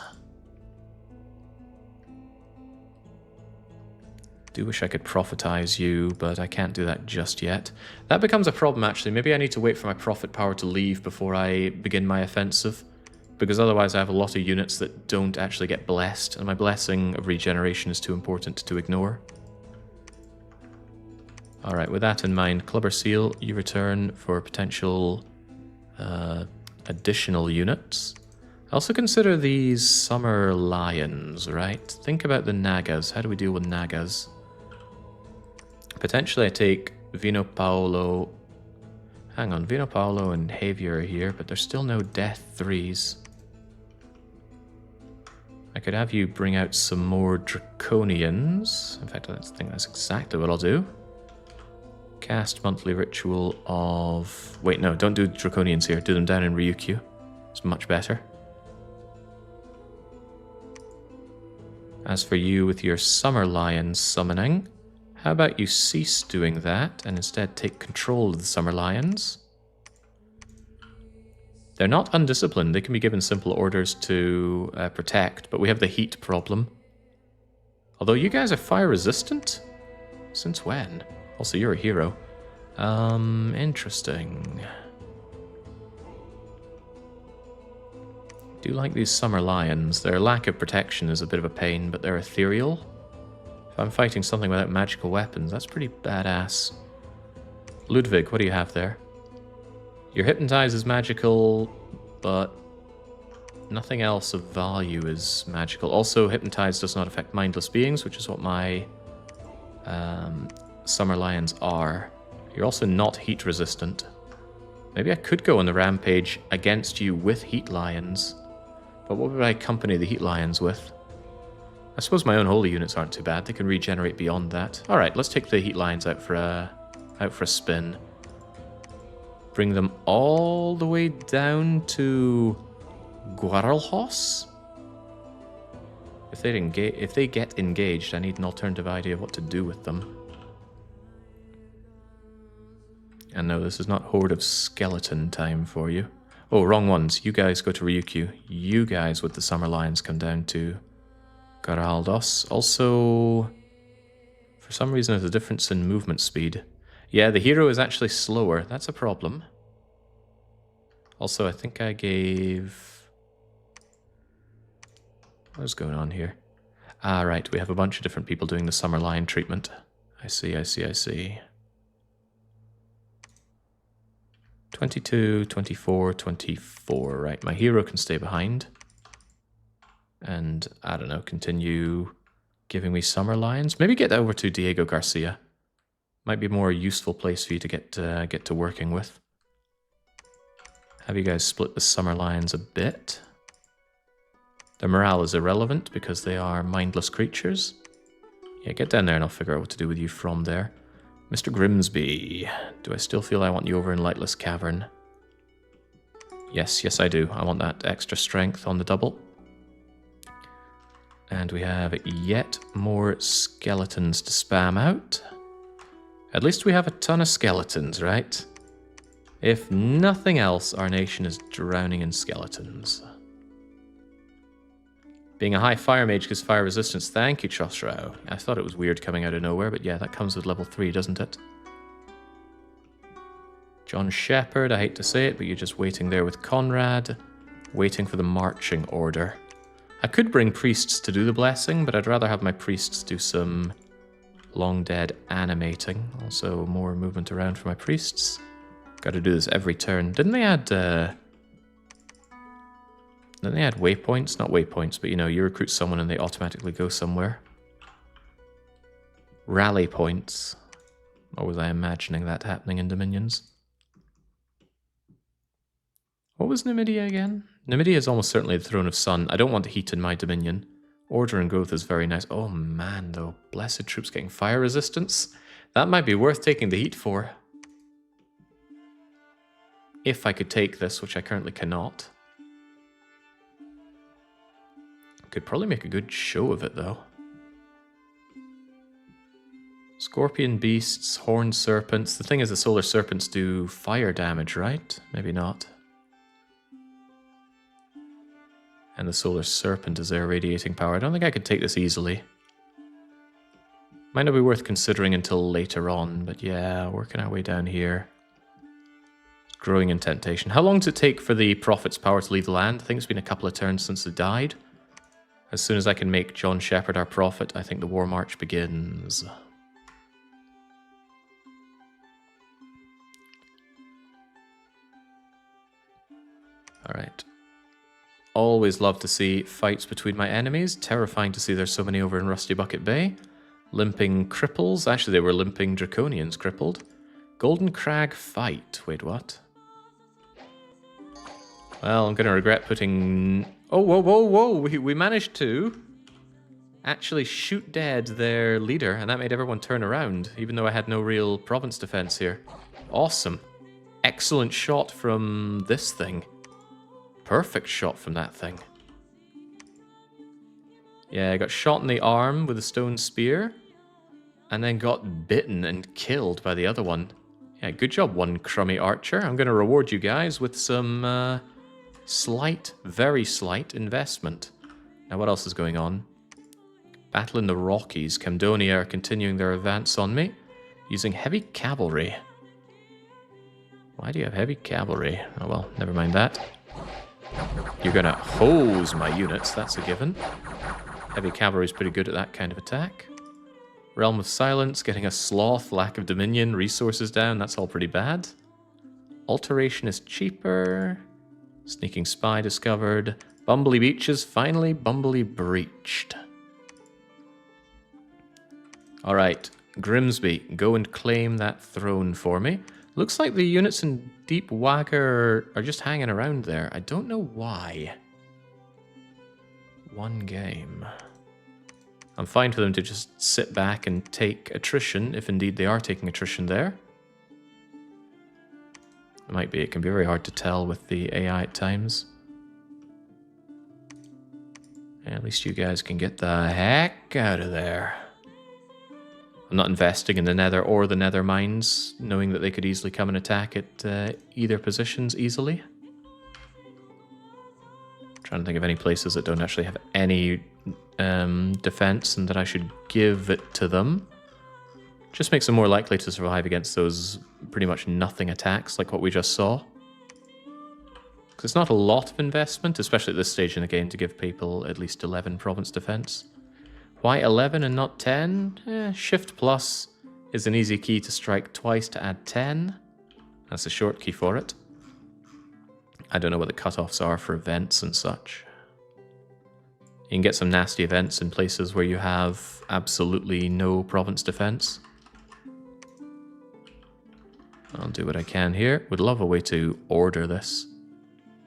Do wish I could prophetize you, but I can't do that just yet. That becomes a problem, actually. Maybe I need to wait for my prophet power to leave before I begin my offensive. Because otherwise I have a lot of units that don't actually get blessed, and my blessing of regeneration is too important to ignore. Alright, with that in mind, Clubber Seal, you return for potential additional units. Also consider these Summer Lions, right? Think about the Nagas. How do we deal with Nagas? Potentially I take Vino Paolo. Hang on, Vino Paolo and Javier are here, but there's still no Death 3s. I could have you bring out some more Draconians. In fact, I think that's exactly what I'll do. Cast monthly ritual of... Wait, no, don't do Draconians here. Do them down in Ryukyu. It's much better. As for you with your Summer Lions summoning, how about you cease doing that and instead take control of the Summer Lions? They're not undisciplined. They can be given simple orders to protect, but we have the heat problem. Although you guys are fire resistant? Since when? Also, you're a hero. Interesting. Do like these Summer Lions. Their lack of protection is a bit of a pain, but they're ethereal. If I'm fighting something without magical weapons, that's pretty badass. Ludwig, what do you have there? Your Hypnotize is magical, but Nothing else of value is magical. Also, Hypnotize does not affect mindless beings, which is what my Summer Lions are. You're also not heat resistant. Maybe I could go on the rampage against you with Heat Lions. But what would I accompany the Heat Lions with? I suppose my own holy units aren't too bad. They can regenerate beyond that. Alright, let's take the Heat Lions out for a spin. Bring them all the way down to Guaralhos? If they get engaged, I need an alternative idea of what to do with them. And no, this is not Horde of Skeleton time for you. Oh, wrong ones. You guys go to Ryukyu. You guys with the Summer Lions come down to Garaldos. Also, for some reason there's a difference in movement speed. Yeah, the hero is actually slower. That's a problem. Also, I think I gave... What's going on here? Ah, right. We have a bunch of different people doing the Summer Lion treatment. I see. 22, 24, 24. Right, my hero can stay behind. And, I don't know, continue giving me Summer Lions. Maybe get over to Diego Garcia. Might be a more useful place for you to get to working with. Have you guys split the Summer Lions a bit. Their morale is irrelevant because they are mindless creatures. Yeah, get down there and I'll figure out what to do with you from there. Mr. Grimsby, do I still feel I want you over in Lightless Cavern? Yes, I do. I want that extra strength on the double. And we have yet more skeletons to spam out. At least we have a ton of skeletons, right? If nothing else, our nation is drowning in skeletons. Being a high fire mage gives fire resistance. Thank you, Chosrao. I thought it was weird coming out of nowhere, but yeah, that comes with level 3, doesn't it? John Shepherd, I hate to say it, but you're just waiting there with Conrad, waiting for the marching order. I could bring priests to do the blessing, but I'd rather have my priests do some long dead animating. Also, more movement around for my priests. Got to do this every turn. Didn't they add waypoints? Not waypoints, but you know, you recruit someone and they automatically go somewhere. Rally points. Or was I imagining that happening in Dominions? What was Numidia again? Numidia is almost certainly the Throne of Sun. I don't want heat in my Dominion. Order and growth is very nice. Oh man, though. Blessed troops getting fire resistance. That might be worth taking the heat for. If I could take this, which I currently cannot. Could probably make a good show of it, though. Scorpion beasts, horned serpents. The thing is, the solar serpents do fire damage, right? Maybe not. And the solar serpent is their radiating power. I don't think I could take this easily. Might not be worth considering until later on, but yeah, working our way down here. Growing in temptation. How long does it take for the prophet's power to leave the land? I think it's been a couple of turns since they died. As soon as I can make John Shepherd our prophet, I think the war march begins. Alright. Always love to see fights between my enemies. Terrifying to see there's so many over in Rusty Bucket Bay. Limping cripples. Actually, they were limping draconians crippled. Golden Crag fight. Wait, what? Well, I'm going to regret putting... Oh, whoa. We managed to actually shoot dead their leader, and that made everyone turn around, even though I had no real province defense here. Awesome. Excellent shot from this thing. Perfect shot from that thing. Yeah, I got shot in the arm with a stone spear, and then got bitten and killed by the other one. Yeah, good job, one crummy archer. I'm going to reward you guys with some slight, very slight investment. Now, what else is going on? Battle in the Rockies. Camdonia are continuing their advance on me, using heavy cavalry. Why do you have heavy cavalry? Oh well, never mind that. You're going to hose my units, that's a given. Heavy cavalry is pretty good at that kind of attack. Realm of Silence, getting a sloth, lack of dominion, resources down, that's all pretty bad. Alteration is cheaper. Sneaking spy discovered. Bumbly Beach is finally bumbly breached. Alright, Grimsby, go and claim that throne for me. Looks like the units in Deep Wagger are just hanging around there. I don't know why. One game. I'm fine for them to just sit back and take attrition, if indeed they are taking attrition there. It might be. It can be very hard to tell with the AI at times. At least you guys can get the heck out of there. I'm not investing in the Nether or the Nether mines, knowing that they could easily come and attack at either positions easily. I'm trying to think of any places that don't actually have any defense and that I should give it to them. Just makes them more likely to survive against those pretty much nothing attacks like what we just saw. Because it's not a lot of investment, especially at this stage in the game, to give people at least 11 province defense. Why 11 and not 10? Shift plus is an easy key to strike twice to add 10. That's a short key for it. I don't know what the cutoffs are for events and such. You can get some nasty events in places where you have absolutely no province defense. I'll do what I can here. Would love a way to order this.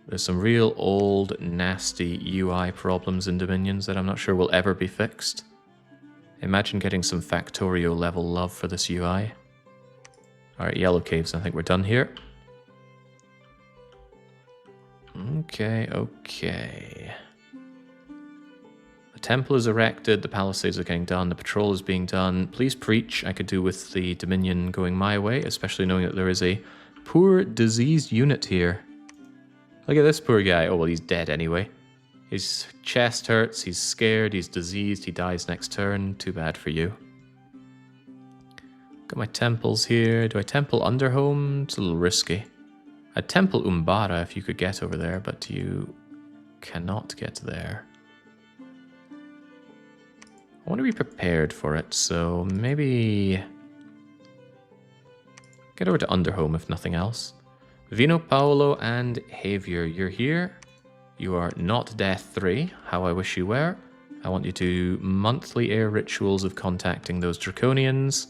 There's some real old, nasty UI problems in Dominions that I'm not sure will ever be fixed. Imagine getting some Factorio level love for this UI. Alright, Yellow Caves, I think we're done here. Okay. The temple is erected, the palisades are getting done, the patrol is being done. Please preach. I could do with the Dominion going my way, especially knowing that there is a poor, diseased unit here. Look at this poor guy. Oh, well, he's dead anyway. His chest hurts, he's scared, he's diseased, he dies next turn. Too bad for you. Got my temples here. Do I temple Underhome? It's a little risky. I'd temple Umbara if you could get over there, but you cannot get there. I want to be prepared for it, so maybe get over to Underhome if nothing else. Vino Paolo and Javier, you're here. You are not Death 3, how I wish you were. I want you to monthly air rituals of contacting those Draconians.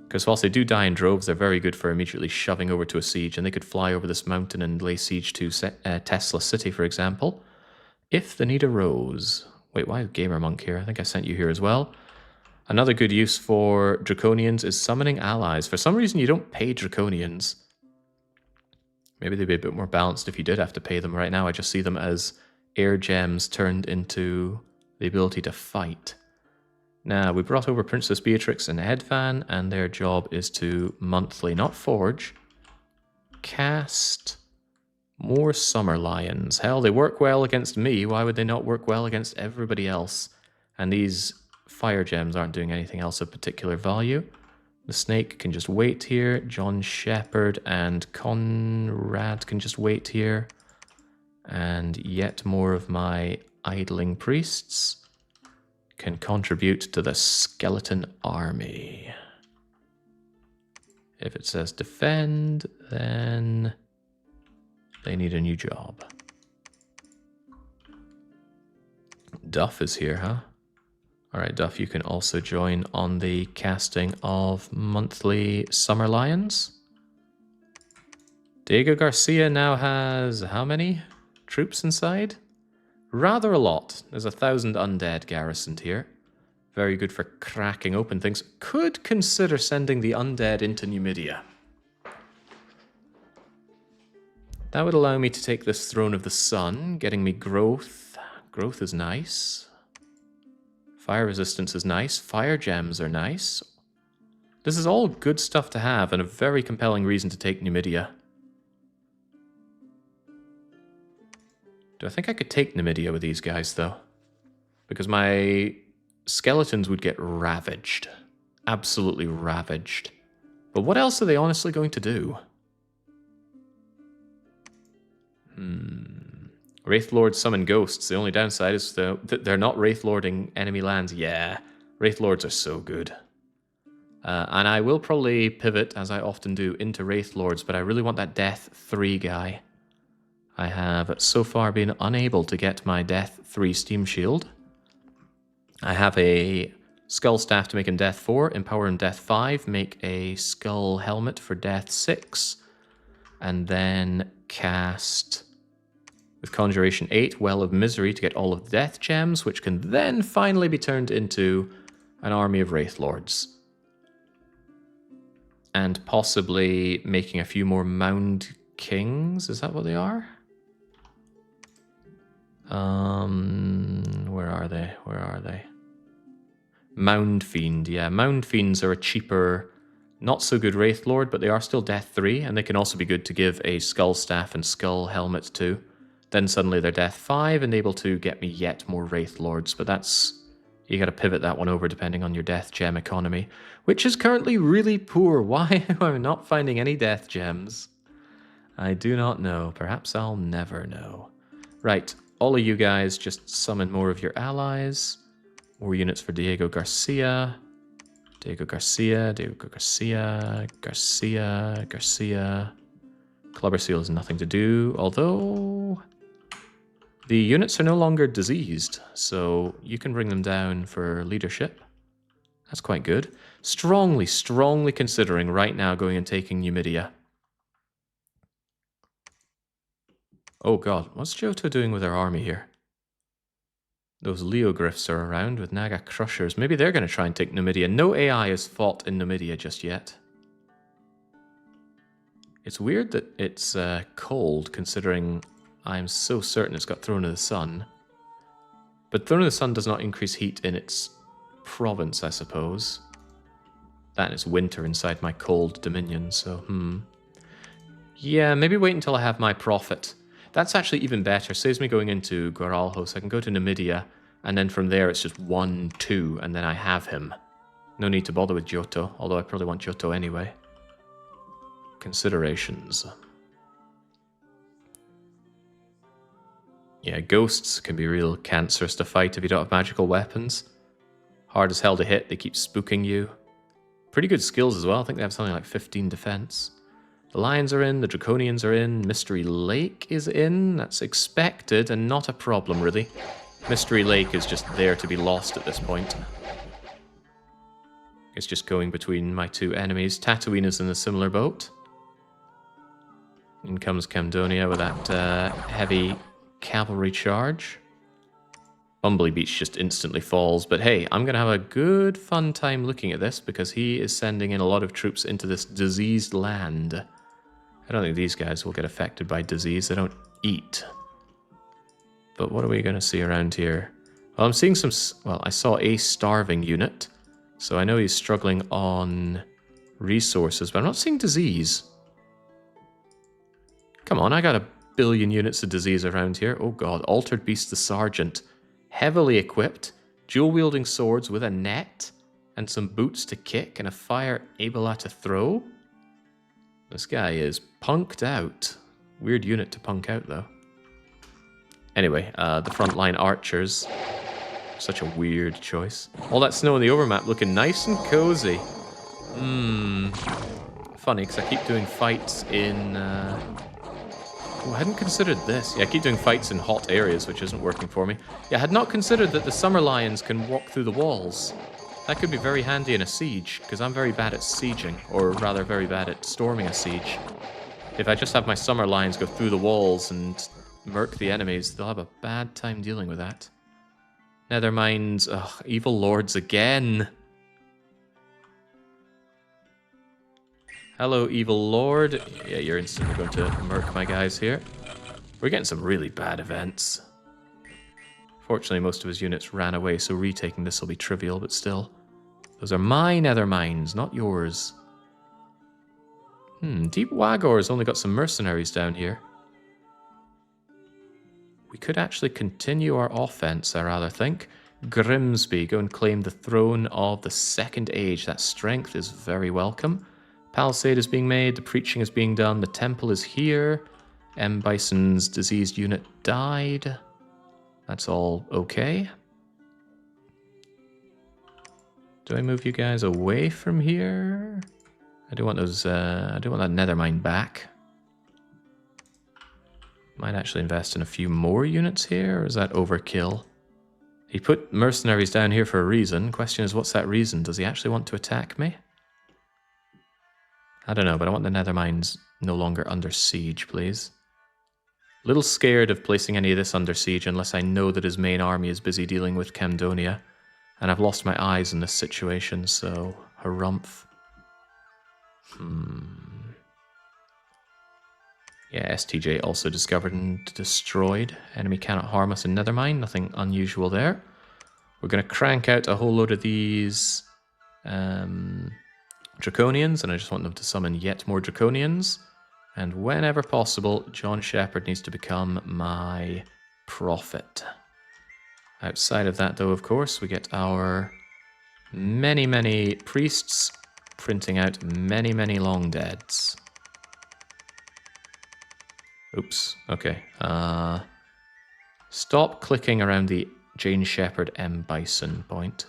Because whilst they do die in droves, they're very good for immediately shoving over to a siege, and they could fly over this mountain and lay siege to Tesla City, for example, if the need arose. Wait, why is Gamer Monk here? I think I sent you here as well. Another good use for Draconians is summoning allies. For some reason, you don't pay Draconians. Maybe they'd be a bit more balanced if you did have to pay them. Right now, I just see them as air gems turned into the ability to fight. Now, we brought over Princess Beatrix and Edvan, and their job is to monthly, not forge, cast more Summer Lions. Hell, they work well against me. Why would they not work well against everybody else? And these fire gems aren't doing anything else of particular value. The snake can just wait here. John Shepherd and Conrad can just wait here. And yet more of my idling priests can contribute to the skeleton army. If it says defend, then they need a new job. Duff is here, huh? Alright, Duff, you can also join on the casting of monthly Summer Lions. Diego Garcia now has how many troops inside? Rather a lot. There's 1,000 undead garrisoned here. Very good for cracking open things. Could consider sending the undead into Numidia. That would allow me to take this Throne of the Sun, getting me growth. Growth is nice. Fire resistance is nice. Fire gems are nice. This is all good stuff to have and a very compelling reason to take Numidia. Do I think I could take Numidia with these guys, though? Because my skeletons would get ravaged. Absolutely ravaged. But what else are they honestly going to do? Wraith Lords summon ghosts. The only downside is that they're not Wraith Lording enemy lands. Yeah, Wraith Lords are so good. And I will probably pivot, as I often do, into Wraith Lords, but I really want that Death 3 guy. I have so far been unable to get my Death 3 Steam Shield. I have a Skull Staff to make in Death 4, Empower in Death 5, make a Skull Helmet for Death 6, and then cast with Conjuration 8, Well of Misery to get all of the Death Gems, which can then finally be turned into an army of Wraith Lords. And possibly making a few more Mound Kings, is that what they are? Where are they? Where are they? Mound Fiend, yeah. Mound Fiends are a cheaper, not so good Wraith Lord, but they are still Death 3, and they can also be good to give a Skull Staff and Skull Helmet to. Then suddenly they're Death 5 and able to get me yet more Wraith Lords, but that's... You gotta pivot that one over depending on your Death Gem economy, which is currently really poor. Why am I not finding any Death Gems? I do not know. Perhaps I'll never know. Right, all of you guys just summon more of your allies. More units for Diego Garcia. Diego Garcia, Diego Garcia, Garcia, Garcia. Clubber Seal has nothing to do, although... The units are no longer diseased, so you can bring them down for leadership. That's quite good. Strongly, strongly considering right now going and taking Numidia. Oh god, what's Johto doing with their army here? Those Leogryphs are around with Naga Crushers. Maybe they're going to try and take Numidia. No AI has fought in Numidia just yet. It's weird that it's cold, considering I'm so certain it's got Throne of the Sun. But Throne of the Sun does not increase heat in its province, I suppose. That and it's winter inside my cold dominion, so yeah, maybe wait until I have my Prophet. That's actually even better. Saves me going into Guaralho, so I can go to Numidia, and then from there it's just 1, 2, and then I have him. No need to bother with Johto, although I probably want Johto anyway. Considerations. Yeah, ghosts can be real cancerous to fight if you don't have magical weapons. Hard as hell to hit, they keep spooking you. Pretty good skills as well, I think they have something like 15 defense. The Lions are in, the Draconians are in, Mystery Lake is in. That's expected and not a problem, really. Mystery Lake is just there to be lost at this point. It's just going between my two enemies. Tatooine is in a similar boat. In comes Camdonia with that heavy cavalry charge. Bumbly Beach just instantly falls, but hey, I'm going to have a good fun time looking at this because he is sending in a lot of troops into this diseased land. I don't think these guys will get affected by disease. They don't eat. But what are we going to see around here? Well, I'm seeing some... Well, I saw a starving unit, so I know he's struggling on resources, but I'm not seeing disease. Come on, I got 1 billion units of disease around here. Oh god, Altered Beast the Sergeant. Heavily equipped, dual-wielding swords with a net, and some boots to kick, and a fire able to throw. This guy is punked out. Weird unit to punk out, though. Anyway, the frontline archers. Such a weird choice. All that snow on the overmap looking nice and cozy. Funny, because I keep doing fights in... Oh, I hadn't considered this. Yeah, I keep doing fights in hot areas, which isn't working for me. Yeah, I had not considered that the Summer Lions can walk through the walls. That could be very handy in a siege, because I'm very bad at sieging, or rather very bad at storming a siege. If I just have my Summer Lions go through the walls and murk the enemies, they'll have a bad time dealing with that. Netherminds, ugh, evil lords again. Hello, evil lord. Yeah, you're instantly going to murk my guys here. We're getting some really bad events. Fortunately, most of his units ran away, so retaking this will be trivial, but still. Those are my Netherminds, not yours. Deep Wagor's only got some mercenaries down here. We could actually continue our offense, I rather think. Grimsby, go and claim the throne of the Second Age. That strength is very welcome. Palisade is being made, the preaching is being done, the temple is here. M. Bison's diseased unit died. That's all okay. Do I move you guys away from here? I do want those, I do want that Nethermind back. Might actually invest in a few more units here, or is that overkill? He put mercenaries down here for a reason. Question is, what's that reason? Does he actually want to attack me? I don't know, but I want the nether mines no longer under siege, please. A little scared of placing any of this under siege unless I know that his main army is busy dealing with Camdonia. And I've lost my eyes in this situation, so harumph. Yeah, STJ also discovered and destroyed. Enemy cannot harm us in Nethermine. Nothing unusual there. We're going to crank out a whole load of these Draconians, and I just want them to summon yet more Draconians. And whenever possible, John Shepherd needs to become my prophet. Outside of that, though, of course, we get our many, many priests printing out many, many long deads. Oops, okay. Stop clicking around the Jane Shepherd M. Bison point.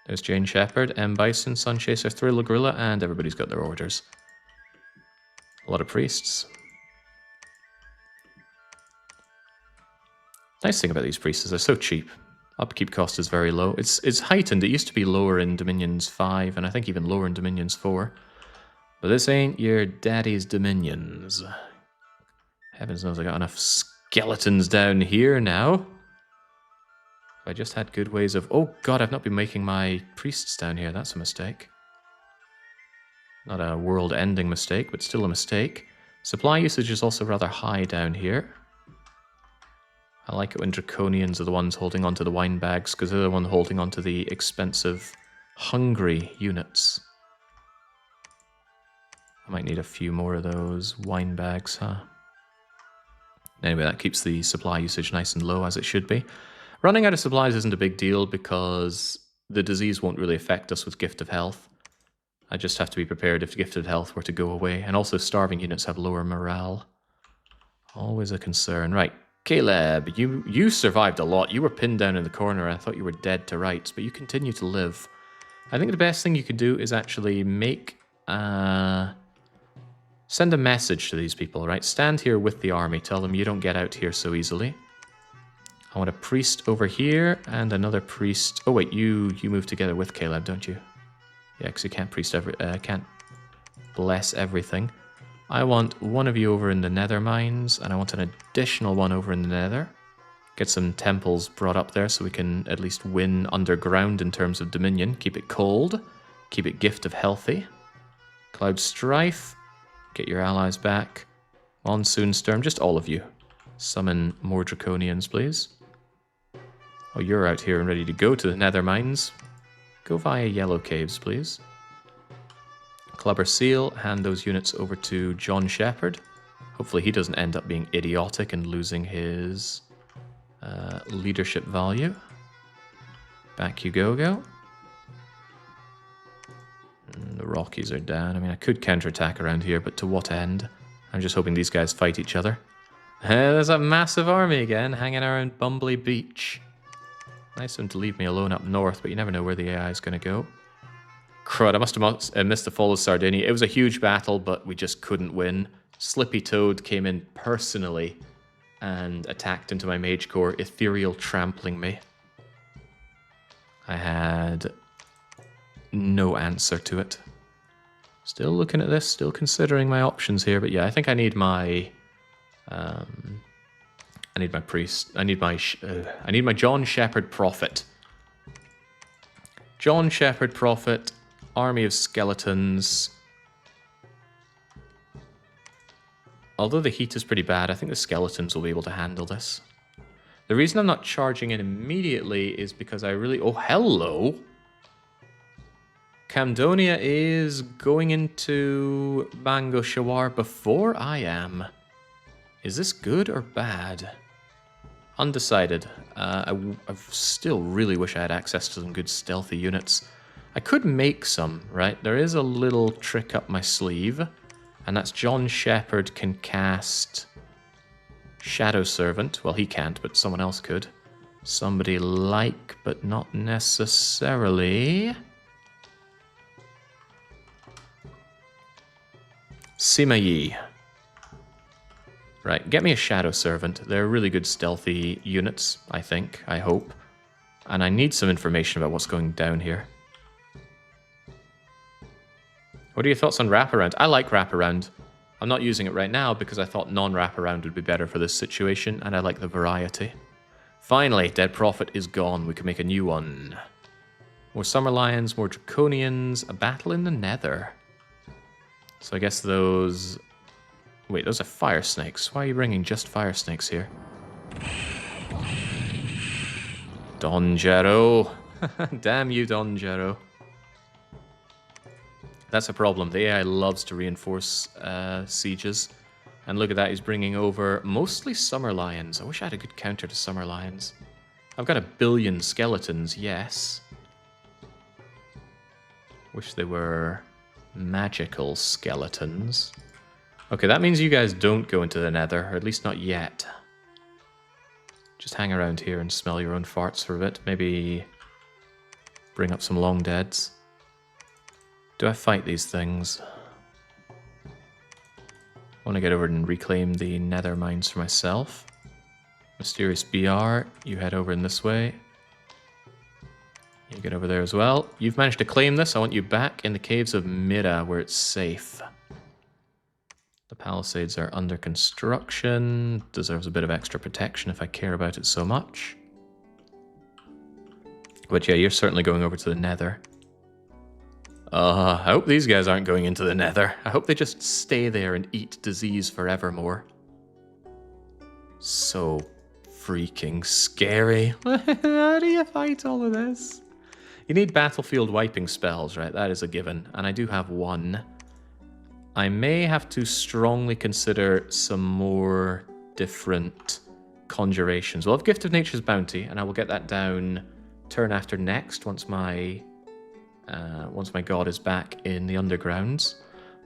There's Jane Shepherd, M. Bison, Sunchaser, Thriller Gorilla, and everybody's got their orders. A lot of priests. Nice thing about these priests is they're so cheap. Upkeep cost is very low. It's heightened. It used to be lower in Dominions 5, and I think even lower in Dominions 4. But this ain't your daddy's Dominions. Heavens knows I got enough skeletons down here now. If I just had good ways of... Oh god, I've not been making my priests down here. That's a mistake. Not a world-ending mistake, but still a mistake. Supply usage is also rather high down here. I like it when Draconians are the ones holding onto the wine bags, because they're the one holding onto the expensive, hungry units. I might need a few more of those wine bags, huh? Anyway, that keeps the supply usage nice and low, as it should be. Running out of supplies isn't a big deal, because the disease won't really affect us with Gift of Health. I just have to be prepared if Gift of Health were to go away. And also starving units have lower morale. Always a concern. Right. Caleb, you survived a lot. You were pinned down in the corner. I thought you were dead to rights, but you continue to live. I think the best thing you can do is actually make... send a message to these people, right? Stand here with the army. Tell them you don't get out here so easily. I want a priest over here and another priest... Oh, wait, you move together with Caleb, don't you? Yeah, because you can't can't bless everything. I want one of you over in the nether mines, and I want an additional one over in the nether. Get some temples brought up there so we can at least win underground in terms of dominion. Keep it cold. Keep it Gift of Healthy. Cloud Strife. Get your allies back. Monsoon Storm. Just all of you. Summon more Draconians, please. Oh, you're out here and ready to go to the nether mines. Go via Yellow Caves, please. Clubber Seal, hand those units over to John Shepherd. Hopefully he doesn't end up being idiotic and losing his leadership value. Back you go. The Rockies are down. I mean, I could counterattack around here, but to what end? I'm just hoping these guys fight each other. There's a massive army again, hanging around Bumbly Beach. Nice of them to leave me alone up north, but you never know where the AI is going to go. Crud, I must have missed the fall of Sardinia. It was a huge battle, but we just couldn't win. Slippy Toad came in personally and attacked into my mage core, ethereal trampling me. I had no answer to it. Still looking at this, still considering my options here, but yeah, I think I need my... I need my priest. I need my John Shepherd Prophet. John Shepherd Prophet, army of skeletons. Although the heat is pretty bad, I think the skeletons will be able to handle this. The reason I'm not charging in immediately is because I really... Oh, hello! Camdonia is going into Bango Shawar before I am. Is this good or bad? Undecided. I still really wish I had access to some good stealthy units. I could make some, right? There is a little trick up my sleeve, and that's John Shepherd can cast Shadow Servant. Well, he can't, but someone else could. Somebody like, but not necessarily. Simayi. Right, get me a Shadow Servant. They're really good stealthy units, I think, I hope. And I need some information about what's going down here. What are your thoughts on wraparound? I like wraparound. I'm not using it right now because I thought non-wraparound would be better for this situation, and I like the variety. Finally, Dead Prophet is gone. We can make a new one. More Summer Lions, more Draconians, a battle in the Nether. So I guess those... Wait, those are Fire Snakes. Why are you bringing just Fire Snakes here? Don Jero. Damn you, Don Jero. That's a problem. The AI loves to reinforce sieges. And look at that, he's bringing over mostly Summer Lions. I wish I had a good counter to Summer Lions. I've got 1 billion skeletons, yes. Wish they were magical skeletons. Okay, that means you guys don't go into the Nether, or at least not yet. Just hang around here and smell your own farts for a bit. Maybe bring up some long deads. Do I fight these things? I want to get over and reclaim the Nether mines for myself. Mysterious BR, you head over in this way. You get over there as well. You've managed to claim this. I want you back in the caves of Mira, where it's safe. The palisades are under construction. Deserves a bit of extra protection if I care about it so much. But yeah, you're certainly going over to the Nether. I hope these guys aren't going into the Nether. I hope they just stay there and eat disease forevermore. So freaking scary. How do you fight all of this? You need battlefield wiping spells, right? That is a given. And I do have one. I may have to strongly consider some more different conjurations. We'll have Gift of Nature's Bounty, and I will get that down turn after next once my god is back in the undergrounds.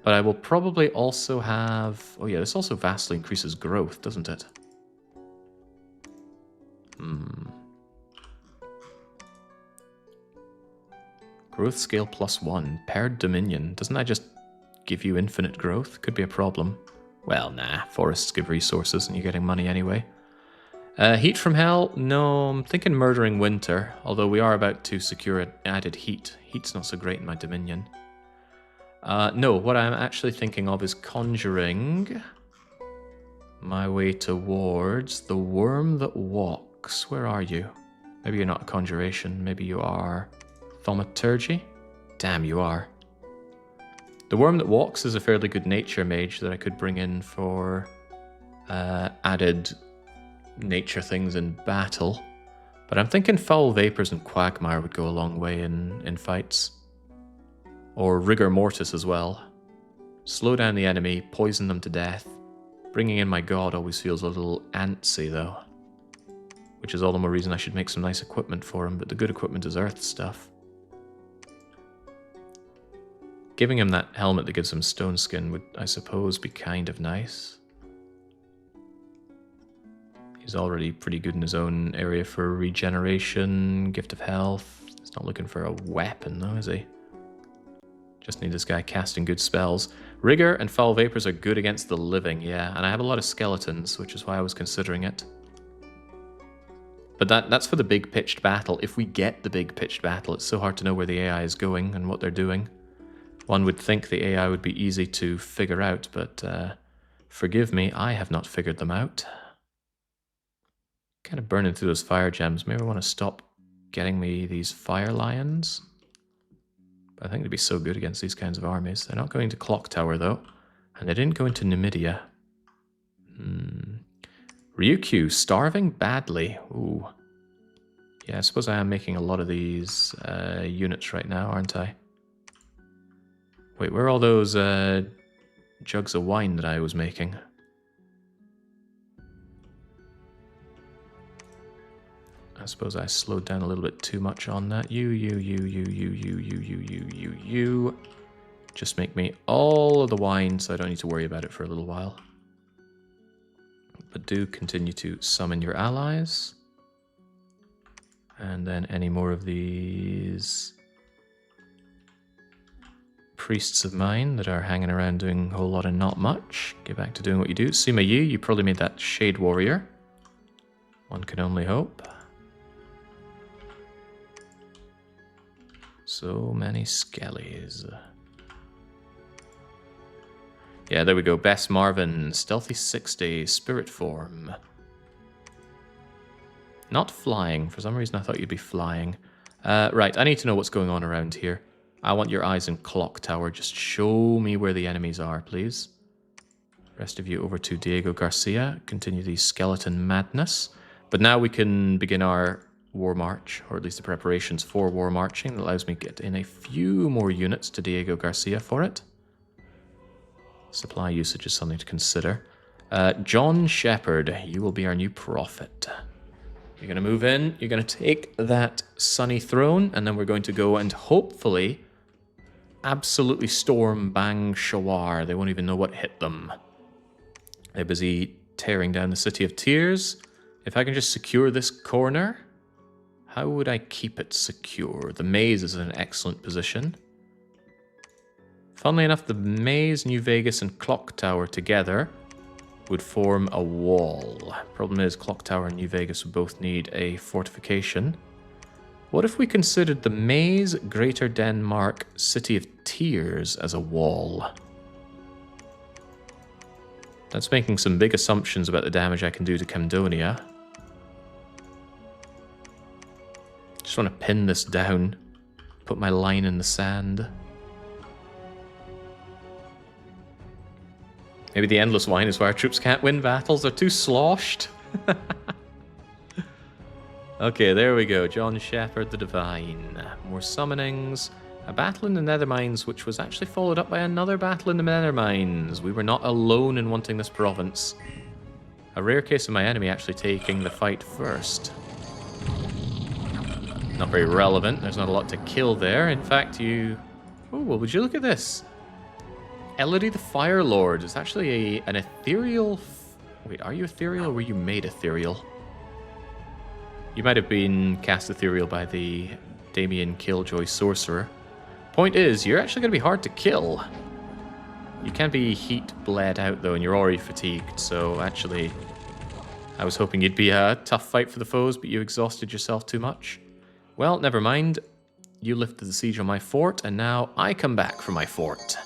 But I will probably also have... Oh yeah, this also vastly increases growth, doesn't it? Growth scale +1. Paired Dominion. Doesn't that just give you infinite growth? Could be a problem. Well, nah. Forests give resources and you're getting money anyway. Heat from Hell? No, I'm thinking Murdering Winter. Although we are about to secure added heat. Heat's not so great in my Dominion. No, what I'm actually thinking of is conjuring my way towards the Worm That Walks. Where are you? Maybe you're not a conjuration. Maybe you are thaumaturgy? Damn, you are. The Worm That Walks is a fairly good nature mage that I could bring in for added nature things in battle. But I'm thinking Foul Vapors and Quagmire would go a long way in fights. Or Rigor Mortis as well. Slow down the enemy, poison them to death. Bringing in my god always feels a little antsy though. Which is all the more reason I should make some nice equipment for him, but the good equipment is earth stuff. Giving him that helmet that gives him stone skin would, I suppose, be kind of nice. He's already pretty good in his own area for regeneration, gift of health. He's not looking for a weapon though, is he? Just need this guy casting good spells. Rigor and Foul Vapors are good against the living, yeah. And I have a lot of skeletons, which is why I was considering it. But that's for the big pitched battle. If we get the big pitched battle, it's so hard to know where the AI is going and what they're doing. One would think the AI would be easy to figure out, but forgive me, I have not figured them out. Kind of burning through those fire gems. Maybe I want to stop getting me these fire lions. But I think they'd be so good against these kinds of armies. They're not going to Clock Tower, though. And they didn't go into Numidia. Ryukyu, starving badly. Ooh. Yeah, I suppose I am making a lot of these units right now, aren't I? Wait, where are all those jugs of wine that I was making? I suppose I slowed down a little bit too much on that. You. Just make me all of the wine so I don't need to worry about it for a little while. But do continue to summon your allies. And then any more of these priests of mine that are hanging around doing a whole lot of not much. Get back to doing what you do. Sima Yi, you probably made that Shade Warrior. One can only hope. So many skellies. Yeah, there we go. Bess Marvin, Stealthy 60, Spirit Form. Not flying. For some reason I thought you'd be flying. Right, I need to know what's going on around here. I want your eyes in Clock Tower. Just show me where the enemies are, please. Rest of you over to Diego Garcia. Continue the skeleton madness. But now we can begin our war march, or at least the preparations for war marching. That allows me to get in a few more units to Diego Garcia for it. Supply usage is something to consider. John Shepherd, you will be our new prophet. You're going to move in, you're going to take that sunny throne, and then we're going to go and hopefully absolutely storm Bang Shawar. They won't even know what hit them. They're busy tearing down the City of Tears. If I can just secure this corner, how would I keep it secure? The maze is in an excellent position. Funnily enough, the maze, New Vegas, and Clock Tower together would form a wall. Problem is, Clock Tower and New Vegas would both need a fortification. What if we considered the maze, Greater Denmark, City of Tears as a wall? That's making some big assumptions about the damage I can do to Camdonia. Just want to pin this down, put my line in the sand. Maybe the endless wine is why our troops can't win battles. They're too sloshed. Okay, there we go. John Shepherd the Divine. More summonings. A battle in the Nethermines, which was actually followed up by another battle in the Nethermines. We were not alone in wanting this province. A rare case of my enemy actually taking the fight first. Not very relevant. There's not a lot to kill there. In fact, you... Oh, well, would you look at this? Elodie the Fire Lord is actually an ethereal... Wait, are you ethereal or were you made ethereal? You might have been cast ethereal by the Damien Killjoy Sorcerer. Point is, you're actually going to be hard to kill. You can be heat bled out though, and you're already fatigued, so actually... I was hoping you'd be a tough fight for the foes, but you exhausted yourself too much. Well, never mind. You lifted the siege on my fort, and now I come back for my fort.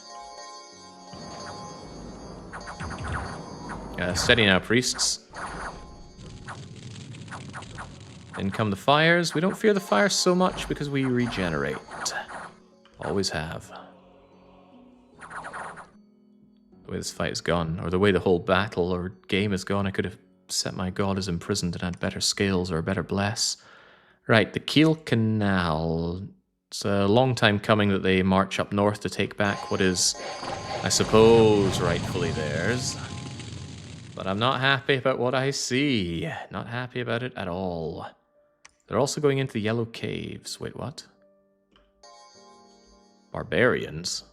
Steady now, priests. In come the fires. We don't fear the fire so much because we regenerate. Always have. The way this fight has gone, or the way the whole battle or game has gone, I could have set my god as imprisoned and had better scales or a better bless. Right, the Kiel Canal. It's a long time coming that they march up north to take back what is, I suppose, rightfully theirs. But I'm not happy about what I see. Not happy about it at all. They're also going into the Yellow Caves. Wait, what? Barbarians?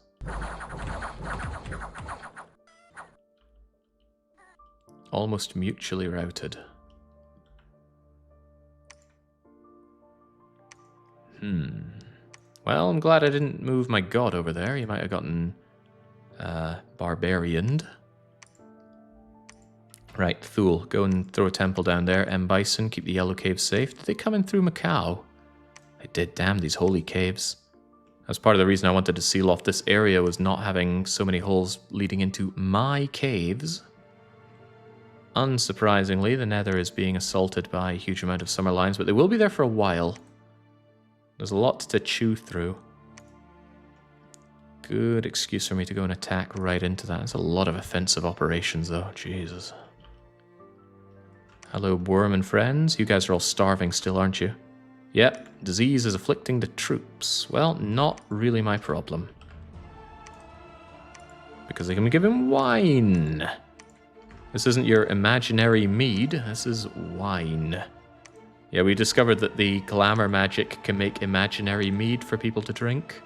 Almost mutually routed. Well, I'm glad I didn't move my god over there. You might have gotten barbarianed. Right, Thule, go and throw a temple down there. M. Bison, keep the Yellow Caves safe. Did they come in through Macau? They did, damn these holy caves. That was part of the reason I wanted to seal off this area, was not having so many holes leading into my caves. Unsurprisingly, the Nether is being assaulted by a huge amount of summer lines, but they will be there for a while. There's a lot to chew through. Good excuse for me to go and attack right into that. It's a lot of offensive operations, though. Jesus. Hello, Worm and friends. You guys are all starving still, aren't you? Yep, disease is afflicting the troops. Well, not really my problem. Because they can be given wine. This isn't your imaginary mead. This is wine. Yeah, we discovered that the glamour magic can make imaginary mead for people to drink.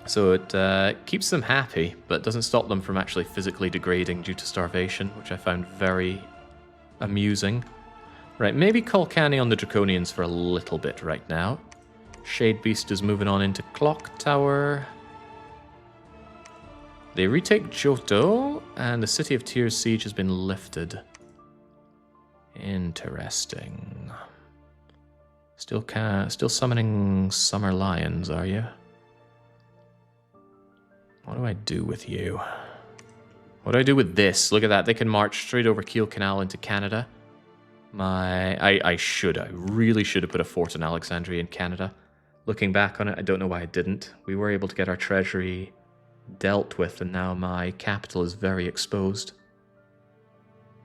So it keeps them happy, but doesn't stop them from actually physically degrading due to starvation, which I found very amusing. Right, maybe call Canny on the Draconians for a little bit right now. Shade Beast is moving on into Clock Tower. They retake Johto, and the City of Tears siege has been lifted. Interesting. Still summoning Summer Lions, are you? What do I do with you? What do I do with this? Look at that. They can march straight over Kiel Canal into Canada. I really should have put a fort in Alexandria in Canada. Looking back on it, I don't know why I didn't. We were able to get our treasury dealt with, and now my capital is very exposed.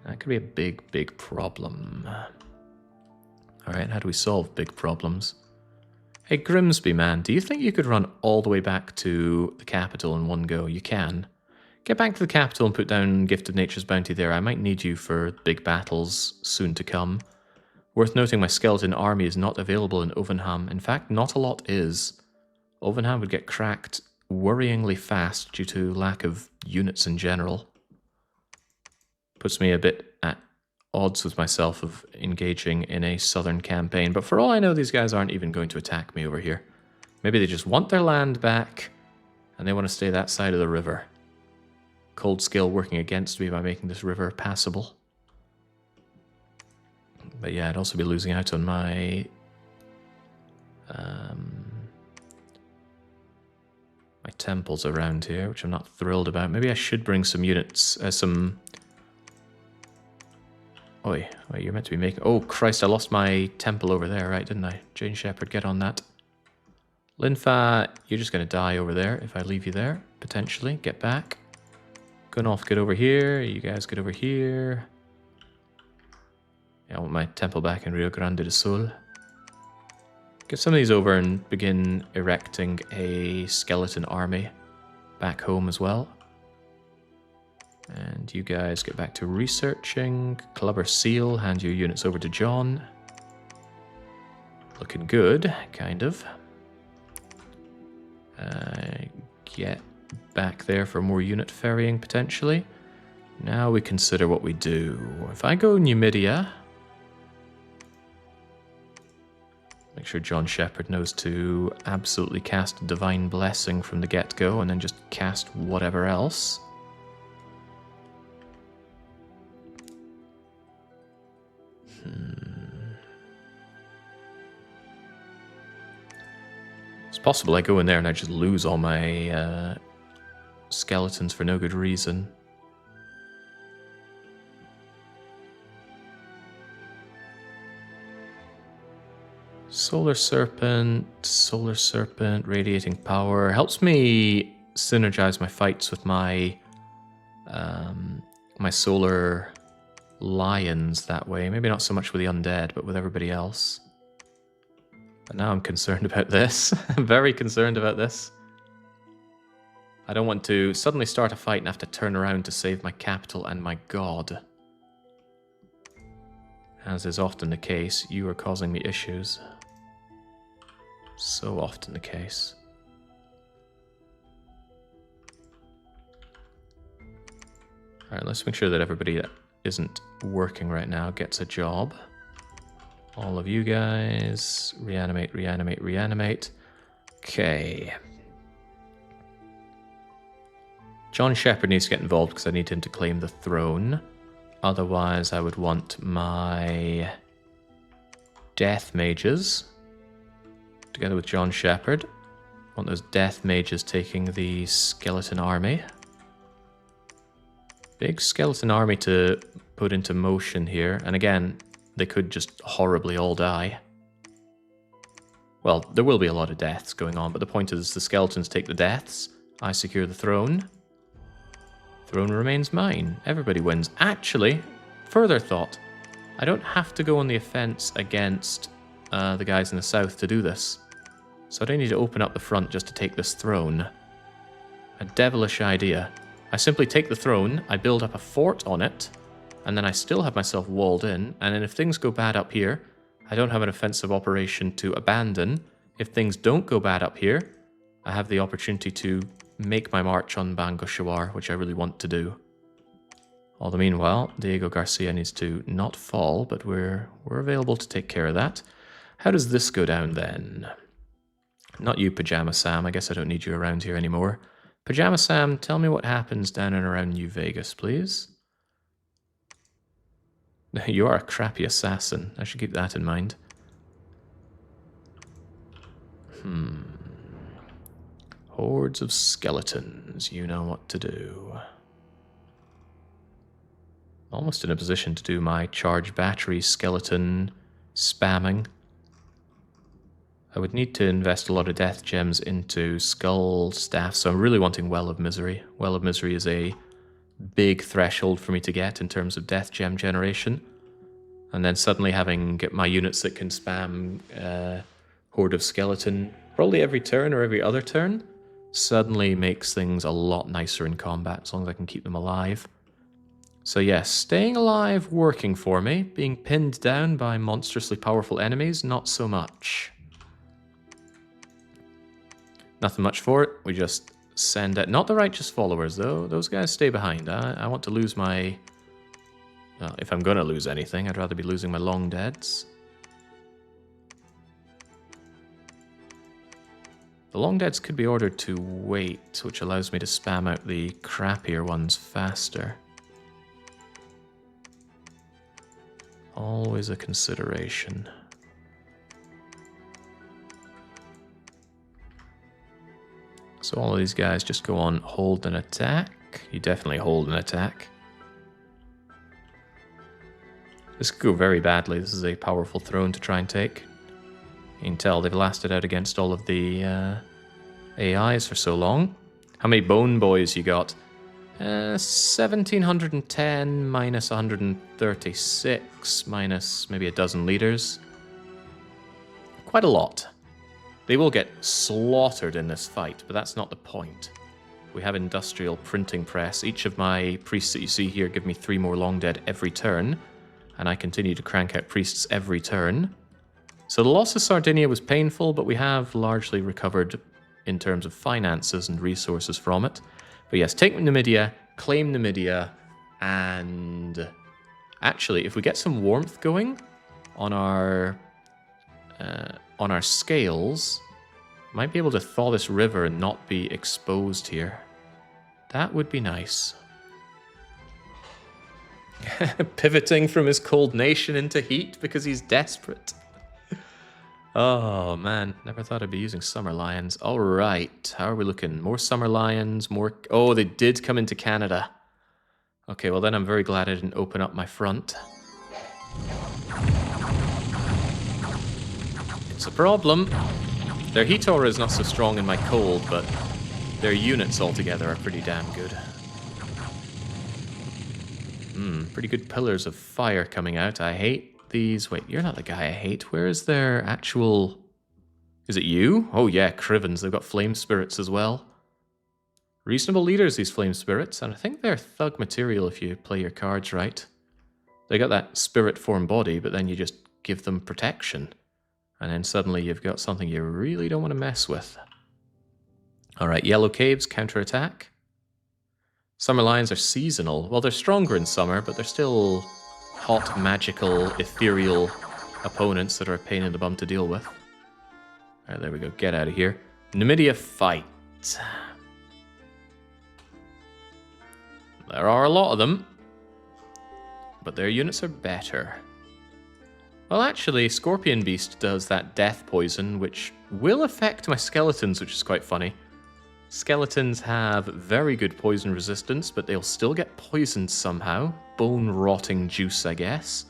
That could be a big, big problem. Alright, how do we solve big problems? Hey, Grimsby, man, do you think you could run all the way back to the capital in one go? You can. Get back to the capital and put down Gift of Nature's Bounty there. I might need you for big battles soon to come. Worth noting, my skeleton army is not available in Övanhamn. In fact, not a lot is. Övanhamn would get cracked worryingly fast due to lack of units in general. Puts me a bit at odds with myself of engaging in a southern campaign. But for all I know, these guys aren't even going to attack me over here. Maybe they just want their land back, and they want to stay that side of the river. Cold Scale working against me by making this river passable. But yeah, I'd also be losing out on my my temples around here, which I'm not thrilled about. Maybe I should bring some units, Oi, wait, you're meant to be making... Oh, Christ, I lost my temple over there, right, didn't I? Jane Shepherd, get on that. Linfa, you're just going to die over there if I leave you there, potentially. Get back. Gunolf, get over here. You guys get over here. Yeah, I want my temple back in Rio Grande do Sul. Get some of these over and begin erecting a skeleton army back home as well. And you guys get back to researching. Clubber Seal, hand your units over to John. Looking good, kind of. Get back there for more unit ferrying, potentially. Now we consider what we do. If I go Numidia... Make sure John Shepherd knows to absolutely cast Divine Blessing from the get-go, and then just cast whatever else. It's possible I go in there and I just lose all my skeletons for no good reason. Solar Serpent, Radiating Power. Helps me synergize my fights with my my Solar Lions that way. Maybe not so much with the undead, but with everybody else. But now I'm concerned about this. I'm very concerned about this. I don't want to suddenly start a fight and have to turn around to save my capital and my god. As is often the case, you are causing me issues. So often the case. Alright, let's make sure that everybody that isn't working right now gets a job. All of you guys, reanimate, reanimate, reanimate. Okay. John Shepherd needs to get involved because I need him to claim the throne. Otherwise, I would want my Death Mages, together with John Shepherd. I want those Death Mages taking the Skeleton Army. Big Skeleton Army to put into motion here. And again, they could just horribly all die. Well, there will be a lot of deaths going on, but the point is the skeletons take the deaths. I secure the throne. Throne remains mine. Everybody wins. Actually, further thought. I don't have to go on the offense against the guys in the south to do this. So I don't need to open up the front just to take this throne. A devilish idea. I simply take the throne, I build up a fort on it, and then I still have myself walled in, and then if things go bad up here, I don't have an offensive operation to abandon. If things don't go bad up here, I have the opportunity to make my march on Bangoshuar, which I really want to do. All the meanwhile, Diego Garcia needs to not fall, but we're available to take care of that. How does this go down then? Not you, Pajama Sam. I guess I don't need you around here anymore. Pajama Sam, tell me what happens down and around New Vegas, please. You are a crappy assassin. I should keep that in mind. Hordes of skeletons. You know what to do. Almost in a position to do my charge battery skeleton spamming. I would need to invest a lot of death gems into skull staff, so I'm really wanting Well of Misery. Well of Misery is a big threshold for me to get in terms of death gem generation. And then suddenly having my units that can spam Horde of Skeleton probably every turn or every other turn suddenly makes things a lot nicer in combat, as long as I can keep them alive. So yes, staying alive working for me. Being pinned down by monstrously powerful enemies, not so much. Nothing much for it. We just send out... Not the Righteous Followers, though. Those guys stay behind. I want to lose my... Well, if I'm going to lose anything, I'd rather be losing my long deads. The long deads could be ordered to wait, which allows me to spam out the crappier ones faster. Always a consideration. So all of these guys just go on hold and attack. You definitely hold and attack. This could go very badly. This is a powerful throne to try and take. You can tell they've lasted out against all of the AIs for so long. How many bone boys you got? 1710 minus 136 minus maybe a dozen leaders. Quite a lot. They will get slaughtered in this fight, but that's not the point. We have industrial printing press. Each of my priests that you see here give me 3 more long dead every turn, and I continue to crank out priests every turn. So the loss of Sardinia was painful, but we have largely recovered in terms of finances and resources from it. But yes, take Numidia, claim Numidia, and actually, if we get some warmth going on our scales, might be able to thaw this river and not be exposed here. That would be nice. Pivoting from his cold nation into heat because he's desperate. Oh man, never thought I'd be using Summer Lions. All right, how are we looking? More Summer Lions, more... Oh, they did come into Canada. Okay, well then I'm very glad I didn't open up my front. It's a problem. Their heat aura is not so strong in my cold, but their units altogether are pretty damn good. Pretty good pillars of fire coming out. I hate these... Wait, you're not the guy I hate. Where is their actual... Is it you? Oh yeah, Crivens. They've got flame spirits as well. Reasonable leaders, these flame spirits, and I think they're thug material if you play your cards right. They got that spirit form body, but then you just give them protection. And then suddenly you've got something you really don't want to mess with. Alright, Yellow Caves, counterattack. Summer Lions are seasonal. Well, they're stronger in summer, but they're still hot, magical, ethereal opponents that are a pain in the bum to deal with. Alright, there we go. Get out of here. Numidia fight. There are a lot of them, but their units are better. Well, actually, Scorpion Beast does that death poison, which will affect my skeletons, which is quite funny. Skeletons have very good poison resistance, but they'll still get poisoned somehow. Bone-rotting juice, I guess.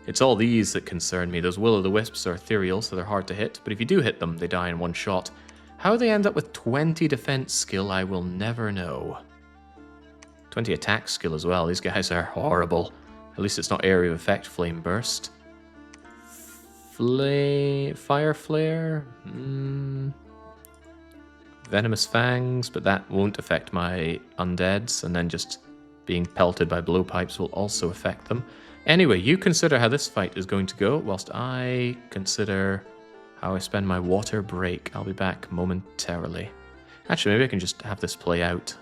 It's all these that concern me. Those Will-o'-the-Wisps are ethereal, so they're hard to hit, but if you do hit them, they die in one shot. How they end up with 20 defense skill, I will never know. 20 attack skill as well. These guys are horrible. At least it's not area of effect flame burst. Fire flare? Venomous fangs, but that won't affect my undeads, and then just being pelted by blowpipes will also affect them. Anyway, you consider how this fight is going to go, whilst I consider how I spend my water break. I'll be back momentarily. Actually, maybe I can just have this play out.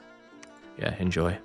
Yeah, enjoy.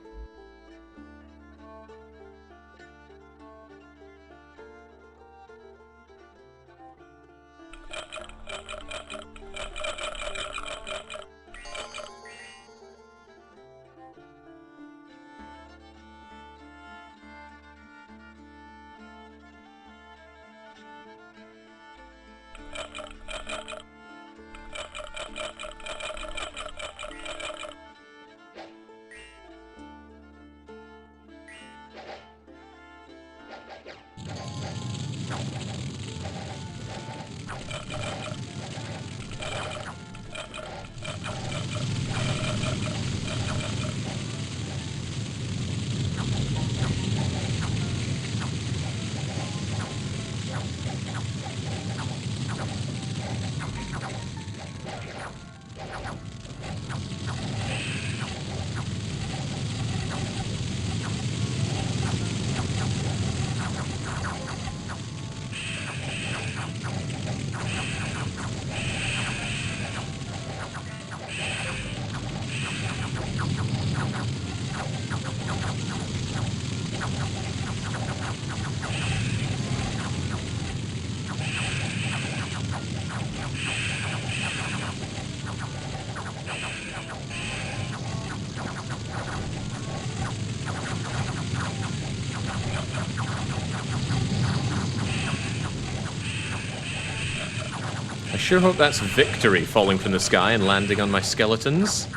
Sure hope that's victory falling from the sky and landing on my skeletons.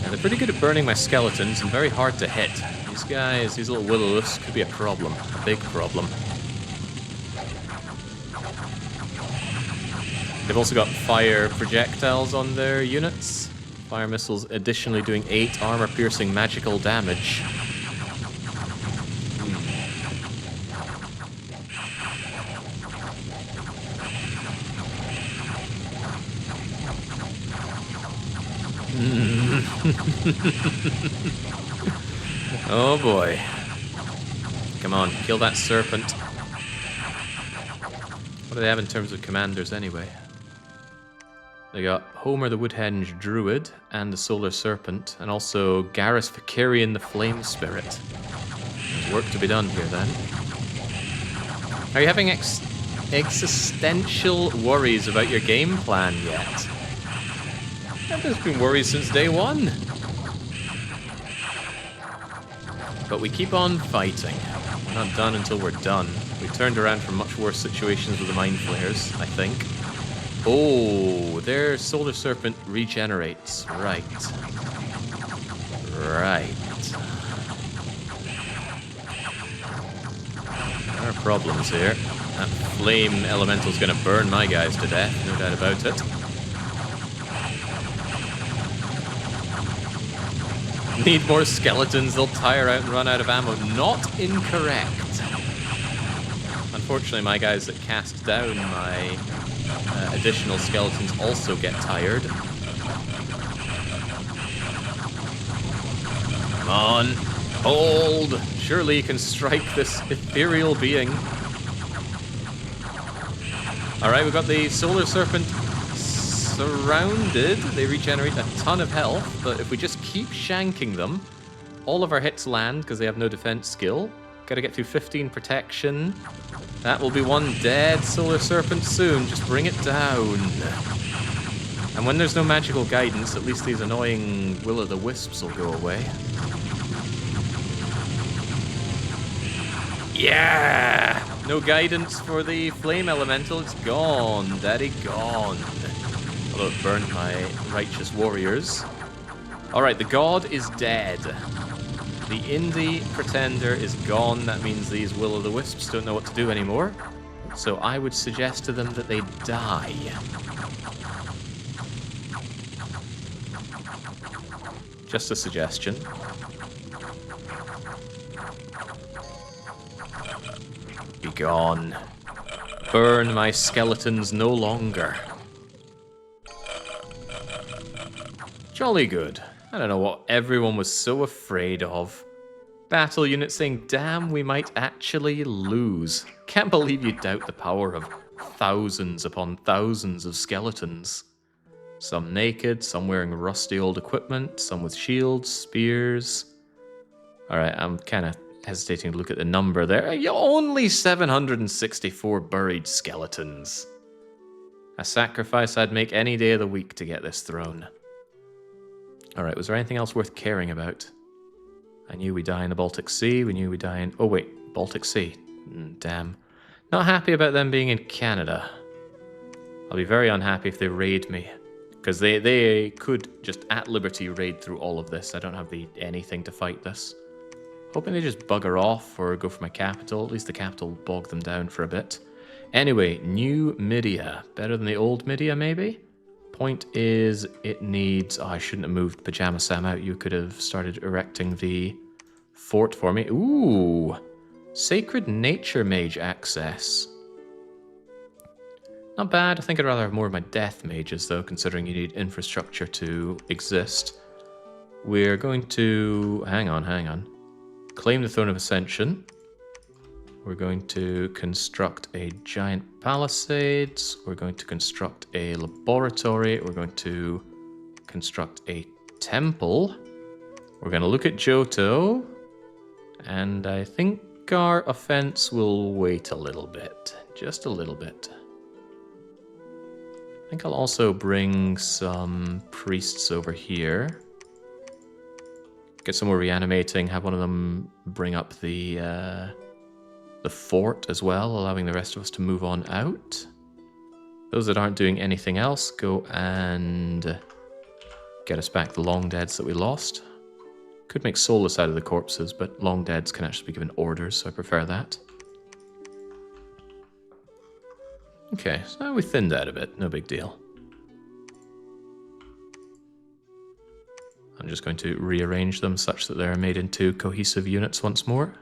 Yeah, they're pretty good at burning my skeletons and very hard to hit. These guys, these little will-o'-the-wisps could be a problem. A big problem. They've also got fire projectiles on their units. Fire missiles additionally doing 8 armor-piercing magical damage. Oh boy. Come on, kill that serpent. What do they have in terms of commanders anyway? They got Homer the Woodhenge Druid and the Solar Serpent, and also Garrus Vicarian the Flame Spirit. There's work to be done here then. Are you having existential worries about your game plan yet? I've just been worried since day one. But we keep on fighting. We're not done until we're done. We turned around from much worse situations with the Mind Flayers, I think. Oh, their Solar Serpent regenerates. Right. Right. There are problems here. That flame elemental's gonna burn my guys to death, no doubt about it. Need more skeletons, they'll tire out and run out of ammo. Not incorrect. Unfortunately, my guys that cast down my additional skeletons also get tired. Come on, hold! Surely you can strike this ethereal being. Alright, we've got the Solar Serpent surrounded. They regenerate a ton of health, but if we just keep shanking them, all of our hits land because they have no defense skill. Gotta get through 15 protection. That will be one dead Solar Serpent soon. Just bring it down. And when there's no magical guidance, at least these annoying will-o'-the-wisps will go away. Yeah! No guidance for the flame elemental. It's gone. Daddy gone. Although it burnt my righteous warriors. Alright, the god is dead. The indie pretender is gone. That means these will-o'-the-wisps don't know what to do anymore. So I would suggest to them that they die. Just a suggestion. Be gone. Burn my skeletons no longer. Jolly good. I don't know what everyone was so afraid of. Battle unit saying, damn, we might actually lose. Can't believe you doubt the power of thousands upon thousands of skeletons. Some naked, some wearing rusty old equipment, some with shields, spears. Alright, I'm kind of hesitating to look at the number there. Only 764 buried skeletons. A sacrifice I'd make any day of the week to get this throne. Alright, was there anything else worth caring about? I knew we die in the Baltic Sea, we knew we die in... Oh wait, Baltic Sea. Damn. Not happy about them being in Canada. I'll be very unhappy if they raid me. Because they could just at liberty raid through all of this. I don't have anything to fight this. Hoping they just bugger off or go for my capital. At least the capital will bog them down for a bit. Anyway, new Media. Better than the old Media, maybe? Point is, it needs... Oh, I shouldn't have moved Pajama Sam out. You could have started erecting the fort for me. Ooh! Sacred Nature Mage access. Not bad. I think I'd rather have more of my Death Mages, though, considering you need infrastructure to exist. We're going to... Hang on. Claim the Throne of Ascension. We're going to construct a giant palisades. We're going to construct a laboratory. We're going to construct a temple. We're going to look at Johto. And I think our offense will wait a little bit. Just a little bit. I think I'll also bring some priests over here. Get some more reanimating, have one of them bring up the fort as well, allowing the rest of us to move on out. Those that aren't doing anything else, go and get us back the long deads that we lost. Could make soulless out of the corpses, but long deads can actually be given orders, so I prefer that. Okay, so we thinned out a bit, no big deal. I'm just going to rearrange them such that they're made into cohesive units once more.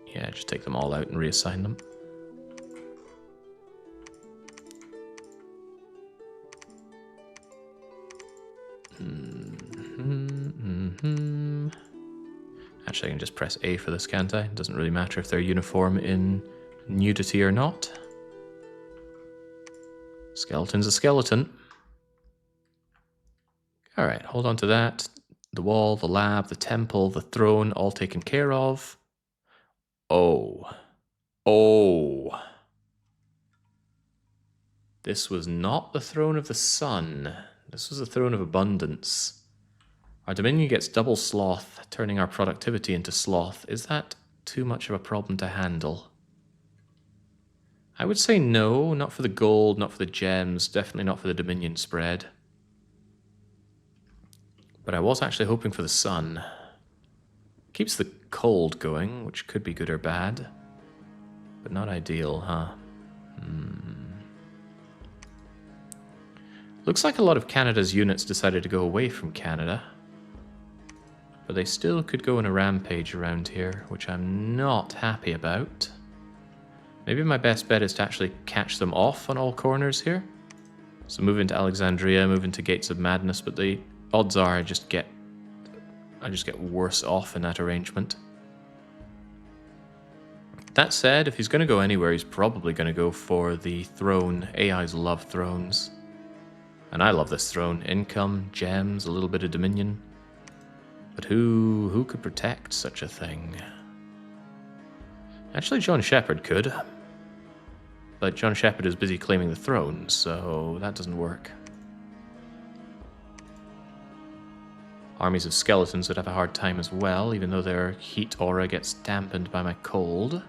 Yeah, just take them all out and reassign them. Actually, I can just press A for this, can't I? It doesn't really matter if they're uniform in nudity or not. Skeleton's a skeleton. Alright, hold on to that. The wall, the lab, the temple, the throne, all taken care of. Oh. Oh. This was not the throne of the sun. This was the throne of abundance. Our dominion gets double sloth, turning our productivity into sloth. Is that too much of a problem to handle? I would say no, not for the gold, not for the gems, definitely not for the dominion spread. But I was actually hoping for the sun. Keeps the cold going, which could be good or bad. But not ideal, huh? Looks like a lot of Canada's units decided to go away from Canada. But they still could go on a rampage around here, which I'm not happy about. Maybe my best bet is to actually catch them off on all corners here. So move into Alexandria, move into Gates of Madness, but the odds are I just get worse off in that arrangement. That said, if he's going to go anywhere, he's probably going to go for the throne. AIs love thrones. And I love this throne. Income, gems, a little bit of dominion. But who could protect such a thing? Actually, John Shepherd could. But John Shepherd is busy claiming the throne, so that doesn't work. Armies of skeletons would have a hard time as well, even though their heat aura gets dampened by my cold.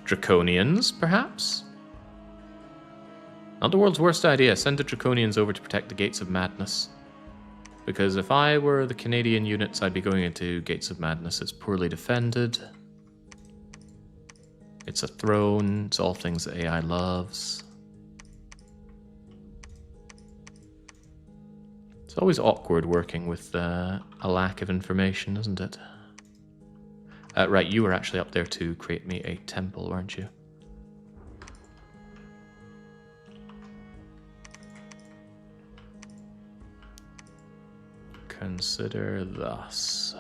Draconians, perhaps? Not the world's worst idea. Send the Draconians over to protect the Gates of Madness. Because if I were the Canadian units, I'd be going into Gates of Madness. It's poorly defended. It's a throne. It's all things that AI loves. It's always awkward working with a lack of information, isn't it? Right, you were actually up there to create me a temple, weren't you? Consider thus.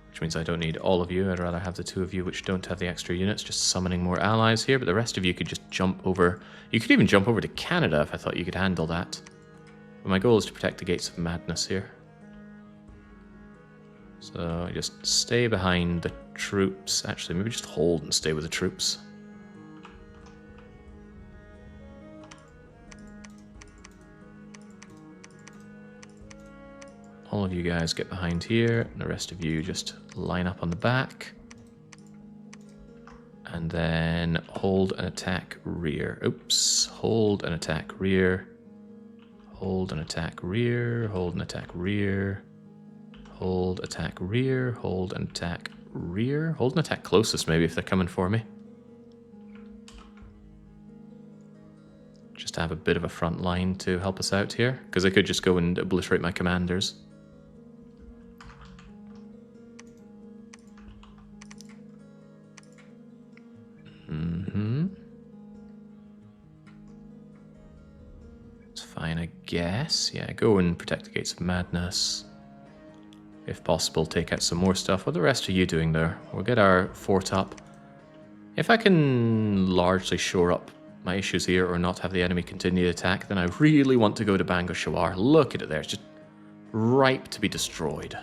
Which means I don't need all of you. I'd rather have the two of you which don't have the extra units, just summoning more allies here, but the rest of you could just jump over. You could even jump over to Canada if I thought you could handle that. But my goal is to protect the Gates of Madness here. So I just stay behind the troops. Actually, maybe just hold and stay with the troops. All of you guys get behind here, and the rest of you just line up on the back. And then hold and attack rear. Oops. Hold and attack rear. Hold and attack rear. Hold and attack rear. Hold, attack rear. Hold and attack rear. Hold and attack closest maybe if they're coming for me. Just to have a bit of a front line to help us out here. Because I could just go and obliterate my commanders. It's fine, I guess. Yeah, go and protect the Gates of Madness. If possible, take out some more stuff. What are the rest of you doing there? We'll get our fort up. If I can largely shore up my issues here or not have the enemy continue to attack, then I really want to go to Bangor Shawar. Look at it there. It's just ripe to be destroyed.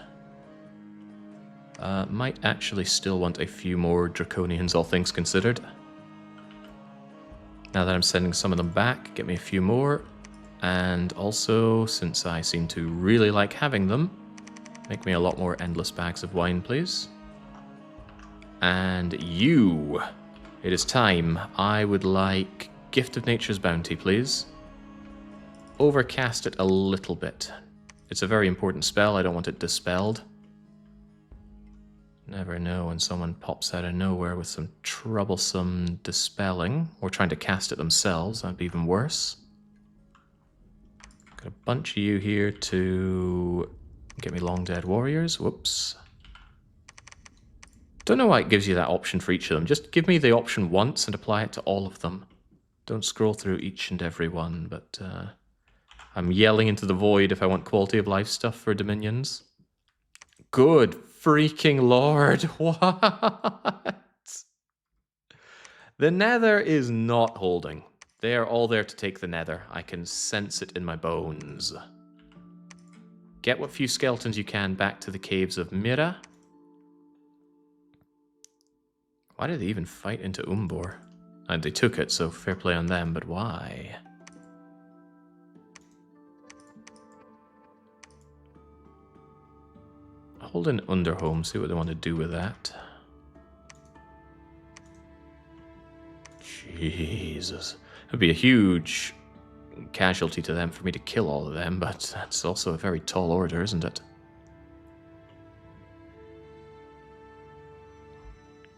Might actually still want a few more Draconians, all things considered. Now that I'm sending some of them back, get me a few more. And also, since I seem to really like having them, make me a lot more endless bags of wine, please. And you, it is time. I would like Gift of Nature's Bounty, please. Overcast it a little bit. It's a very important spell. I don't want it dispelled. Never know when someone pops out of nowhere with some troublesome dispelling, or trying to cast it themselves. That'd be even worse. Got a bunch of you here to get me long dead warriors. Whoops. Don't know why it gives you that option for each of them. Just give me the option once and apply it to all of them. Don't scroll through each and every one, but I'm yelling into the void if I want quality of life stuff for Dominions. Good freaking lord, what? The Nether is not holding. They are all there to take the Nether. I can sense it in my bones. Get what few skeletons you can back to the caves of Mira. Why did they even fight into Umbor? And they took it, so fair play on them, but why? Hold in Underhome, see what they want to do with that. Jesus. It'd be a huge casualty to them for me to kill all of them, but that's also a very tall order, isn't it?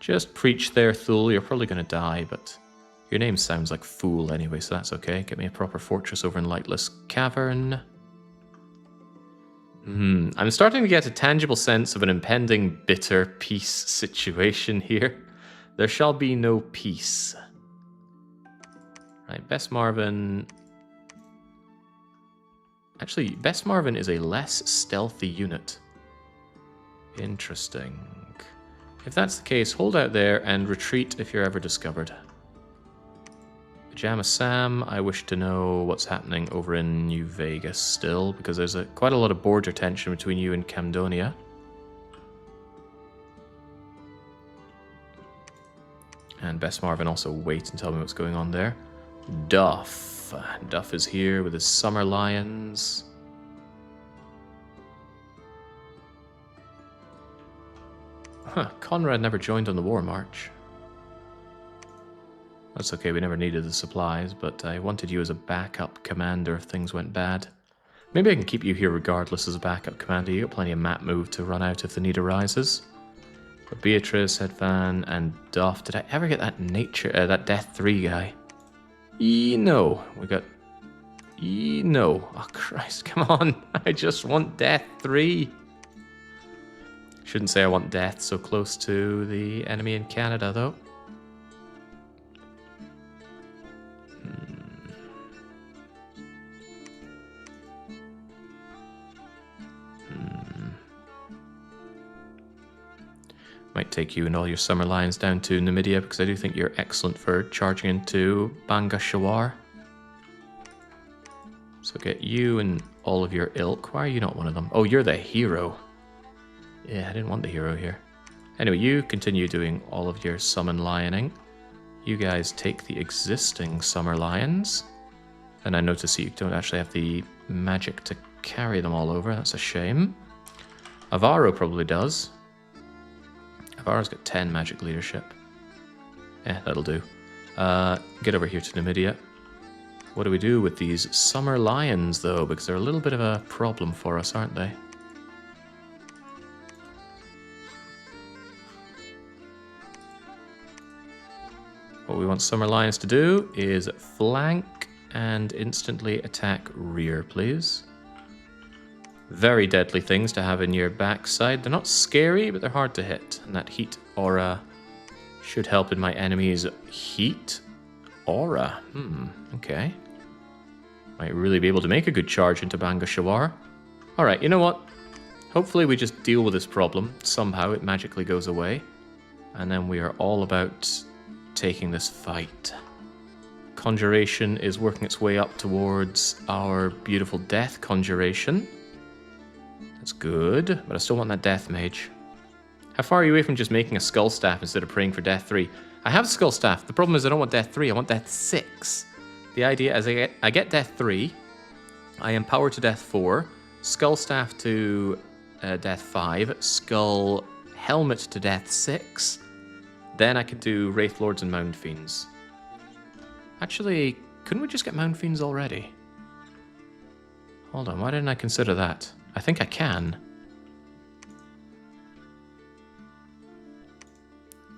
Just preach there, Thule. You're probably going to die, but your name sounds like Fool anyway, so that's okay. Get me a proper fortress over in Lightless Cavern. I'm starting to get a tangible sense of an impending bitter peace situation here. There shall be no peace. Right, Best Marvin... Actually, Best Marvin is a less stealthy unit. Interesting. If that's the case, hold out there and retreat if you're ever discovered. Pajama Sam, I wish to know what's happening over in New Vegas still, because there's quite a lot of border tension between you and Camdonia. And Best Marvin also wait and tell me what's going on there. Duff. Duff is here with his Summer Lions. Huh, Conrad never joined on the War March. That's okay, we never needed the supplies, but I wanted you as a backup commander if things went bad. Maybe I can keep you here regardless as a backup commander. You got plenty of map move to run out if the need arises. But Beatrice, Headvan, and Duff. Did I ever get that that Death 3 guy? No. We got... No. Oh, Christ, come on. I just want Death 3. Shouldn't say I want death so close to the enemy in Canada, though. Might take you and all your Summer Lions down to Numidia, because I do think you're excellent for charging into Banga Shawar. So get you and all of your ilk. Why are you not one of them? Oh, you're the hero. Yeah, I didn't want the hero here. Anyway, you continue doing all of your summon lioning. You guys take the existing Summer Lions. And I notice you don't actually have the magic to carry them all over. That's a shame. Avaro probably does. Avaro's got 10 magic leadership. That'll do. Get over here to Numidia. What do we do with these Summer Lions, though? Because they're a little bit of a problem for us, aren't they? What we want Summer Lions to do is flank and instantly attack rear, please. Very deadly things to have in your backside. They're not scary, but they're hard to hit. And that heat aura should help in my enemy's heat aura. Okay. Might really be able to make a good charge into Banga Shawar. Alright, you know what? Hopefully we just deal with this problem. Somehow it magically goes away. And then we are all about taking this fight. Conjuration is working its way up towards our beautiful Death Conjuration. That's good, but I still want that Death Mage. How far are you away from just making a Skull Staff instead of praying for Death 3? I have Skull Staff. The problem is I don't want Death 3, I want Death 6. The idea is I get Death 3, I empower to Death 4, Skull Staff to Death 5, Skull Helmet to Death 6, then I could do Wraith Lords and Mound Fiends. Actually, couldn't we just get Mound Fiends already? Hold on, why didn't I consider that? I think I can.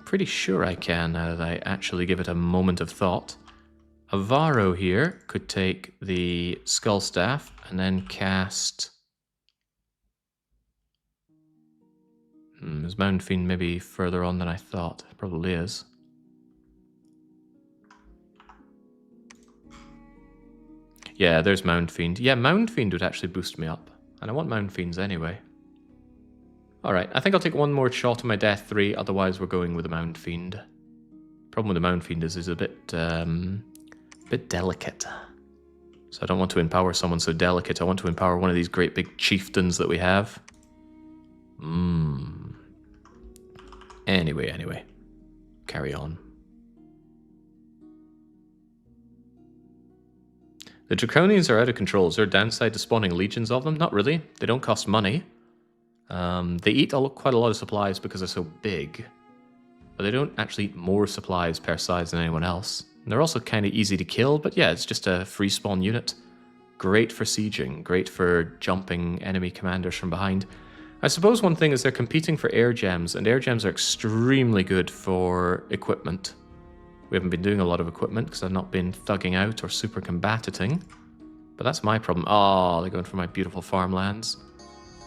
Pretty sure I can now that I actually give it a moment of thought. Avaro here could take the Skull Staff and then cast... is Mound Fiend maybe further on than I thought? It probably is. Yeah, there's Mound Fiend. Yeah, Mound Fiend would actually boost me up. And I want Mound Fiends anyway. Alright, I think I'll take one more shot on my Death 3, otherwise we're going with the Mound Fiend. Problem with the Mound Fiend is he's a bit delicate. So I don't want to empower someone so delicate. I want to empower one of these great big chieftains that we have. Anyway. Carry on. The Draconians are out of control. Is there a downside to spawning legions of them? Not really. They don't cost money. They eat quite a lot of supplies because they're so big. But they don't actually eat more supplies per size than anyone else. And they're also kind of easy to kill, but yeah, it's just a free spawn unit. Great for sieging, great for jumping enemy commanders from behind. I suppose one thing is they're competing for air gems, and air gems are extremely good for equipment. We haven't been doing a lot of equipment because I've not been thugging out or super combating. But that's my problem. Oh, they're going for my beautiful farmlands.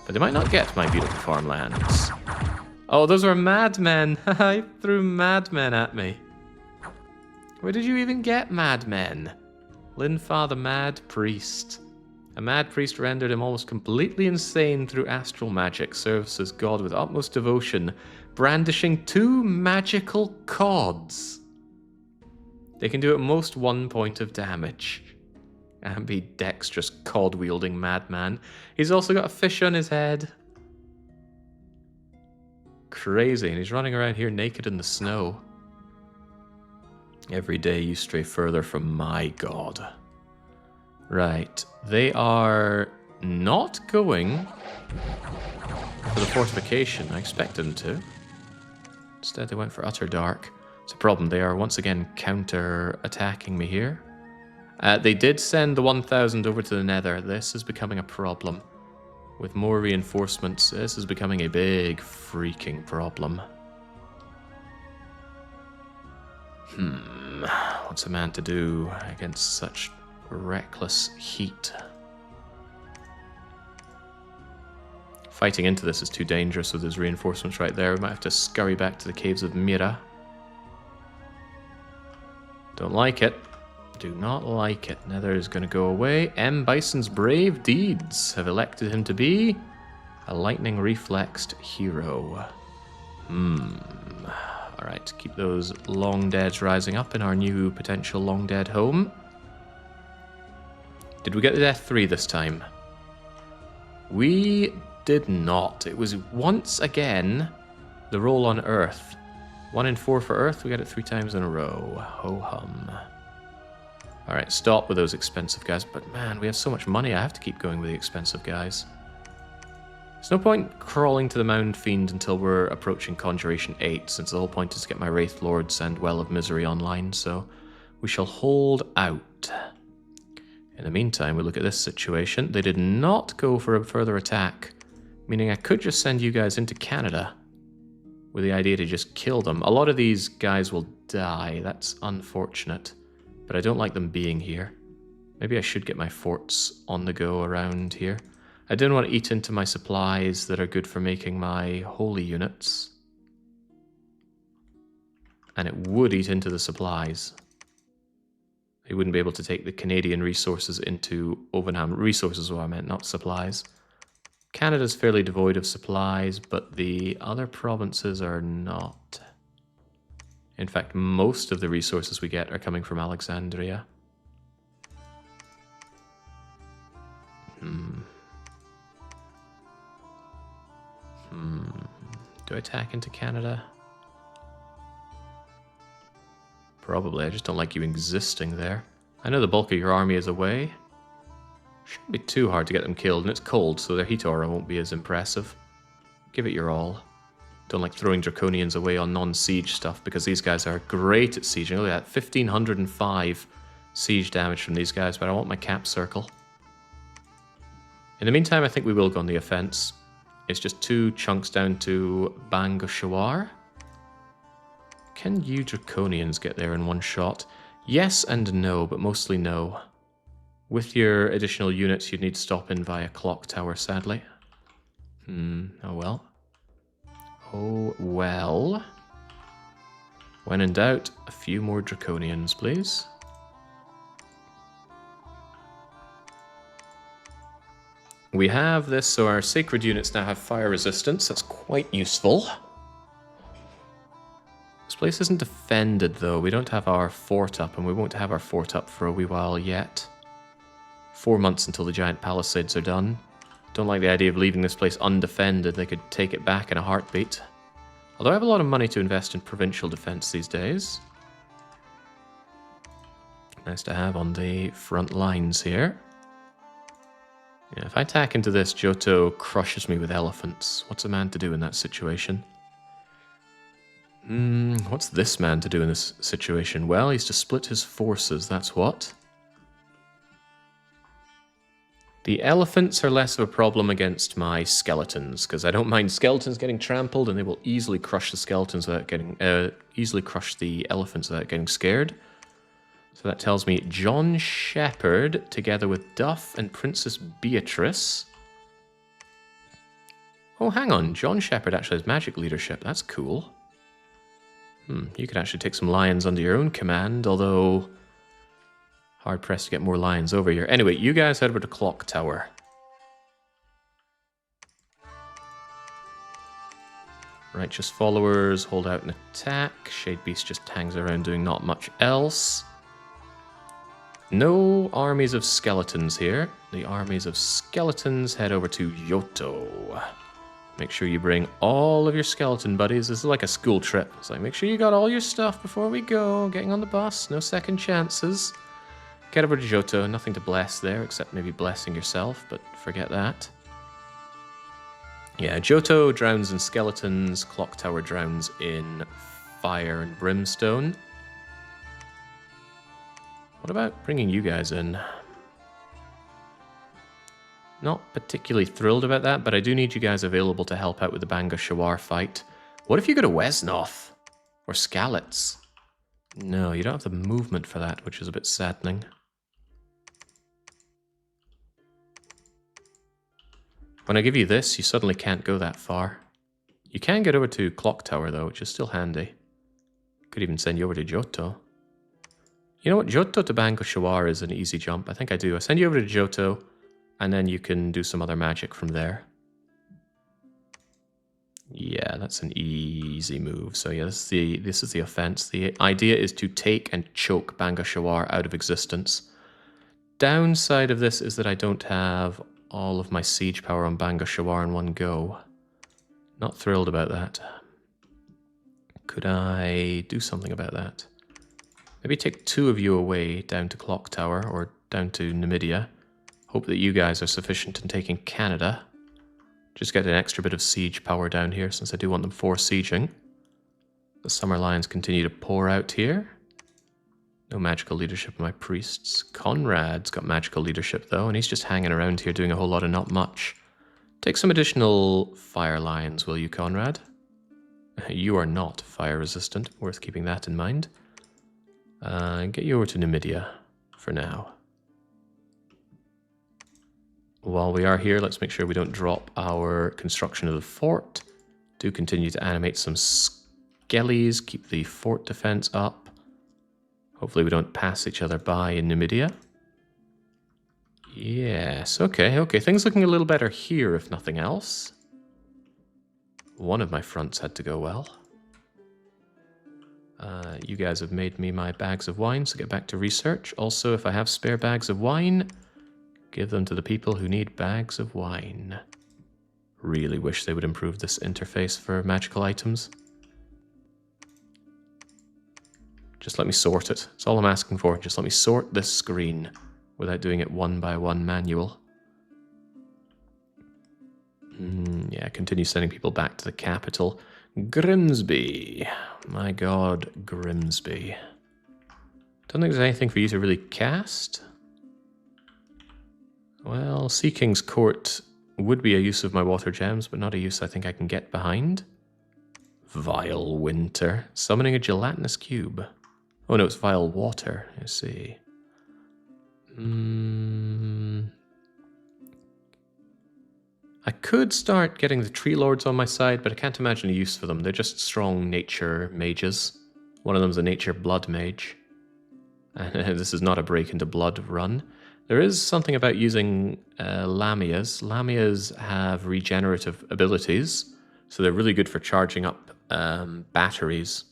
But they might not get my beautiful farmlands. Oh, those were madmen. I threw madmen at me. Where did you even get madmen? Linfa the Mad Priest. A mad priest rendered him almost completely insane through astral magic, serves as god with utmost devotion, brandishing 2 magical cods. They can do at most 1 point of damage. Ambidextrous cod-wielding madman. He's also got a fish on his head. Crazy, and he's running around here naked in the snow. Every day you stray further from my god. Right, they are not going for the fortification. I expected them to. Instead, they went for utter dark. It's a problem. They are once again counter-attacking me here. They did send the 1,000 over to the Nether. This is becoming a problem. With more reinforcements, this is becoming a big freaking problem. What's a man to do against such reckless heat? Fighting into this is too dangerous with his reinforcements right there. We might have to scurry back to the caves of Mira. Don't like it. Do not like it. Nether is going to go away. M. Bison's brave deeds have elected him to be a lightning reflexed hero. Alright, keep those long deads rising up in our new potential long dead home. Did we get the Death 3 this time? We did not. It was once again the roll on Earth. 1 in 4 for Earth, we got it 3 times in a row. Ho-hum. Alright, stop with those expensive guys. But man, we have so much money, I have to keep going with the expensive guys. There's no point crawling to the Mound Fiend until we're approaching Conjuration 8, since the whole point is to get my Wraith Lords and Well of Misery online, so we shall hold out. In the meantime, we look at this situation. They did not go for a further attack, meaning I could just send you guys into Canada with the idea to just kill them. A lot of these guys will die. That's unfortunate, but I don't like them being here. Maybe I should get my forts on the go around here. I didn't want to eat into my supplies that are good for making my holy units. And it would eat into the supplies. They wouldn't be able to take the Canadian resources into Övanhamn. Resources, what I meant, not supplies. Canada's fairly devoid of supplies, but the other provinces are not. In fact, most of the resources we get are coming from Alexandria. Do I attack into Canada? Probably, I just don't like you existing there. I know the bulk of your army is away. Shouldn't be too hard to get them killed, and it's cold, so their heat aura won't be as impressive. Give it your all. Don't like throwing Draconians away on non-siege stuff, because these guys are great at sieging. Look at that, 1505 siege damage from these guys, but I want my cap circle. In the meantime, I think we will go on the offense. It's just 2 chunks down to Bangashawar. Can you Draconians get there in one shot? Yes and no, but mostly no. With your additional units, you'd need to stop in via Clock Tower, sadly. Oh well. Oh well. When in doubt, a few more Draconians, please. We have this, so our sacred units now have fire resistance. That's quite useful. This place isn't defended, though. We don't have our fort up, and we won't have our fort up for a wee while yet. 4 months until the giant palisades are done. Don't like the idea of leaving this place undefended. They could take it back in a heartbeat. Although I have a lot of money to invest in provincial defense these days. Nice to have on the front lines here. Yeah, if I attack into this, Johto crushes me with elephants. What's a man to do in that situation? What's this man to do in this situation? Well, he's to split his forces, that's what. The elephants are less of a problem against my skeletons, because I don't mind skeletons getting trampled, and they will easily crush the skeletons without getting, crush the elephants without getting scared. So that tells me John Shepherd, together with Duff and Princess Beatrice. Oh, hang on, John Shepherd actually has magic leadership. That's cool. You could actually take some lions under your own command, although hard pressed to get more lions over here. Anyway, you guys head over to Clock Tower. Righteous followers hold out an attack. Shade Beast just hangs around doing not much else. No armies of skeletons here. The armies of skeletons head over to Yoto. Make sure you bring all of your skeleton buddies. This is like a school trip. It's like, make sure you got all your stuff before we go. Getting on the bus, no second chances. Get over to Johto. Nothing to bless there, except maybe blessing yourself, but forget that. Yeah, Johto drowns in skeletons. Clock Tower drowns in fire and brimstone. What about bringing you guys in? Not particularly thrilled about that, but I do need you guys available to help out with the Bangashawar fight. What if you go to Wesnoth? Or Skalitz? No, you don't have the movement for that, which is a bit saddening. When I give you this, you suddenly can't go that far. You can get over to Clock Tower, though, which is still handy. Could even send you over to Johto. You know what? Johto to Bangashawar is an easy jump. I think I do. I send you over to Johto, and then you can do some other magic from there. Yeah, that's an easy move. So yeah, this is the offense. The idea is to take and choke Bangashawar out of existence. Downside of this is that I don't have all of my siege power on Bangashawar in one go. Not thrilled about that. Could I do something about that? Maybe take 2 of you away down to Clock Tower or down to Numidia. Hope that you guys are sufficient in taking Canada. Just get an extra bit of siege power down here since I do want them for sieging. The Summer Lions continue to pour out here. No magical leadership of my priests. Conrad's got magical leadership though, and he's just hanging around here doing a whole lot of not much. Take some additional fire lions, will you, Conrad? You are not fire resistant, worth keeping that in mind. Get you over to Numidia for now. While we are here, let's make sure we don't drop our construction of the fort. Do continue to animate some skellies, keep the fort defense up. Hopefully we don't pass each other by in Numidia. Yes, okay, things looking a little better here if nothing else. One of my fronts had to go well. You guys have made me my bags of wine, so get back to research. Also, if I have spare bags of wine, give them to the people who need bags of wine. Really wish they would improve this interface for magical items. Just let me sort it. That's all I'm asking for. Just let me sort this screen without doing it one by one manual. Yeah, continue sending people back to the capital. Grimsby. My god, Grimsby. Don't think there's anything for you to really cast. Well, Sea King's Court would be a use of my water gems, but not a use I think I can get behind. Vile Winter. Summoning a gelatinous cube. Oh no, it's Vile Water, you see. I could start getting the Tree Lords on my side, but I can't imagine a use for them. They're just strong nature mages. One of them's a nature blood mage. And this is not a break into blood run. There is something about using Lamias. Lamias have regenerative abilities, so they're really good for charging up batteries.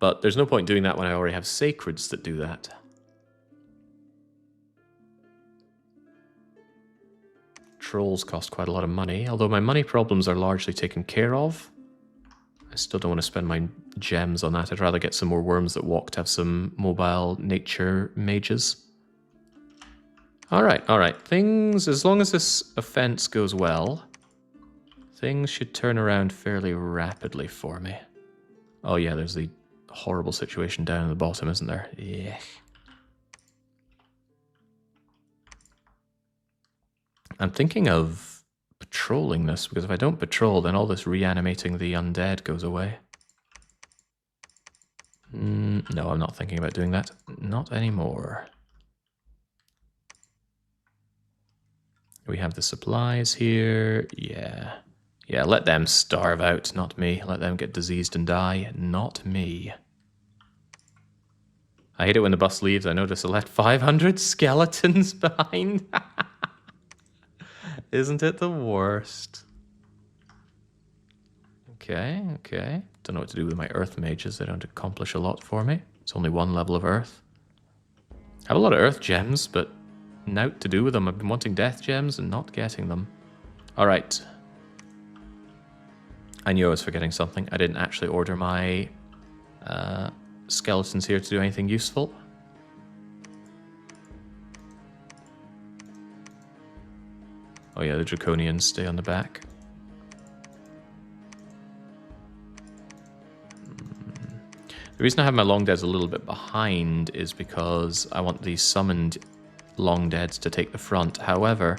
But there's no point doing that when I already have Sacreds that do that. Trolls cost quite a lot of money, although my money problems are largely taken care of. I still don't want to spend my gems on that. I'd rather get some more worms that walk to have some mobile nature mages. Alright. Things, as long as this offense goes well, things should turn around fairly rapidly for me. Oh yeah, there's the horrible situation down at the bottom, isn't there? Yeah. I'm thinking of patrolling this, because if I don't patrol, then all this reanimating the undead goes away. No, I'm not thinking about doing that. Not anymore. We have the supplies here. Yeah. Yeah, let them starve out, not me. Let them get diseased and die, not me. I hate it when the bus leaves. I notice it left 500 skeletons behind. Isn't it the worst? Okay. Don't know what to do with my earth mages. They don't accomplish a lot for me. It's only one level of earth. I have a lot of earth gems, but naught to do with them. I've been wanting death gems and not getting them. Alright. I knew I was forgetting something. I didn't actually order my skeletons here to do anything useful. Oh yeah, the Draconians stay on the back. The reason I have my long deads a little bit behind is because I want these summoned long deads to take the front. However,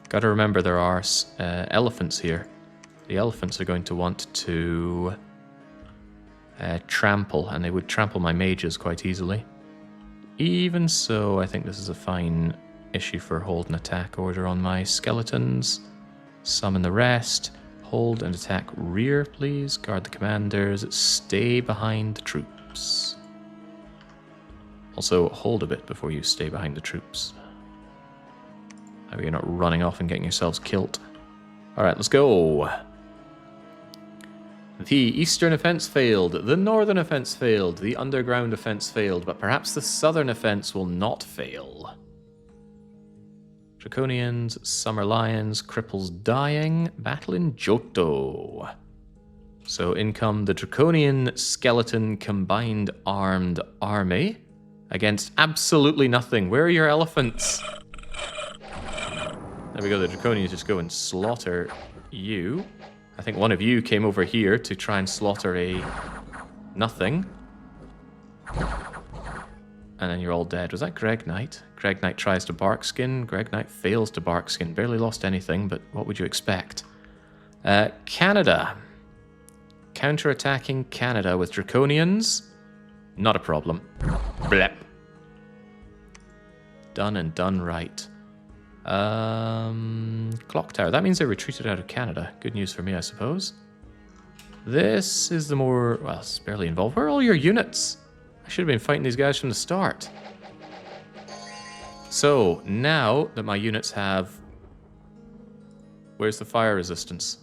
gotta remember there are elephants here. The elephants are going to want to trample, and they would trample my mages quite easily. Even so, I think this is a fine issue for hold and attack order on my skeletons. Summon the rest. Hold and attack rear, please. Guard the commanders. Stay behind the troops. Also, hold a bit before you stay behind the troops. Maybe you're not running off and getting yourselves killed. Alright, let's go. The eastern offense failed, the northern offense failed, the underground offense failed, but perhaps the southern offense will not fail. Draconians, Summer Lions, Cripples dying, battle in Johto. So in come the Draconian Skeleton Combined Armed Army against absolutely nothing. Where are your elephants? There we go, the Draconians just go and slaughter you. I think one of you came over here to try and slaughter a nothing. And then you're all dead. Was that Greg Knight? Greg Knight tries to bark skin. Greg Knight fails to bark skin. Barely lost anything, but what would you expect? Canada. Counter-attacking Canada with Draconians. Not a problem. Blep. Done and done right. Clock Tower. That means they retreated out of Canada. Good news for me, I suppose. This is the more... Well, it's barely involved. Where are all your units? I should have been fighting these guys from the start. So, now that my units have... Where's the fire resistance?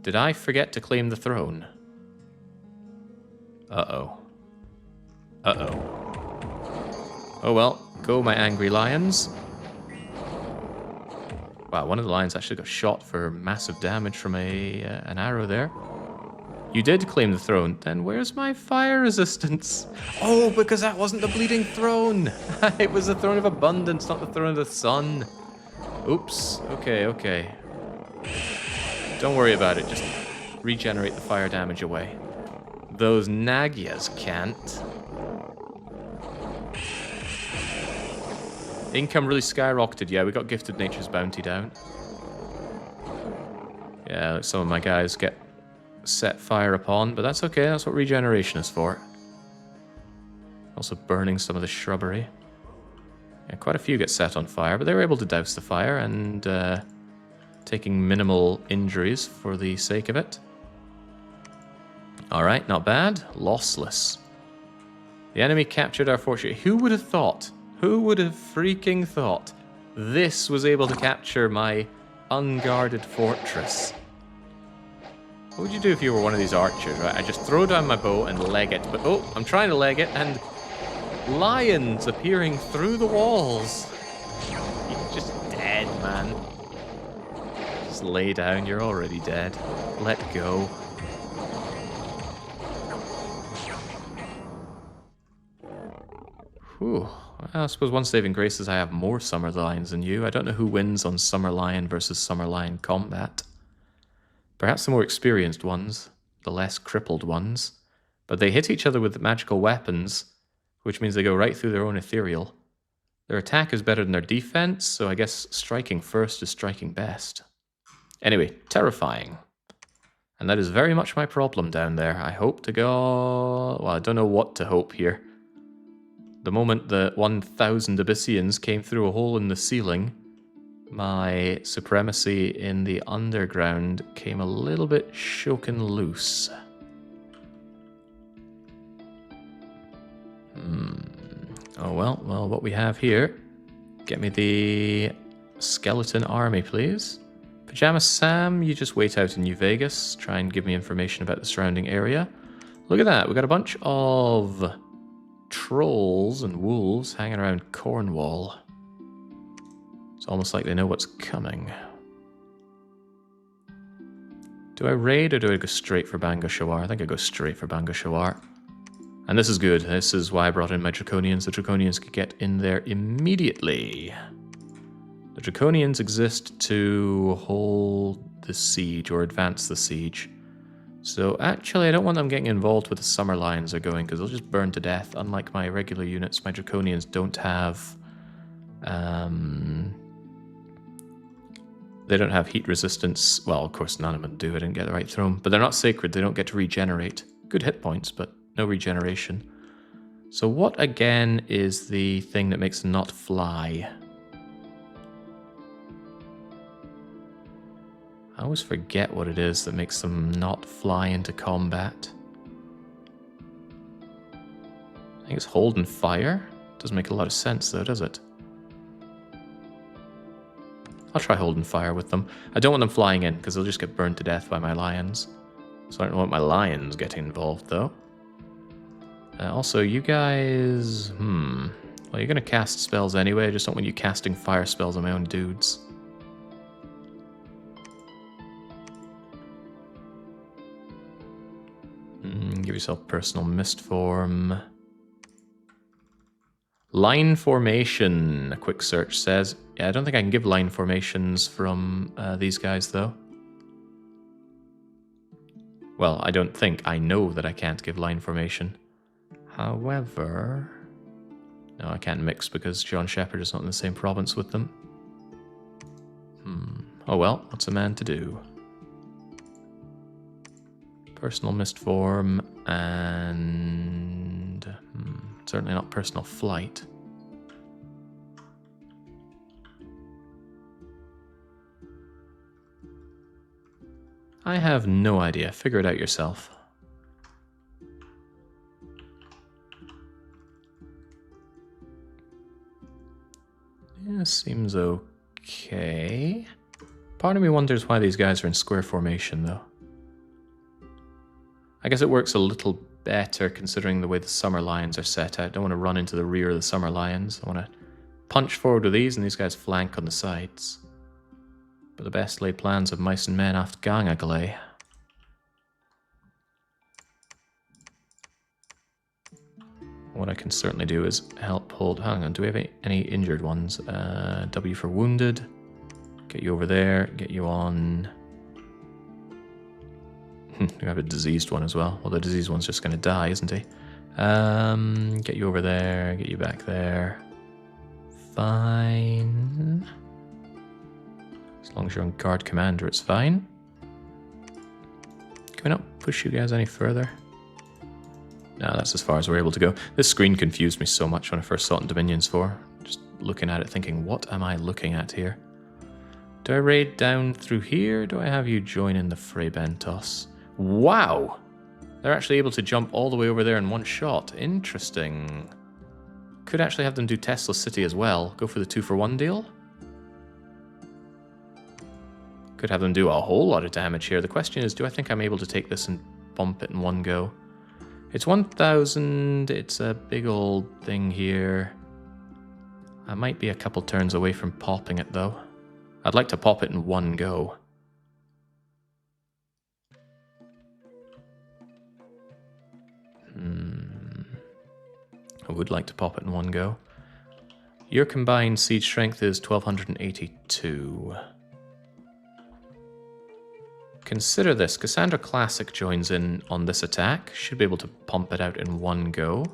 Did I forget to claim the throne? Uh-oh. Uh-oh. Oh well, go my angry lions. Wow, one of the lions actually got shot for massive damage from an arrow there. You did claim the throne. Then where's my fire resistance? Oh, because that wasn't the bleeding throne. It was the throne of abundance, not the throne of the sun. Oops. Okay, okay. Don't worry about it. Just regenerate the fire damage away. Those Nagyas can't. Income really skyrocketed. Yeah, we got Gifted Nature's Bounty down. Yeah, some of my guys get set fire upon, but that's okay. That's what regeneration is for. Also burning some of the shrubbery. Yeah, quite a few get set on fire, but they were able to douse the fire and taking minimal injuries for the sake of it. Alright, not bad. Lossless. The enemy captured our fortress. Who would have thought? Who would have freaking thought this was able to capture my unguarded fortress? What would you do if you were one of these archers, right? I just throw down my bow and leg it, but oh, I'm trying to leg it, and lions appearing through the walls. You're just dead, man. Just lay down, you're already dead. Let go. Whew. Well, I suppose one saving grace is I have more Summer Lions than you. I don't know who wins on Summer Lion versus Summer Lion combat. Perhaps the more experienced ones, the less crippled ones. But they hit each other with magical weapons, which means they go right through their own ethereal. Their attack is better than their defense, so I guess striking first is striking best. Anyway, terrifying. And that is very much my problem down there. I hope to go... Well, I don't know what to hope here. The moment the 1,000 Abyssians came through a hole in the ceiling, my supremacy in the underground came a little bit shaken loose. Oh well, what we have here. Get me the skeleton army, please. Pajama Sam, you just wait out in New Vegas. Try and give me information about the surrounding area. Look at that, we got a bunch of trolls and wolves hanging around Cornwall. It's almost like they know what's coming. Do I raid or do I go straight for Bango Shawar? I think I go straight for Bango Shawar. And this is good. This is why I brought in my Draconians. The Draconians could get in there immediately. The Draconians exist to hold the siege or advance the siege. So actually I don't want them getting involved with the Summer Lions are going because they'll just burn to death. Unlike my regular units, my Draconians don't have... They don't have heat resistance. Well, of course, none of them do. I didn't get the right throne. But they're not sacred. They don't get to regenerate. Good hit points, but no regeneration. So what, again, is the thing that makes them not fly? I always forget what it is that makes them not fly into combat. I think it's hold and fire. Doesn't make a lot of sense, though, does it? I'll try holding fire with them. I don't want them flying in, because they'll just get burned to death by my lions. So I don't want my lions getting involved, though. Also, you guys... Well, you're going to cast spells anyway. I just don't want you casting fire spells on my own dudes. Give yourself personal mist form. Line formation, a quick search says. Yeah, I don't think I can give line formations from these guys, though. Well, I don't think. I know that I can't give line formation. However... No, I can't mix because John Shepherd is not in the same province with them. Oh well, what's a man to do? Personal mist form and... certainly not personal flight. I have no idea. Figure it out yourself. Yeah, seems okay. Part of me wonders why these guys are in square formation, though. I guess it works a little better considering the way the Summer Lions are set out. I don't want to run into the rear of the Summer Lions. I want to punch forward with these and these guys flank on the sides. But the best laid plans of mice and men aft gang a gley. what I can certainly do is help hold... Hang on, do we have any injured ones? W for wounded. Get you over there. Get you on... We have a diseased one as well. Well, the diseased one's just going to die, isn't he? Get you over there. Get you back there. Fine. As long as you're on guard commander, it's fine. Can we not push you guys any further? No, that's as far as we're able to go. This screen confused me so much when I first saw it in Dominions 4. Just looking at it thinking, what am I looking at here? Do I raid down through here? Do I have you join in the Fray Bentos? Wow! They're actually able to jump all the way over there in one shot. Interesting. Could actually have them do Tesla City as well. Go for the 2-for-1 deal. Could have them do a whole lot of damage here. The question is, do I think I'm able to take this and bump it in one go? It's 1,000. It's a big old thing here. I might be a couple turns away from popping it, though. I'd like to pop it in one go. I would like to pop it in one go. Your combined siege strength is 1,282. Consider this. Cassandra Classic joins in on this attack. Should be able to pump it out in one go.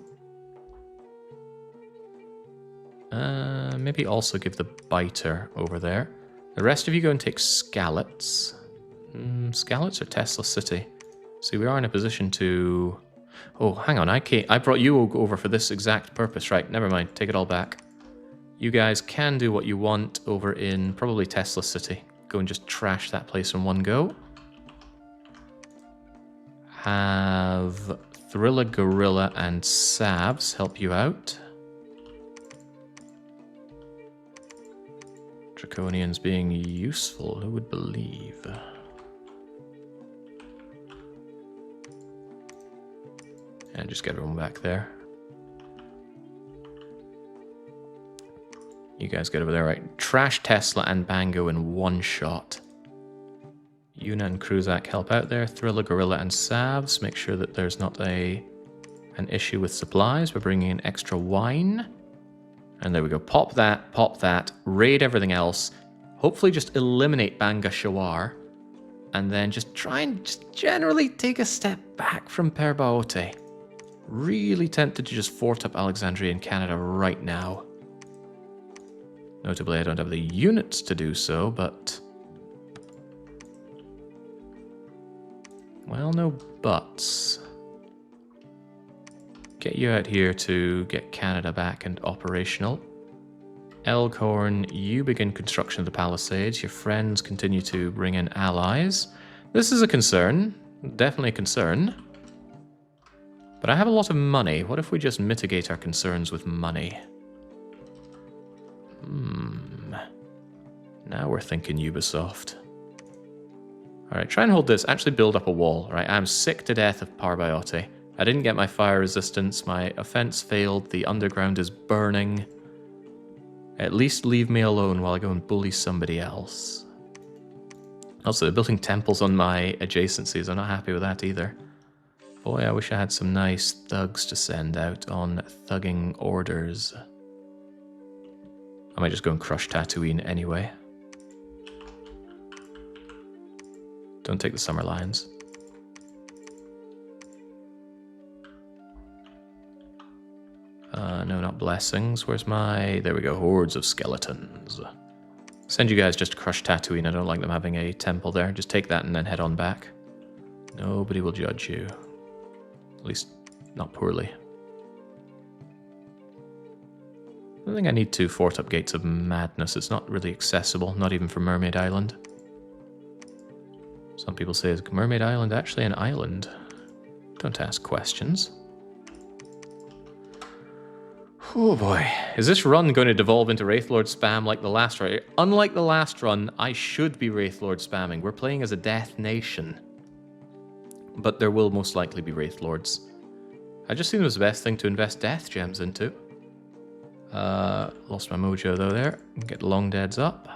Maybe also give the Biter over there. The rest of you go and take Scallots. Scallots or Tesla City? See, we are in a position to... Oh, hang on, I brought you over for this exact purpose. Right, never mind, take it all back. You guys can do what you want over in probably Tesla City. Go and just trash that place in one go. Have Thriller Gorilla and Savs help you out. Draconians being useful, who would believe? And just get everyone back there. You guys get over there, right? Trash Tesla and Bango in one shot. Yuna and Kruzak help out there. Thriller, Gorilla, and Savs. Make sure that there's not an issue with supplies. We're bringing in extra wine. And there we go. Pop that. Raid everything else. Hopefully just eliminate Banga Shawar. And then just try and just generally take a step back from Parabot. Really tempted to just fort up Alexandria in Canada right now. Notably, I don't have the units to do so, but... Well, no buts. Get you out here to get Canada back and operational. Elkhorn, you begin construction of the Palisades. Your friends continue to bring in allies. This is a concern. Definitely a concern. But I have a lot of money. What if we just mitigate our concerns with money? Now we're thinking Ubisoft. Alright, try and hold this. Actually build up a wall. Right, I'm sick to death of Parabot. I didn't get my fire resistance. My offense failed. The underground is burning. At least leave me alone while I go and bully somebody else. Also, they're building temples on my adjacencies. I'm not happy with that either. Boy, I wish I had some nice thugs to send out on thugging orders. I might just go and crush Tatooine anyway. Don't take the Summer Lions. No, not blessings. Where's my... There we go, hordes of skeletons. Send you guys just to crush Tatooine. I don't like them having a temple there. Just take that and then head on back. Nobody will judge you. At least, not poorly. I think I need to fort up Gates of Madness. It's not really accessible, not even for Mermaid Island. Some people say, is Mermaid Island actually an island? Don't ask questions. Oh boy. Is this run going to devolve into Wraithlord spam like the last run? Unlike the last run, I should be Wraithlord spamming. We're playing as a Death Nation. But there will most likely be Wraithlords. I just think it was the best thing to invest Death Gems into. Lost my mojo though there. Get the Long Deads up.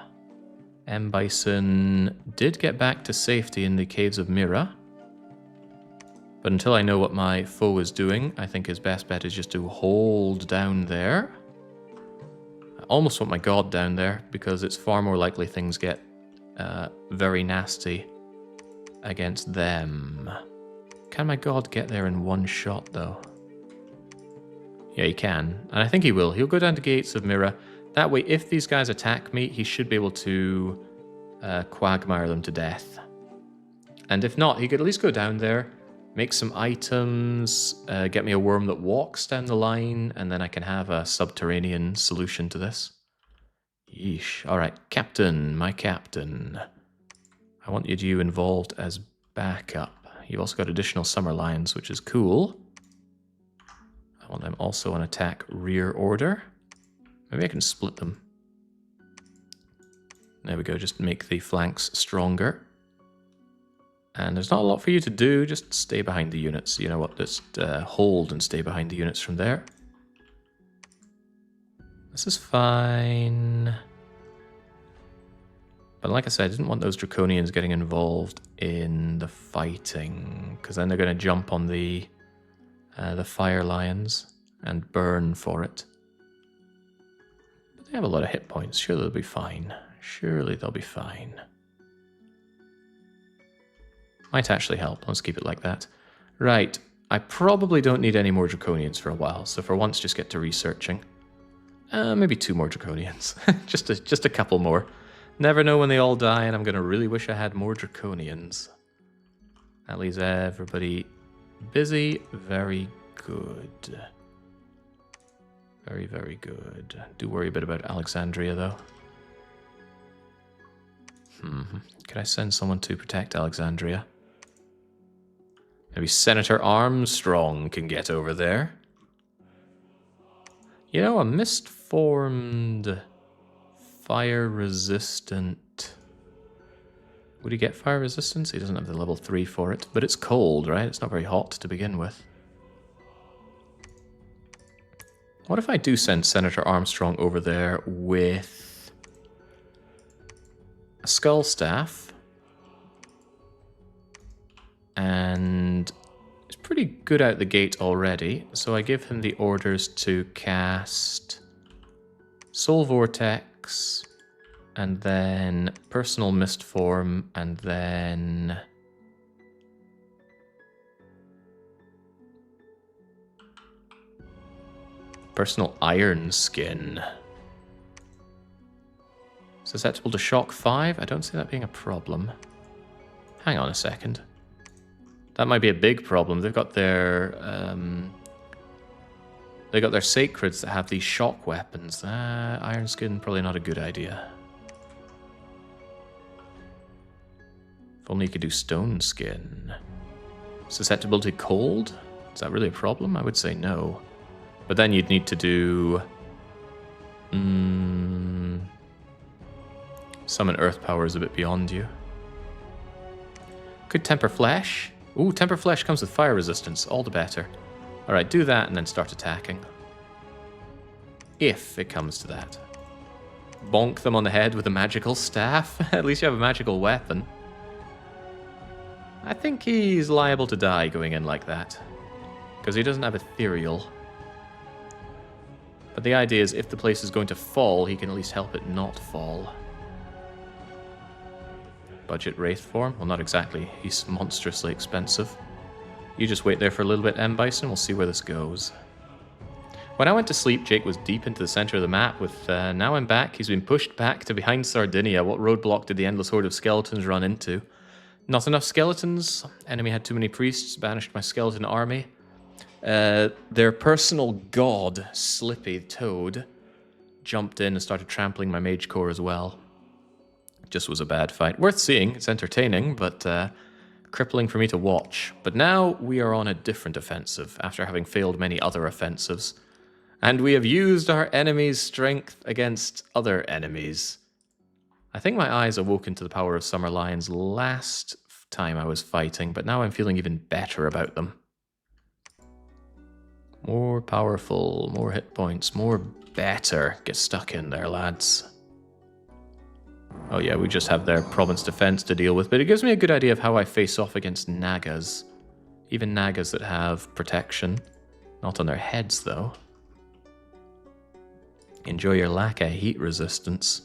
M. Bison did get back to safety in the Caves of Mira. But until I know what my foe is doing, I think his best bet is just to hold down there. I almost want my god down there, because it's far more likely things get very nasty against them. Can my god get there in one shot, though? Yeah, he can. And I think he will. He'll go down to Gates of Mirror. That way, if these guys attack me, he should be able to quagmire them to death. And if not, he could at least go down there, make some items, get me a worm that walks down the line, and then I can have a subterranean solution to this. Yeesh. Alright, Captain, my Captain. I want you involved as backup. You've also got additional summer lines, which is cool. I want them also on attack rear order. Maybe I can split them. There we go, just make the flanks stronger. And there's not a lot for you to do, just stay behind the units. You know what, just hold and stay behind the units from there. This is fine. But like I said, I didn't want those Draconians getting involved in the fighting, because then they're going to jump on the Fire Lions and burn for it. But they have a lot of hit points, surely they'll be fine. Surely they'll be fine. Might actually help. Let's keep it like that. Right. I probably don't need any more Draconians for a while, so for once just get to researching. Maybe 2 more Draconians. just a couple more. Never know when they all die, and I'm going to really wish I had more Draconians. That leaves everybody busy. Very good. Very, very good. Do worry a bit about Alexandria, though. Could I send someone to protect Alexandria? Maybe Senator Armstrong can get over there. You know, a mist-formed, fire-resistant... Would he get fire resistance? He doesn't have the level 3 for it. But it's cold, right? It's not very hot to begin with. What if I do send Senator Armstrong over there with a skull staff? And he's pretty good out the gate already, so I give him the orders to cast Soul Vortex, and then Personal Mist Form, and then Personal Iron Skin. Susceptible to Shock 5? I don't see that being a problem. Hang on a second. That might be a big problem. They've got their sacreds that have these shock weapons. Iron Skin, probably not a good idea. If only you could do Stone Skin. Susceptible to cold? Is that really a problem? I would say no. But then you'd need to do... Summon Earth Power is a bit beyond you. Could Temper Flesh? Ooh, Temper Flesh comes with fire resistance. All the better. Alright, do that and then start attacking. If it comes to that. Bonk them on the head with a magical staff. At least you have a magical weapon. I think he's liable to die going in like that. Because he doesn't have ethereal. But the idea is if the place is going to fall, he can at least help it not fall. Budget Wraith form? Well, not exactly. He's monstrously expensive. You just wait there for a little bit, M. Bison. We'll see where this goes. When I went to sleep, Jake was deep into the center of the map with now I'm back. He's been pushed back to behind Sardinia. What roadblock did the endless horde of skeletons run into? Not enough skeletons. Enemy had too many priests. Banished my skeleton army. Their personal god, Slippy Toad, jumped in and started trampling my mage core as well. Just was a bad fight. Worth seeing, it's entertaining, but crippling for me to watch. But now we are on a different offensive, after having failed many other offensives. And we have used our enemy's strength against other enemies. I think my eyes awoken to the power of Summer Lions last time I was fighting, but now I'm feeling even better about them. More powerful, more hit points, more better. Get stuck in there, lads. Oh yeah, we just have their province defense to deal with, but it gives me a good idea of how I face off against Nagas. Even Nagas that have protection. Not on their heads, though. Enjoy your lack of heat resistance.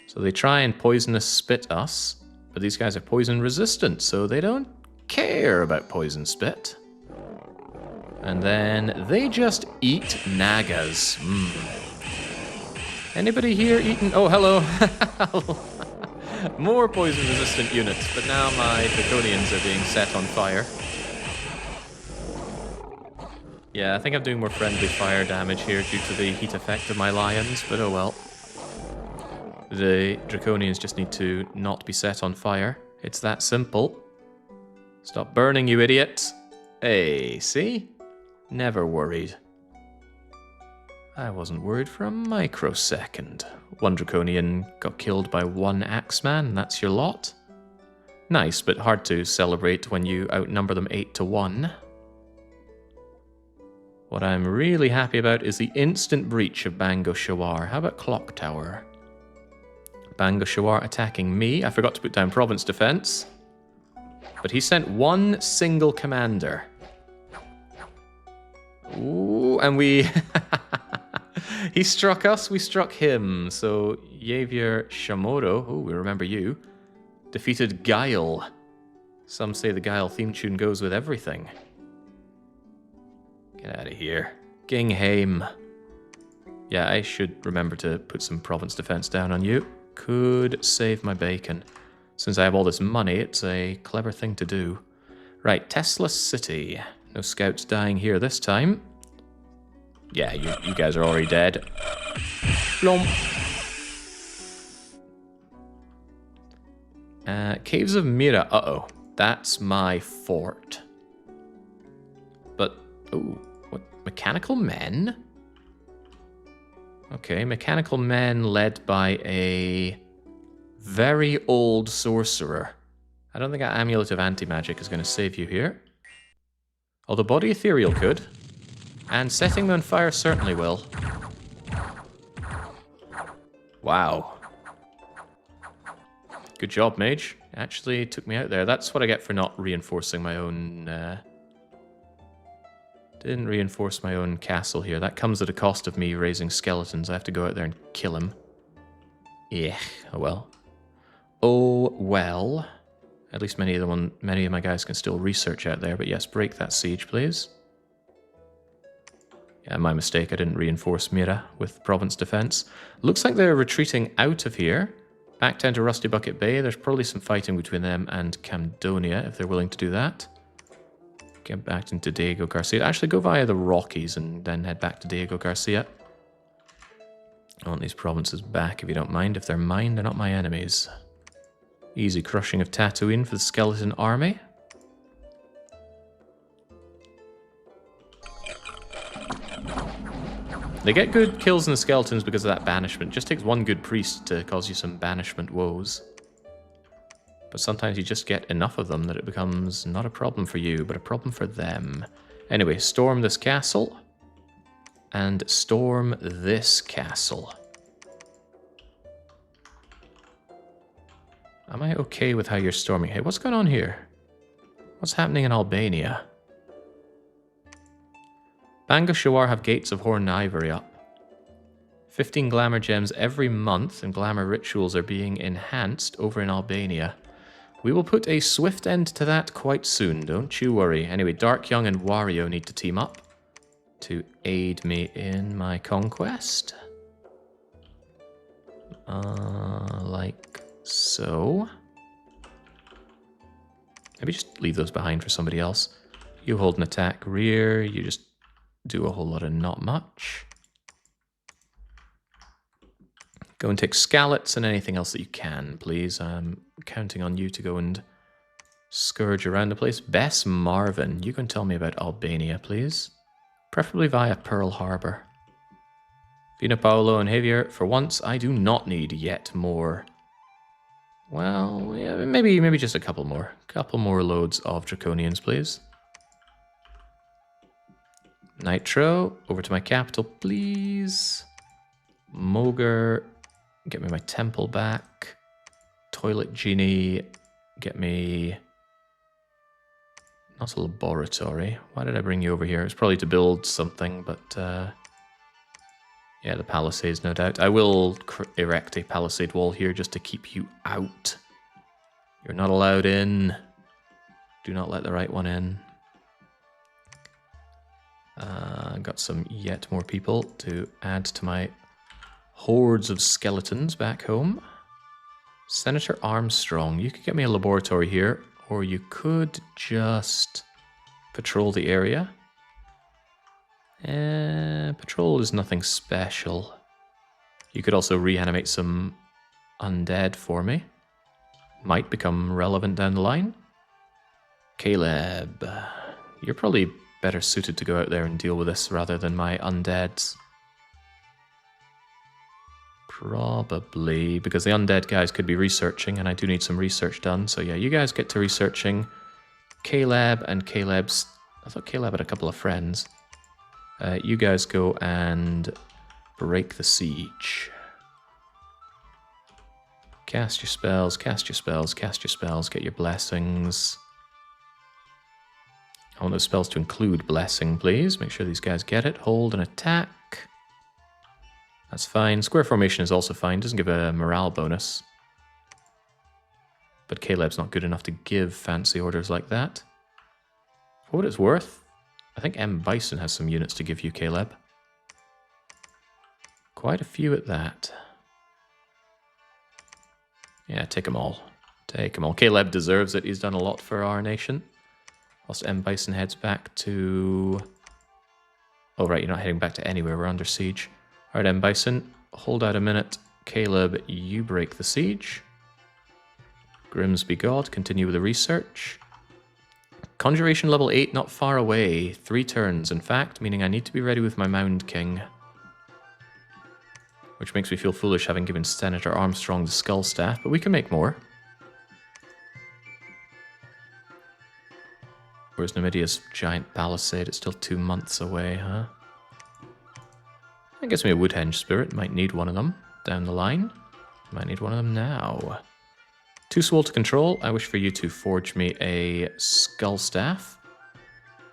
So they try and poisonous spit us, but these guys are poison resistant, so they don't care about poison spit. And then they just eat Nagas. Anybody here eating? Oh, hello. More poison resistant units, but now my Draconians are being set on fire. Yeah, I think I'm doing more friendly fire damage here due to the heat effect of my lions, but oh well. The Draconians just need to not be set on fire. It's that simple. Stop burning, you idiots. Hey, see? Never worried. I wasn't worried for a microsecond. One Draconian got killed by one Axeman, that's your lot. Nice, but hard to celebrate when you outnumber them 8-1. What I'm really happy about is the instant breach of Bango Shawar. How about Clock Tower? Bango Shawar attacking me. I forgot to put down Province Defense. But he sent one single commander. Ooh, and we... He struck us, we struck him. So, Javier Chamorro, oh, we remember you, defeated Guile. Some say the Guile theme tune goes with everything. Get out of here. Gingheim. Yeah, I should remember to put some province defense down on you. Could save my bacon. Since I have all this money, it's a clever thing to do. Right, Tesla City. No scouts dying here this time. Yeah, you guys are already dead. Blomp. Caves of Mira. Uh-oh. That's my fort. But, ooh, what? Mechanical men? Okay, mechanical men led by a very old sorcerer. I don't think an Amulet of Anti-Magic is going to save you here. Although Body Ethereal could. And setting them on fire certainly will. Wow. Good job, mage. Actually took me out there. That's what I get for not reinforcing my own... Didn't reinforce my own castle here. That comes at a cost of me raising skeletons. I have to go out there and kill him. Yeah, oh well. Oh well. At least many of my guys can still research out there. But yes, break that siege, please. Yeah, my mistake. I didn't reinforce Mira with province defense. Looks like they're retreating out of here. Back down to Rusty Bucket Bay. There's probably some fighting between them and Camdonia if they're willing to do that. Get back into Diego Garcia. Actually, go via the Rockies and then head back to Diego Garcia. I want these provinces back if you don't mind. If they're mine, they're not my enemies. Easy crushing of Tatooine for the skeleton army. They get good kills in the skeletons because of that banishment. It just takes one good priest to cause you some banishment woes. But sometimes you just get enough of them that it becomes not a problem for you, but a problem for them. Anyway, storm this castle. And storm this castle. Am I okay with how you're storming? Hey, what's going on here? What's happening in Albania? Bango Shawar have Gates of Horn Ivory up. 15 glamour gems every month, and glamour rituals are being enhanced over in Albania. We will put a swift end to that quite soon, don't you worry. Anyway, Dark Young and Wario need to team up to aid me in my conquest. Like so. Maybe just leave those behind for somebody else. You hold an attack rear, you just do a whole lot of not much. Go and take scallops and anything else that you can, please. I'm counting on you to go and scourge around the place. Bess Marvin, you can tell me about Albania, please. Preferably via Pearl Harbor. Pino Paolo and Javier, for once, I do not need yet more. Well, yeah, maybe just a couple more. Couple more loads of Draconians, please. Nitro, over to my capital, please. Moger, get me my temple back. Toilet Genie, get me... Not a laboratory. Why did I bring you over here? It's probably to build something, but yeah, the palisades, no doubt. I will erect a palisade wall here just to keep you out. You're not allowed in. Do not let the right one in. Got some yet more people to add to my hordes of skeletons back home. Senator Armstrong, you could get me a laboratory here, or you could just patrol the area. Patrol is nothing special. You could also reanimate some undead for me. Might become relevant down the line. Caleb, you're probably better suited to go out there and deal with this rather than my undeads. Probably, because the undead guys could be researching, and I do need some research done. So yeah, you guys get to researching. Caleb and Caleb's... I thought Caleb had a couple of friends. You guys go and break the siege. Cast your spells, cast your spells, cast your spells, get your blessings. I want those spells to include blessing, please. Make sure these guys get it. Hold and attack. That's fine. Square formation is also fine. Doesn't give a morale bonus. But Caleb's not good enough to give fancy orders like that. For what it's worth, I think M. Bison has some units to give you, Caleb. Quite a few at that. Yeah, take them all. Take them all. Caleb deserves it. He's done a lot for our nation. Whilst M. Bison heads back to... Oh, right, you're not heading back to anywhere. We're under siege. All right, M. Bison, hold out a minute. Caleb, you break the siege. Grimsby God, continue with the research. Conjuration level 8, not far away. 3 turns, in fact, meaning I need to be ready with my Mound King. Which makes me feel foolish having given Senator Armstrong the Skull Staff, but we can make more. Where's Numidia's giant palisade? It's still 2 months away, huh? That gives me a Woodhenge Spirit. Might need one of them down the line. Might need one of them now. Too small to control. I wish for you to forge me a Skull Staff.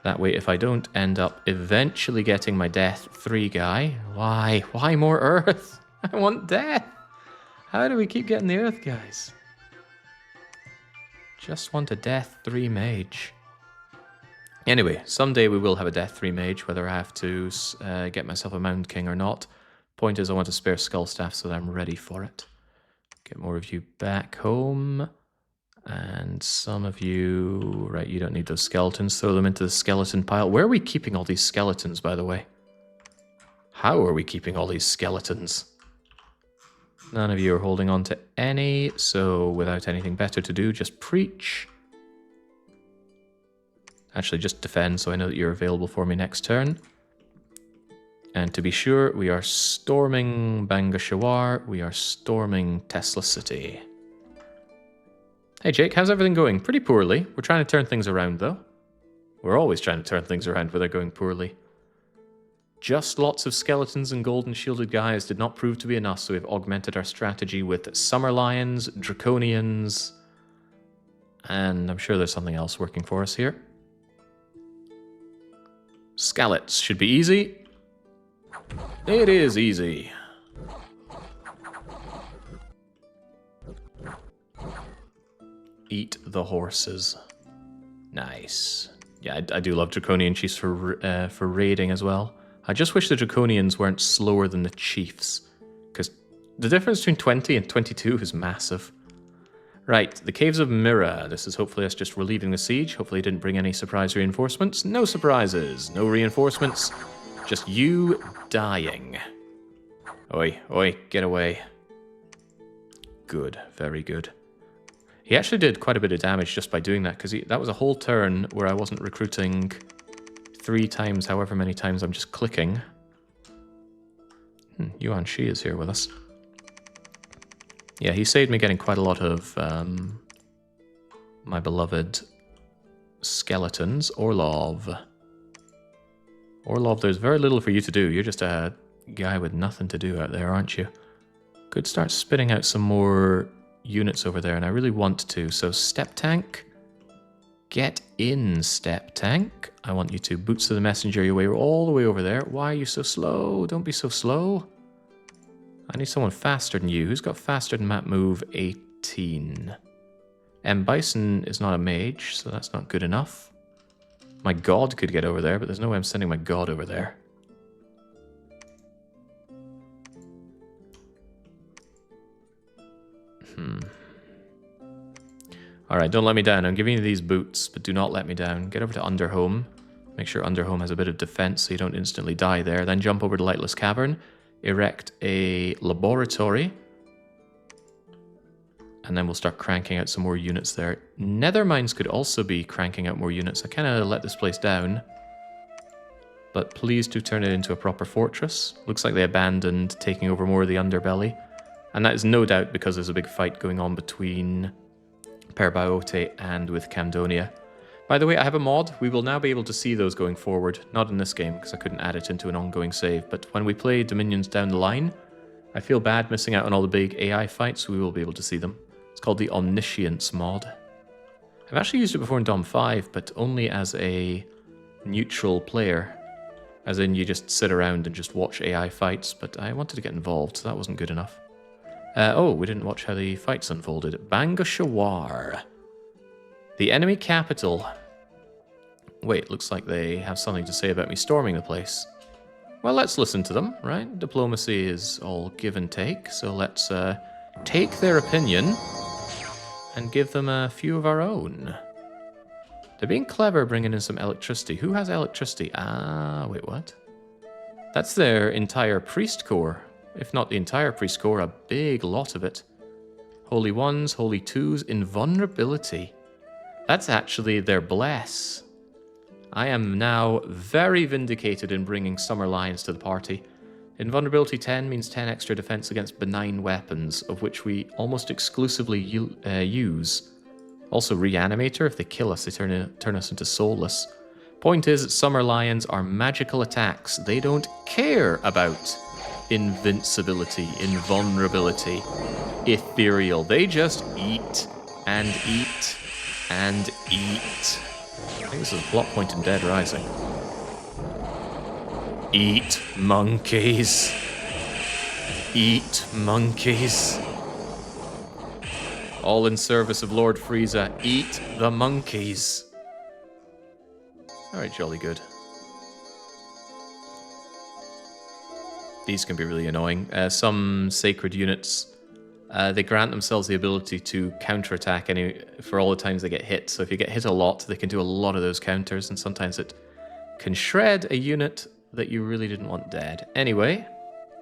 That way, if I don't end up eventually getting my Death 3 guy... Why? Why more Earth? I want Death! How do we keep getting the Earth guys? Just want a Death 3 mage. Anyway, someday we will have a Death 3 mage, whether I have to get myself a Mound King or not. Point is, I want a spare Skull Staff so that I'm ready for it. Get more of you back home. And some of you... Right, you don't need those skeletons. Throw them into the skeleton pile. Where are we keeping all these skeletons, by the way? How are we keeping all these skeletons? None of you are holding on to any, so without anything better to do, just preach. Actually, just defend so I know that you're available for me next turn. And to be sure, we are storming Bangashawar. We are storming Tesla City. Hey Jake, how's everything going? Pretty poorly. We're trying to turn things around though. We're always trying to turn things around when they're going poorly. Just lots of skeletons and golden shielded guys did not prove to be enough, so we've augmented our strategy with Summer Lions, Draconians, and I'm sure there's something else working for us here. Scallots should be easy. It is easy. Eat the horses. Nice. Yeah, I do love Draconian Chiefs for raiding as well. I just wish the Draconians weren't slower than the Chiefs, because the difference between 20 and 22 is massive. Right, the Caves of Mirror. This is hopefully us just relieving the siege. Hopefully it didn't bring any surprise reinforcements. No surprises, no reinforcements. Just you dying. Oi, oi, get away. Good, very good. He actually did quite a bit of damage just by doing that, because that was a whole turn where I wasn't recruiting 3 times, however many times I'm just clicking. Yuan Shi is here with us. Yeah, he saved me getting quite a lot of my beloved skeletons. Orlov. Orlov, there's very little for you to do. You're just a guy with nothing to do out there, aren't you? Could start spitting out some more units over there, and I really want to. So Step Tank, Get in, step tank. I want you to boots of the messenger your way all the way over there. Why are you so slow? Don't be so slow. I need someone faster than you. Who's got faster than map move 18? M. Bison is not a mage, so that's not good enough. My god could get over there, but there's no way I'm sending my god over there. Alright, don't let me down. I'm giving you these boots, but do not let me down. Get over to Underhome. Make sure Underhome has a bit of defense so you don't instantly die there. Then jump over to Lightless Cavern. Erect a laboratory. And then we'll start cranking out some more units there. Nethermines could also be cranking out more units. I kind of let this place down. But please do turn it into a proper fortress. Looks like they abandoned taking over more of the underbelly. And that is no doubt because there's a big fight going on between Parabot and with Camdonia. By the way, I have a mod. We will now be able to see those going forward. Not in this game, because I couldn't add it into an ongoing save. But when we play Dominions down the line, I feel bad missing out on all the big AI fights, so we will be able to see them. It's called the Omniscience mod. I've actually used it before in Dom 5, but only as a neutral player. As in, you just sit around and just watch AI fights, but I wanted to get involved, so that wasn't good enough. Oh, we didn't watch how the fights unfolded. Bangashawar. The enemy capital. Wait, looks like they have something to say about me storming the place. Well, let's listen to them, right? Diplomacy is all give and take, so let's take their opinion and give them a few of our own. They're being clever bringing in some electricity. Who has electricity? Ah, wait, what? That's their entire priest corps. If not the entire priest corps, a big lot of it. Holy Ones, Holy Twos, Invulnerability. That's actually their bless. I am now very vindicated in bringing Summer Lions to the party. Invulnerability 10 means 10 extra defense against benign weapons, of which we almost exclusively use. Also Reanimator, if they kill us, they turn us into soulless. Point is, Summer Lions are magical attacks. They don't care about invincibility, invulnerability, ethereal. They just eat and eat and eat. I think this is a plot point in Dead Rising. Eat monkeys. Eat monkeys. All in service of Lord Frieza. Eat the monkeys. Alright, jolly good. These can be really annoying. Some sacred units, they grant themselves the ability to counterattack for all the times they get hit. So if you get hit a lot, they can do a lot of those counters, and sometimes it can shred a unit that you really didn't want dead. Anyway,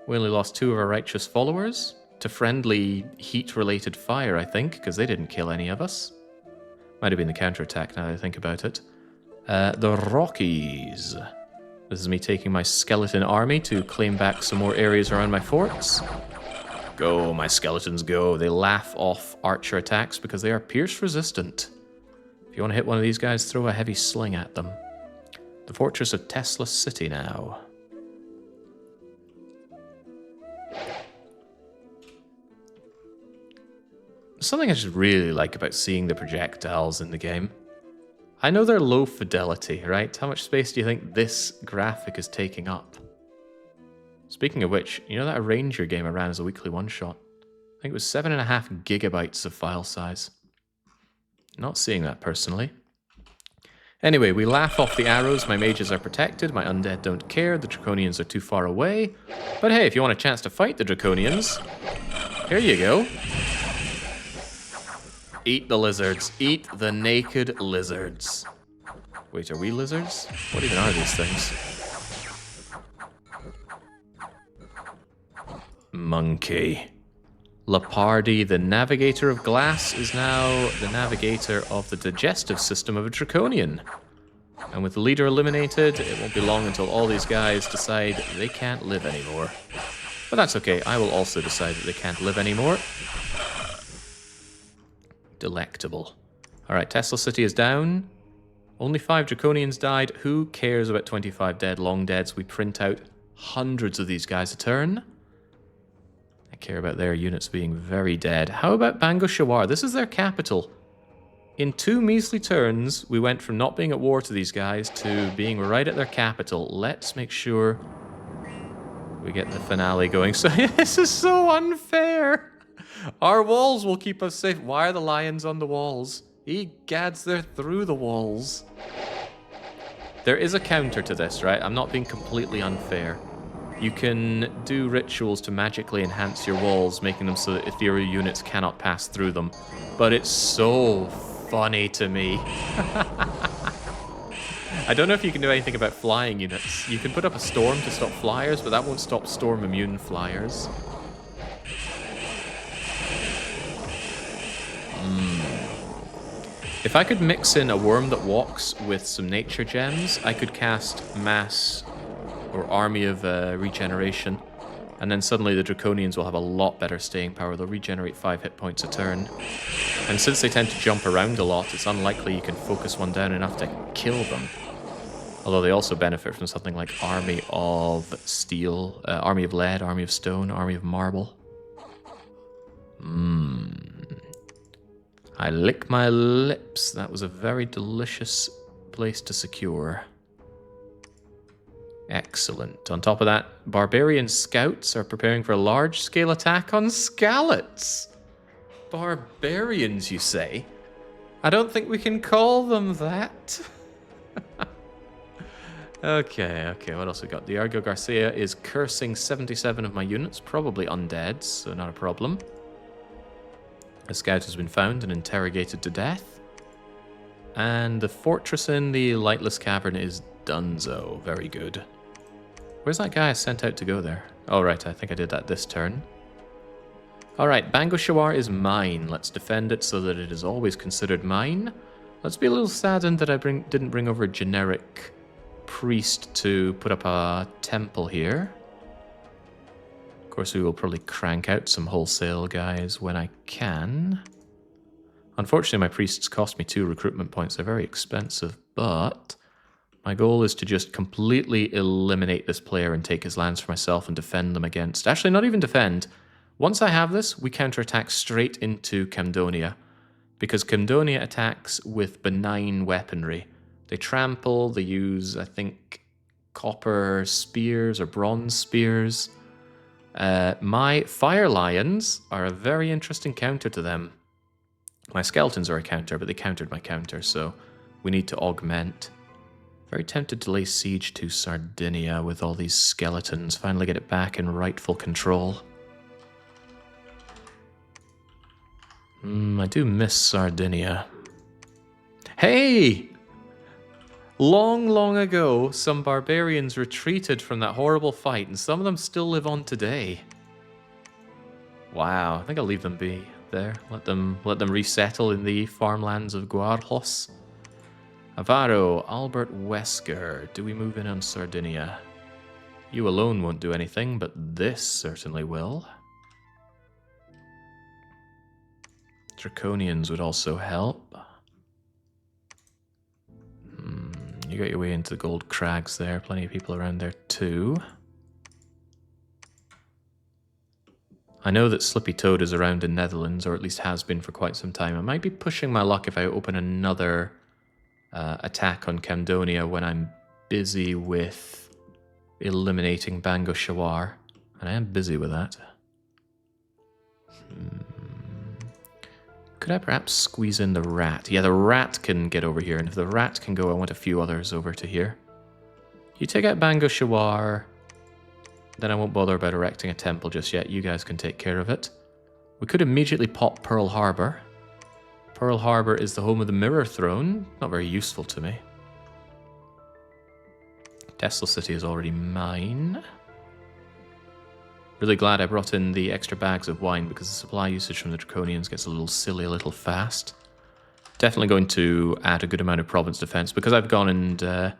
we only lost 2 of our righteous followers to friendly heat-related fire, I think, because they didn't kill any of us. Might have been the counterattack now that I think about it. The Rockies. This is me taking my skeleton army to claim back some more areas around my forts. Go, my skeletons, go. They laugh off archer attacks because they are pierce resistant. If you want to hit one of these guys, throw a heavy sling at them. The fortress of Tesla City now. Something I just really like about seeing the projectiles in the game. I know they're low fidelity, right? How much space do you think this graphic is taking up? Speaking of which, you know that Ranger game I ran as a weekly one-shot? I think it was 7.5 gigabytes of file size. Not seeing that personally. Anyway, we laugh off the arrows. My mages are protected. My undead don't care. The Draconians are too far away. But hey, if you want a chance to fight the Draconians, here you go. Eat the lizards. Eat the naked lizards. Wait, are we lizards? What even are these things? Monkey. Lepardi, the navigator of glass, is now the navigator of the digestive system of a Draconian. And with the leader eliminated, it won't be long until all these guys decide they can't live anymore. But that's okay, I will also decide that they can't live anymore. Delectable. Alright, Tesla City is down. Only 5 Draconians died. Who cares about 25 dead, long deads? We print out hundreds of these guys a turn. I care about their units being very dead. How about Bangashawar? This is their capital. In 2 measly turns, we went from not being at war to these guys to being right at their capital. Let's make sure we get the finale going. So this is so unfair. Our walls will keep us safe. Why are the lions on the walls? Egads, they're through the walls. There is a counter to this, right? I'm not being completely unfair. You can do rituals to magically enhance your walls, making them so that ethereal units cannot pass through them. But it's so funny to me. I don't know if you can do anything about flying units. You can put up a storm to stop flyers, but that won't stop storm immune flyers. If I could mix in a worm that walks with some nature gems, I could cast mass or army of regeneration, and then suddenly the draconians will have a lot better staying power. They'll regenerate 5 hit points a turn. And since they tend to jump around a lot, it's unlikely you can focus one down enough to kill them. Although they also benefit from something like Army of Steel, Army of Lead, Army of Stone, Army of Marble. I lick my lips. That was a very delicious place to secure. Excellent. On top of that, Barbarian Scouts are preparing for a large-scale attack on Skallets. Barbarians, you say? I don't think we can call them that. Okay, what else we got? Diargo Garcia is cursing 77 of my units, probably undead, so not a problem. A scout has been found and interrogated to death. And the fortress in the Lightless Cavern is donezo. Very good. Where's that guy I sent out to go there? Oh, right, I think I did that this turn. Alright, Bango Shawar is mine. Let's defend it so that it is always considered mine. Let's be a little saddened that I didn't bring over a generic priest to put up a temple here. Of course, we will probably crank out some wholesale guys when I can. Unfortunately, my priests cost me 2 recruitment points. They're very expensive, but my goal is to just completely eliminate this player and take his lands for myself and defend them against... Actually, not even defend. Once I have this, we counterattack straight into Camdonia, because Camdonia attacks with benign weaponry. They trample, they use, I think, copper spears or bronze spears. My Fire Lions are a very interesting counter to them. My Skeletons are a counter, but they countered my counter, so we need to augment. Very tempted to lay siege to Sardinia with all these skeletons. Finally get it back in rightful control. I do miss Sardinia. Hey! Long ago, some barbarians retreated from that horrible fight, and some of them still live on today. Wow, I think I'll leave them be there. Let them resettle in the farmlands of Guarjos. Avaro, Albert Wesker. Do we move in on Sardinia? You alone won't do anything, but this certainly will. Draconians would also help. You got your way into the Gold Crags there. Plenty of people around there too. I know that Slippy Toad is around in Netherlands, or at least has been for quite some time. I might be pushing my luck if I open another attack on Camdonia when I'm busy with eliminating Bango Shawar. And I am busy with that. Could I perhaps squeeze in the rat? Yeah, the rat can get over here, and if the rat can go, I want a few others over to here. You take out Bango Shawar, then I won't bother about erecting a temple just yet. You guys can take care of it. We could immediately pop Pearl Harbor. Pearl Harbor is the home of the Mirror Throne. Not very useful to me. Tesla City is already mine. Really glad I brought in the extra bags of wine because the supply usage from the Draconians gets a little silly a little fast. Definitely going to add a good amount of province defense because I've gone and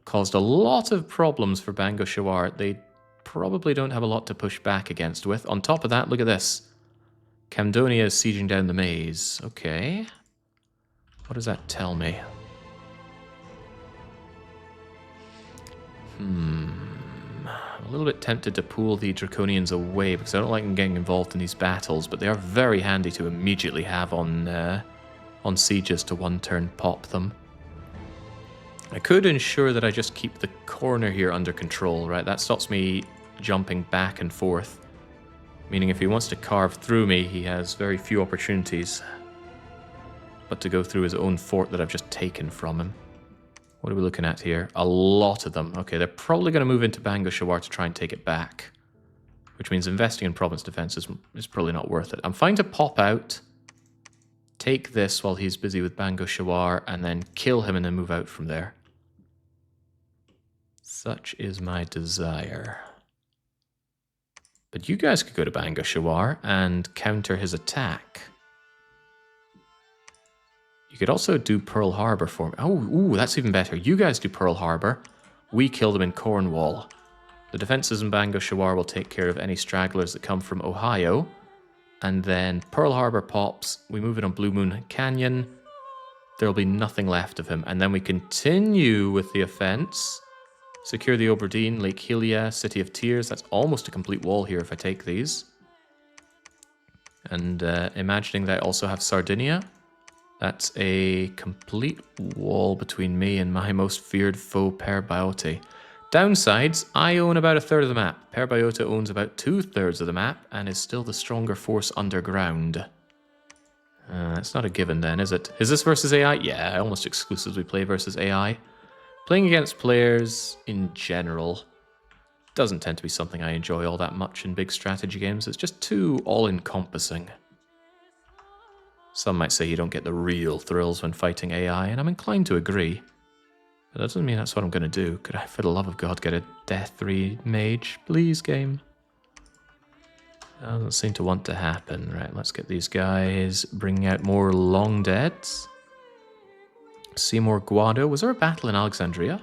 caused a lot of problems for Bango Shawar. They probably don't have a lot to push back against with. On top of that, look at this. Camdonia is sieging down the maze. Okay. What does that tell me? I'm a little bit tempted to pull the Draconians away because I don't like them getting involved in these battles, but they are very handy to immediately have on on sieges to one turn pop them. I could ensure that I just keep the corner here under control, right? That stops me jumping back and forth. Meaning if he wants to carve through me, he has very few opportunities but to go through his own fort that I've just taken from him. What are we looking at here? A lot of them. Okay, they're probably going to move into Bango Shawar to try and take it back. Which means investing in province defense is probably not worth it. I'm fine to pop out, take this while he's busy with Bango Shawar, and then kill him and then move out from there. Such is my desire. But you guys could go to Bango Shawar and counter his attack. You could also do Pearl Harbor for me. Oh, ooh, that's even better. You guys do Pearl Harbor. We kill them in Cornwall. The defenses in Bango Shawar will take care of any stragglers that come from Ohio. And then Pearl Harbor pops. We move it on Blue Moon Canyon. There'll be nothing left of him. And then we continue with the offense. Secure the Oberdeen, Lake Helia, City of Tears. That's almost a complete wall here if I take these. And imagining that I also have Sardinia. That's a complete wall between me and my most feared foe, Parabot. Downsides, I own about a third of the map. Parabot owns about 2/3 of the map and is still the stronger force underground. It's not a given then, is it? Is this versus AI? Yeah, I almost exclusively play versus AI. Playing against players in general doesn't tend to be something I enjoy all that much in big strategy games. It's just too all-encompassing. Some might say you don't get the real thrills when fighting AI, and I'm inclined to agree. But that doesn't mean that's what I'm going to do. Could I, for the love of God, get a Death 3 mage? Please, game. That doesn't seem to want to happen. Right, let's get these guys bringing out more long deads. Seymour Guado. Was there a battle in Alexandria?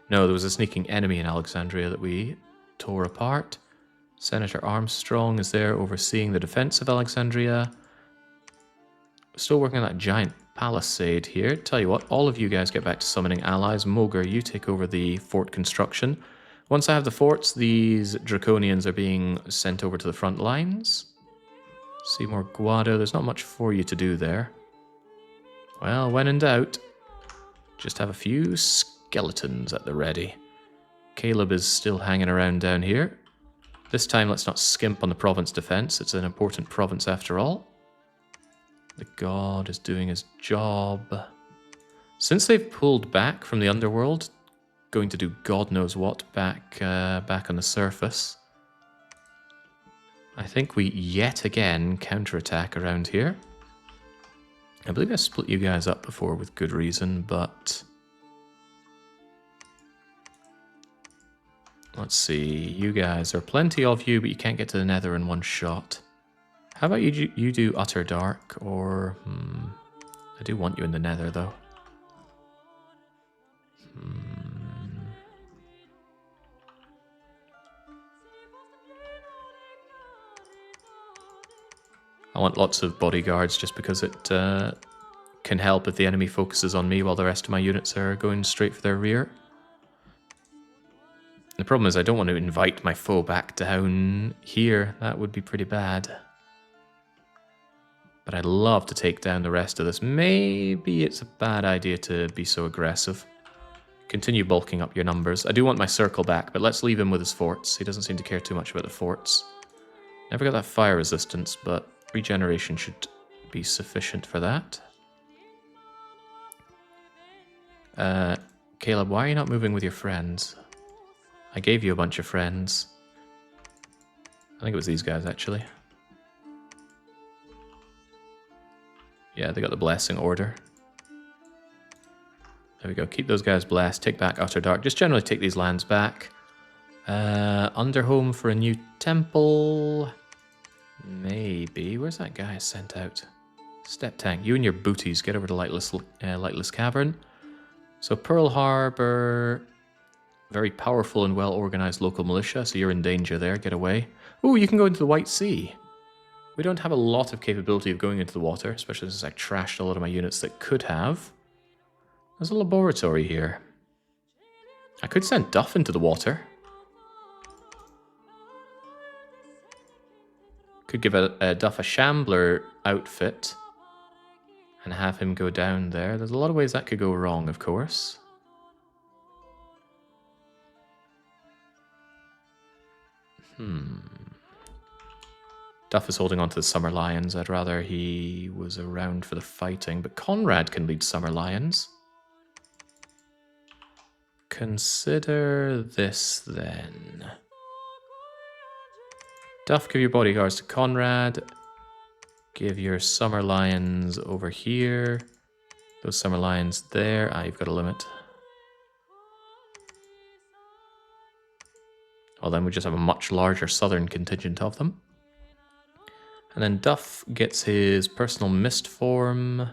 No, there was a sneaking enemy in Alexandria that we tore apart. Senator Armstrong is there overseeing the defense of Alexandria. Still working on that giant palisade here. Tell you what, all of you guys get back to summoning allies. Moger, you take over the fort construction. Once I have the forts, these Draconians are being sent over to the front lines. Seymour Guado, there's not much for you to do there. Well, when in doubt, just have a few skeletons at the ready. Caleb is still hanging around down here. This time, let's not skimp on the province defense. It's an important province after all. The god is doing his job. Since they've pulled back from the underworld, going to do God knows what back on the surface, I think we yet again counterattack around here. I believe I split you guys up before with good reason, but let's see. You guys, there are plenty of you, but you can't get to the Nether in one shot. How about you do Utter Dark, or I do want you in the Nether though. I want lots of bodyguards just because it can help if the enemy focuses on me while the rest of my units are going straight for their rear. The problem is I don't want to invite my foe back down here. That would be pretty bad. But I'd love to take down the rest of this. Maybe it's a bad idea to be so aggressive. Continue bulking up your numbers. I do want my circle back, but let's leave him with his forts. He doesn't seem to care too much about the forts. Never got that fire resistance, but regeneration should be sufficient for that. Caleb, why are you not moving with your friends? I gave you a bunch of friends. I think it was these guys, actually. Yeah, they got the blessing order. There we go. Keep those guys blessed. Take back Utter Dark. Just generally take these lands back. Underhome for a new temple. Maybe. Where's that guy sent out? Step Tank. You and your booties get over to Lightless Cavern. So Pearl Harbor, very powerful and well-organized local militia, so you're in danger there. Get away. Ooh, you can go into the White Sea. We don't have a lot of capability of going into the water, especially since I trashed a lot of my units that could have. There's a laboratory here. I could send Duff into the water. Could give a Duff a Shambler outfit and have him go down there. There's a lot of ways that could go wrong, of course. Duff is holding on to the Summer Lions. I'd rather he was around for the fighting, but Conrad can lead Summer Lions. Consider this then. Duff, give your bodyguards to Conrad. Give your Summer Lions over here. Those Summer Lions there. Ah, you've got a limit. Well, then we just have a much larger southern contingent of them. And then Duff gets his personal mist form.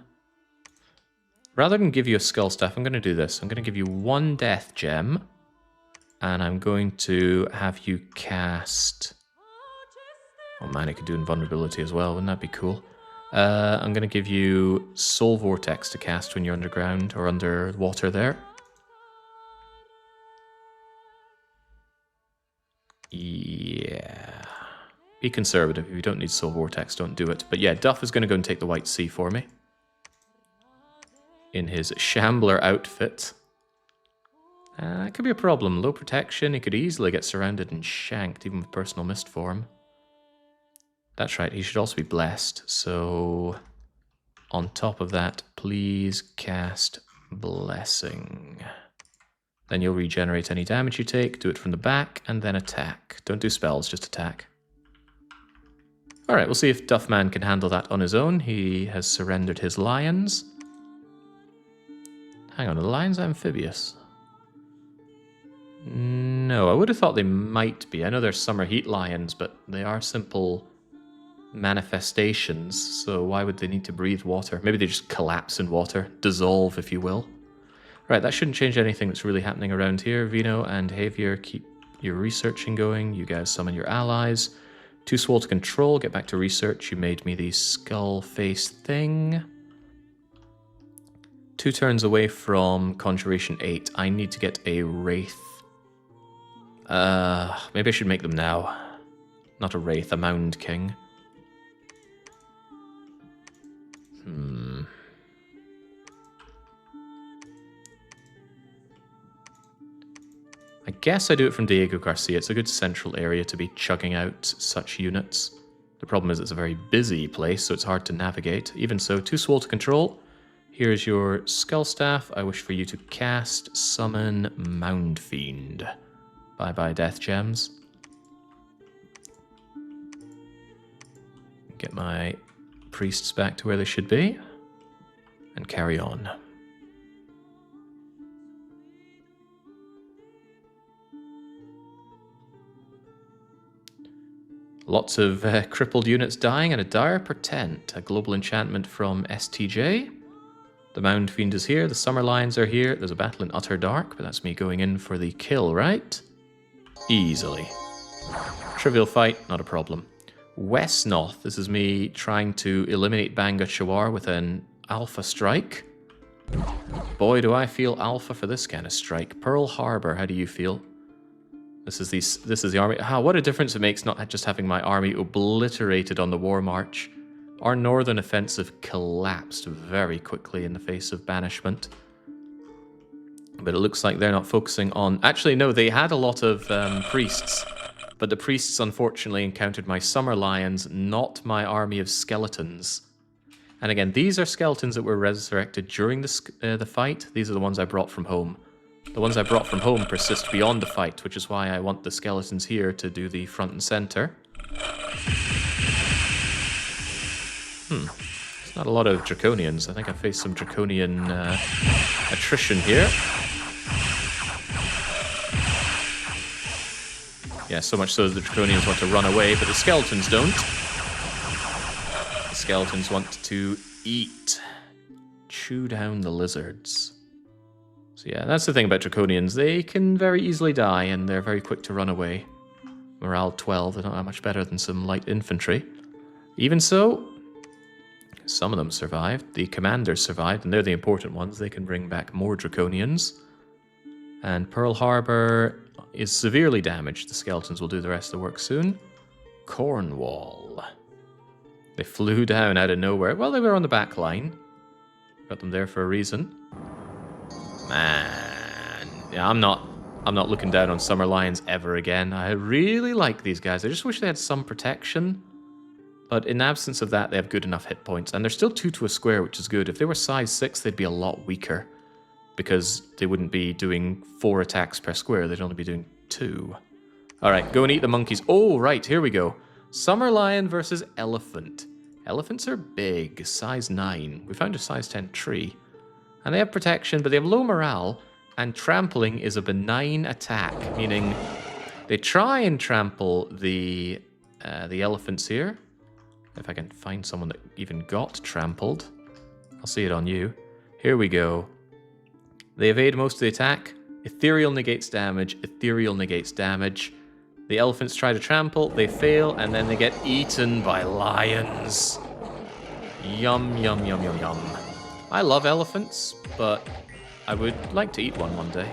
Rather than give you a skull staff, I'm going to do this. I'm going to give you 1 death gem. And I'm going to have you cast... Oh man, I could do invulnerability as well. Wouldn't that be cool? I'm going to give you Soul Vortex to cast when you're underground or under water there. Yeah. Be conservative. If you don't need Soul Vortex, don't do it. But yeah, Duff is going to go and take the White Sea for me. In his Shambler outfit. That could be a problem. Low protection. He could easily get surrounded and shanked, even with personal mist form. That's right. He should also be blessed. So, on top of that, please cast Blessing. Then you'll regenerate any damage you take. Do it from the back, and then attack. Don't do spells, just attack. Alright, we'll see if Duffman can handle that on his own. He has surrendered his lions. Hang on, are the lions amphibious? No, I would have thought they might be. I know they're summer heat lions, but they are simple manifestations, so why would they need to breathe water? Maybe they just collapse in water, dissolve, if you will. Right, that shouldn't change anything that's really happening around here. Vino and Javier, keep your researching going. You guys summon your allies. 2 swole to control, get back to research. You made me the skull face thing. 2 turns away from Conjuration 8. I need to get a Wraith. Maybe I should make them now. Not a Wraith, a Mound King. I guess I do it from Diego Garcia. It's a good central area to be chugging out such units. The problem is it's a very busy place, so it's hard to navigate. Even so, 2 swole to control. Here's your Skull Staff. I wish for you to cast Summon Mound Fiend. Bye-bye, Death Gems. Get my priests back to where they should be. And carry on. Lots of crippled units dying and a dire portent. A global enchantment from STJ. The Mound Fiend is here. The Summer Lions are here. There's a battle in Utter Dark, but that's me going in for the kill, right? Easily. Trivial fight, not a problem. Westnoth. This is me trying to eliminate Banga Chawar with an alpha strike. Boy, do I feel alpha for this kind of strike. Pearl Harbor, how do you feel? This is the army. What a difference it makes not just having my army obliterated on the war march. Our northern offensive collapsed very quickly in the face of banishment. But it looks like they're not focusing on... Actually, no, they had a lot of priests. But the priests, unfortunately, encountered my Summer Lions, not my army of skeletons. And again, these are skeletons that were resurrected during the fight. These are the ones I brought from home. The ones I brought from home persist beyond the fight, which is why I want the skeletons here to do the front and center. There's not a lot of Draconians. I think I faced some Draconian attrition here. Yeah, so much so that the Draconians want to run away, but the skeletons don't. The skeletons want to eat. Chew down the lizards. So yeah, that's the thing about Draconians. They can very easily die, and they're very quick to run away. Morale 12, they're not that much better than some light infantry. Even so, some of them survived. The commanders survived, and they're the important ones. They can bring back more Draconians. And Pearl Harbor is severely damaged. The skeletons will do the rest of the work soon. Cornwall. They flew down out of nowhere. Well, they were on the back line. Got them there for a reason. Man, yeah, I'm not looking down on Summer Lions ever again. I really like these guys. I just wish they had some protection. But in absence of that, they have good enough hit points. And they're still 2 to a square, which is good. If they were size 6, they'd be a lot weaker. Because they wouldn't be doing 4 attacks per square. They'd only be doing 2. Alright, go and eat the monkeys. Oh, right, here we go. Summer Lion versus Elephant. Elephants are big, size 9. We found a size 10 tree. And they have protection, but they have low morale. And trampling is a benign attack, meaning they try and trample the elephants here. If I can find someone that even got trampled. I'll see it on you. Here we go. They evade most of the attack. Ethereal negates damage. Ethereal negates damage. The elephants try to trample. They fail, and then they get eaten by lions. Yum, yum, yum, yum, yum. I love elephants, but I would like to eat one day.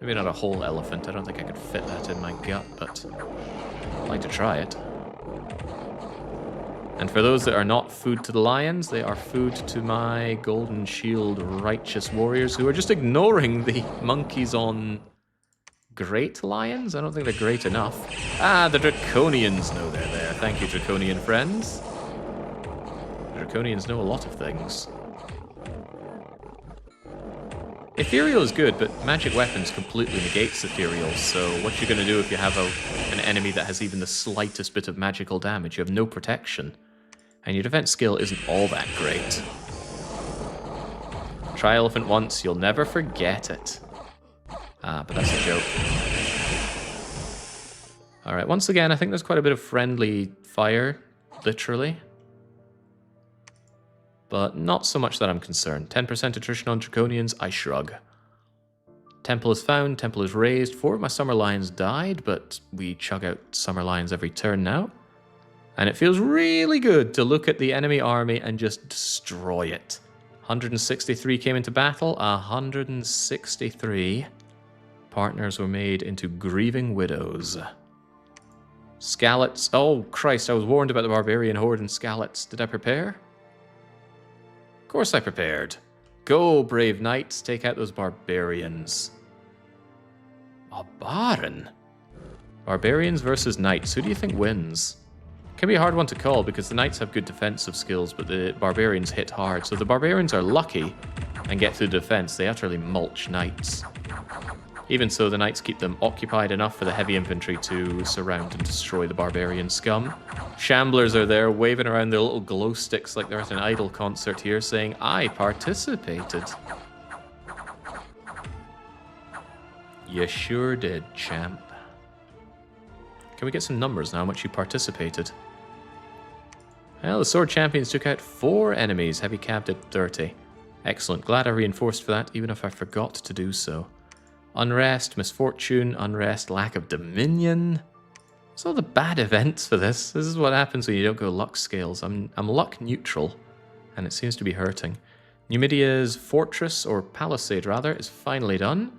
Maybe not a whole elephant. I don't think I could fit that in my gut, but I'd like to try it. And for those that are not food to the lions, they are food to my golden shield righteous warriors who are just ignoring the monkeys on great lions. I don't think they're great enough. Ah, the Draconians know they're there. Thank you, Draconian friends. The Draconians know a lot of things. Ethereal is good, but magic weapons completely negates ethereal, so what you're going to do if you have an enemy that has even the slightest bit of magical damage? You have no protection, and your defense skill isn't all that great. Try elephant once, you'll never forget it. Ah, but that's a joke. Alright, once again, I think there's quite a bit of friendly fire, literally. But not so much that I'm concerned. 10% attrition on Draconians, I shrug. Temple is found, temple is raised. 4 of my Summer Lions died, but we chug out Summer Lions every turn now. And it feels really good to look at the enemy army and just destroy it. 163 came into battle, 163 partners were made into grieving widows. Scallots, oh Christ, I was warned about the barbarian horde and scallots. Did I prepare? Of course I prepared. Go, brave knights, take out those barbarians. A baron? Barbarians versus knights. Who do you think wins? Can be a hard one to call because the knights have good defensive skills, but the barbarians hit hard. So the barbarians are lucky and get through the defense. They utterly mulch knights. Even so, the knights keep them occupied enough for the heavy infantry to surround and destroy the barbarian scum. Shamblers are there, waving around their little glow sticks like they're at an idol concert here, saying, I participated. You sure did, champ. Can we get some numbers now, how much you participated? Well, the sword champions took out 4 enemies, heavy cav did 30. Excellent, glad I reinforced for that, even if I forgot to do so. Unrest, misfortune, unrest, lack of dominion. What's all the bad events for this? This is what happens when you don't go luck scales. I'm luck neutral, and it seems to be hurting. Numidia's fortress, or palisade rather, is finally done.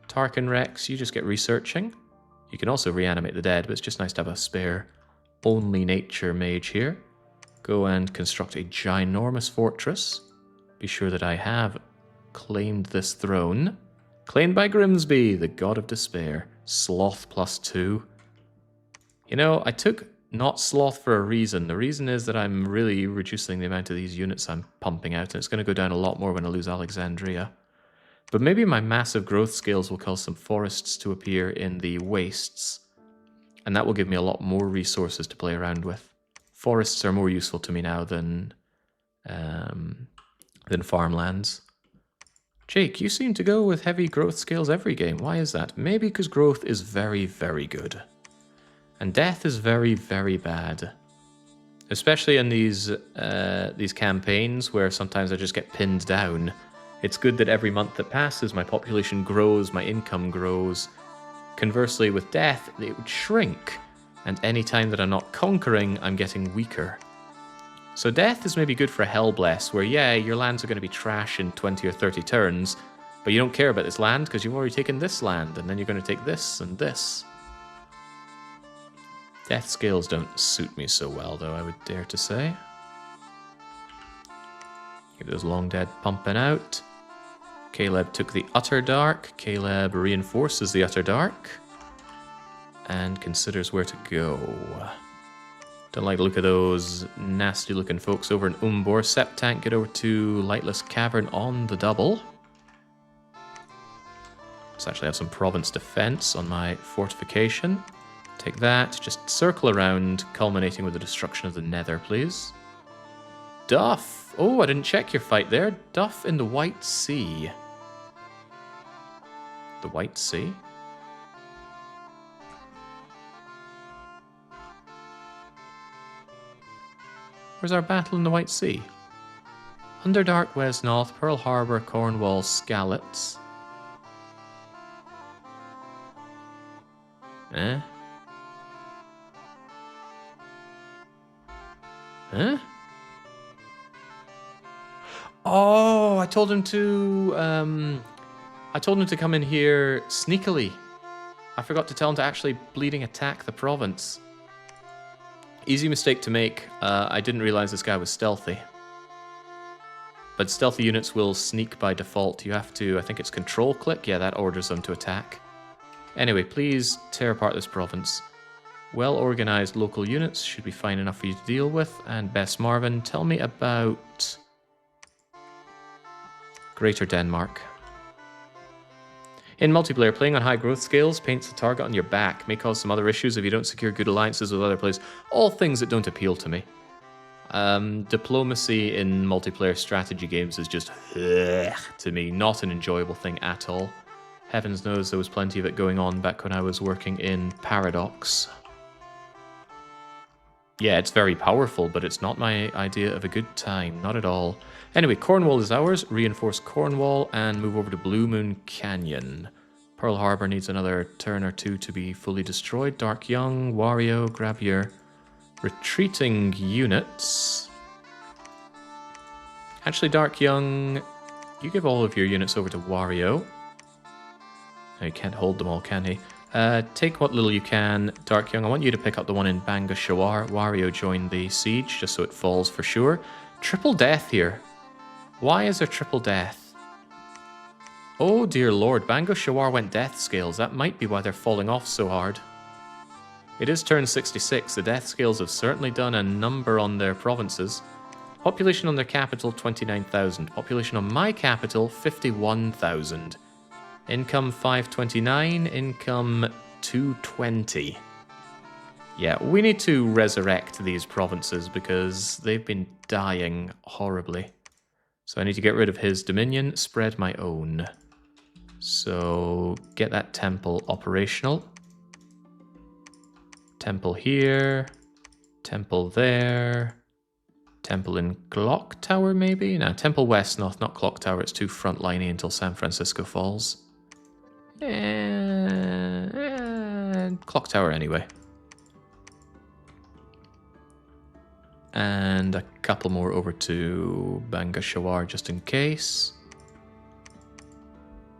Tarkin Rex, you just get researching. You can also reanimate the dead, but it's just nice to have a spare only nature mage here. Go and construct a ginormous fortress. Be sure that I have claimed this throne. Claimed by Grimsby, the god of despair. Sloth +2. You know, I took not sloth for a reason. The reason is that I'm really reducing the amount of these units I'm pumping out, and it's going to go down a lot more when I lose Alexandria. But maybe my massive growth scales will cause some forests to appear in the wastes, and that will give me a lot more resources to play around with. Forests are more useful to me now than farmlands. Jake, you seem to go with heavy growth scales every game. Why is that? Maybe because growth is very, very good. And death is very, very bad. Especially in these campaigns where sometimes I just get pinned down. It's good that every month that passes, my population grows, my income grows. Conversely, with death, it would shrink. And any time that I'm not conquering, I'm getting weaker. So death is maybe good for Hellbless, where yeah, your lands are going to be trash in 20 or 30 turns, but you don't care about this land because you've already taken this land, and then you're going to take this and this. Death scales don't suit me so well, though, I would dare to say. Get those long dead pumping out. Caleb took the Utter Dark. Caleb reinforces the Utter Dark. And considers where to go. Don't like the look of those nasty looking folks over in Umbor. Septank, get over to Lightless Cavern on the double. Let's actually have some province defense on my fortification. Take that, just circle around, culminating with the destruction of the Nether, please. Duff! Oh, I didn't check your fight there. Duff in the White Sea. The White Sea? Where's our battle in the White Sea? Underdark, West North, Pearl Harbor, Cornwall, Skallets. Eh? Huh? Oh, I told him to come in here sneakily. I forgot to tell him to actually bleeding attack the province. Easy mistake to make. I didn't realize this guy was stealthy. But stealthy units will sneak by default. You have to, I think it's control click. Yeah, that orders them to attack. Anyway, please tear apart this province. Well-organized local units should be fine enough for you to deal with. And Bess Marvin, tell me about Greater Denmark. In multiplayer, playing on high growth scales paints the target on your back. May cause some other issues if you don't secure good alliances with other players. All things that don't appeal to me. Diplomacy in multiplayer strategy games is just to me, not an enjoyable thing at all. Heavens knows there was plenty of it going on back when I was working in Paradox. Yeah, it's very powerful, but it's not my idea of a good time. Not at all. Anyway, Cornwall is ours. Reinforce Cornwall and move over to Blue Moon Canyon. Pearl Harbor needs another turn or two to be fully destroyed. Dark Young, Wario, grab your retreating units. Actually, Dark Young, you give all of your units over to Wario. No, he can't hold them all, can he? Take what little you can. Dark Young, I want you to pick up the one in Banga Shawar. Wario joined the siege, just so it falls for sure. Triple death here. Why is there triple death? Oh dear lord, Banga Shawar went death scales. That might be why they're falling off so hard. It is turn 66. The death scales have certainly done a number on their provinces. Population on their capital, 29,000. Population on my capital, 51,000. Income 529, income 220. Yeah, we need to resurrect these provinces because they've been dying horribly. So I need to get rid of his dominion, spread my own. So get that temple operational. Temple here, temple there, temple in Clock Tower maybe? No, temple west, north, not Clock Tower, it's too frontliney until San Francisco falls. And Clock Tower anyway. And a couple more over to Banga Shawar just in case.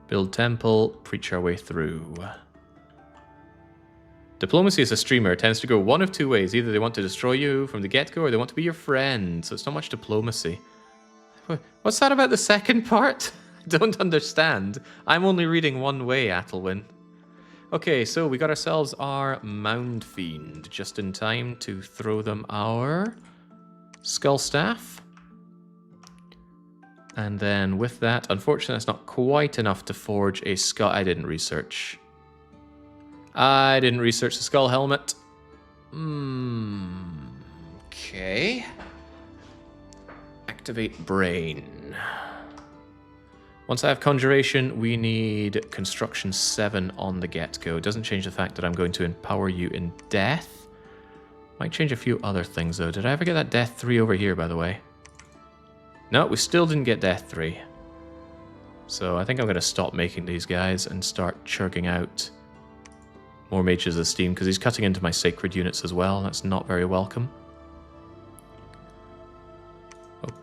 Build temple, preach our way through. Diplomacy as a streamer tends to go one of two ways. Either they want to destroy you from the get-go or they want to be your friend. So it's not much diplomacy. What's that about the second part? I don't understand. I'm only reading one way, Athelwyn. Okay, so we got ourselves our Mound Fiend just in time to throw them our Skull Staff. And then with that, unfortunately, that's not quite enough to forge a skull. I didn't research the skull helmet. Okay. Activate brain. Once I have conjuration, we need construction 7 on the get-go. It doesn't change the fact that I'm going to empower you in death. Might change a few other things though. Did I ever get that death 3 over here, by the way? No, we still didn't get death 3. So I think I'm going to stop making these guys and start churning out more Mages of Steam, because he's cutting into my sacred units as well. That's not very welcome.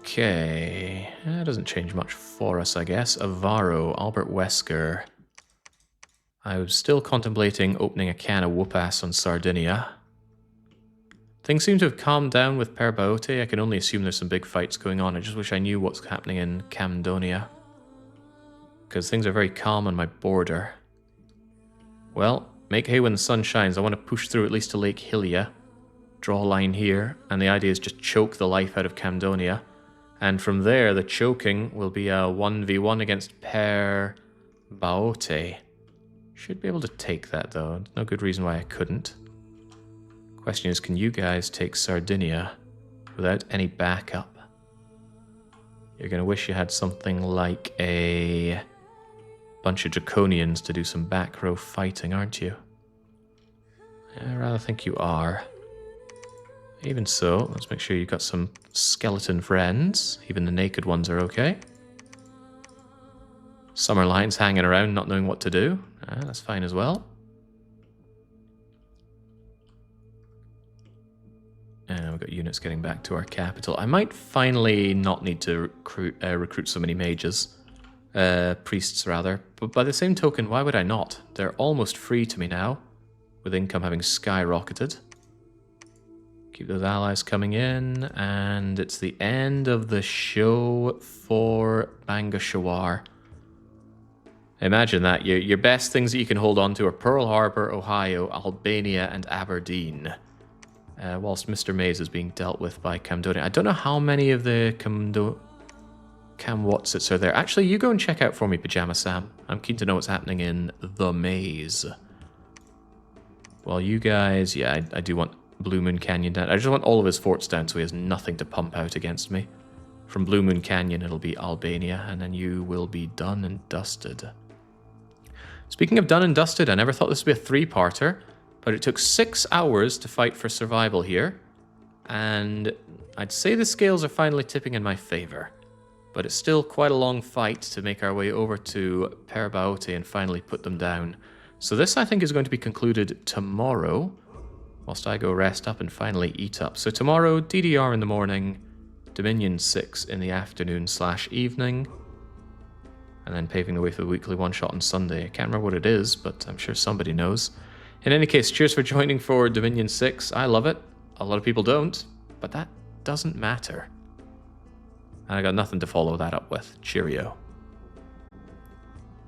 Okay, that doesn't change much for us, I guess. Avaro, Albert Wesker. I was still contemplating opening a can of whoop-ass on Sardinia. Things seem to have calmed down with Parabot. I can only assume there's some big fights going on. I just wish I knew what's happening in Camdonia, because things are very calm on my border. Well, make hay when the sun shines. I want to push through at least to Lake Hylia, draw a line here, and the idea is just choke the life out of Camdonia. And from there, the choking will be a 1v1 against Parabot. Should be able to take that, though. No good reason why I couldn't. Question is, can you guys take Sardinia without any backup? You're going to wish you had something like a bunch of Draconians to do some back row fighting, aren't you? I rather think you are. Even so, let's make sure you've got some skeleton friends. Even the naked ones are okay. Summer Lion's hanging around not knowing what to do. That's fine as well. And we've got units getting back to our capital. I might finally not need to recruit so many mages. Priests, rather. But by the same token, why would I not? They're almost free to me now, with income having skyrocketed. Keep those allies coming in, and it's the end of the show for Bangashawar. Imagine that. Your best things that you can hold on to are Pearl Harbor, Ohio, Albania, and Aberdeen. Whilst Mr. Maze is being dealt with by Camdonia. I don't know how many of the Camwatsits are there. Actually, you go and check out for me, Pajama Sam. I'm keen to know what's happening in the maze. Well, you guys... Yeah, I do want Blue Moon Canyon down. I just want all of his forts down so he has nothing to pump out against me. From Blue Moon Canyon, it'll be Albania, and then you will be done and dusted. Speaking of done and dusted, I never thought this would be a three-parter. But it took 6 hours to fight for survival here, and I'd say the scales are finally tipping in my favor. But it's still quite a long fight to make our way over to Parabot and finally put them down. So this, I think, is going to be concluded tomorrow, whilst I go rest up and finally eat up. So tomorrow, DDR in the morning, Dominion 6 in the afternoon/evening, and then paving the way for the weekly one-shot on Sunday. I can't remember what it is, but I'm sure somebody knows. In any case, cheers for joining for Dominion 6. I love it. A lot of people don't, but that doesn't matter. And I got nothing to follow that up with. Cheerio.